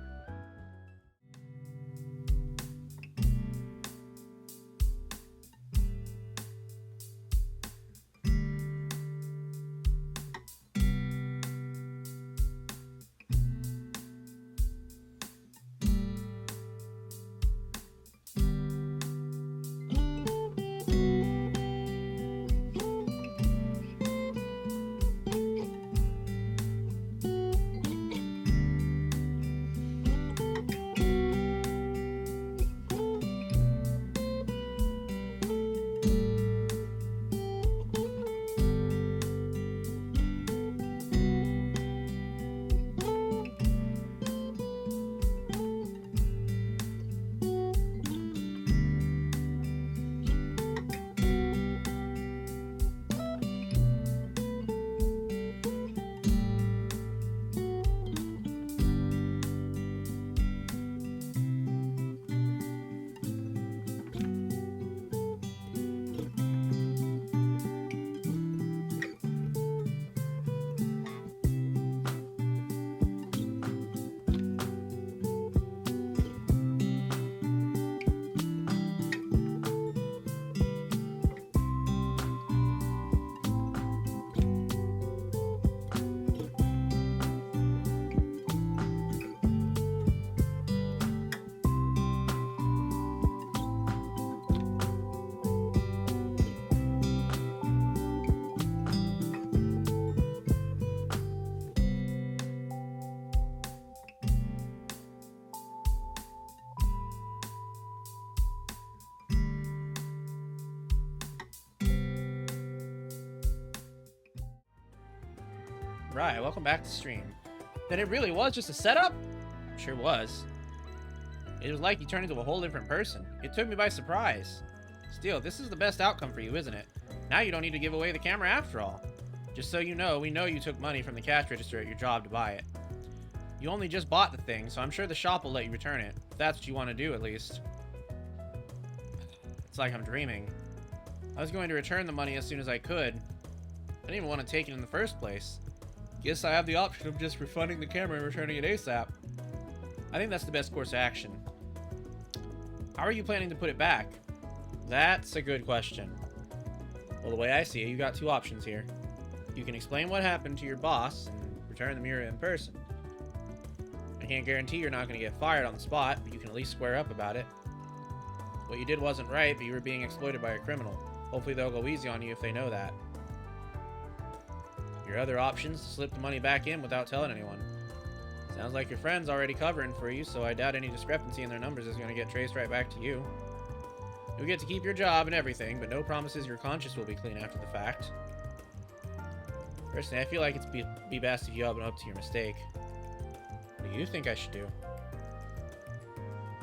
Right, welcome back to stream. Then it really was just a setup? Sure was. It was like you turned into a whole different person. It took me by surprise. Still, this is the best outcome for you, isn't it? Now you don't need to give away the camera after all. Just so you know, we know you took money from the cash register at your job to buy it. You only just bought the thing, so I'm sure the shop will let you return it. If that's what you want to do, at least. It's like I'm dreaming. I was going to return the money as soon as I could. I didn't even want to take it in the first place. Guess I have the option of just refunding the camera and returning it ASAP. I think that's the best course of action. How are you planning to put it back? That's a good question. Well, the way I see it, you got two options here. You can explain what happened to your boss and return the mirror in person. I can't guarantee you're not going to get fired on the spot, but you can at least square up about it. What you did wasn't right, but you were being exploited by a criminal. Hopefully they'll go easy on you if they know that. Your other options to slip the money back in without telling anyone. Sounds like your friend's already covering for you, so I doubt any discrepancy in their numbers is going to get traced right back to you. You'll get to keep your job and everything, but no promises your conscience will be clean after the fact. Personally, I feel like it's be best if you own up to your mistake. What do you think I should do?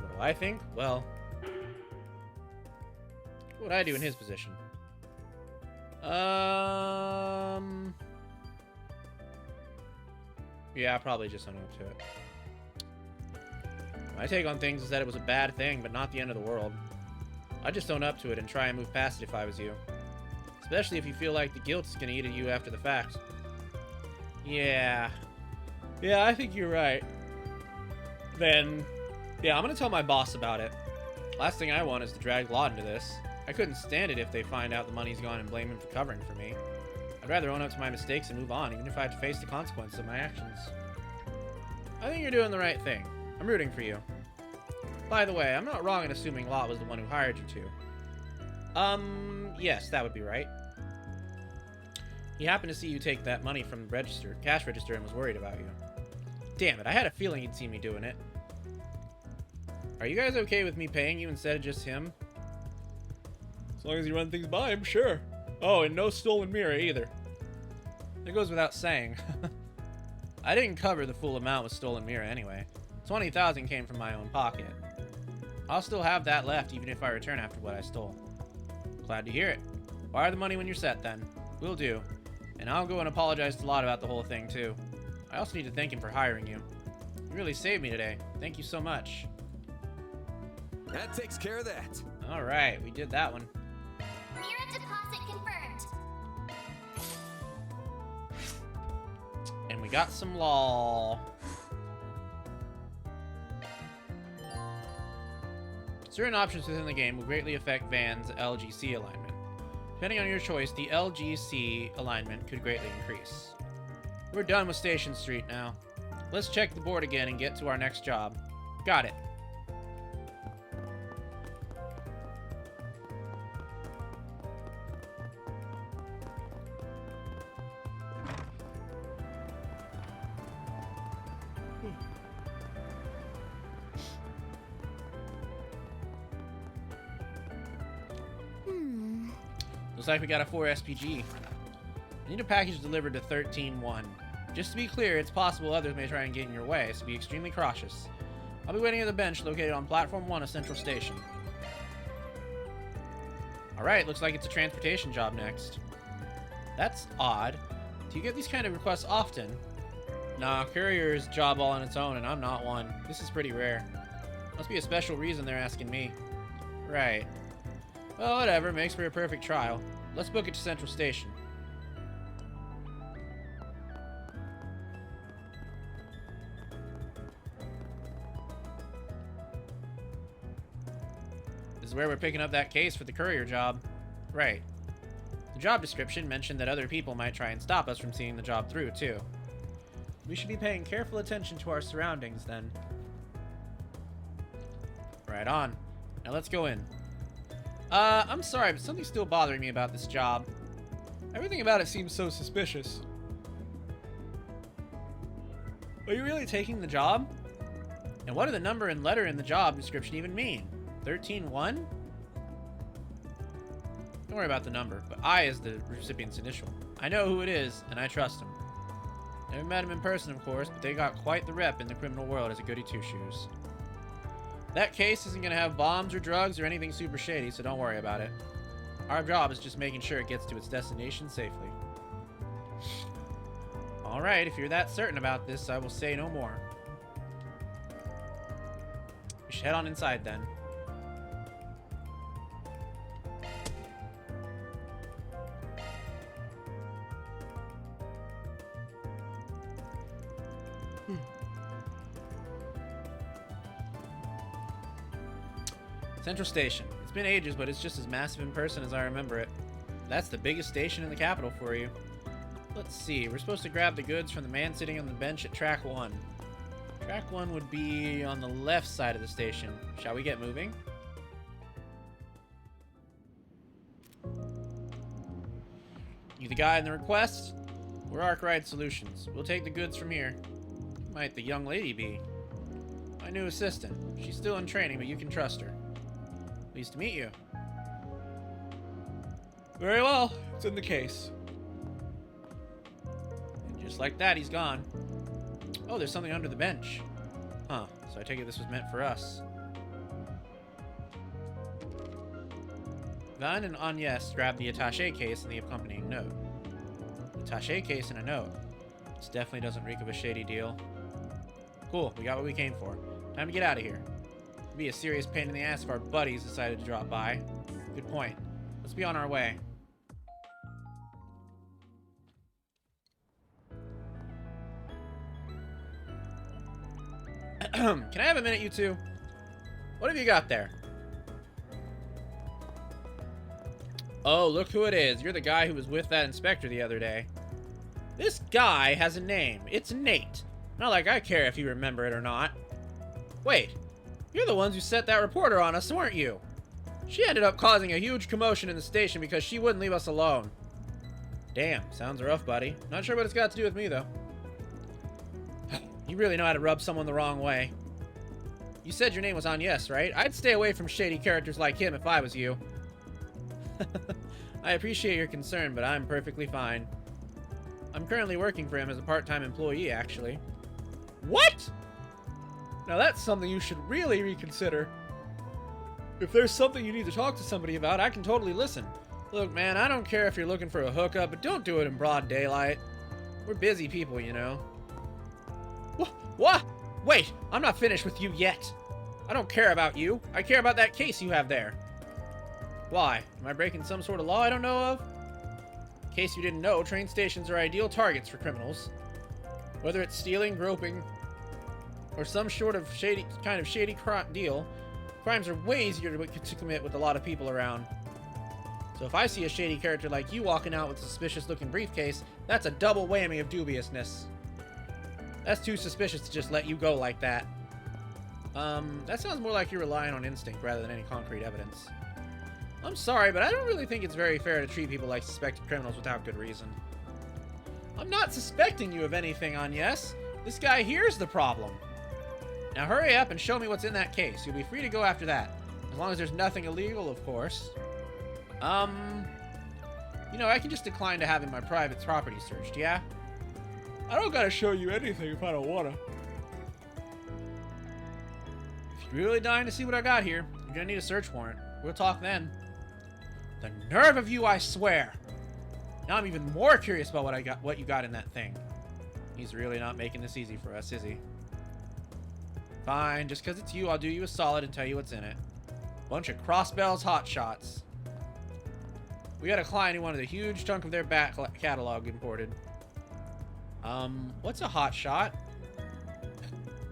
What do I think? Well, what would I do in his position? Yeah, probably just own up to it. My take on things is that it was a bad thing, but not the end of the world. I'd just own up to it and try and move past it if I was you. Especially if you feel like the guilt's gonna eat at you after the fact. Yeah. Yeah, I think you're right. Then, yeah, I'm gonna tell my boss about it. Last thing I want is to drag Law into this. I couldn't stand it if they find out the money's gone and blame him for covering for me. I'd rather own up to my mistakes and move on, even if I have to face the consequences of my actions. I think you're doing the right thing. I'm rooting for you. By the way, I'm not wrong in assuming Lot was the one who hired you to. Yes, that would be right. He happened to see you take that money from the cash register, and was worried about you. Damn it, I had a feeling he'd see me doing it. Are you guys okay with me paying you instead of just him? As long as you run things by him, sure. Oh, and no stolen mirror either. That goes without saying. I didn't cover the full amount with stolen mirror anyway. 20,000 came from my own pocket. I'll still have that left even if I return after what I stole. Glad to hear it. Wire the money when you're set then. Will do. And I'll go and apologize to Lot about the whole thing too. I also need to thank him for hiring you. You really saved me today. Thank you so much. That takes care of that. Alright, we did that one. Mirror deposit confirmed. And we got some law. Certain options within the game will greatly affect Van's LGC alignment. Depending on your choice, the LGC alignment could greatly increase. We're done with Station Street now. Let's check the board again and get to our next job. Got it. Looks like we got a 4 SPG. I need a package delivered to 13-1. Just to be clear, it's possible others may try and get in your way, so be extremely cautious. I'll be waiting at the bench located on Platform 1 of Central Station. Alright, looks like it's a transportation job next. That's odd. Do you get these kind of requests often? Nah, courier is a job all on its own, and I'm not one. This is pretty rare. Must be a special reason they're asking me. Right. Well, whatever, makes for a perfect trial. Let's book it to Central Station. This is where we're picking up that case for the courier job. Right. The job description mentioned that other people might try and stop us from seeing the job through, too. We should be paying careful attention to our surroundings, then. Right on. Now let's go in. I'm sorry, but something's still bothering me about this job. Everything about it seems so suspicious. Are you really taking the job? And what do the number and letter in the job description even mean? 13-1? Don't worry about the number, but I is the recipient's initial. I know who it is, and I trust him. Never met him in person, of course, but they got quite the rep in the criminal world as a goody two-shoes. That case isn't going to have bombs or drugs or anything super shady, so don't worry about it. Our job is just making sure it gets to its destination safely. Alright, if you're that certain about this, I will say no more. We should head on inside then. Central Station. It's been ages, but it's just as massive in person as I remember it. That's the biggest station in the capital for you. Let's see, we're supposed to grab the goods from the man sitting on the bench at Track 1. Track 1 would be on the left side of the station. Shall we get moving? You the guy in the request? We're Arkwright Solutions. We'll take the goods from here. Who might the young lady be? My new assistant. She's still in training, but you can trust her. Pleased to meet you. Very well. It's in the case. And just like that, he's gone. Oh, there's something under the bench. Huh. So I take it this was meant for us. Van and Agnes grab the attaché case and the accompanying note. Attaché case and a note. This definitely doesn't reek of a shady deal. Cool, we got what we came for. Time to get out of here. It'd be a serious pain in the ass if our buddies decided to drop by. Good point. Let's be on our way. Can I have a minute, you two? What have you got there? Oh, look who it is. You're the guy who was with that inspector the other day. This guy has a name. It's Nate. Not like I care if you remember it or not. Wait, you're the ones who set that reporter on us, weren't you? She ended up causing a huge commotion in the station because she wouldn't leave us alone. Damn, sounds rough, buddy. Not sure what it's got to do with me, though. You really know how to rub someone the wrong way. You said your name was Agnes, right? I'd stay away from shady characters like him if I was you. I appreciate your concern, but I'm perfectly fine. I'm currently working for him as a part-time employee, actually. What? Now that's something you should really reconsider. If there's something you need to talk to somebody about, I can totally listen. Look, man, I don't care if you're looking for a hookup, but don't do it in broad daylight. We're busy people, you know. What? Wait, I'm not finished with you yet. I don't care about you. I care about that case you have there. Why? Am I breaking some sort of law I don't know of? In case you didn't know, train stations are ideal targets for criminals. Whether it's stealing, groping, or some sort of shady deal, crimes are way easier to commit with a lot of people around. So if I see a shady character like you walking out with a suspicious-looking briefcase, that's a double whammy of dubiousness. That's too suspicious to just let you go like that. That sounds more like you're relying on instinct rather than any concrete evidence. I'm sorry, but I don't really think it's very fair to treat people like suspected criminals without good reason. I'm not suspecting you of anything, Agnes. This guy here's the problem. Now hurry up and show me what's in that case. You'll be free to go after that. As long as there's nothing illegal, of course. You know, I can just decline to having my private property searched, yeah? I don't gotta show you anything if I don't wanna. If you're really dying to see what I got here, you're gonna need a search warrant. We'll talk then. The nerve of you, I swear! Now I'm even more curious about what you got in that thing. He's really not making this easy for us, is he? Fine, just because it's you, I'll do you a solid and tell you what's in it. Bunch of Crossbell's hotshots. We got a client who wanted a huge chunk of their back catalog imported. What's a hotshot?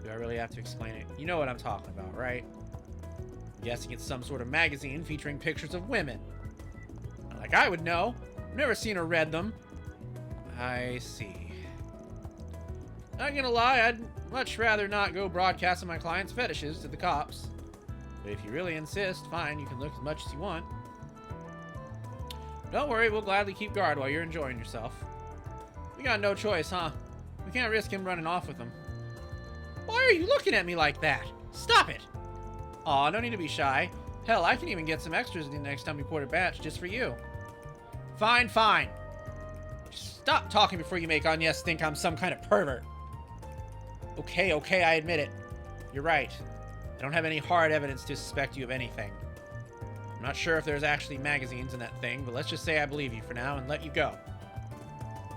Do I really have to explain it? You know what I'm talking about, right? I'm guessing it's some sort of magazine featuring pictures of women. Not like I would know. I've never seen or read them. I see. Not gonna lie, I'd much rather not go broadcasting my clients' fetishes to the cops. But if you really insist, fine, you can look as much as you want. Don't worry, we'll gladly keep guard while you're enjoying yourself. We got no choice, huh? We can't risk him running off with them. Why are you looking at me like that? Stop it! Aw, no need to be shy. Hell, I can even get some extras the next time we port a batch just for you. Fine, fine. Just stop talking before you make Agnes think I'm some kind of pervert. Okay, I admit it. You're right. I don't have any hard evidence to suspect you of anything. I'm not sure if there's actually magazines in that thing, but let's just say I believe you for now and let you go.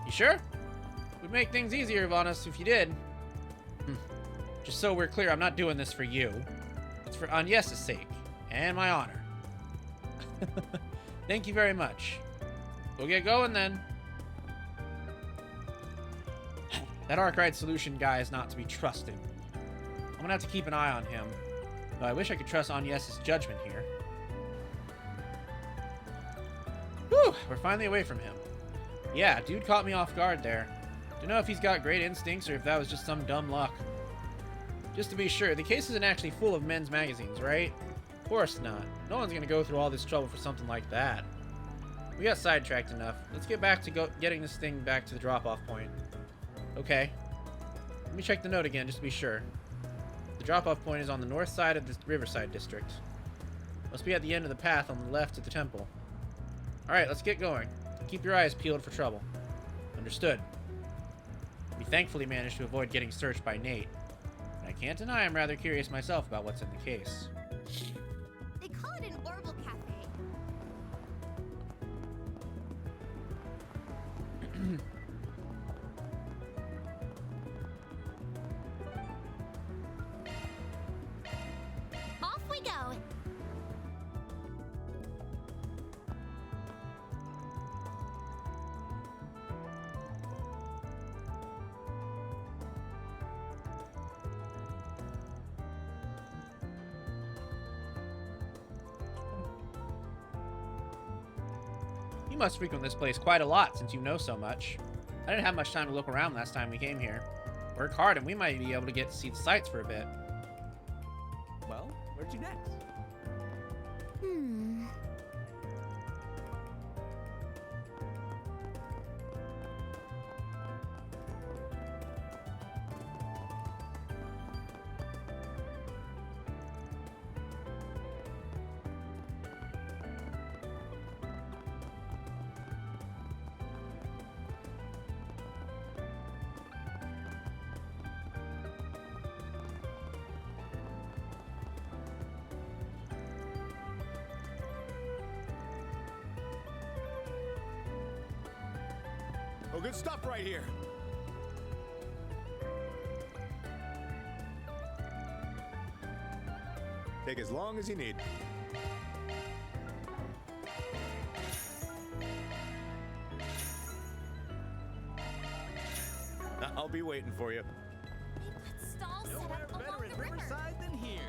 You sure? It would make things easier on us if you did. Just so we're clear, I'm not doing this for you. It's for Agnes' sake, and my honor. Thank you very much. We'll get going then. That Arkwright Solution guy is not to be trusted. I'm gonna have to keep an eye on him. Though I wish I could trust Agnes' judgment here. Whew, we're finally away from him. Yeah, dude caught me off guard there. Don't know if he's got great instincts or if that was just some dumb luck. Just to be sure, the case isn't actually full of men's magazines, right? Of course not. No one's gonna go through all this trouble for something like that. We got sidetracked enough. Let's get back to getting this thing back to the drop-off point. Okay. Let me check the note again just to be sure. The drop-off point is on the north side of the Riverside District. Must be at the end of the path on the left at the temple. Alright, let's get going. Keep your eyes peeled for trouble. Understood. We thankfully managed to avoid getting searched by Nate. I can't deny I'm rather curious myself about what's in the case. They call it an Orbital Cafe. Off we go. You must frequent this place quite a lot since you know so much. I didn't have much time to look around last time we came here. Work hard and we might be able to get to see the sights for a bit. Well, where'd you next? Oh, good stuff right here. Take as long as you need. I'll be waiting for you. Stall set up along Better in the river. Riverside than here.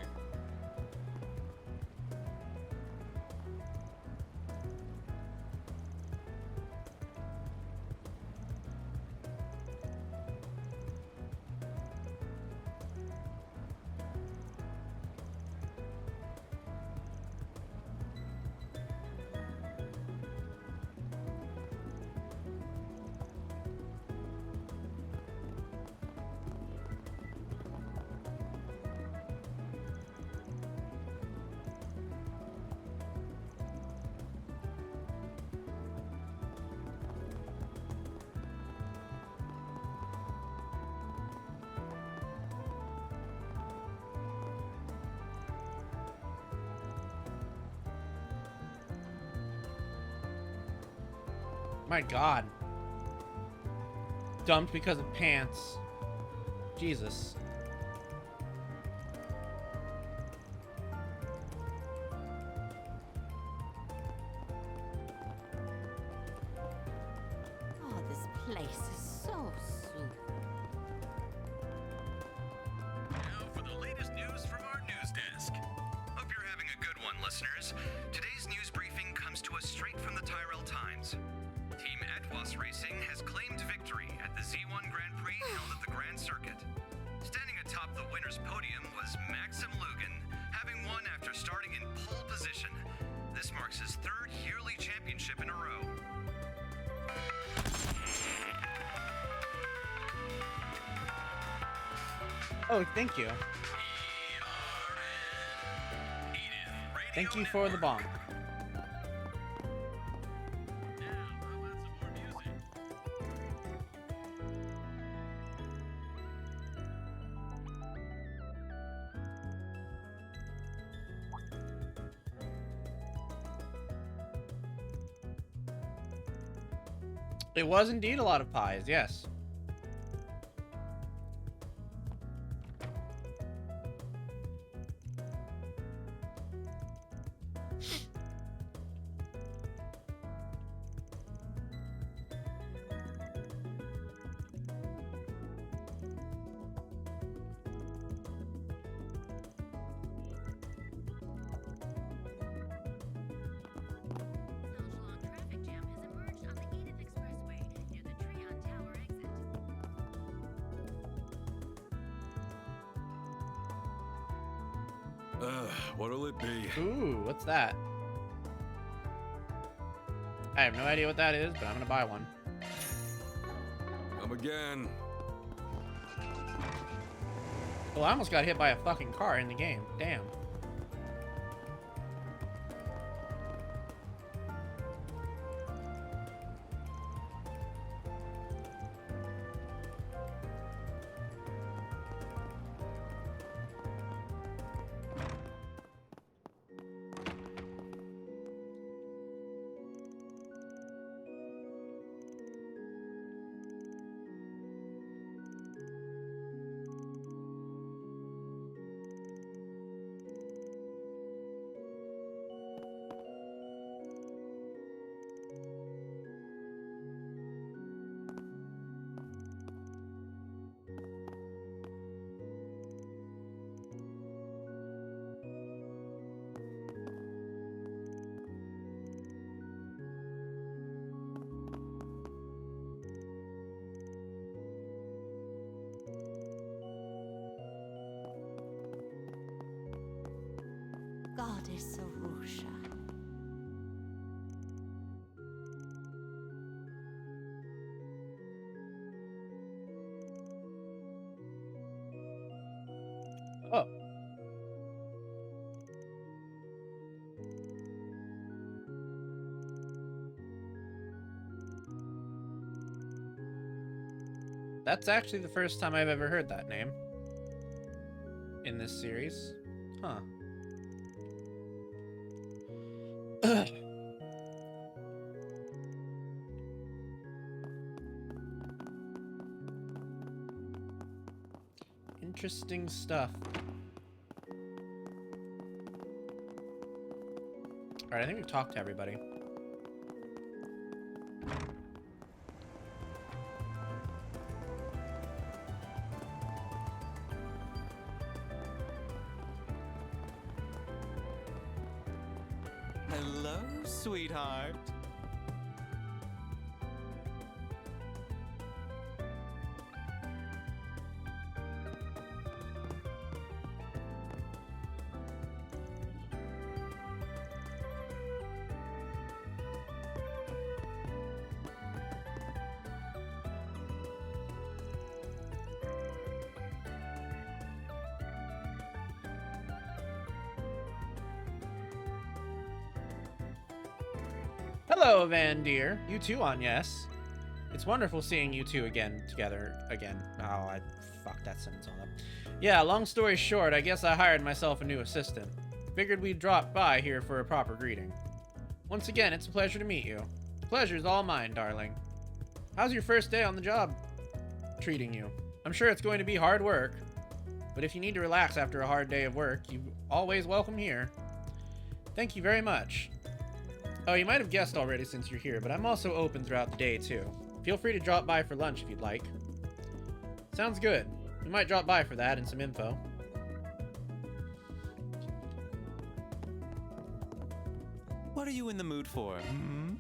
My god. Dumped because of pants. Jesus. Oh, this place is so soothing. Now for the latest news from our news desk. Hope you're having a good one, listeners. Today's news briefing comes to us straight from the Tyrell Times. Team Etwas Racing has claimed victory at the Z1 Grand Prix held at the Grand Circuit. Standing atop the winner's podium was Maxim Lugan, having won after starting in pole position. This marks his third yearly championship in a row. Oh, thank you. Thank you for the bomb. It was indeed a lot of pies, yes. What'll it be? Ooh, what's that? I have no idea what that is, but I'm gonna buy one. Come again. Well, I almost got hit by a fucking car in the game. Damn. goddess Arusha. Oh. That's actually the first time I've ever heard that name in this series. Huh. Interesting stuff. Alright, I think we've talked to everybody. Hello, sweetheart. Hello, Van Deer. You too, on yes. It's wonderful seeing you two together again. Oh, I fucked that sentence all up. Yeah, long story short, I guess I hired myself a new assistant. Figured we'd drop by here for a proper greeting. Once again, it's a pleasure to meet you. The pleasure's all mine, darling. How's your first day on the job treating you? I'm sure it's going to be hard work, but if you need to relax after a hard day of work, you're always welcome here. Thank you very much. Oh, you might have guessed already since you're here, but I'm also open throughout the day, too. Feel free to drop by for lunch if you'd like. Sounds good. We might drop by for that and some info. What are you in the mood for? Hmm?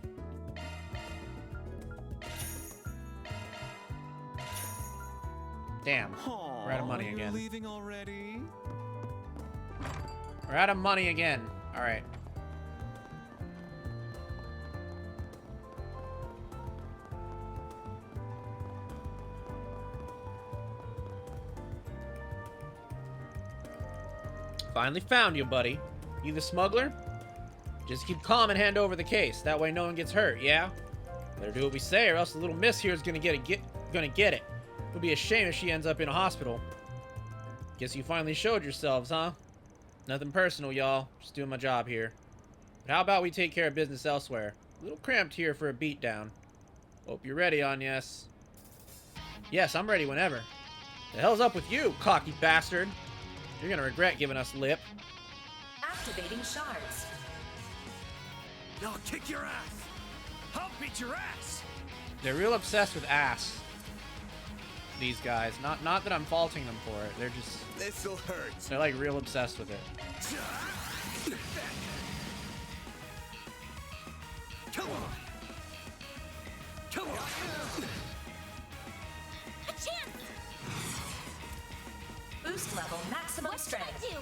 Damn. We're out of money You're again. leaving already? We're out of money again. Alright. Finally found you, buddy. You the smuggler? Just keep calm and hand over the case. That way no one gets hurt, yeah? Better do what we say or else the little miss here is gonna get it. It'll be a shame if she ends up in a hospital. Guess you finally showed yourselves, huh? Nothing personal, y'all. Just doing my job here. But how about we take care of business elsewhere? A little cramped here for a beatdown. Hope you're ready, Agnes. Yes, I'm ready whenever. The hell's up with you, cocky bastard? You're gonna regret giving us lip. Activating shards. I'll kick your ass. I'll beat your ass. They're real obsessed with ass. These guys. Not that I'm faulting them for it. They're just... This'll hurt. They're like real obsessed with it. Come on. Come on. A chance. Boost level maximum What strength. should I do?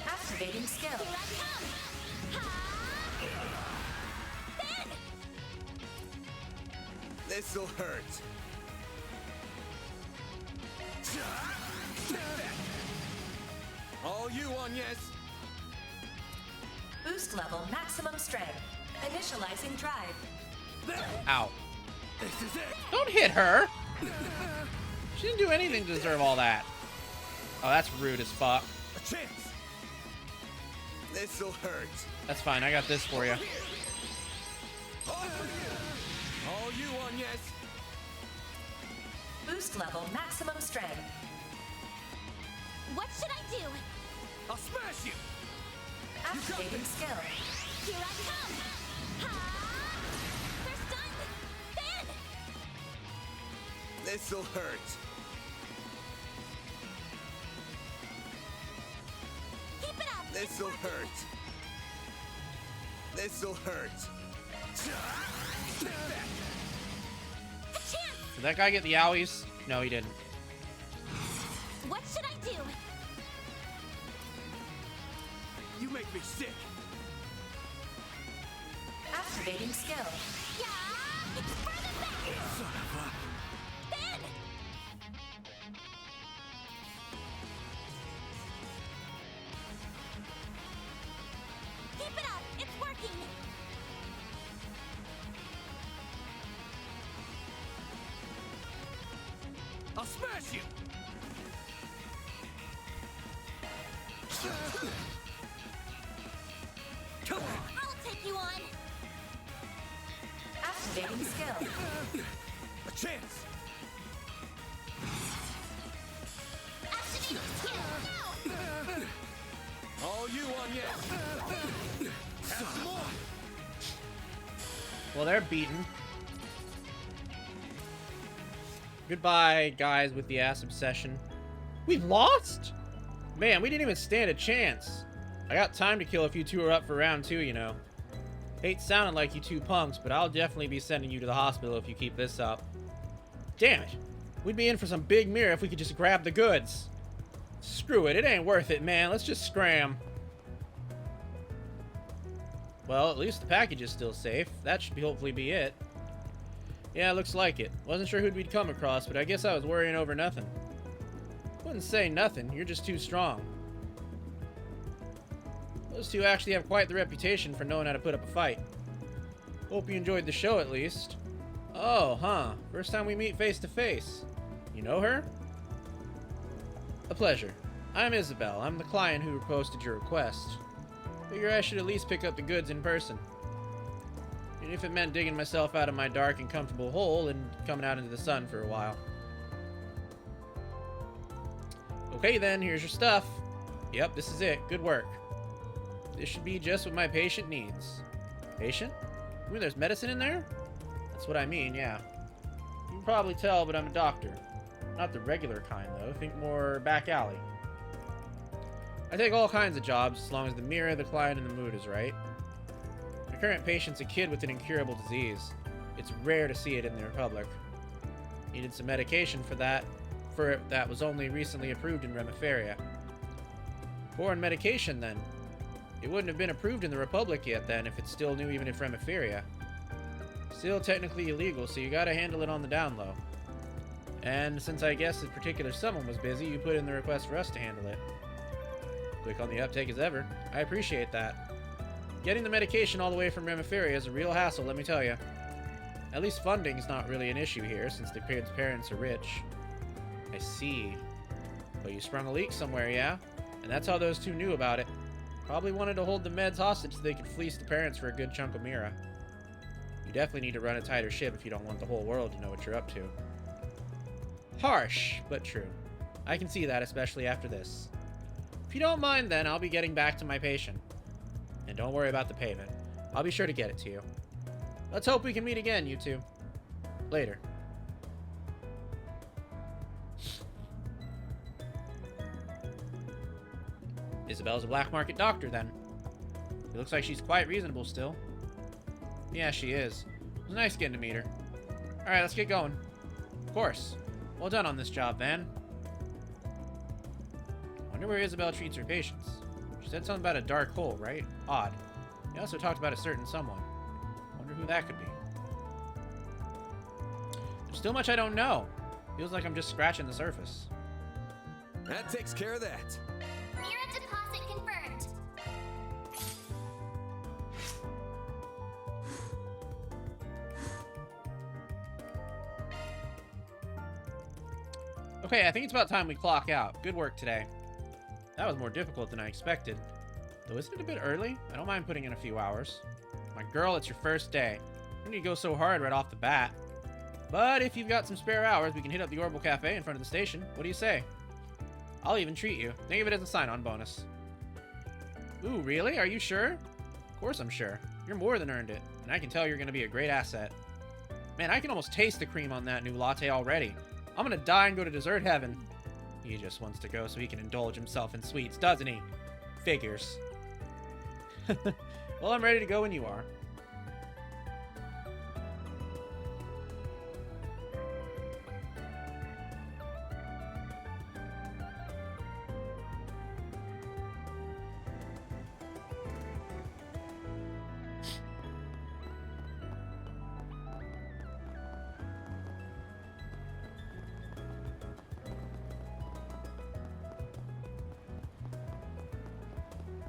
Activating skill. Here I come. Ben! This'll hurt. All you, Agnes. Boost level maximum strength. Initializing drive. Ow. This is it. Don't hit her! She didn't do anything to deserve all that. Oh, that's rude as fuck. A chance. This'll hurt. That's fine, I got this for you. All you, Agnes. Boost level maximum strength. What should I do? I'll smash you. Activating skill. Here I come. Ha! They're stunned. Ben! This'll hurt. Keep it up. This'll hurt. This'll hurt. A chance. Did that guy get the owies? No, he didn't. What should I do? You make me sick. Activating skill. Yeah! It's further back! Son of a... Ben! Keep it up! It's working! I'll smash you! Come on! I'll take you on! Activating skill. A chance! Activating skill! Now! All you on yet! Have some more! Well, they're beaten. Goodbye, guys with the ass obsession. We lost? Man, we didn't even stand a chance. I got time to kill if you two are up for round 2, you know. Hate sounding like you two punks, but I'll definitely be sending you to the hospital if you keep this up. Damn it. We'd be in for some big mirror if we could just grab the goods. Screw it, it ain't worth it, man. Let's just scram. Well, at least the package is still safe. That should hopefully be it. Yeah, looks like it. Wasn't sure who'd we'd come across, but I guess I was worrying over nothing. Wouldn't say nothing, you're just too strong. Those two actually have quite the reputation for knowing how to put up a fight. Hope you enjoyed the show at least. Oh, huh. First time we meet face to face. You know her? A pleasure. I'm Isabel. I'm the client who posted your request. Figure I should at least pick up the goods in person. And if it meant digging myself out of my dark and comfortable hole and coming out into the sun for a while. Okay then, here's your stuff. Yep, this is it. Good work. This should be just what my patient needs. Patient? You mean there's medicine in there? That's what I mean, yeah. You can probably tell, but I'm a doctor. Not the regular kind, though. Think more back alley. I take all kinds of jobs, as long as the mirror, the client, and the mood is right. My current patient's a kid with an incurable disease. It's rare to see it in the Republic. Needed some medication for that was only recently approved in Remiferia. Foreign medication, then. It wouldn't have been approved in the Republic yet, then, if it's still new even in Remiferia. Still technically illegal, so you gotta handle it on the down low. And since I guess this particular someone was busy, you put in the request for us to handle it. Quick on the uptake as ever. I appreciate that. Getting the medication all the way from Remiferia is a real hassle, let me tell you. At least funding's not really an issue here, since the kid's parents are rich. I see. But you sprung a leak somewhere, yeah? And that's how those two knew about it. Probably wanted to hold the meds hostage so they could fleece the parents for a good chunk of Mira. You definitely need to run a tighter ship if you don't want the whole world to know what you're up to. Harsh, but true. I can see that, especially after this. If you don't mind, then, I'll be getting back to my patient. And don't worry about the payment. I'll be sure to get it to you. Let's hope we can meet again, you two. Later. Isabel's a black market doctor, then. It looks like she's quite reasonable still. Yeah, she is. It was nice getting to meet her. Alright, let's get going. Of course. Well done on this job, Van. Wonder where Isabel treats her patients. She said something about a dark hole, right? Odd. He also talked about a certain someone. Wonder who that could be. There's still much I don't know. Feels like I'm just scratching the surface. That takes care of that. Mira deposit confirmed. Okay, I think it's about time we clock out. Good work today. That was more difficult than I expected. Though isn't it a bit early? I don't mind putting in a few hours. My girl, it's your first day. You need to go so hard right off the bat. But if you've got some spare hours, we can hit up the Orbital Cafe in front of the station. What do you say? I'll even treat you. Think of it as a sign-on bonus. Ooh, really? Are you sure? Of course I'm sure. You're more than earned it, and I can tell you're going to be a great asset. Man, I can almost taste the cream on that new latte already. I'm going to die and go to dessert heaven. He just wants to go so he can indulge himself in sweets, doesn't he? Figures. Well, I'm ready to go when you are.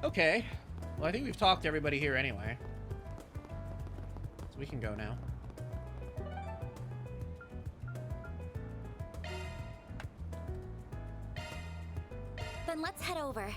Okay. Well, I think we've talked to everybody here anyway. So we can go now. Then let's head over.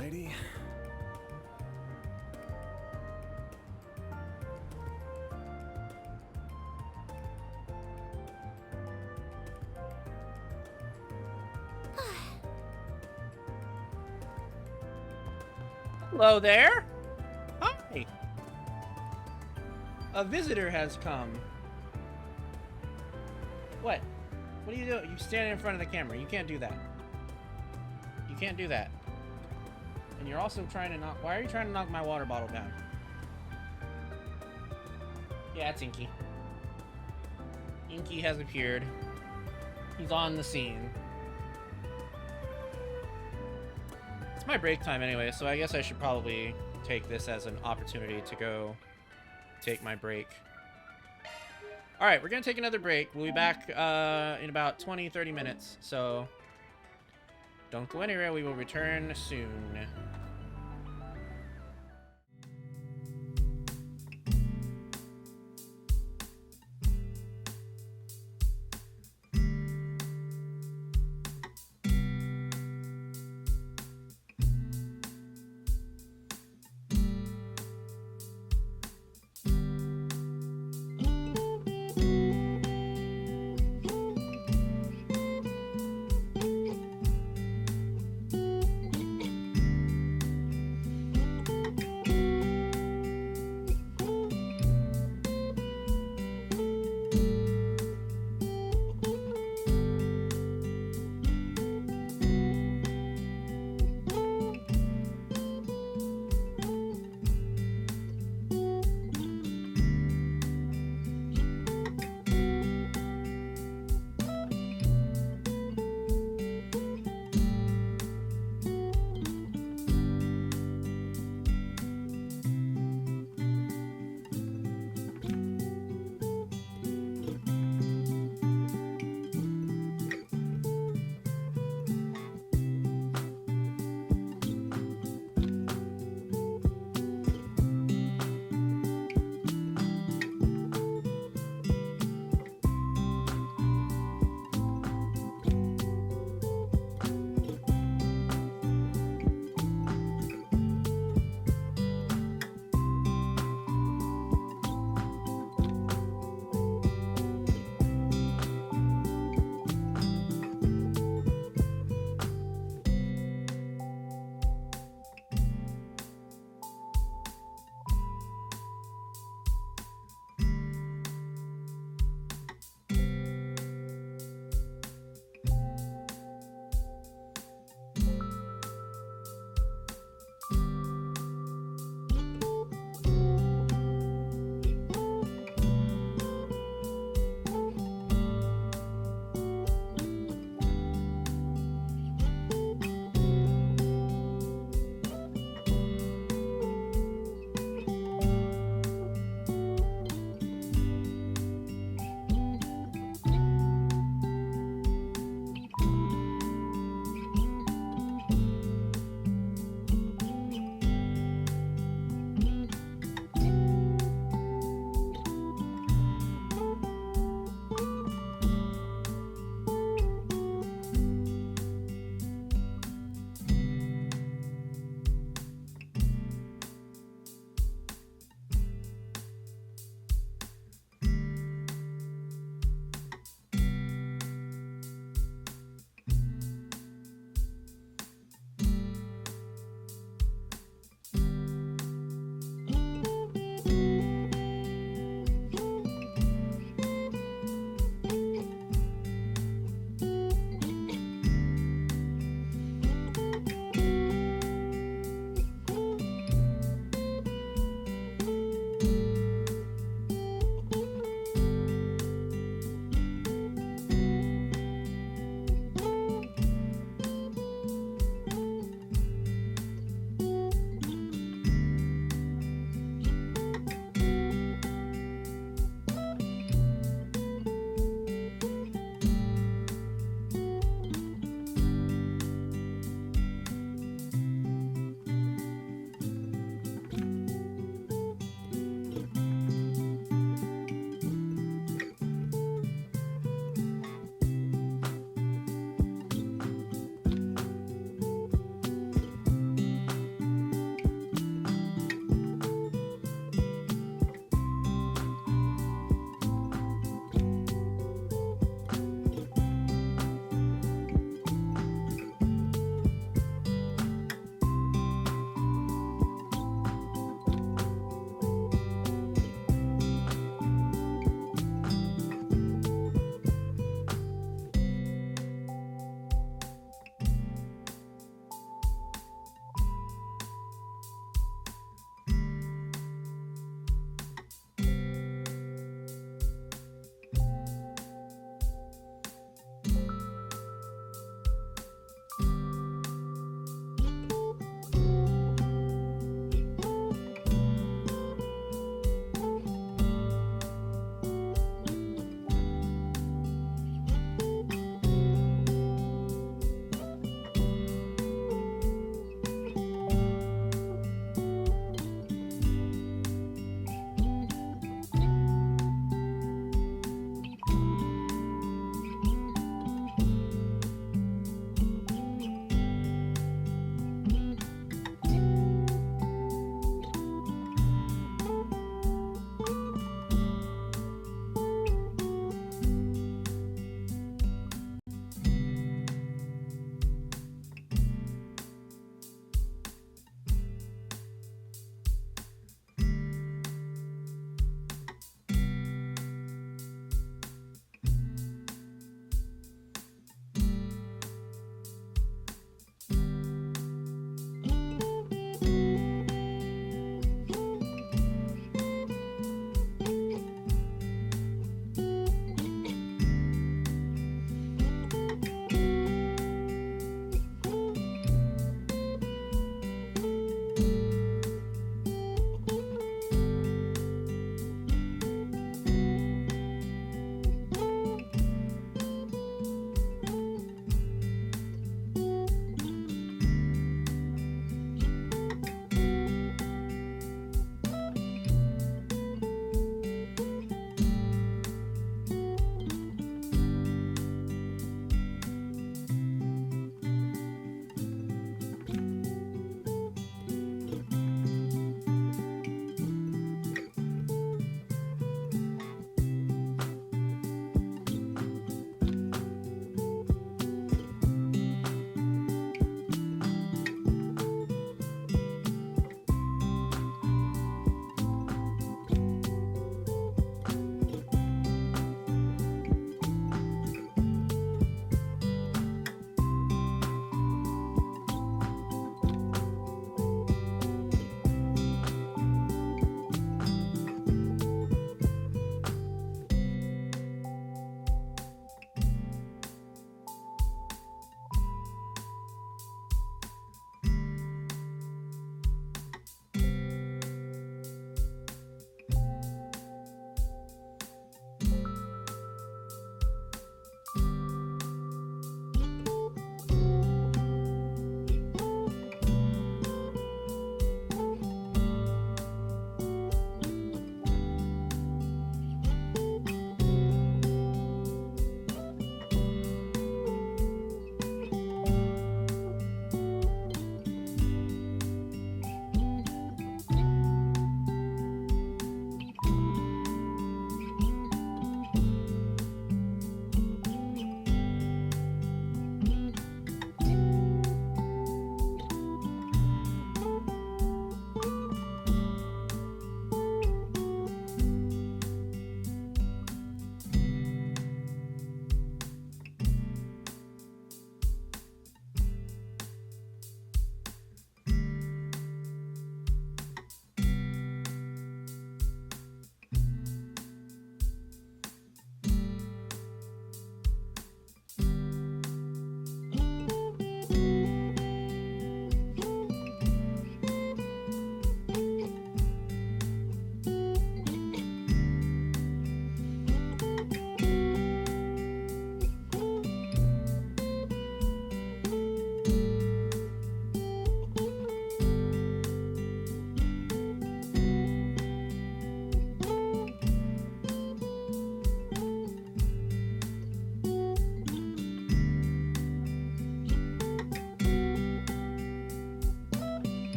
Alrighty. Hello there. Hi. A visitor has come. What? What are you doing? You standing in front of the camera. You can't do that. You can't do that. And you're also trying to knock... Why are you trying to knock my water bottle down? Yeah, it's Inky. Inky has appeared. He's on the scene. It's my break time anyway, so I guess I should probably take this as an opportunity to go take my break. Alright, we're gonna take another break. We'll be back in about 20-30 minutes, so don't go anywhere. We will return soon.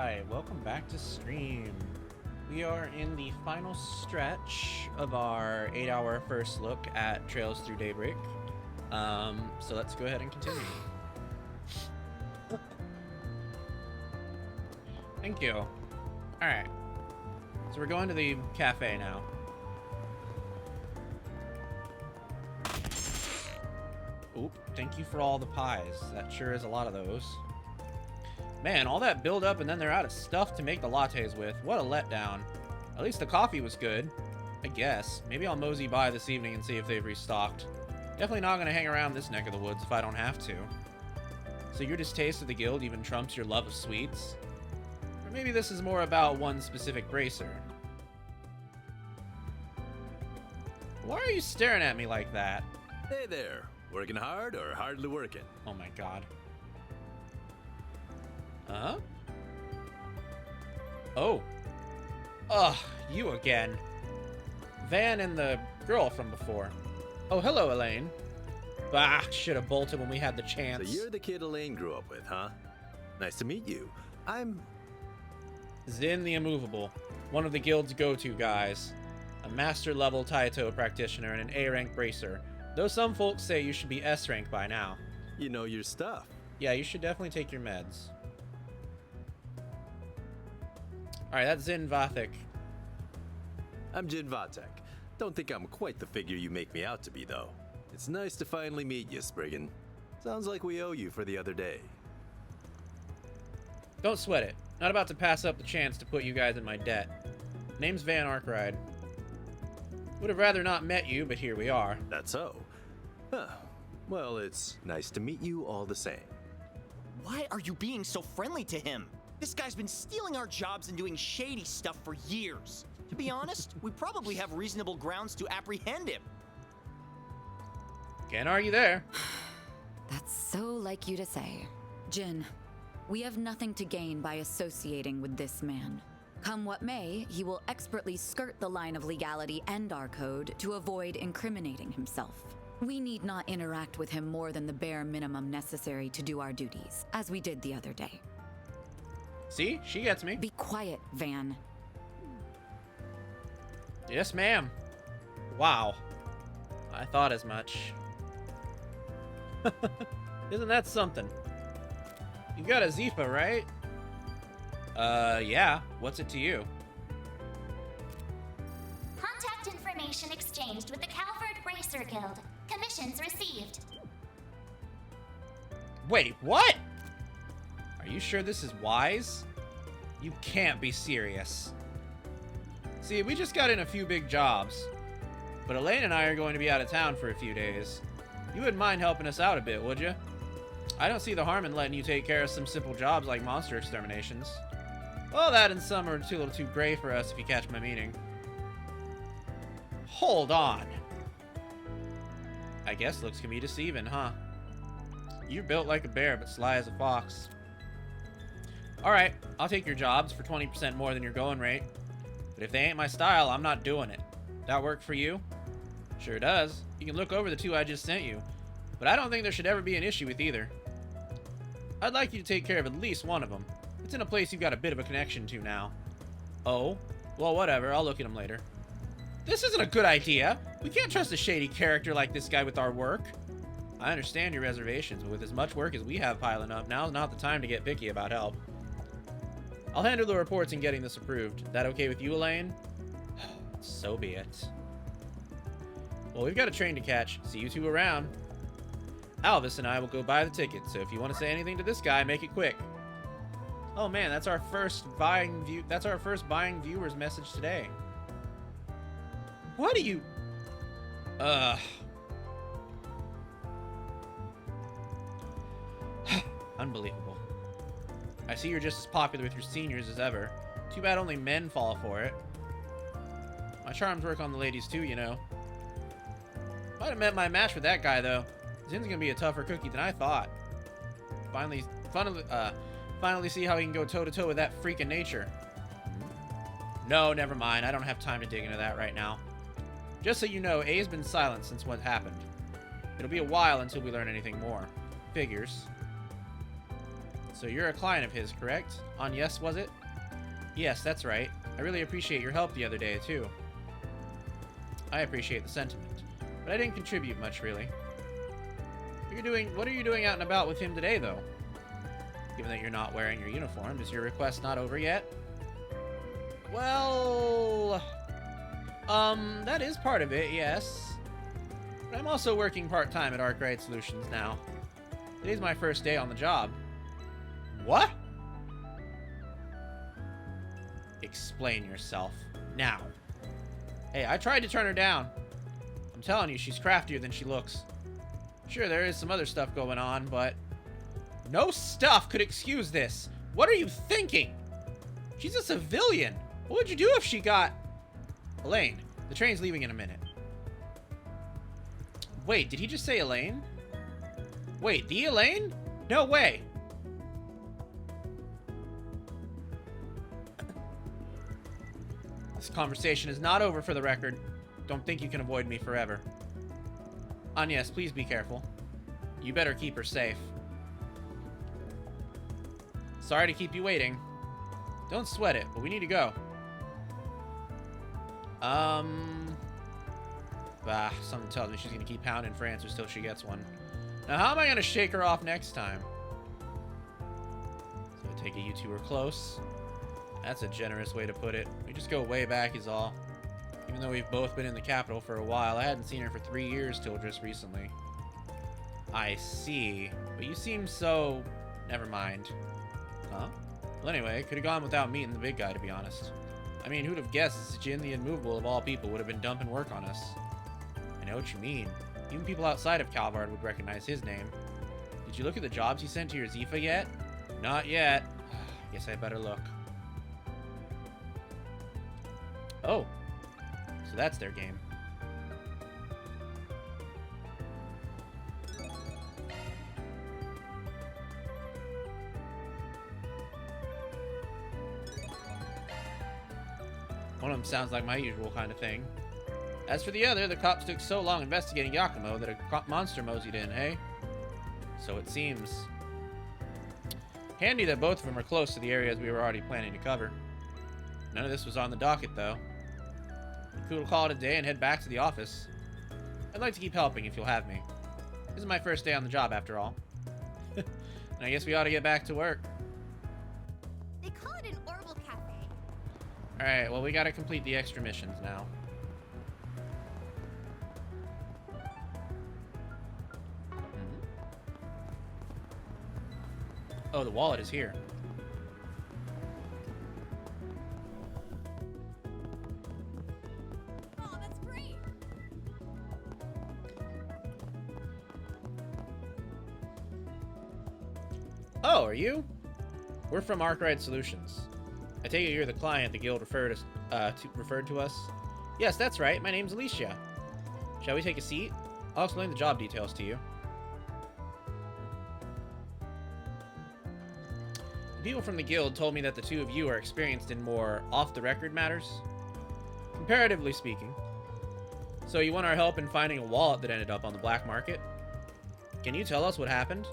Alright, welcome back to stream. We are in the final stretch of our 8-hour first look at Trails Through Daybreak. So let's go ahead and continue. Thank you. Alright. So we're going to the cafe now. Oop, thank you for all the pies. That sure is a lot of those. Man, all that build up and then they're out of stuff to make the lattes with. What a letdown. At least the coffee was good. I guess. Maybe I'll mosey by this evening and see if they've restocked. Definitely not gonna hang around this neck of the woods if I don't have to. So your distaste of the guild even trumps your love of sweets? Or maybe this is more about one specific bracer. Why are you staring at me like that? Hey there. Working hard or hardly working? Oh my god. Huh? Oh. Ugh, you again. Van and the girl from before. Oh, hello, Elaine. Bah, should have bolted when we had the chance. So you're the kid Elaine grew up with, huh? Nice to meet you. I'm... Zin the Immovable, one of the guild's go-to guys. A master-level Taito practitioner and an A-rank bracer. Though some folks say you should be S-rank by now. You know your stuff. Yeah, you should definitely take your meds. Alright, that's Zin Vathek. I'm Jin Vatek. Don't think I'm quite the figure you make me out to be, though. It's nice to finally meet you, Spriggan. Sounds like we owe you for the other day. Don't sweat it. Not about to pass up the chance to put you guys in my debt. Name's Van Arkwright. Would have rather not met you, but here we are. That's so. Huh. Well, it's nice to meet you all the same. Why are you being so friendly to him? This guy's been stealing our jobs and doing shady stuff for years. To be honest, we probably have reasonable grounds to apprehend him. Can't argue there. That's so like you to say. Jin, we have nothing to gain by associating with this man. Come what may, he will expertly skirt the line of legality and our code to avoid incriminating himself. We need not interact with him more than the bare minimum necessary to do our duties, as we did the other day. See? She gets me. Be quiet, Van. Yes, ma'am. Wow. I thought as much. Isn't that something? You got a Zifa, right? Yeah. What's it to you? Contact information exchanged with the Calvert Bracer Guild. Commissions received. Wait, what? Are you sure this is wise? You can't be serious. See, we just got in a few big jobs. But Elaine and I are going to be out of town for a few days. You wouldn't mind helping us out a bit, would you? I don't see the harm in letting you take care of some simple jobs like monster exterminations. Well, that and some are a little too gray for us, if you catch my meaning. Hold on. I guess looks can be deceiving, huh? You're built like a bear, but sly as a fox. Alright, I'll take your jobs for 20% more than your going rate. But if they ain't my style, I'm not doing it. That work for you? Sure does. You can look over the two I just sent you. But I don't think there should ever be an issue with either. I'd like you to take care of at least one of them. It's in a place you've got a bit of a connection to now. Oh? Well, whatever. I'll look at him later. This isn't a good idea. We can't trust a shady character like this guy with our work. I understand your reservations, but with as much work as we have piling up, now's not the time to get picky about help. I'll handle the reports in getting this approved. That okay with you, Elaine? So be it. Well, we've got a train to catch. See you two around. Alvis and I will go buy the ticket, so if you want to say anything to this guy, make it quick. Oh man, that's our first buying viewers message today. What do you... Unbelievable. I see you're just as popular with your seniors as ever. Too bad only men fall for it. My charms work on the ladies too, you know. Might have met my match with that guy, though. Zin's gonna be a tougher cookie than I thought. Finally see how he can go toe-to-toe with that freak in nature. No, never mind. I don't have time to dig into that right now. Just so you know, A's been silent since what happened. It'll be a while until we learn anything more. Figures. So you're a client of his, correct? On Yes, was it? Yes, that's right. I really appreciate your help the other day, too. I appreciate the sentiment, but I didn't contribute much, really. What are you doing out and about with him today, though? Given that you're not wearing your uniform, is your request not over yet? Well... that is part of it, yes. But I'm also working part-time at Arkwright Solutions now. Today's my first day on the job. What? Explain yourself. Now. Hey, I tried to turn her down. I'm telling you, she's craftier than she looks. Sure, there is some other stuff going on, but... no stuff could excuse this. What are you thinking? She's a civilian. What would you do if she got... Elaine, the train's leaving in a minute. Wait, did he just say Elaine? Wait, the Elaine? No way. This conversation is not over, for the record. Don't think you can avoid me forever. Agnes, please be careful. You better keep her safe. Sorry to keep you waiting. Don't sweat it, but we need to go. Something tells me she's gonna keep pounding for answers till she gets one. Now, how am I gonna shake her off next time? So I take it you two are close. That's a generous way to put it. We just go way back is all. Even though we've both been in the capital for a while, I hadn't seen her for 3 years till just recently. I see. But you seem so... never mind. Huh? Well, anyway, could have gone without meeting the big guy, to be honest. I mean, who'd have guessed Jin the Immovable of all people would have been dumping work on us? I know what you mean. Even people outside of Calvard would recognize his name. Did you look at the jobs you sent to your Zifa yet? Not yet. Guess I better look. Oh. So that's their game. One of them sounds like my usual kind of thing. As for the other, the cops took so long investigating Yakumo that a monster moseyed in, hey? So it seems. Handy that both of them are close to the areas we were already planning to cover. None of this was on the docket, though. Cool to call it a day and head back to the office. I'd like to keep helping if you'll have me. This is my first day on the job, after all. And I guess we ought to get back to work. They call it an Orbital Cafe. Alright, well, we gotta complete the extra missions now. Oh, the wallet is here. Oh, that's great. Oh, are you? We're from Arkwright Solutions. I take it you're the client the guild referred to us? Yes, that's right. My name's Alicia. Shall we take a seat? I'll explain the job details to you. The people from the guild told me that the two of you are experienced in more off-the-record matters. Comparatively speaking. So you want our help in finding a wallet that ended up on the black market? Can you tell us what happened?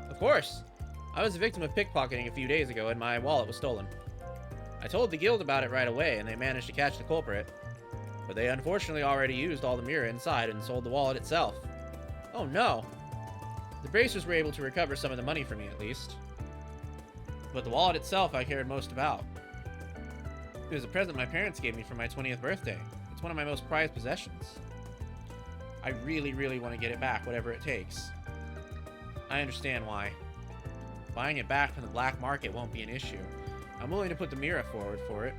Of course. I was a victim of pickpocketing a few days ago and my wallet was stolen. I told the guild about it right away and they managed to catch the culprit. But they unfortunately already used all the mirror inside and sold the wallet itself. Oh no! The bracers were able to recover some of the money for me at least. But the wallet itself I cared most about. It was a present my parents gave me for my 20th birthday. It's one of my most prized possessions. I really, really want to get it back, whatever it takes. I understand why. Buying it back from the black market won't be an issue. I'm willing to put the mirror forward for it.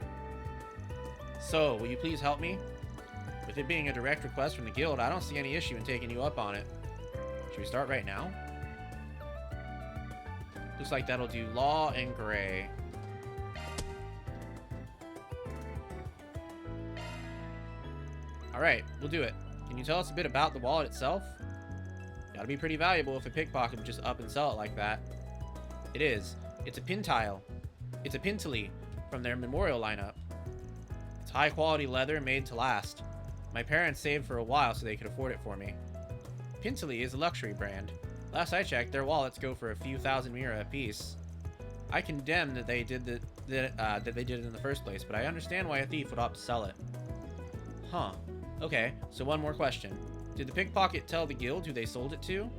So, will you please help me? With it being a direct request from the guild, I don't see any issue in taking you up on it. Should we start right now? Looks like that'll do Law and Gray. Alright, we'll do it. Can you tell us a bit about the wallet itself? Gotta be pretty valuable if a pickpocket would just up and sell it like that. It is. It's a pintile. It's a pintily from their memorial lineup. It's high quality leather made to last. My parents saved for a while so they could afford it for me. Pintily is a luxury brand. Last I checked, their wallets go for a few thousand mira apiece. I condemn that they did that they did it in the first place, but I understand why a thief would opt to sell it. Huh. Okay, so one more question. Did the pickpocket tell the guild who they sold it to?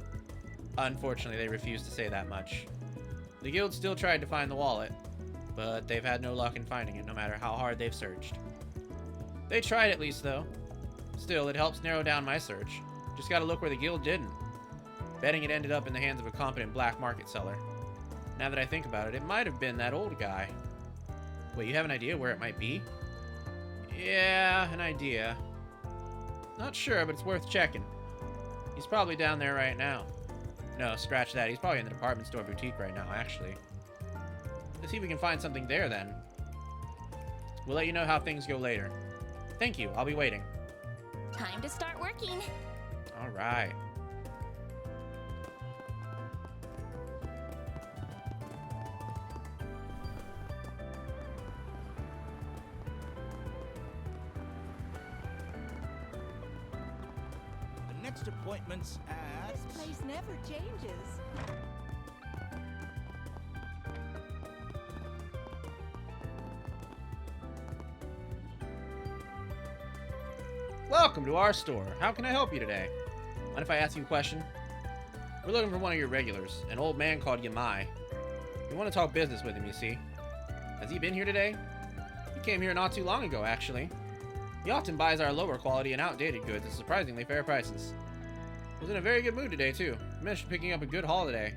Unfortunately, they refused to say that much. The guild still tried to find the wallet, but they've had no luck in finding it, no matter how hard they've searched. They tried at least, though. Still, it helps narrow down my search. Just gotta look where the guild didn't. Betting it ended up in the hands of a competent black market seller. Now that I think about it, it might have been that old guy. Wait, you have an idea where it might be? Yeah, an idea. Not sure, but it's worth checking. He's probably down there right now. No, scratch that. He's probably in the department store boutique right now, actually. Let's see if we can find something there, then. We'll let you know how things go later. Thank you. I'll be waiting. Time to start working. All right. The next appointment's at... This place never changes. Welcome to our store. How can I help you today? Mind if I ask you a question? We're looking for one of your regulars, an old man called Yamai. We want to talk business with him, you see. Has he been here today? He came here not too long ago, actually. He often buys our lower quality and outdated goods at surprisingly fair prices. He was in a very good mood today, too. He mentioned picking up a good haul today.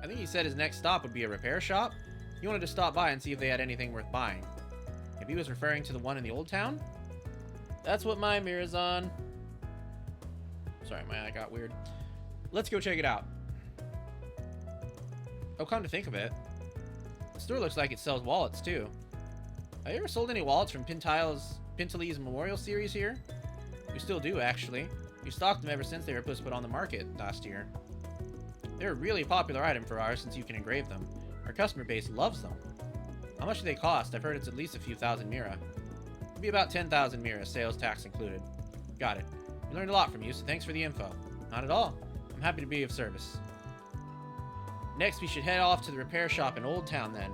I think he said his next stop would be a repair shop. He wanted to stop by and see if they had anything worth buying. If he was referring to the one in the old town? That's what my mirror's on. Sorry, my eye got weird. Let's go check it out. Oh, come to think of it, the store looks like it sells wallets, too. Have you ever sold any wallets from Pintalee's Memorial Series here? We still do, actually. We've stocked them ever since they were put on the market last year. They're a really popular item for ours since you can engrave them. Our customer base loves them. How much do they cost? I've heard it's at least a few thousand mira. It'd be about 10,000 mira, sales tax included. Got it. We learned a lot from you, so thanks for the info. Not at all. I'm happy to be of service. Next, we should head off to the repair shop in Old Town, then.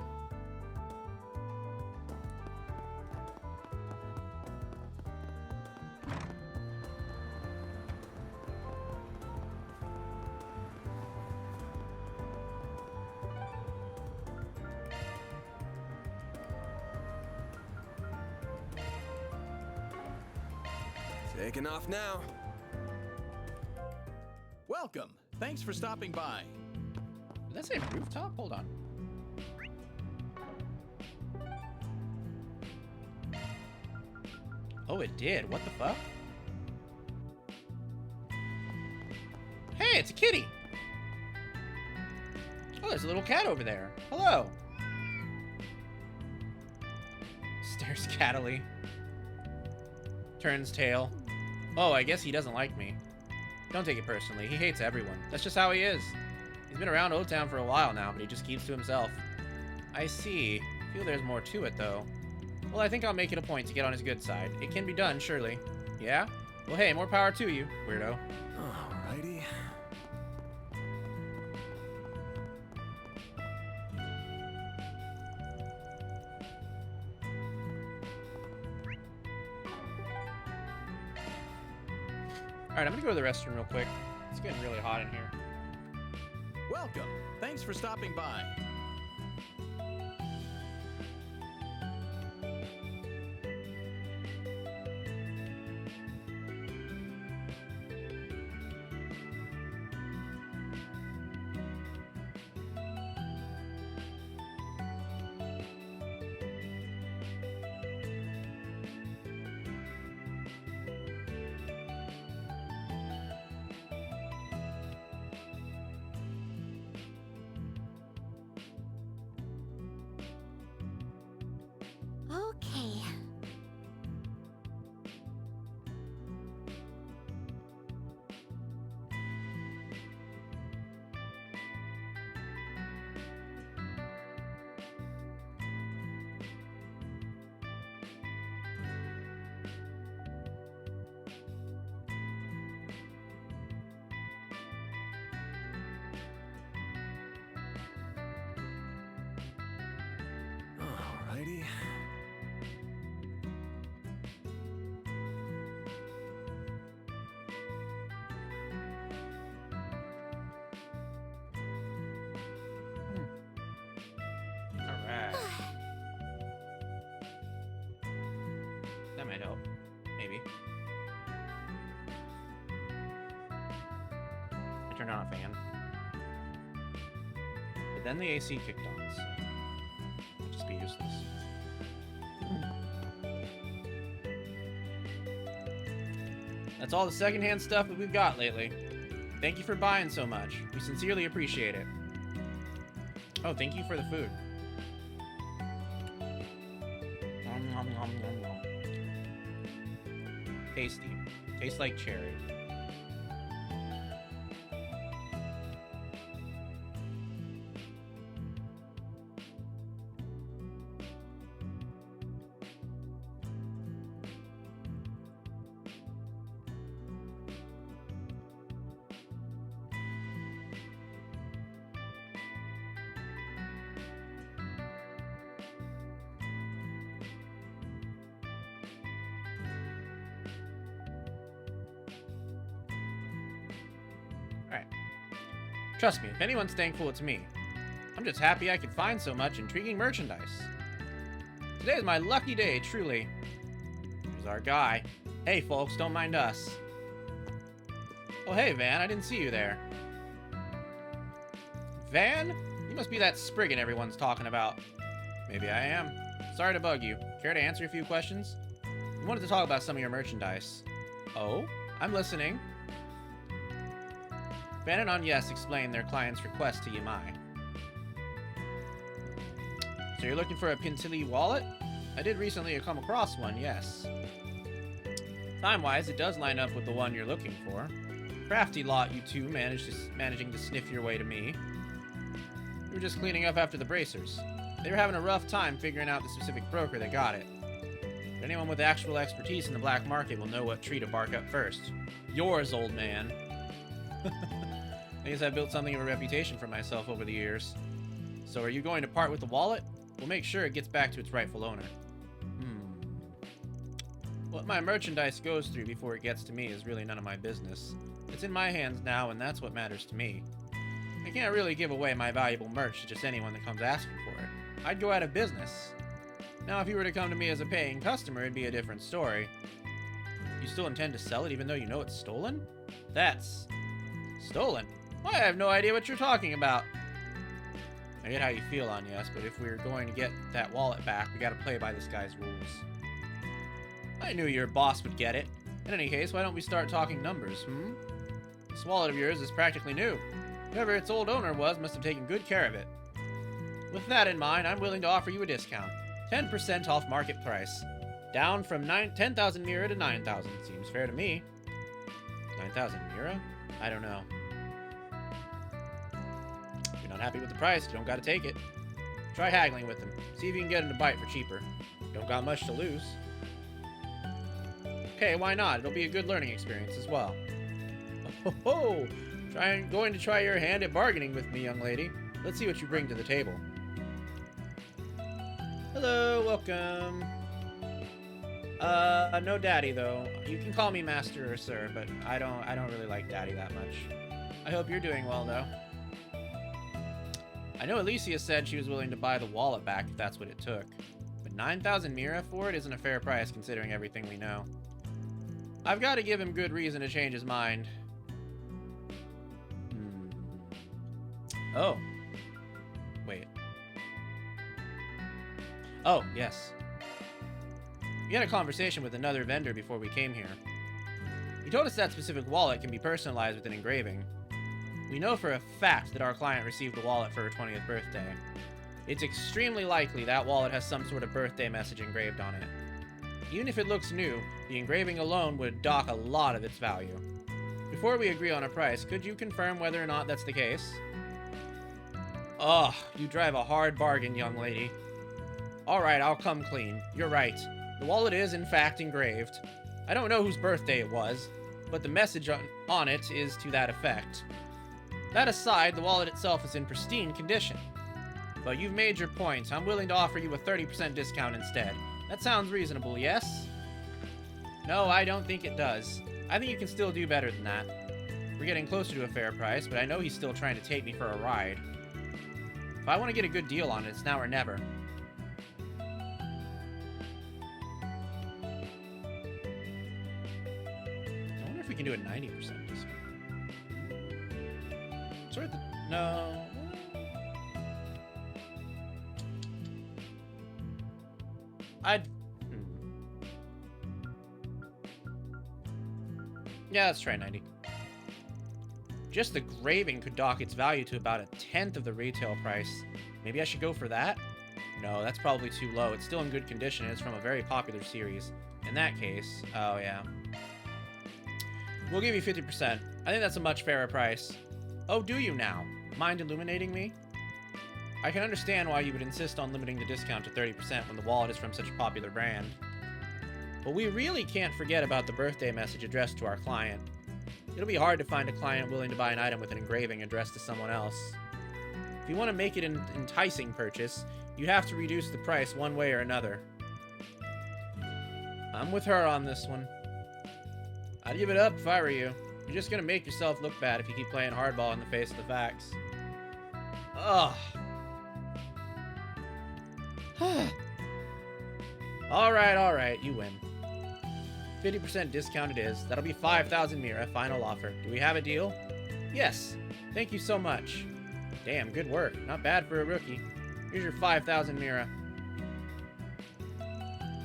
Taking off now. Welcome. Thanks for stopping by. Did that say rooftop? Hold on. Oh, it did. What the fuck? Hey, it's a kitty! Oh, there's a little cat over there. Hello. Stares cattily. Turns tail. Oh, I guess he doesn't like me. Don't take it personally. He hates everyone. That's just how he is. He's been around Old Town for a while now, but he just keeps to himself. I see. Feel there's more to it, though. Well, I think I'll make it a point to get on his good side. It can be done, surely. Yeah? Well, hey, more power to you, weirdo. Alrighty. Alright, I'm gonna go to the restroom real quick. It's getting really hot in here. Welcome. Thanks for stopping by. Alrighty. Alright. That might help. Maybe. I turned on a fan. But then the AC kicked on, so it'll just be useless. That's all the secondhand stuff that we've got lately. Thank you for buying so much. We sincerely appreciate it. Oh, thank you for the food. Nom, nom, nom, nom, nom. Tasty. Tastes like cherry. Trust me, if anyone's thankful, it's me. I'm just happy I could find so much intriguing merchandise. Today is my lucky day, truly. Here's our guy. Hey, folks, don't mind us. Oh, hey, Van, I didn't see you there. Van? You must be that Spriggan everyone's talking about. Maybe I am. Sorry to bug you. Care to answer a few questions? We wanted to talk about some of your merchandise. Oh? I'm listening. Van and Yes explained their client's request to Yamai. So you're looking for a Pintilli wallet? I did recently come across one, yes. Time-wise, it does line up with the one you're looking for. Crafty lot, you two managing to sniff your way to me. We were just cleaning up after the bracers. They were having a rough time figuring out the specific broker that got it. But anyone with actual expertise in the black market will know what tree to bark up first. Yours, old man. I guess I've built something of a reputation for myself over the years. So are you going to part with the wallet? We'll make sure it gets back to its rightful owner. What my merchandise goes through before it gets to me is really none of my business. It's in my hands now, and that's what matters to me. I can't really give away my valuable merch to just anyone that comes asking for it. I'd go out of business. Now, if you were to come to me as a paying customer, it'd be a different story. You still intend to sell it even though you know it's stolen? That's... stolen? Why, I have no idea what you're talking about. I get how you feel, Yes, but if we're going to get that wallet back, we gotta play by this guy's rules. I knew your boss would get it. In any case, why don't we start talking numbers, This wallet of yours is practically new. Whoever its old owner was must have taken good care of it. With that in mind, I'm willing to offer you a discount. 10% off market price. Down from 10,000 Mira to 9,000. Seems fair to me. 9,000 Mira? I don't know. If you're not happy with the price, you don't gotta take it. Try haggling with them. See if you can get them to bite for cheaper. Don't got much to lose. Okay, why not? It'll be a good learning experience as well. Oh ho! Going to try your hand at bargaining with me, young lady. Let's see what you bring to the table. Hello, welcome. No daddy though. You can call me master or sir, but I don't really like daddy that much. I hope you're doing well though. I know Alicia said she was willing to buy the wallet back if that's what it took. But 9,000 Mira for it isn't a fair price considering everything we know. I've got to give him good reason to change his mind. Oh. Wait. Oh, yes. We had a conversation with another vendor before we came here. He told us that specific wallet can be personalized with an engraving. We know for a fact that our client received the wallet for her 20th birthday. It's extremely likely that wallet has some sort of birthday message engraved on it. Even if it looks new, the engraving alone would dock a lot of its value. Before we agree on a price, could you confirm whether or not that's the case? Ugh, you drive a hard bargain, young lady. Alright, I'll come clean. You're right. The wallet is, in fact, engraved. I don't know whose birthday it was, but the message on it is to that effect. That aside, the wallet itself is in pristine condition. But you've made your points. I'm willing to offer you a 30% discount instead. That sounds reasonable, yes? No, I don't think it does. I think you can still do better than that. We're getting closer to a fair price, but I know he's still trying to take me for a ride. If I want to get a good deal on it, it's now or never. I wonder if we can do a 90% discount. Sort of. No. Yeah, let's try 90. Just the graving could dock its value to about 1/10 of the retail price. Maybe I should go for that? No, that's probably too low. It's still in good condition and it's from a very popular series. In that case, oh yeah. We'll give you 50%. I think that's a much fairer price. Oh, do you now? Mind illuminating me? I can understand why you would insist on limiting the discount to 30% when the wallet is from such a popular brand. But we really can't forget about the birthday message addressed to our client. It'll be hard to find a client willing to buy an item with an engraving addressed to someone else. If you want to make it an enticing purchase, you have to reduce the price one way or another. I'm with her on this one. I'd give it up if I were you. You're just gonna make yourself look bad if you keep playing hardball in the face of the facts. Ugh. Alright, you win. 50% discount it is. That'll be 5,000 Mira, final offer. Do we have a deal? Yes. Thank you so much. Damn, good work. Not bad for a rookie. Here's your 5,000 Mira.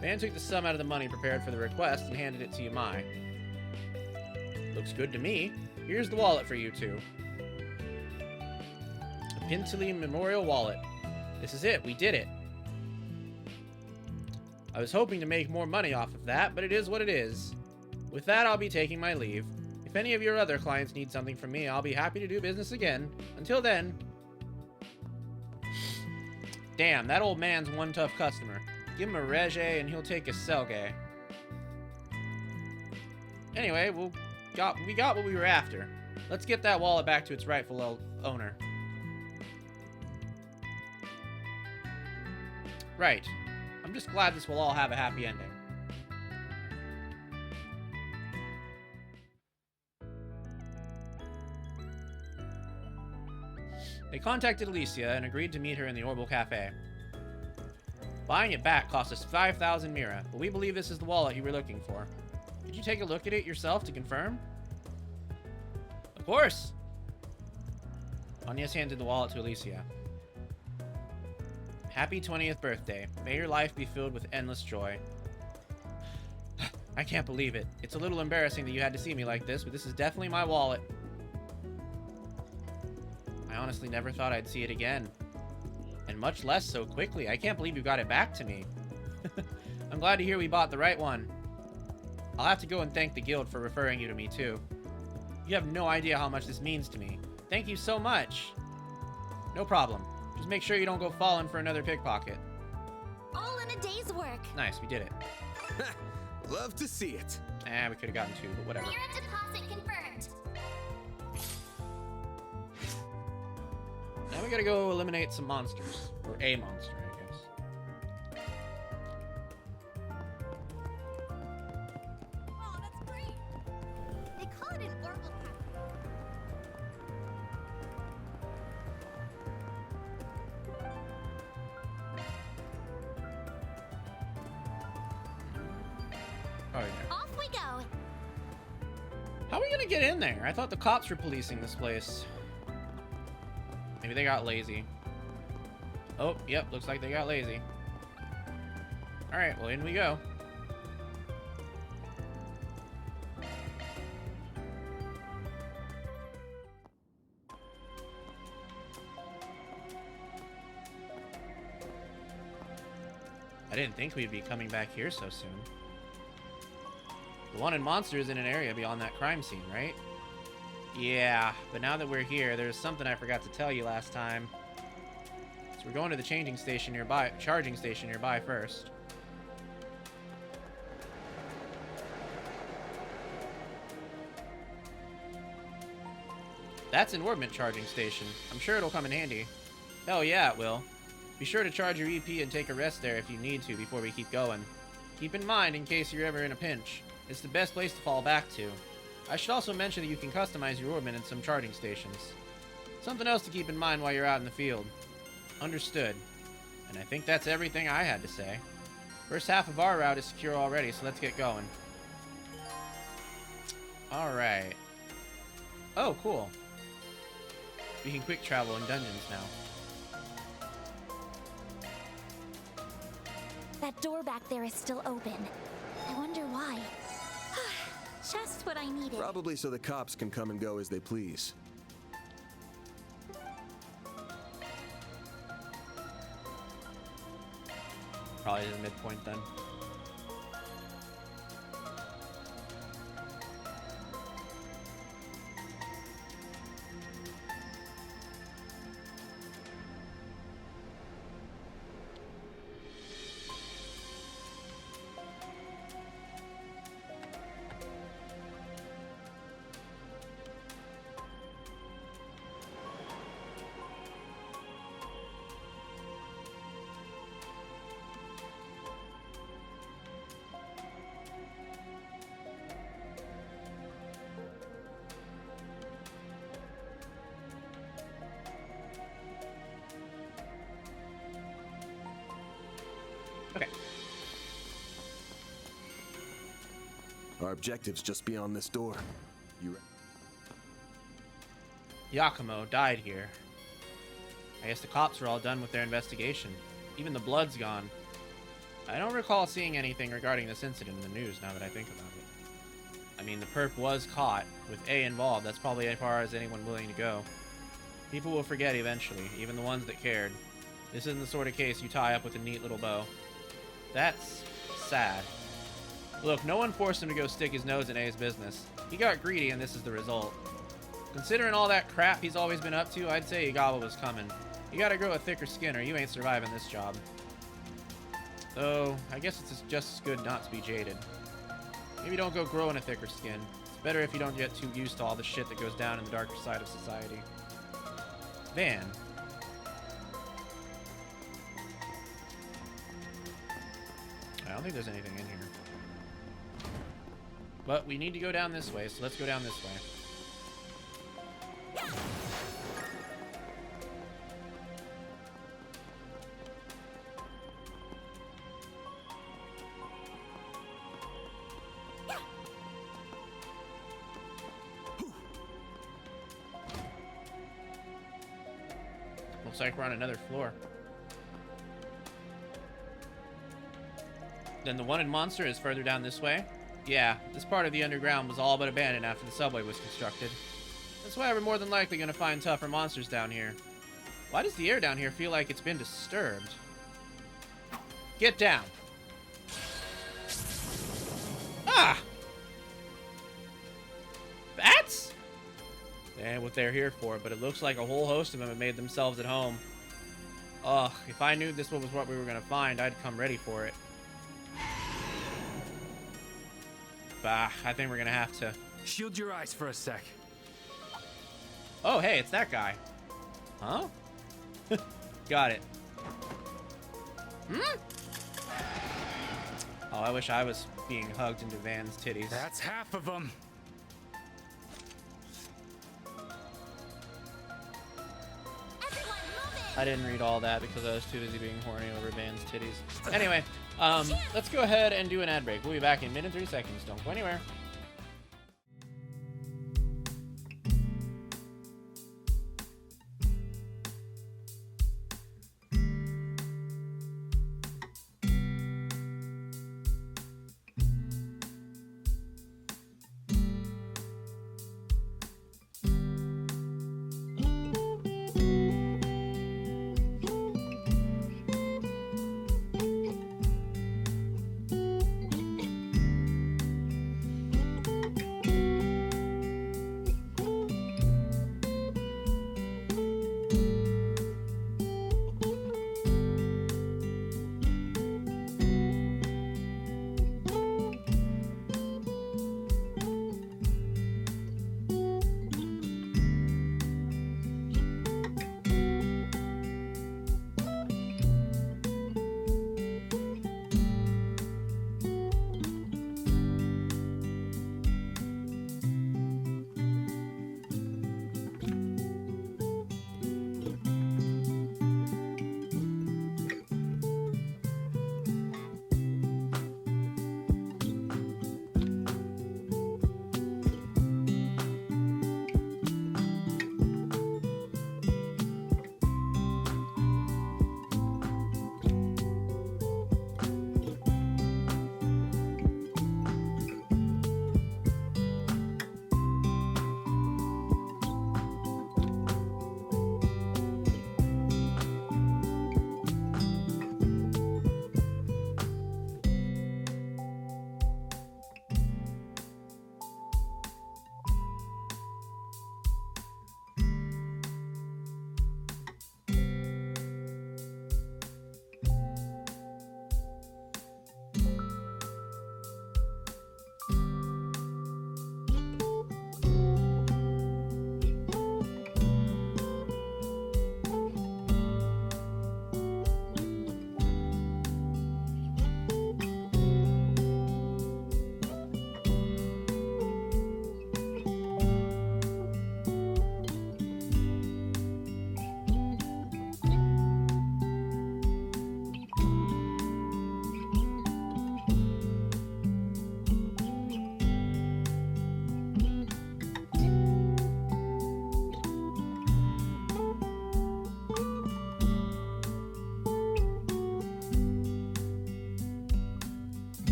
Van took the sum out of the money prepared for the request and handed it to Yamai. Looks good to me. Here's the wallet for you two. A Pintili Memorial Wallet. This is it. We did it. I was hoping to make more money off of that, but it is what it is. With that, I'll be taking my leave. If any of your other clients need something from me, I'll be happy to do business again. Until then... Damn, that old man's one tough customer. Give him a Reggae and he'll take a Selgay. Anyway, we got what we were after. Let's get that wallet back to its rightful owner. Right. I'm just glad this will all have a happy ending. They contacted Alicia and agreed to meet her in the Orbital Cafe. Buying it back cost us 5,000 Mira, but we believe this is the wallet you were looking for. Could you take a look at it yourself to confirm? Of course! Agnes handed the wallet to Alicia. Happy 20th birthday. May your life be filled with endless joy. I can't believe it. It's a little embarrassing that you had to see me like this, but this is definitely my wallet. I honestly never thought I'd see it again. And much less so quickly. I can't believe you got it back to me. I'm glad to hear we bought the right one. I'll have to go and thank the guild for referring you to me, too. You have no idea how much this means to me. Thank you so much. No problem. Just make sure you don't go falling for another pickpocket. All in a day's work. Nice, we did it. Love to see it. We could have gotten 2, but whatever. Mira deposit confirmed. Now we gotta go eliminate some monsters. Or a monster, I guess. Oh, that's great. They call it an Orbital Cafe. Oh, yeah. Off we go. How are we gonna get in there? I thought the cops were policing this place. Maybe they got lazy. Oh, yep, looks like they got lazy. Alright, well, in we go. I didn't think we'd be coming back here so soon. The wanted monster is in an area beyond that crime scene, right? Yeah, but now that we're here, there's something I forgot to tell you last time. So we're going to the charging station nearby first. That's an orbit charging station. I'm sure it'll come in handy. Hell yeah, it will. Be sure to charge your EP and take a rest there if you need to before we keep going. Keep in mind in case you're ever in a pinch. It's the best place to fall back to. I should also mention that you can customize your orbit in some charging stations. Something else to keep in mind while you're out in the field. Understood. And I think that's everything I had to say. First half of our route is secure already, so let's get going. Alright. Oh, cool. We can quick travel in dungeons now. That door back there is still open. I wonder why. Just what I needed. Probably so the cops can come and go as they please. Probably the midpoint then. Okay. Our objective's just beyond this door. You Yakumo died here. I guess the cops were all done with their investigation. Even the blood's gone. I don't recall seeing anything regarding this incident in the news now that I think about it. I mean, the perp was caught. With A involved, that's probably as far as anyone willing to go. People will forget eventually, even the ones that cared. This isn't the sort of case you tie up with a neat little bow. That's sad. Look, no one forced him to go stick his nose in A's business. He got greedy and this is the result. Considering all that crap he's always been up to, I'd say Igawa was coming. You gotta grow a thicker skin or you ain't surviving this job. Though, I guess it's just as good not to be jaded. Maybe don't go growing a thicker skin. It's better if you don't get too used to all the shit that goes down in the darker side of society. Van. I don't think there's anything in here. But we need to go down this way, so let's go down this way. Looks like we're on another floor. Then the wanted monster is further down this way? Yeah, this part of the underground was all but abandoned after the subway was constructed. That's why we're more than likely going to find tougher monsters down here. Why does the air down here feel like it's been disturbed? Get down! Ah! Bats? And what they're here for, but it looks like a whole host of them have made themselves at home. Ugh, if I knew this was what we were going to find, I'd come ready for it. Bah, I think we're going to have to... Shield your eyes for a sec. Oh, hey, it's that guy. Huh? Got it. Hmm? Oh, I wish I was being hugged into Van's titties. That's half of them. I didn't read all that because I was too busy being horny over Van's titties. Anyway, let's go ahead and do an ad break. We'll be back in 3 seconds. Don't go anywhere.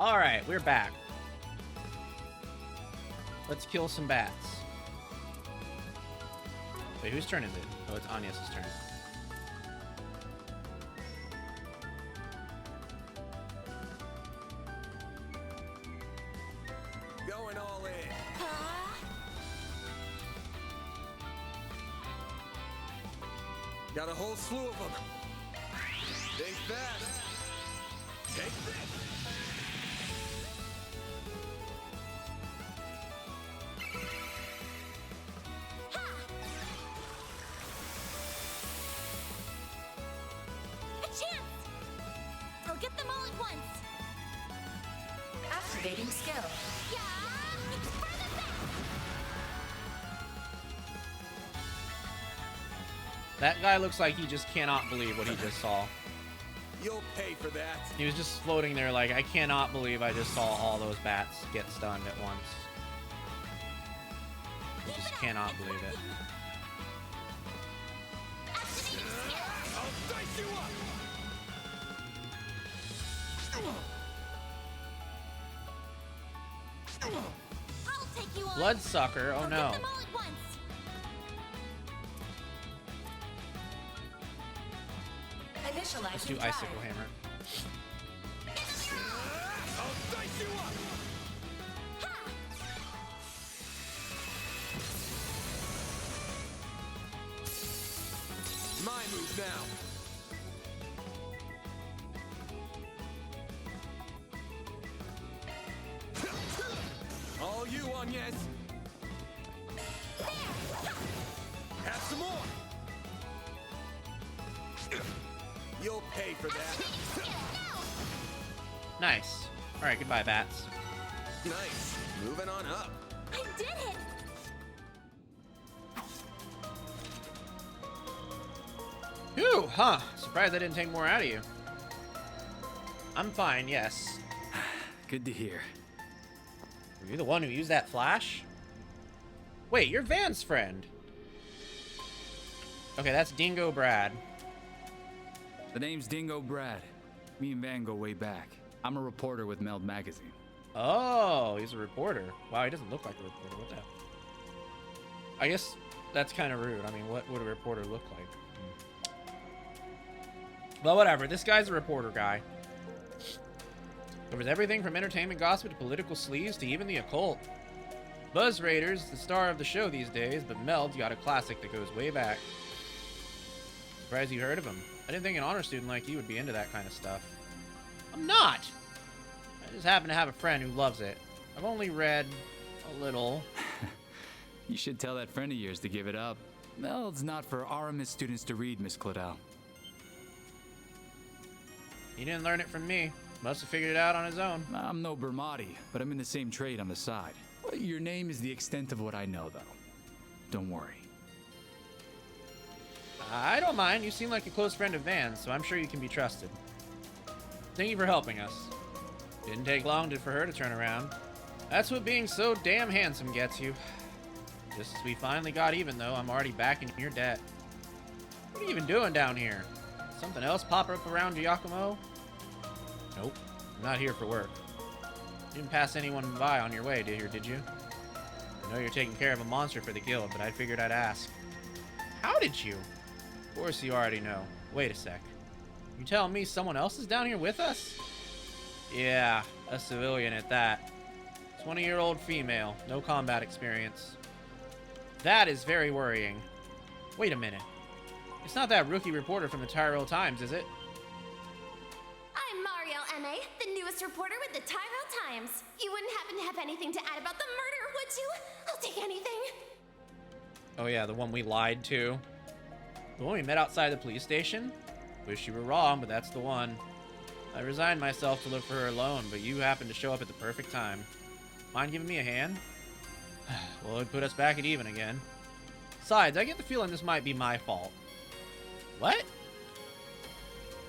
Alright, we're back. Let's kill some bats. Wait, whose turn is it? Oh, it's Anya's turn. Going all in. Got a whole slew of them. Think fast. Take this. A chance! I'll get them all at once. Activating skill. Yeah! Further back! That guy looks like he just cannot believe what he just saw. You'll pay for that. He was just floating there like, I cannot believe I just saw all those bats get stunned at once. I just cannot believe it. I'll dice you up. I'll take you on. Bloodsucker, oh I'll no. get them all at once. Initializing Let's do drive. Icicle Hammer. I'll dice you up. My move now. All you, Agnes. Have some more. You'll pay for that. Nice. Alright, goodbye, bats. Nice. Moving on up. I did it! Phew, huh. Surprised I didn't take more out of you. I'm fine, yes. Good to hear. Were you the one who used that flash? Wait, you're Van's friend. Okay, that's Dingo Brad. The name's Dingo Brad. Me and Van go way back. I'm a reporter with Meld Magazine. Oh, he's a reporter. Wow, he doesn't look like a reporter. What the hell? I guess that's kind of rude. I mean, what would a reporter look like? Well, whatever. This guy's a reporter guy. Covers everything from entertainment gossip to political sleaze to even the occult. Buzz Raiders, the star of the show these days, but Meld's got a classic that goes way back. Surprised you heard of him. I didn't think an honor student like you would be into that kind of stuff. I'm not! I just happen to have a friend who loves it. I've only read a little. You should tell that friend of yours to give it up. Meld's not for RMS students to read, Miss Claudel. He didn't learn it from me. Must have figured it out on his own. I'm no Bermati, but I'm in the same trade on the side. Well, your name is the extent of what I know, though. Don't worry. I don't mind. You seem like a close friend of Van's, so I'm sure you can be trusted. Thank you for helping us. Didn't take long for her to turn around. That's what being so damn handsome gets you. Just as we finally got even, though, I'm already back in your debt. What are you even doing down here? Something else pop up around Giacomo? Nope. I'm not here for work. You didn't pass anyone by on your way, did you? I know you're taking care of a monster for the guild, but I figured I'd ask. How did you? Of course you already know. Wait a sec. You telling me someone else is down here with us? Yeah, a civilian at that. 20-year-old female, no combat experience. That is very worrying. Wait a minute. It's not that rookie reporter from the Tyrell Times, is it? I'm Marielle M.A., the newest reporter with the Tyrell Times. You wouldn't happen to have anything to add about the murder, would you? I'll take anything. Oh yeah, the one we lied to. The one we met outside the police station? Wish you were wrong, but that's the one. I resigned myself to look for her alone, but you happened to show up at the perfect time. Mind giving me a hand? Well, it'd put us back at even again. Besides, I get the feeling this might be my fault. What?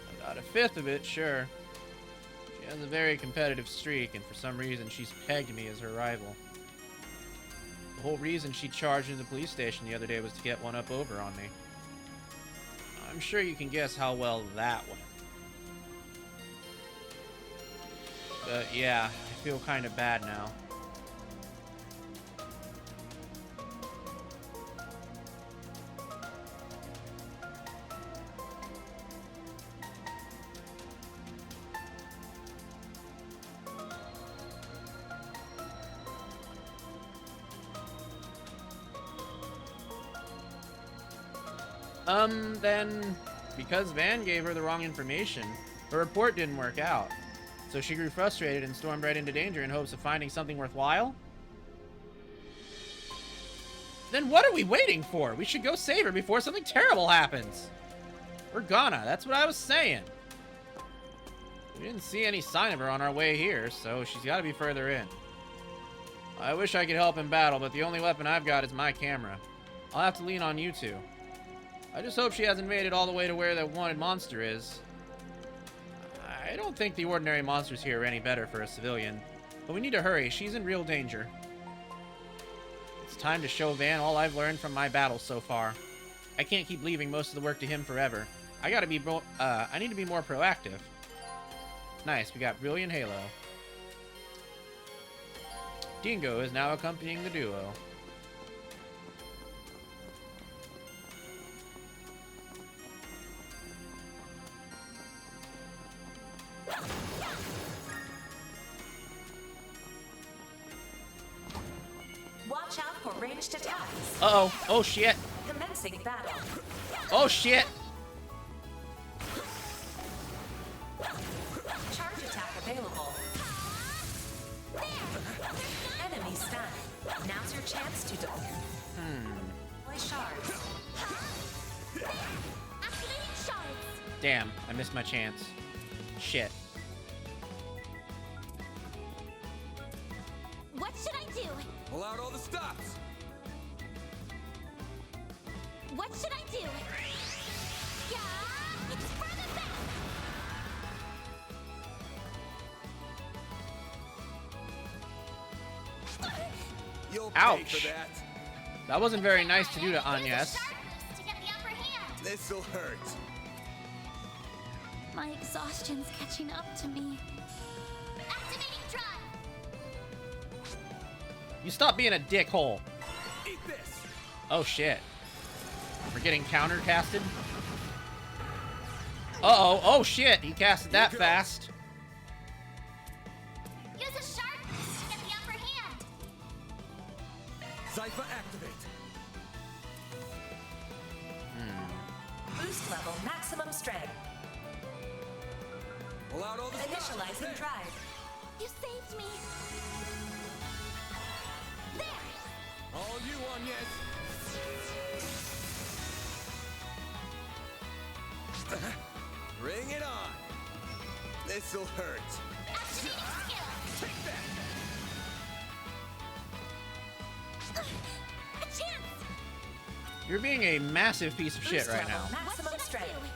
I got a fifth of it, sure. She has a very competitive streak, and for some reason she's pegged me as her rival. The whole reason she charged into the police station the other day was to get one up over on me. I'm sure you can guess how well that went. Yeah, I feel kind of bad now. Then, because Van gave her the wrong information, her report didn't work out. So she grew frustrated and stormed right into danger in hopes of finding something worthwhile? Then what are we waiting for? We should go save her before something terrible happens. We're gonna, that's what I was saying. We didn't see any sign of her on our way here, so she's gotta be further in. I wish I could help in battle, but the only weapon I've got is my camera. I'll have to lean on you two. I just hope she hasn't made it all the way to where that wanted monster is. I don't think the ordinary monsters here are any better for a civilian, but we need to hurry. She's in real danger. It's time to show Van all I've learned from my battles so far. I can't keep leaving most of the work to him forever. I need to be more proactive. Nice, we got Brilliant Halo. Dingo is now accompanying the duo. Watch out for ranged attacks. Uh-oh. Oh, shit. Commencing battle. Oh, shit. Charge attack available. Enemy stunned. Now's your chance to deploy shards. Damn, I missed my chance. Shit. What should I do? Pull out all the stops. What should I do? Yeah, it's for the best. You'll Ouch. pay for that. That wasn't very nice to do to Agnes. This'll hurt. My exhaustion's catching up to me. Activating drive. You stop being a dickhole. Eat this. Oh, shit. We're getting counter-casted. Uh-oh. Oh, shit. He casted that fast. Use a sharpness to get the upper hand. Cypher activate. Boost level maximum strength. Pull out all the stops. Initializing drive. You saved me. There. All you on, yes. Bring it on. This'll hurt. Activating skill. Take that. A chance. You're being a massive piece of shit right now. Maximum strength.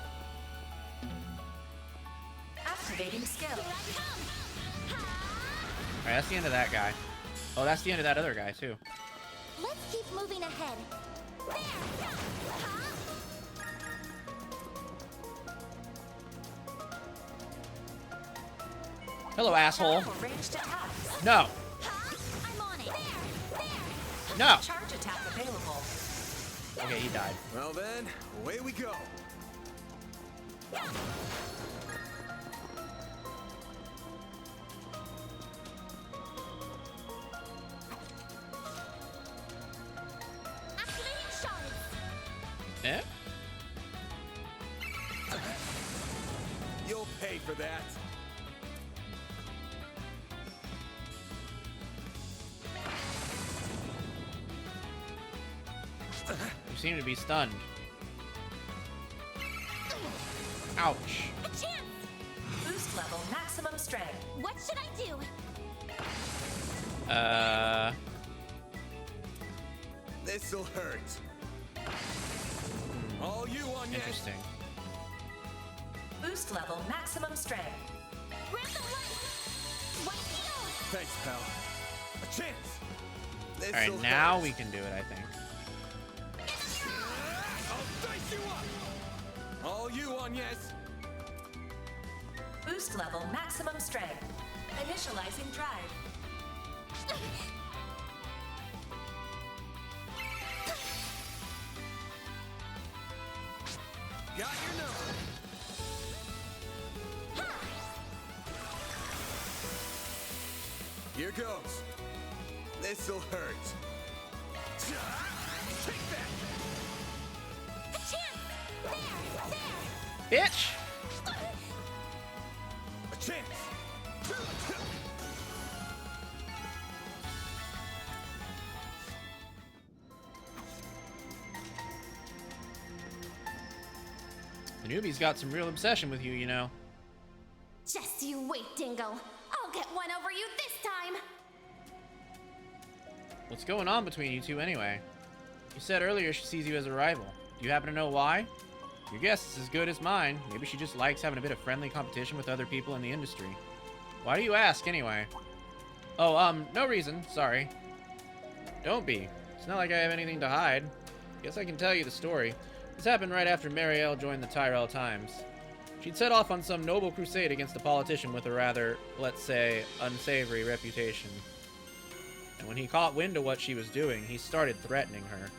Activating skill. Alright, that's the end of that guy. Oh, that's the end of that other guy, too. Let's keep moving ahead. There. Hello, asshole. For ranged attacks. No. I'm on it. There. No. Charge attack available. Okay, he died. Well then, away we go. Activating shards. Eh? You'll pay for that. You seem to be stunned. Ouch. A chance. Boost level maximum strength. What should I do? This'll hurt. All you on, yes. Interesting. Boost level maximum strength. Grab the light. White shield. Thanks, pal. A chance. Alright, now we can do it, I think. I'll dice you up. All you on, yes. Boost level maximum strength. Initializing drive. Got your number. Here goes. This'll hurt. Take that. Bitch! A chance. The newbie's got some real obsession with you, you know. Just you wait, Dingo. I'll get one over you this time. What's going on between you two anyway? You said earlier she sees you as a rival. Do you happen to know why? Your guess is as good as mine. Maybe she just likes having a bit of friendly competition with other people in the industry. Why do you ask anyway? Oh, no reason. Sorry. Don't be. It's not like I have anything to hide. Guess I can tell you the story. This happened right after Marielle joined the Tyrell Times. She'd set off on some noble crusade against a politician with a rather, let's say, unsavory reputation. And when he caught wind of what she was doing, he started threatening her.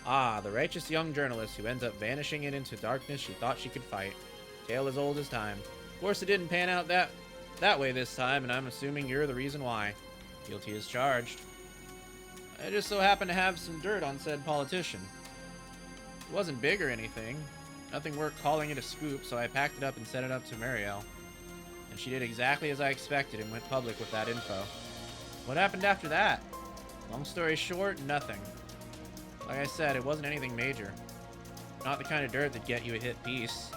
Ah, the righteous young journalist who ends up vanishing into darkness she thought she could fight. Tale as old as time. Of course, it didn't pan out that way this time, and I'm assuming you're the reason why. Guilty as charged. I just so happened to have some dirt on said politician. It wasn't big or anything. Nothing worth calling it a scoop, so I packed it up and sent it up to Marielle. And she did exactly as I expected and went public with that info. What happened after that? Long story short, nothing. Like I said, it wasn't anything major. Not the kind of dirt that'd get you a hit piece.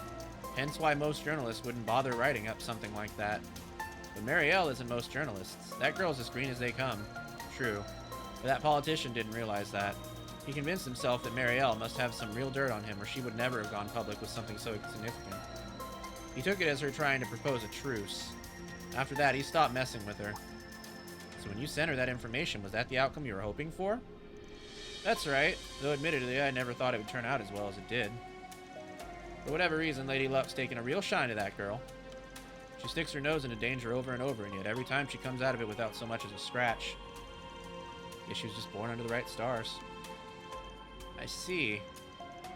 Hence why most journalists wouldn't bother writing up something like that. But Marielle isn't most journalists. That girl's as green as they come. True. But that politician didn't realize that. He convinced himself that Marielle must have some real dirt on him or she would never have gone public with something so significant. He took it as her trying to propose a truce. After that, he stopped messing with her. So when you sent her that information, was that the outcome you were hoping for? That's right, though admittedly I never thought it would turn out as well as it did. For whatever reason, Lady Luck's taken a real shine to that girl. She sticks her nose into danger over and over, and yet every time she comes out of it without so much as a scratch. Guess she was just born under the right stars. I see.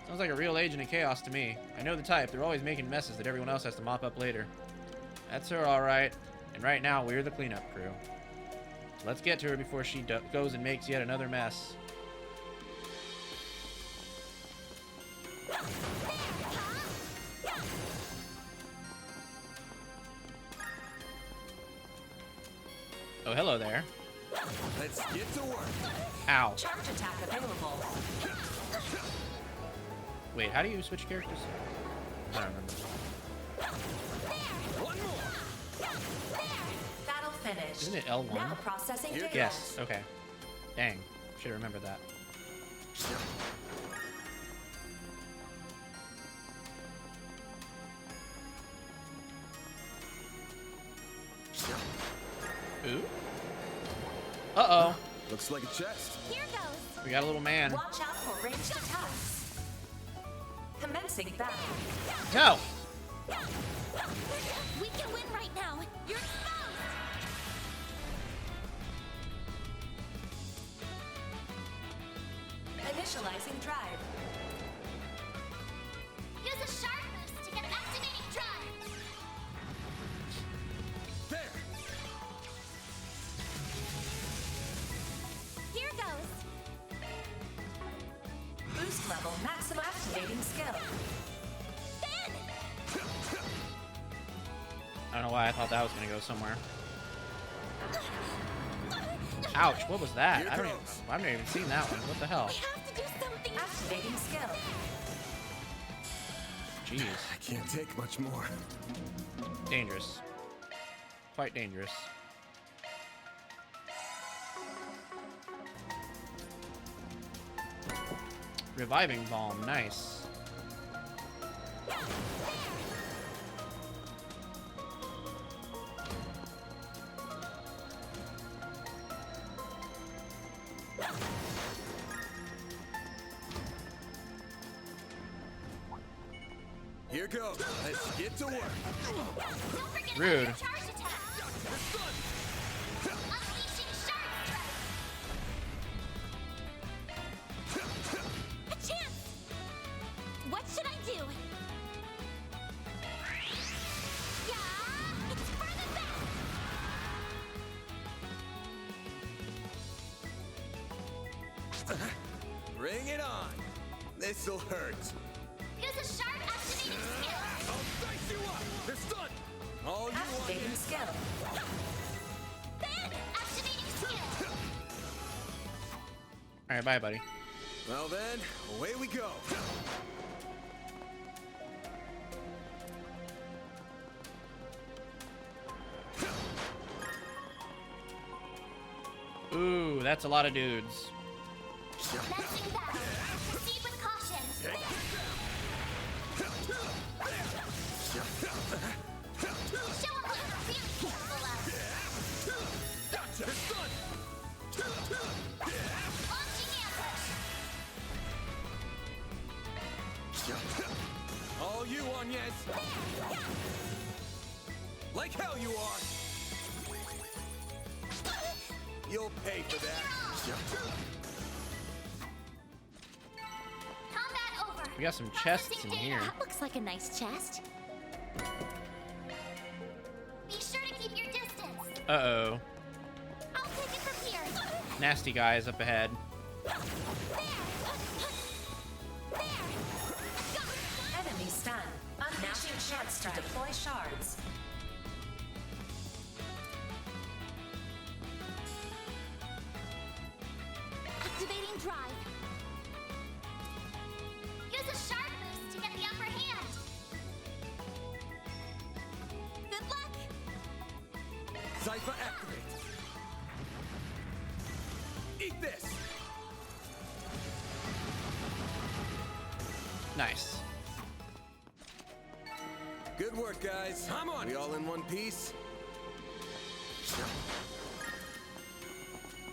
Sounds like a real agent of chaos to me. I know the type. They're always making messes that everyone else has to mop up later. That's her, all right. And right now, we're the cleanup crew. So let's get to her before she goes and makes yet another mess. Oh, hello there. Let's get to work. Ow. Charge attack available. Wait, how do you switch characters? I don't remember. One more. Battle finished. Isn't it L1? Now processing data. Yes, okay. Dang, should have remembered that. Ooh. Uh-oh. Looks like a chest. Here goes. We got a little man. Watch out for ranged attacks. Commencing battle. No! We can win right now. You're exposed. Initializing drive. Use a sharp boost to get activating drive. There. Here goes. Boost level maximum activating skill. I don't know why I thought that was gonna go somewhere. Ouch, what was that? I've never even seen that one. What the hell? We have to do something. Activating skill. Jeez. I can't take much more. Dangerous. Quite dangerous. Reviving Balm, nice. Here goes. Let's get to work. Don't forget Rude. about your charge attack. Unleashing Shark Strike! A chance! What should I do? Yeah! It's for the best! Bring it on. This'll hurt. Use a shark activating skill! I'll dice you up. They're stunned. All you Activating want. skill. Then activating skill! All right, bye, buddy. Well then, away we go. Ooh, that's a lot of dudes. Messing back! Proceed with caution! Show 'em what you're really capable of! Gotcha. They're stunned. Launching ambush! All you on, yes. Like hell you are. You'll pay for that. Combat over! We got some chests in here. That looks like a nice chest. Be sure to keep your distance. Uh-oh. I'll take it from here. Nasty guys up ahead. Enemy stun. Unmatching chance to deploy shards. Activating drive. Use a shark boost to get the upper hand. Good luck. Zypher activate. Eat this. Nice. Good work, guys. I'm on. We all in one piece.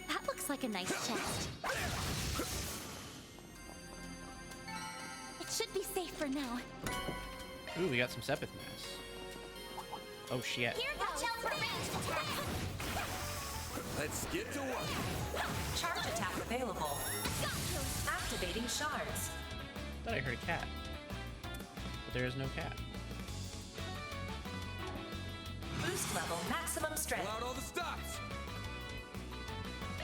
That looks like a nice chest. It should be safe for now. Ooh, we got some Sepith mass. Oh shit. Here goes. Watch out for ranged attack. Let's get to work. Charge attack available. Activating shards. Thought I heard a cat. But there is no cat. Boost level maximum strength. Pull out all the stops.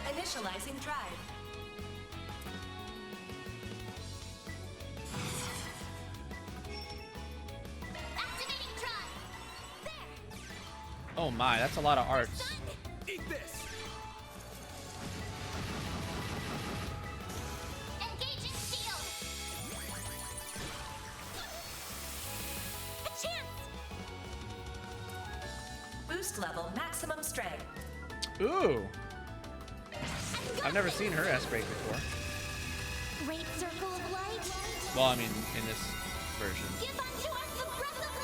Initializing drive. Activating drive. Oh my, that's a lot of arts. Eat this. Engaging shield. A chance. Boost level maximum strength. Ooh. I've never seen her S-break before. Great circle of light. Well, I mean, in this version. Give unto us the breath of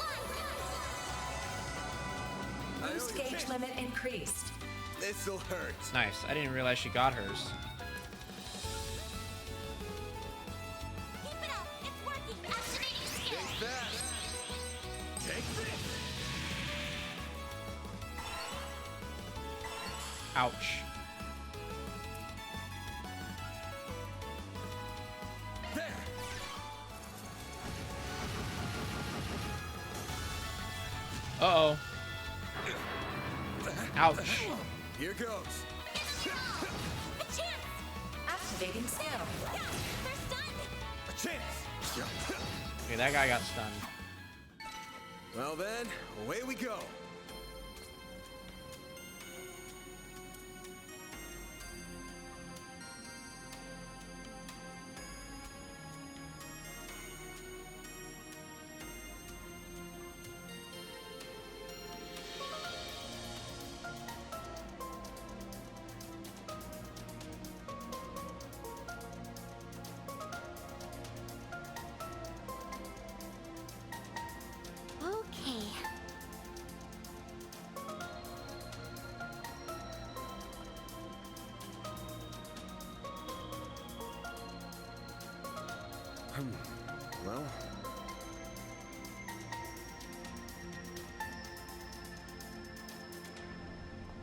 life. Boost gauge limit increased. This'll hurt. Nice. I didn't realize she got hers. Keep it up. It's working. Activating skill. Take that. Take this. Ouch. There. Uh-oh. Ouch. Here goes. A chance. Activating skill. They're stunned. A chance. Okay, that guy got stunned. Well then, away we go. Okay.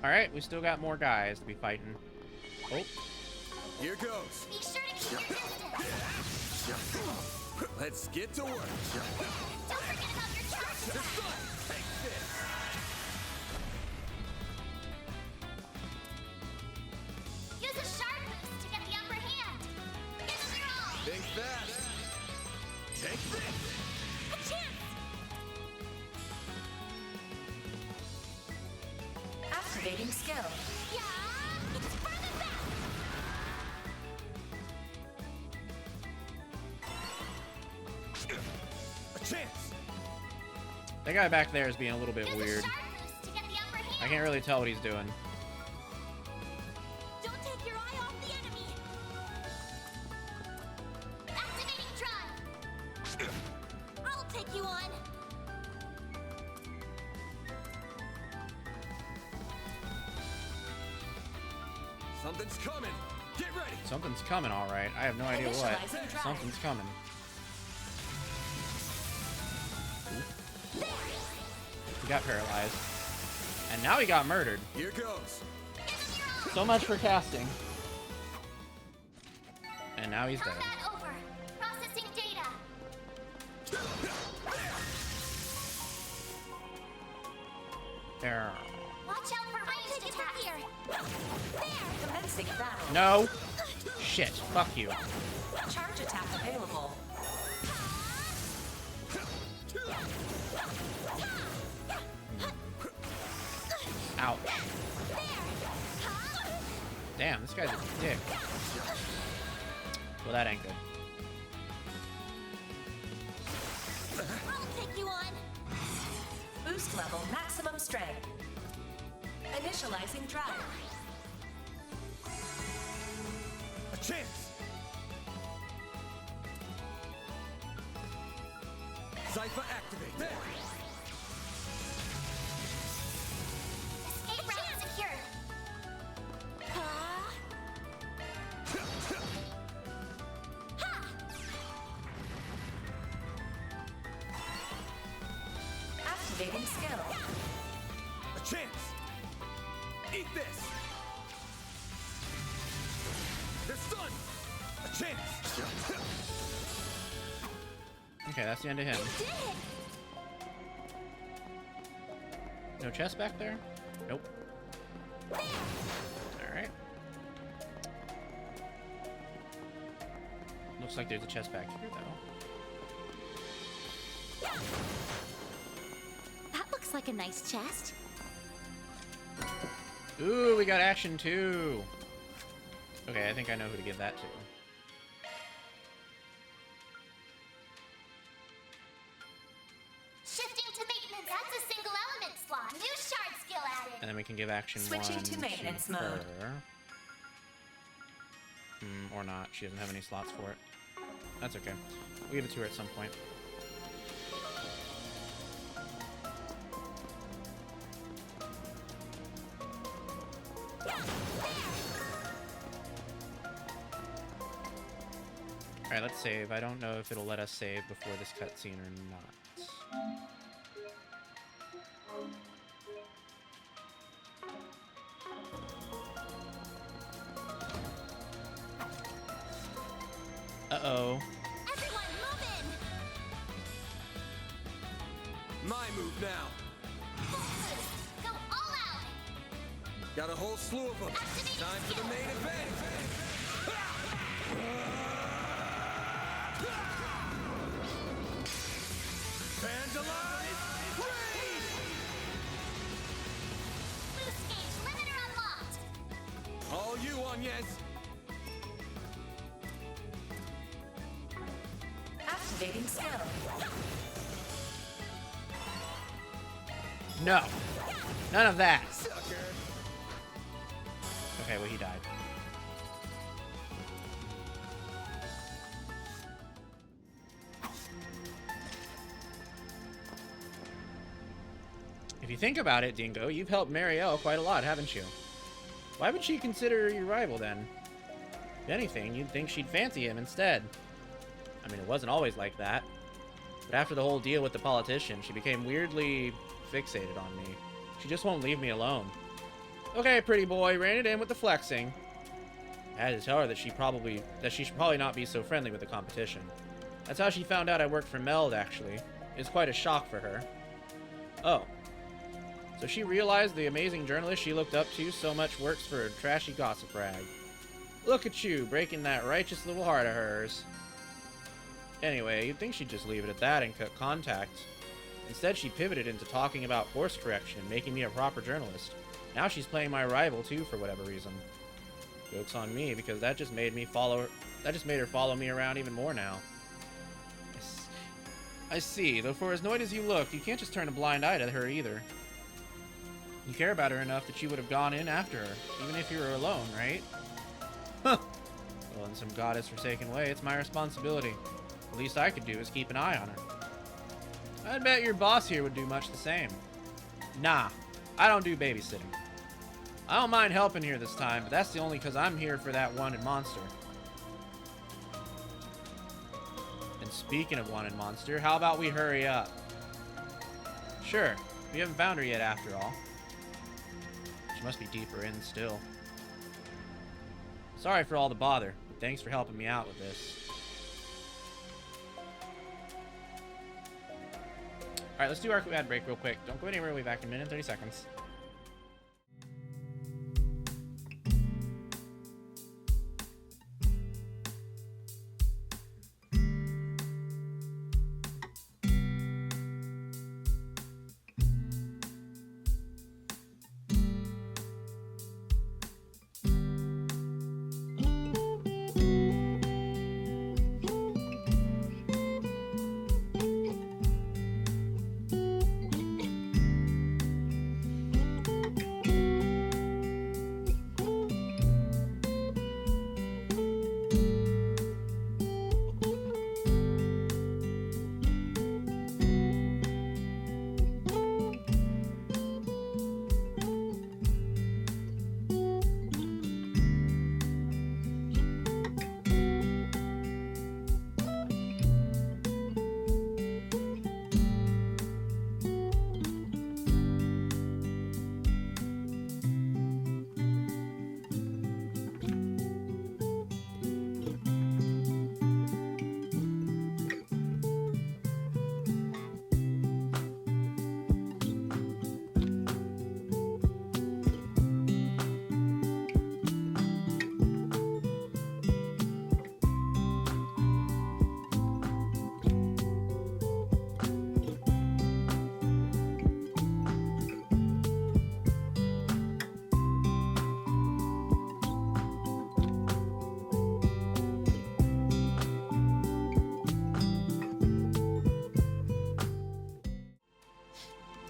Alright, we still got more guys to be fighting. Oh. Here goes. Be sure to keep your distance. Let's get to work. Don't forget about your charge attack. Take this. Use a sharp boost to get the upper hand. Give them your all. Think fast. Take this. A chance. Activating skill. Yeah, it's further back. A chance. That guy back there is being a little bit Use weird. a sharp boost to get the upper hand. I can't really tell what he's doing. Don't take your eye off the enemy. Activating drive. I'll take you on. Something's coming. Get ready. Something's coming, alright. I have no idea what. Initializing drive. Something's coming. He got paralyzed. And now he got murdered. Here goes. So much for casting. And now he's dead. Combat over. Processing data. There. Watch out for ranged attack here. There. Commencing battle. No! Shit. Fuck you. Charge attack available. Ouch. Damn, this guy's a dick. Well, that ain't good. I'll take you on. Boost level maximum strength. Initializing drive. A chance. Cypher activate. There. Escape route secured. Activating skill. A chance. Eat this. They're stunned. A chance. Okay, that's the end of him. Did it. No chest back there? Nope. Alright. Looks like there's a chest back here, though. That looks like a nice chest. Ooh, we got action too. Okay, I think I know who to give that to. Shifting to maintenance. That's a single element slot. New shard skill added. And then we can give action Switching one to maintenance mode. her. Or not. She doesn't have any slots for it. That's okay. We'll give it to her at some point. Alright, let's save. I don't know if it'll let us save before this cutscene or not. Uh-oh. Everyone, move in. My move now. Go all out. Got a whole slew of them. Time for the main event. Vandalize! Raid! Boost gauge limiter unlocked. All you, Onyez. Activating skill. No. None of that. Sucker. Okay, well, he died. If you think about it, Dingo, you've helped Marielle quite a lot, haven't you? Why would she consider your rival, then? If anything, you'd think she'd fancy him instead. I mean, it wasn't always like that. But after the whole deal with the politician, she became weirdly fixated on me. She just won't leave me alone. Okay, pretty boy, rein it in with the flexing. I had to tell her that she should probably not be so friendly with the competition. That's how she found out I worked for Meld, actually. It's quite a shock for her. Oh. So she realized the amazing journalist she looked up to so much works for a trashy gossip rag. Look at you, breaking that righteous little heart of hers. Anyway, you'd think she'd just leave it at that and cut contact. Instead, she pivoted into talking about course correction and making me a proper journalist. Now she's playing my rival, too, for whatever reason. Joke's on me, because that just made her follow me around even more now. I see, though for as annoyed as you look, you can't just turn a blind eye to her either. You care about her enough that you would have gone in after her, even if you were alone, right? Huh. Well, in some goddess-forsaken way, it's my responsibility. The least I could do is keep an eye on her. I'd bet your boss here would do much the same. Nah, I don't do babysitting. I don't mind helping here this time, but that's only because I'm here for that wanted monster. And speaking of wanted monster, how about we hurry up? Sure, we haven't found her yet after all. She must be deeper in still. Sorry for all the bother, but thanks for helping me out with this. Alright, let's do our ad break real quick. Don't go anywhere, we'll be back in a minute and 30 seconds.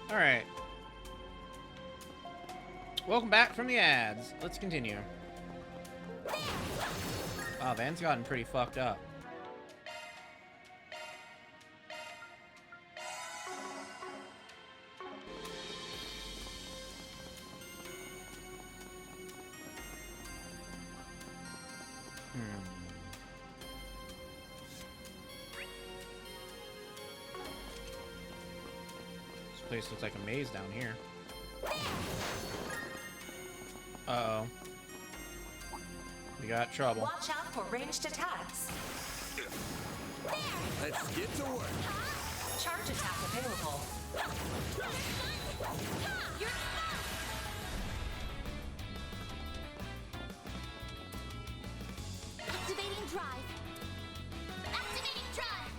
Alright. Welcome back from the ads. Let's continue. Wow, Van's gotten pretty fucked up. This place looks like a maze down here. Uh-oh. We got trouble. Watch out for ranged attacks. Let's get to work. Charge attack available. Activating drive. Activating drive.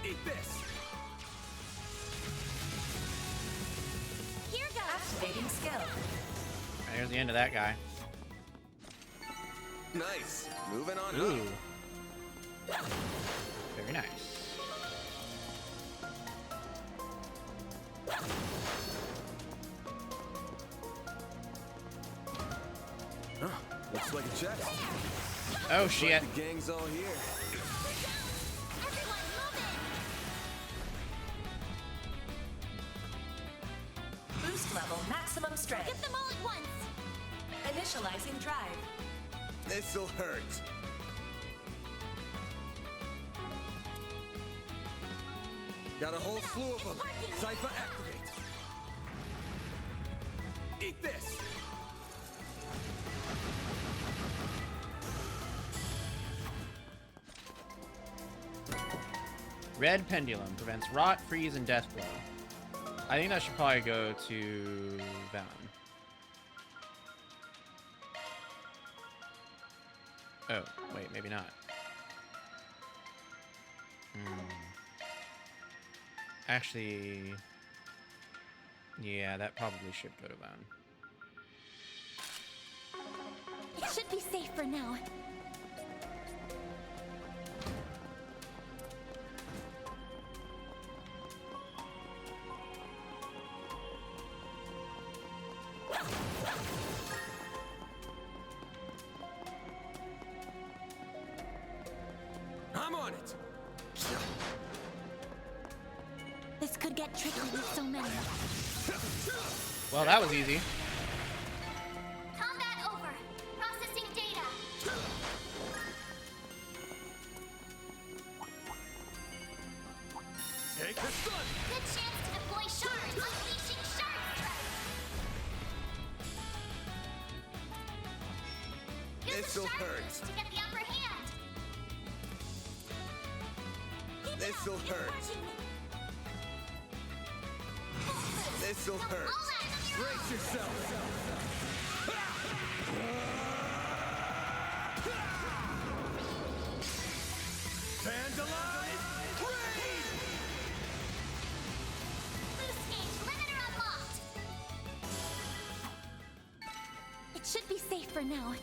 Eat this. Here goes. Activating skill. Alright, here's the end of that guy. Nice. Moving on Ooh. up. Very nice. Huh, looks like a chest. Oh Looks shit. like the gang's all here. Boost level maximum strength. Get them all at once. Initializing drive. This'll hurt. Got a whole slew of them. Cypher activate. Eat this! Red Pendulum prevents rot, freeze, and death blow. I think that should probably go to Valen. Oh, wait, maybe not. Actually, yeah, that probably should go to Valen. It should be safe for now. I'm on it! This could get tricky with so many. Well, that was easy. Combat over. Processing data. Take the sun! Good chance to deploy shards. Unleashing shard strike. Use This'll the shard hurt. boost to get the upper hand. This'll hurt. This'll hurt. Brace yourself! Vandalize! Raid! Boost gauge limiter unlocked. It should be safe for now.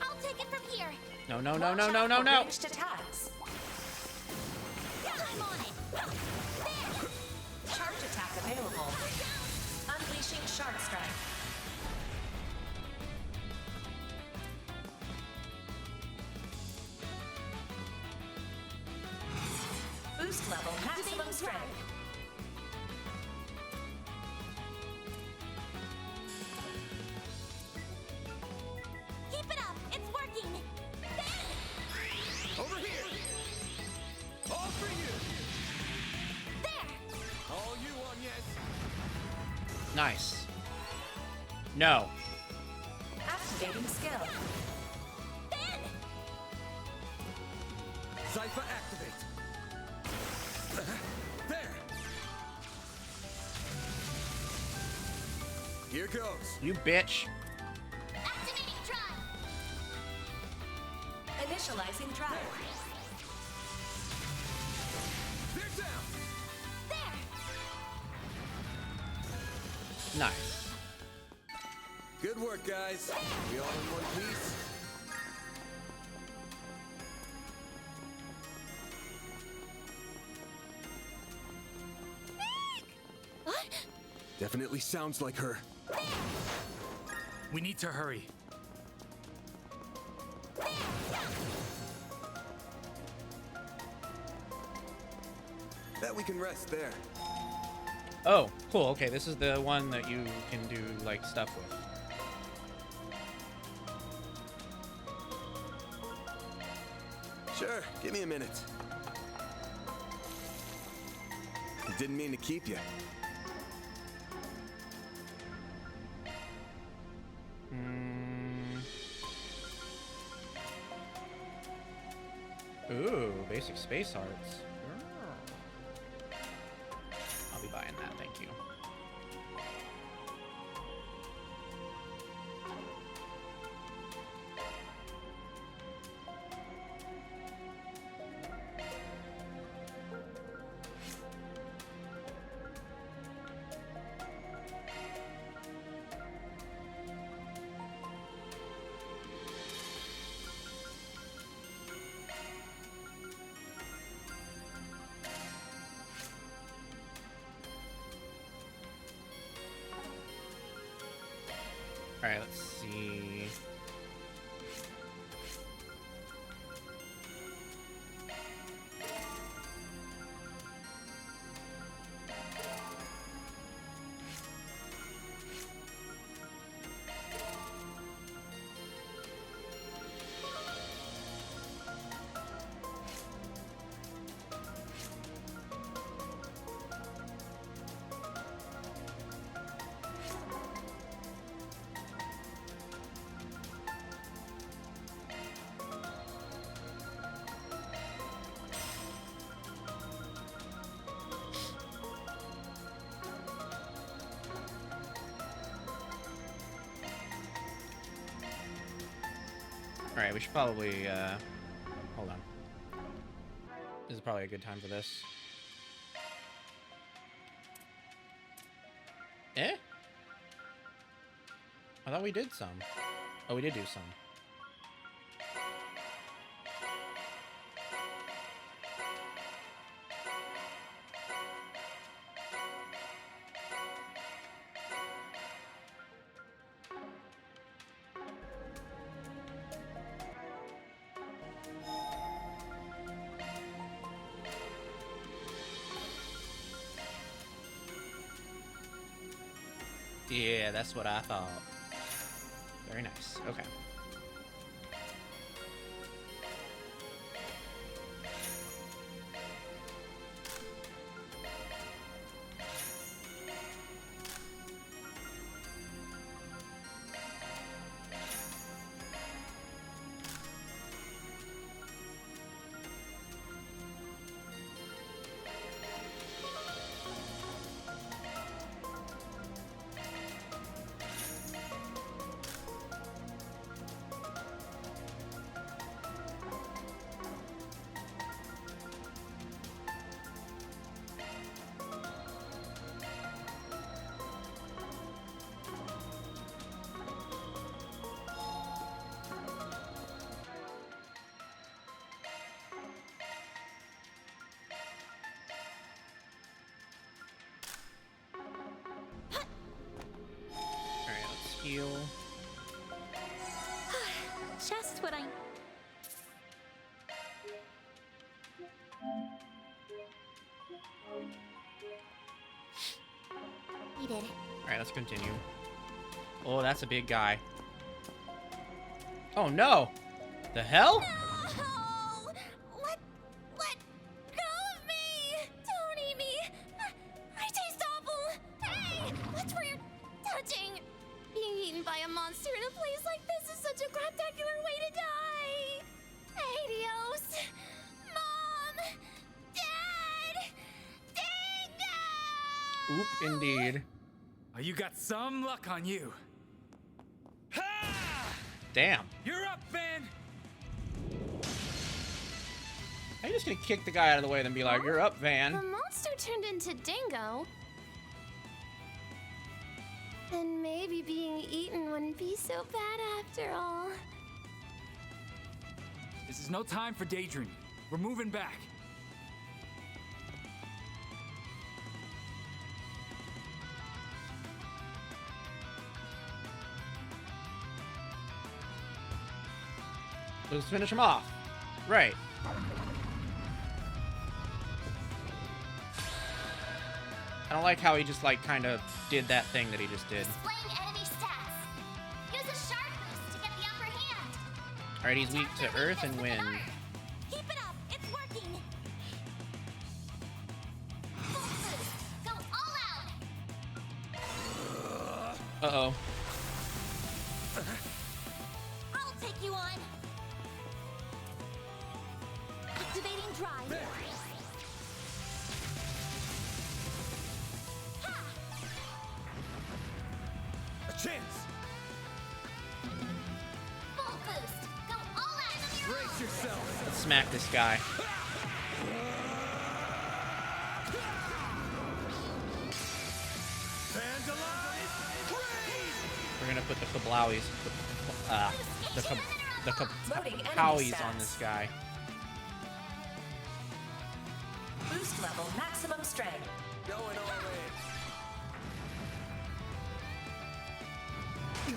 I'll take it from here. No, no, no, Watch no, out no, no, for no. ranged attacks. I'm on it. There. Charge attack available. Unleashing Shard Strike. Boost level maximum strength. Keep it up. It's working. Over here! All for you! There. All you on, yes? Nice. No. Activating skill. Cypher activate! There! Here goes! You bitch. Activating drive. Initializing drive. They're down! There. Nice. Good work, guys. We all in one piece? What? Definitely sounds like her. We need to hurry. Bet we can rest there. Oh, cool. Okay, this is the one that you can do, like, stuff with. Sure, give me a minute. Didn't mean to keep you. Ooh, basic space arts. I'll be buying that, thank you. All right, let's see. Alright, we should probably, hold on. This is probably a good time for this. Eh? I thought we did some. Oh, we did do some. Yeah, that's what I thought. Very nice. Okay. Heal. Just what I... We did it. Alright, let's continue. Oh, that's a big guy. Oh no! The hell? No! Let go of me! Don't eat me! I taste awful! Hey! Watch where you're touching! Being eaten by a monster in a place like this is such a spectacular way to die! Adios! Mom! Dad! Dingo! Oop, indeed. Oh, you got some luck on you. Damn. You're up, Van! Are you just gonna kick the guy out of the way and then be like, you're up, Van? The monster turned into Dingo. Then maybe being eaten wouldn't be so bad after all. This is no time for daydreaming. We're moving back. Let's finish him off. Right. I don't like how he just, like, kind of did that thing that he just did. Displaying enemy stats. Use a sharp boost to get the upper hand. Alright, he's weak to earth and wind. Keep it up. It's working. Full boost. Go all out. Uh-oh. I'll take you on. Activating drive. A chance! Full boost. Go all out. Brace yourself! Let's smack this guy. We're gonna put the kablowies, the kapowies on this guy. Boost level maximum strength. Going all in.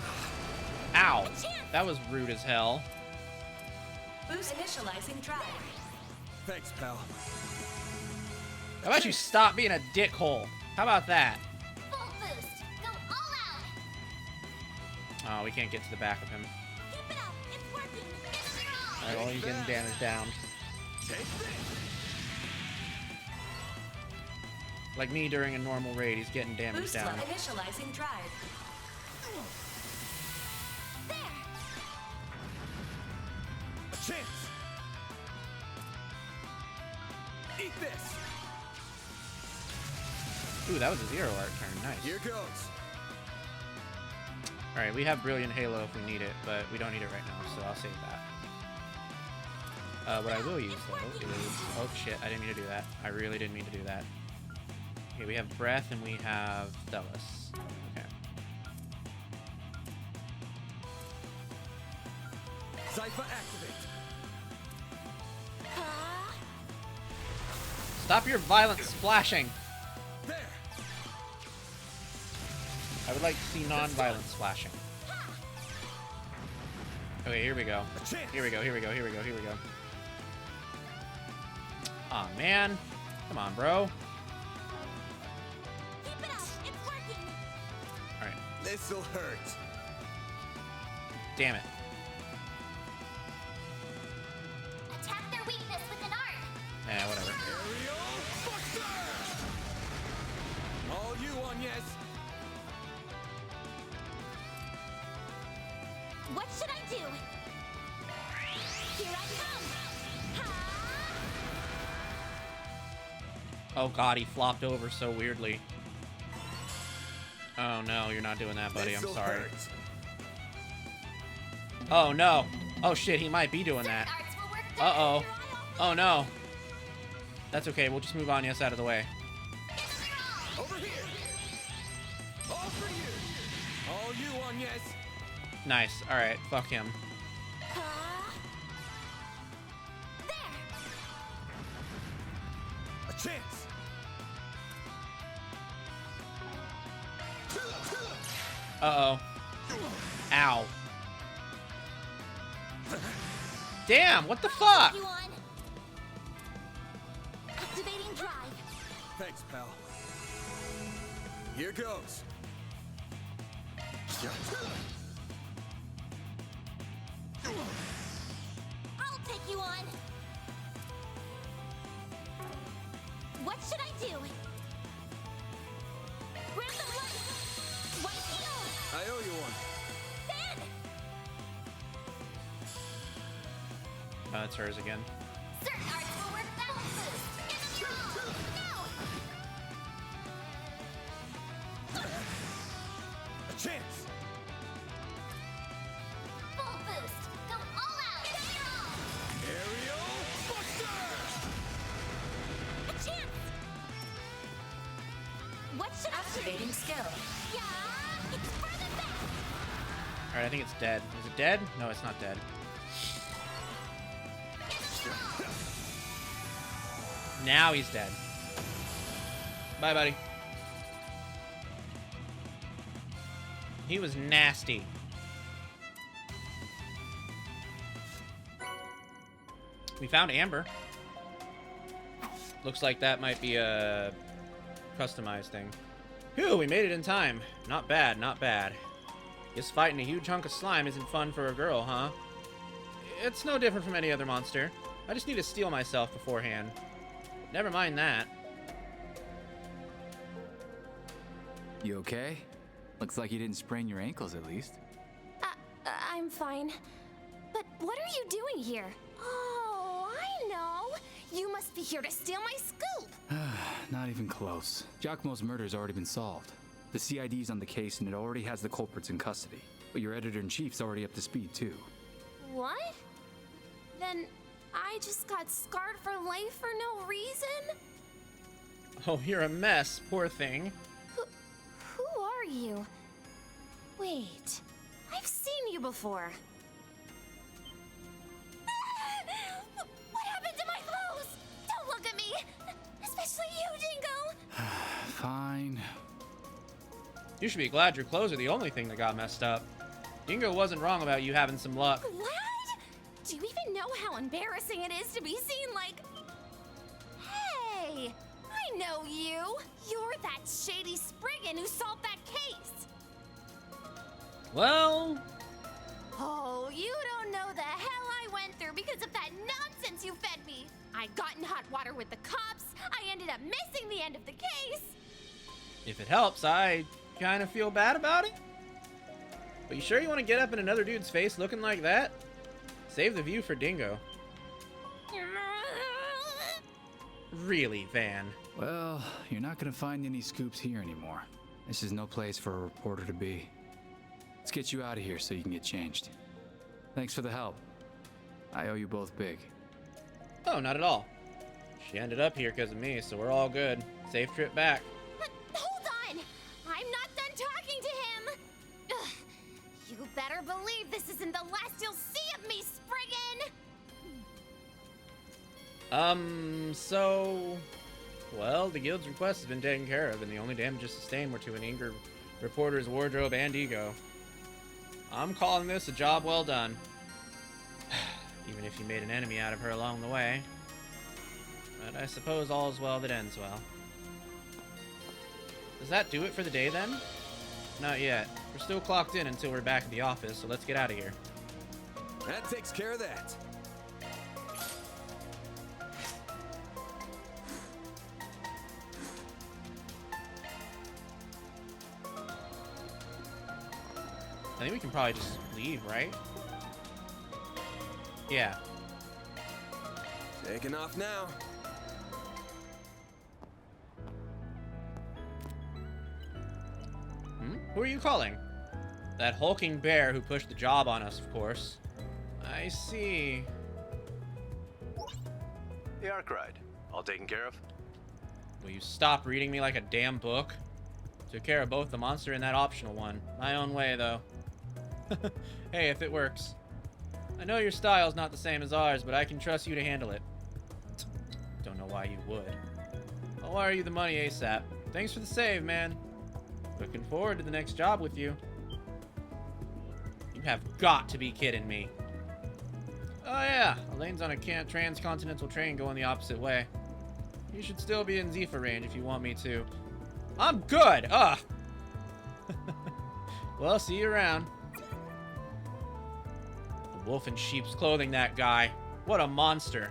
Ow! That was rude as hell. Boost initializing drive. Thanks, pal. How about you stop being a dickhole? How about that? Full boost. Go all out. Oh, we can't get to the back of him. Keep it up. It's working. Alright, well, he's getting damaged down. Like me during a normal raid, he's getting damaged Boost down. level initializing drive. A chance! Eat this! Ooh, that was a zero arc turn. Nice. Here goes. Alright, we have Brilliant Halo if we need it, but we don't need it right now, so I'll save that. What I will use, though, is... Oh, shit, I didn't mean to do that. I really didn't mean to do that. Okay, we have Breath and we have Thelos. Okay. Cypher activate. Stop your violent splashing! There. I would like to see non-violent splashing. Okay, here we go. Here we go, here we go, here we go, here we go. Aw, man. Come on, bro. Alright. This'll hurt. Damn it. Attack their weakness with an art. Eh, whatever. Aerial Buster! All you on, yes. What should I do? Here I come! Oh god, he flopped over so weirdly. Oh no, you're not doing that, buddy. I'm sorry. Oh no. Oh shit, he might be doing that. Uh-oh. Oh no. That's okay, we'll just move on, yes, out of the way. Over here. All for you. All you on, yes. Nice. Alright, fuck him. A chance. Uh-oh. Ow. Damn, what the fuck? Activating drive. Thanks, pal. Here goes. I'll take you on. What should I do? Random light. White heal. I owe you one. Then. Oh, it's hers again. Certain arts will work battle boost. A chance. Full boost. Go all out. Aerial Buster! A chance. What should Activating skill. Yeah, it's for the best. Alright, I think it's dead. Is it dead? No, it's not dead. Now he's dead. Bye, buddy. He was nasty. We found Amber. Looks like that might be a customized thing. Phew, we made it in time. Not bad, not bad. Guess fighting a huge hunk of slime isn't fun for a girl, huh? It's no different from any other monster. I just need to steel myself beforehand. Never mind that. You okay? Looks like you didn't sprain your ankles at least. I'm fine. But what are you doing here? Oh, I know. You must be here to steal my scoop. Not even close. Giacomo's murder's already been solved. The CID's on the case and it already has the culprits in custody. But your editor-in-chief's already up to speed too. What? Then I just got scarred for life for no reason? Oh, you're a mess, poor thing. Who are you? Wait, I've seen you before. What happened to my clothes? Don't look at me! Especially you, Dingo! Fine. You should be glad your clothes are the only thing that got messed up. Dingo wasn't wrong about you having some luck. What? Do you even know how embarrassing it is to be seen like... Hey! I know you! You're that shady Spriggan who solved that case! Well... Oh, you don't know the hell I went through because of that nonsense you fed me! I got in hot water with the cops, I ended up missing the end of the case! If it helps, I kind of feel bad about it. But you sure you want to get up in another dude's face looking like that? Save the view for Dingo. Really, Van? Well, you're not gonna find any scoops here anymore. This is no place for a reporter to be. Let's get you out of here so you can get changed. Thanks for the help. I owe you both big. Oh, not at all. She ended up here because of me, so we're all good. Safe trip back. Hold on! I'm not done talking to him! Ugh. You better believe this isn't the last you'll see of me, Spriggan! So... Well, the guild's request has been taken care of, and the only damages sustained were to an eager reporter's wardrobe and ego. I'm calling this a job well done. Even if you made an enemy out of her along the way. But I suppose all is well that ends well. Does that do it for the day, then? Not yet. We're still clocked in until we're back at the office, so let's get out of here. That takes care of that. I think we can probably just leave, right? Yeah. Taking off now. Who are you calling? That hulking bear who pushed the job on us, of course. I see. The arc ride. All taken care of? Will you stop reading me like a damn book? Took care of both the monster and that optional one. My own way, though. Hey, if it works. I know your style's not the same as ours, but I can trust you to handle it. Don't know why you would. I'll wire you the money ASAP. Thanks for the save, man. Looking forward to the next job with you. You have got to be kidding me. Oh yeah, Elaine's on a transcontinental train going the opposite way. You should still be in Zephyr range if you want me to. I'm good! Ugh! Well, see you around. The wolf in sheep's clothing, that guy. What a monster.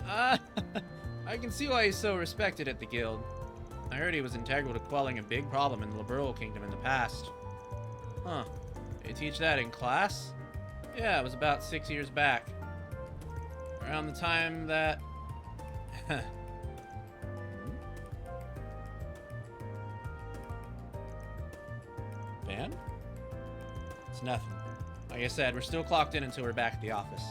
I can see why he's so respected at the guild. I heard he was integral to quelling a big problem in the Liberal Kingdom in the past. Huh. They teach that in class? Yeah, it was about 6 years back. Around the time that... Van? It's nothing. Like I said, we're still clocked in until we're back at the office.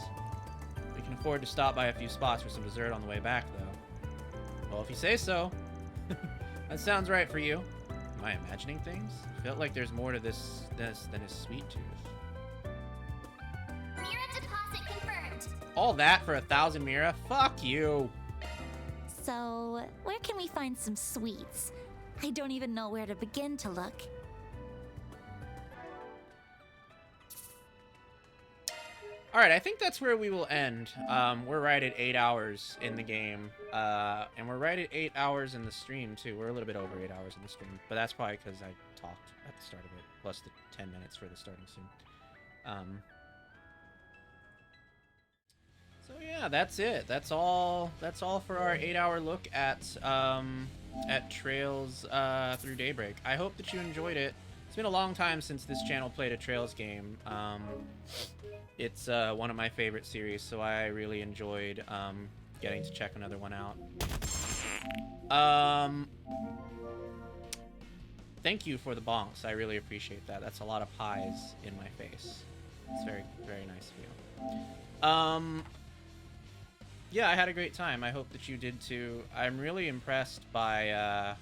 We can afford to stop by a few spots for some dessert on the way back, though. Well, if you say so. That sounds right for you. Am I imagining things? I felt like there's more to this than a sweet tooth. Mira deposit confirmed. All that for 1,000 Mira? Fuck you. So, where can we find some sweets? I don't even know where to begin to look. Alright, I think that's where we will end. We're right at 8 hours in the game. And we're right at 8 hours in the stream, too. We're a little bit over 8 hours in the stream. But that's probably because I talked at the start of it. Plus the 10 minutes for the starting soon. So yeah, that's it. That's all for our 8-hour look at Trails through Daybreak. I hope that you enjoyed it. It's been a long time since this channel played a Trails game. It's one of my favorite series, so I really enjoyed getting to check another one out. Thank you for the bonks. I really appreciate that. That's a lot of pies in my face. It's very, very nice of you. Yeah, I had a great time. I hope that you did too. I'm really impressed by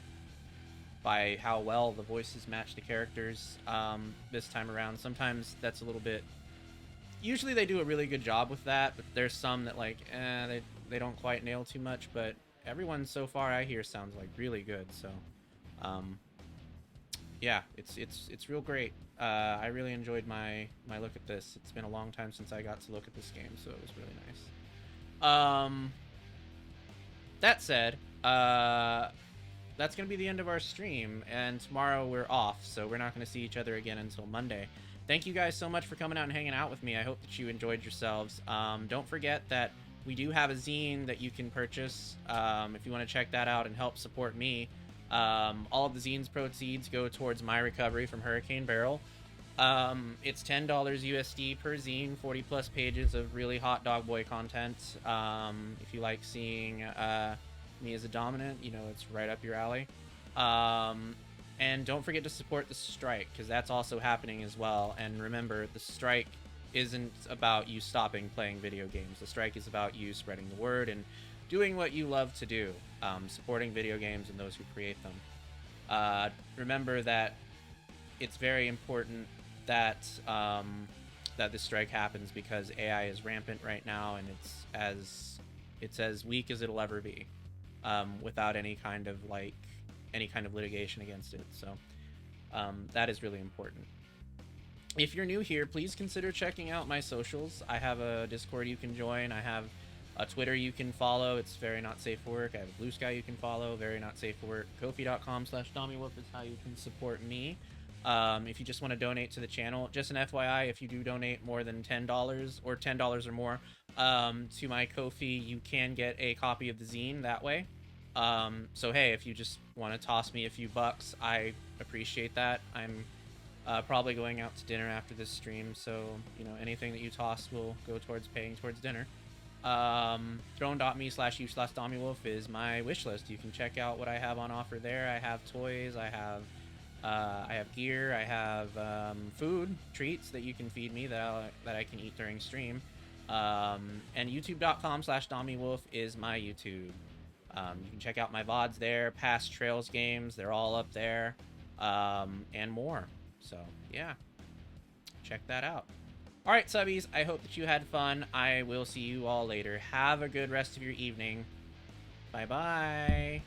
how well the voices match the characters this time around. Sometimes that's a little bit... Usually they do a really good job with that, but there's some that like, they don't quite nail too much, but everyone so far I hear sounds like really good, so yeah, it's real great. I really enjoyed my look at this. It's been a long time since I got to look at this game, so it was really nice. That said, that's gonna be the end of our stream, and tomorrow we're off, so we're not gonna see each other again until Monday. Thank you guys so much for coming out and hanging out with me. I hope that you enjoyed yourselves. Don't forget that we do have a zine that you can purchase if you want to check that out and help support me. All of the zine's proceeds go towards my recovery from Hurricane Barrel. It's $10 USD per zine, 40 plus pages of really hot dog boy content. If you like seeing me as a dominant, you know, it's right up your alley. And don't forget to support the strike, because that's also happening as well. And remember, the strike isn't about you stopping playing video games. The strike is about you spreading the word and doing what you love to do, supporting video games and those who create them. Remember that it's very important that that this strike happens, because AI is rampant right now, and it's as weak as it'll ever be, without any kind of litigation against it. So that is really important. If you're new here, please consider checking out my socials. I have a Discord you can join. I have a Twitter you can follow. It's Very Not Safe for Work. I have a Blue Sky you can follow. Very Not Safe for Work. Kofi.com/Domiwoof is how you can support me. If you just want to donate to the channel, just an FYI, if you do donate more than $10 or $10 or more to my Ko-fi, you can get a copy of the zine that way. So hey, if you just want to toss me a few bucks, I appreciate that. I'm probably going out to dinner after this stream, so anything that you toss will go towards paying towards dinner. Throne.me/u/Domiwoof is my wish list. You can check out what I have on offer there. I have toys, I have gear, I have food, treats that you can feed me that I can eat during stream. And youtube.com/Domiwoof is my YouTube. You can check out my VODs there, past Trails games, they're all up there, and more. So yeah, check that out. All right, subbies, I hope that you had fun. I will see you all later. Have a good rest of your evening. Bye-bye.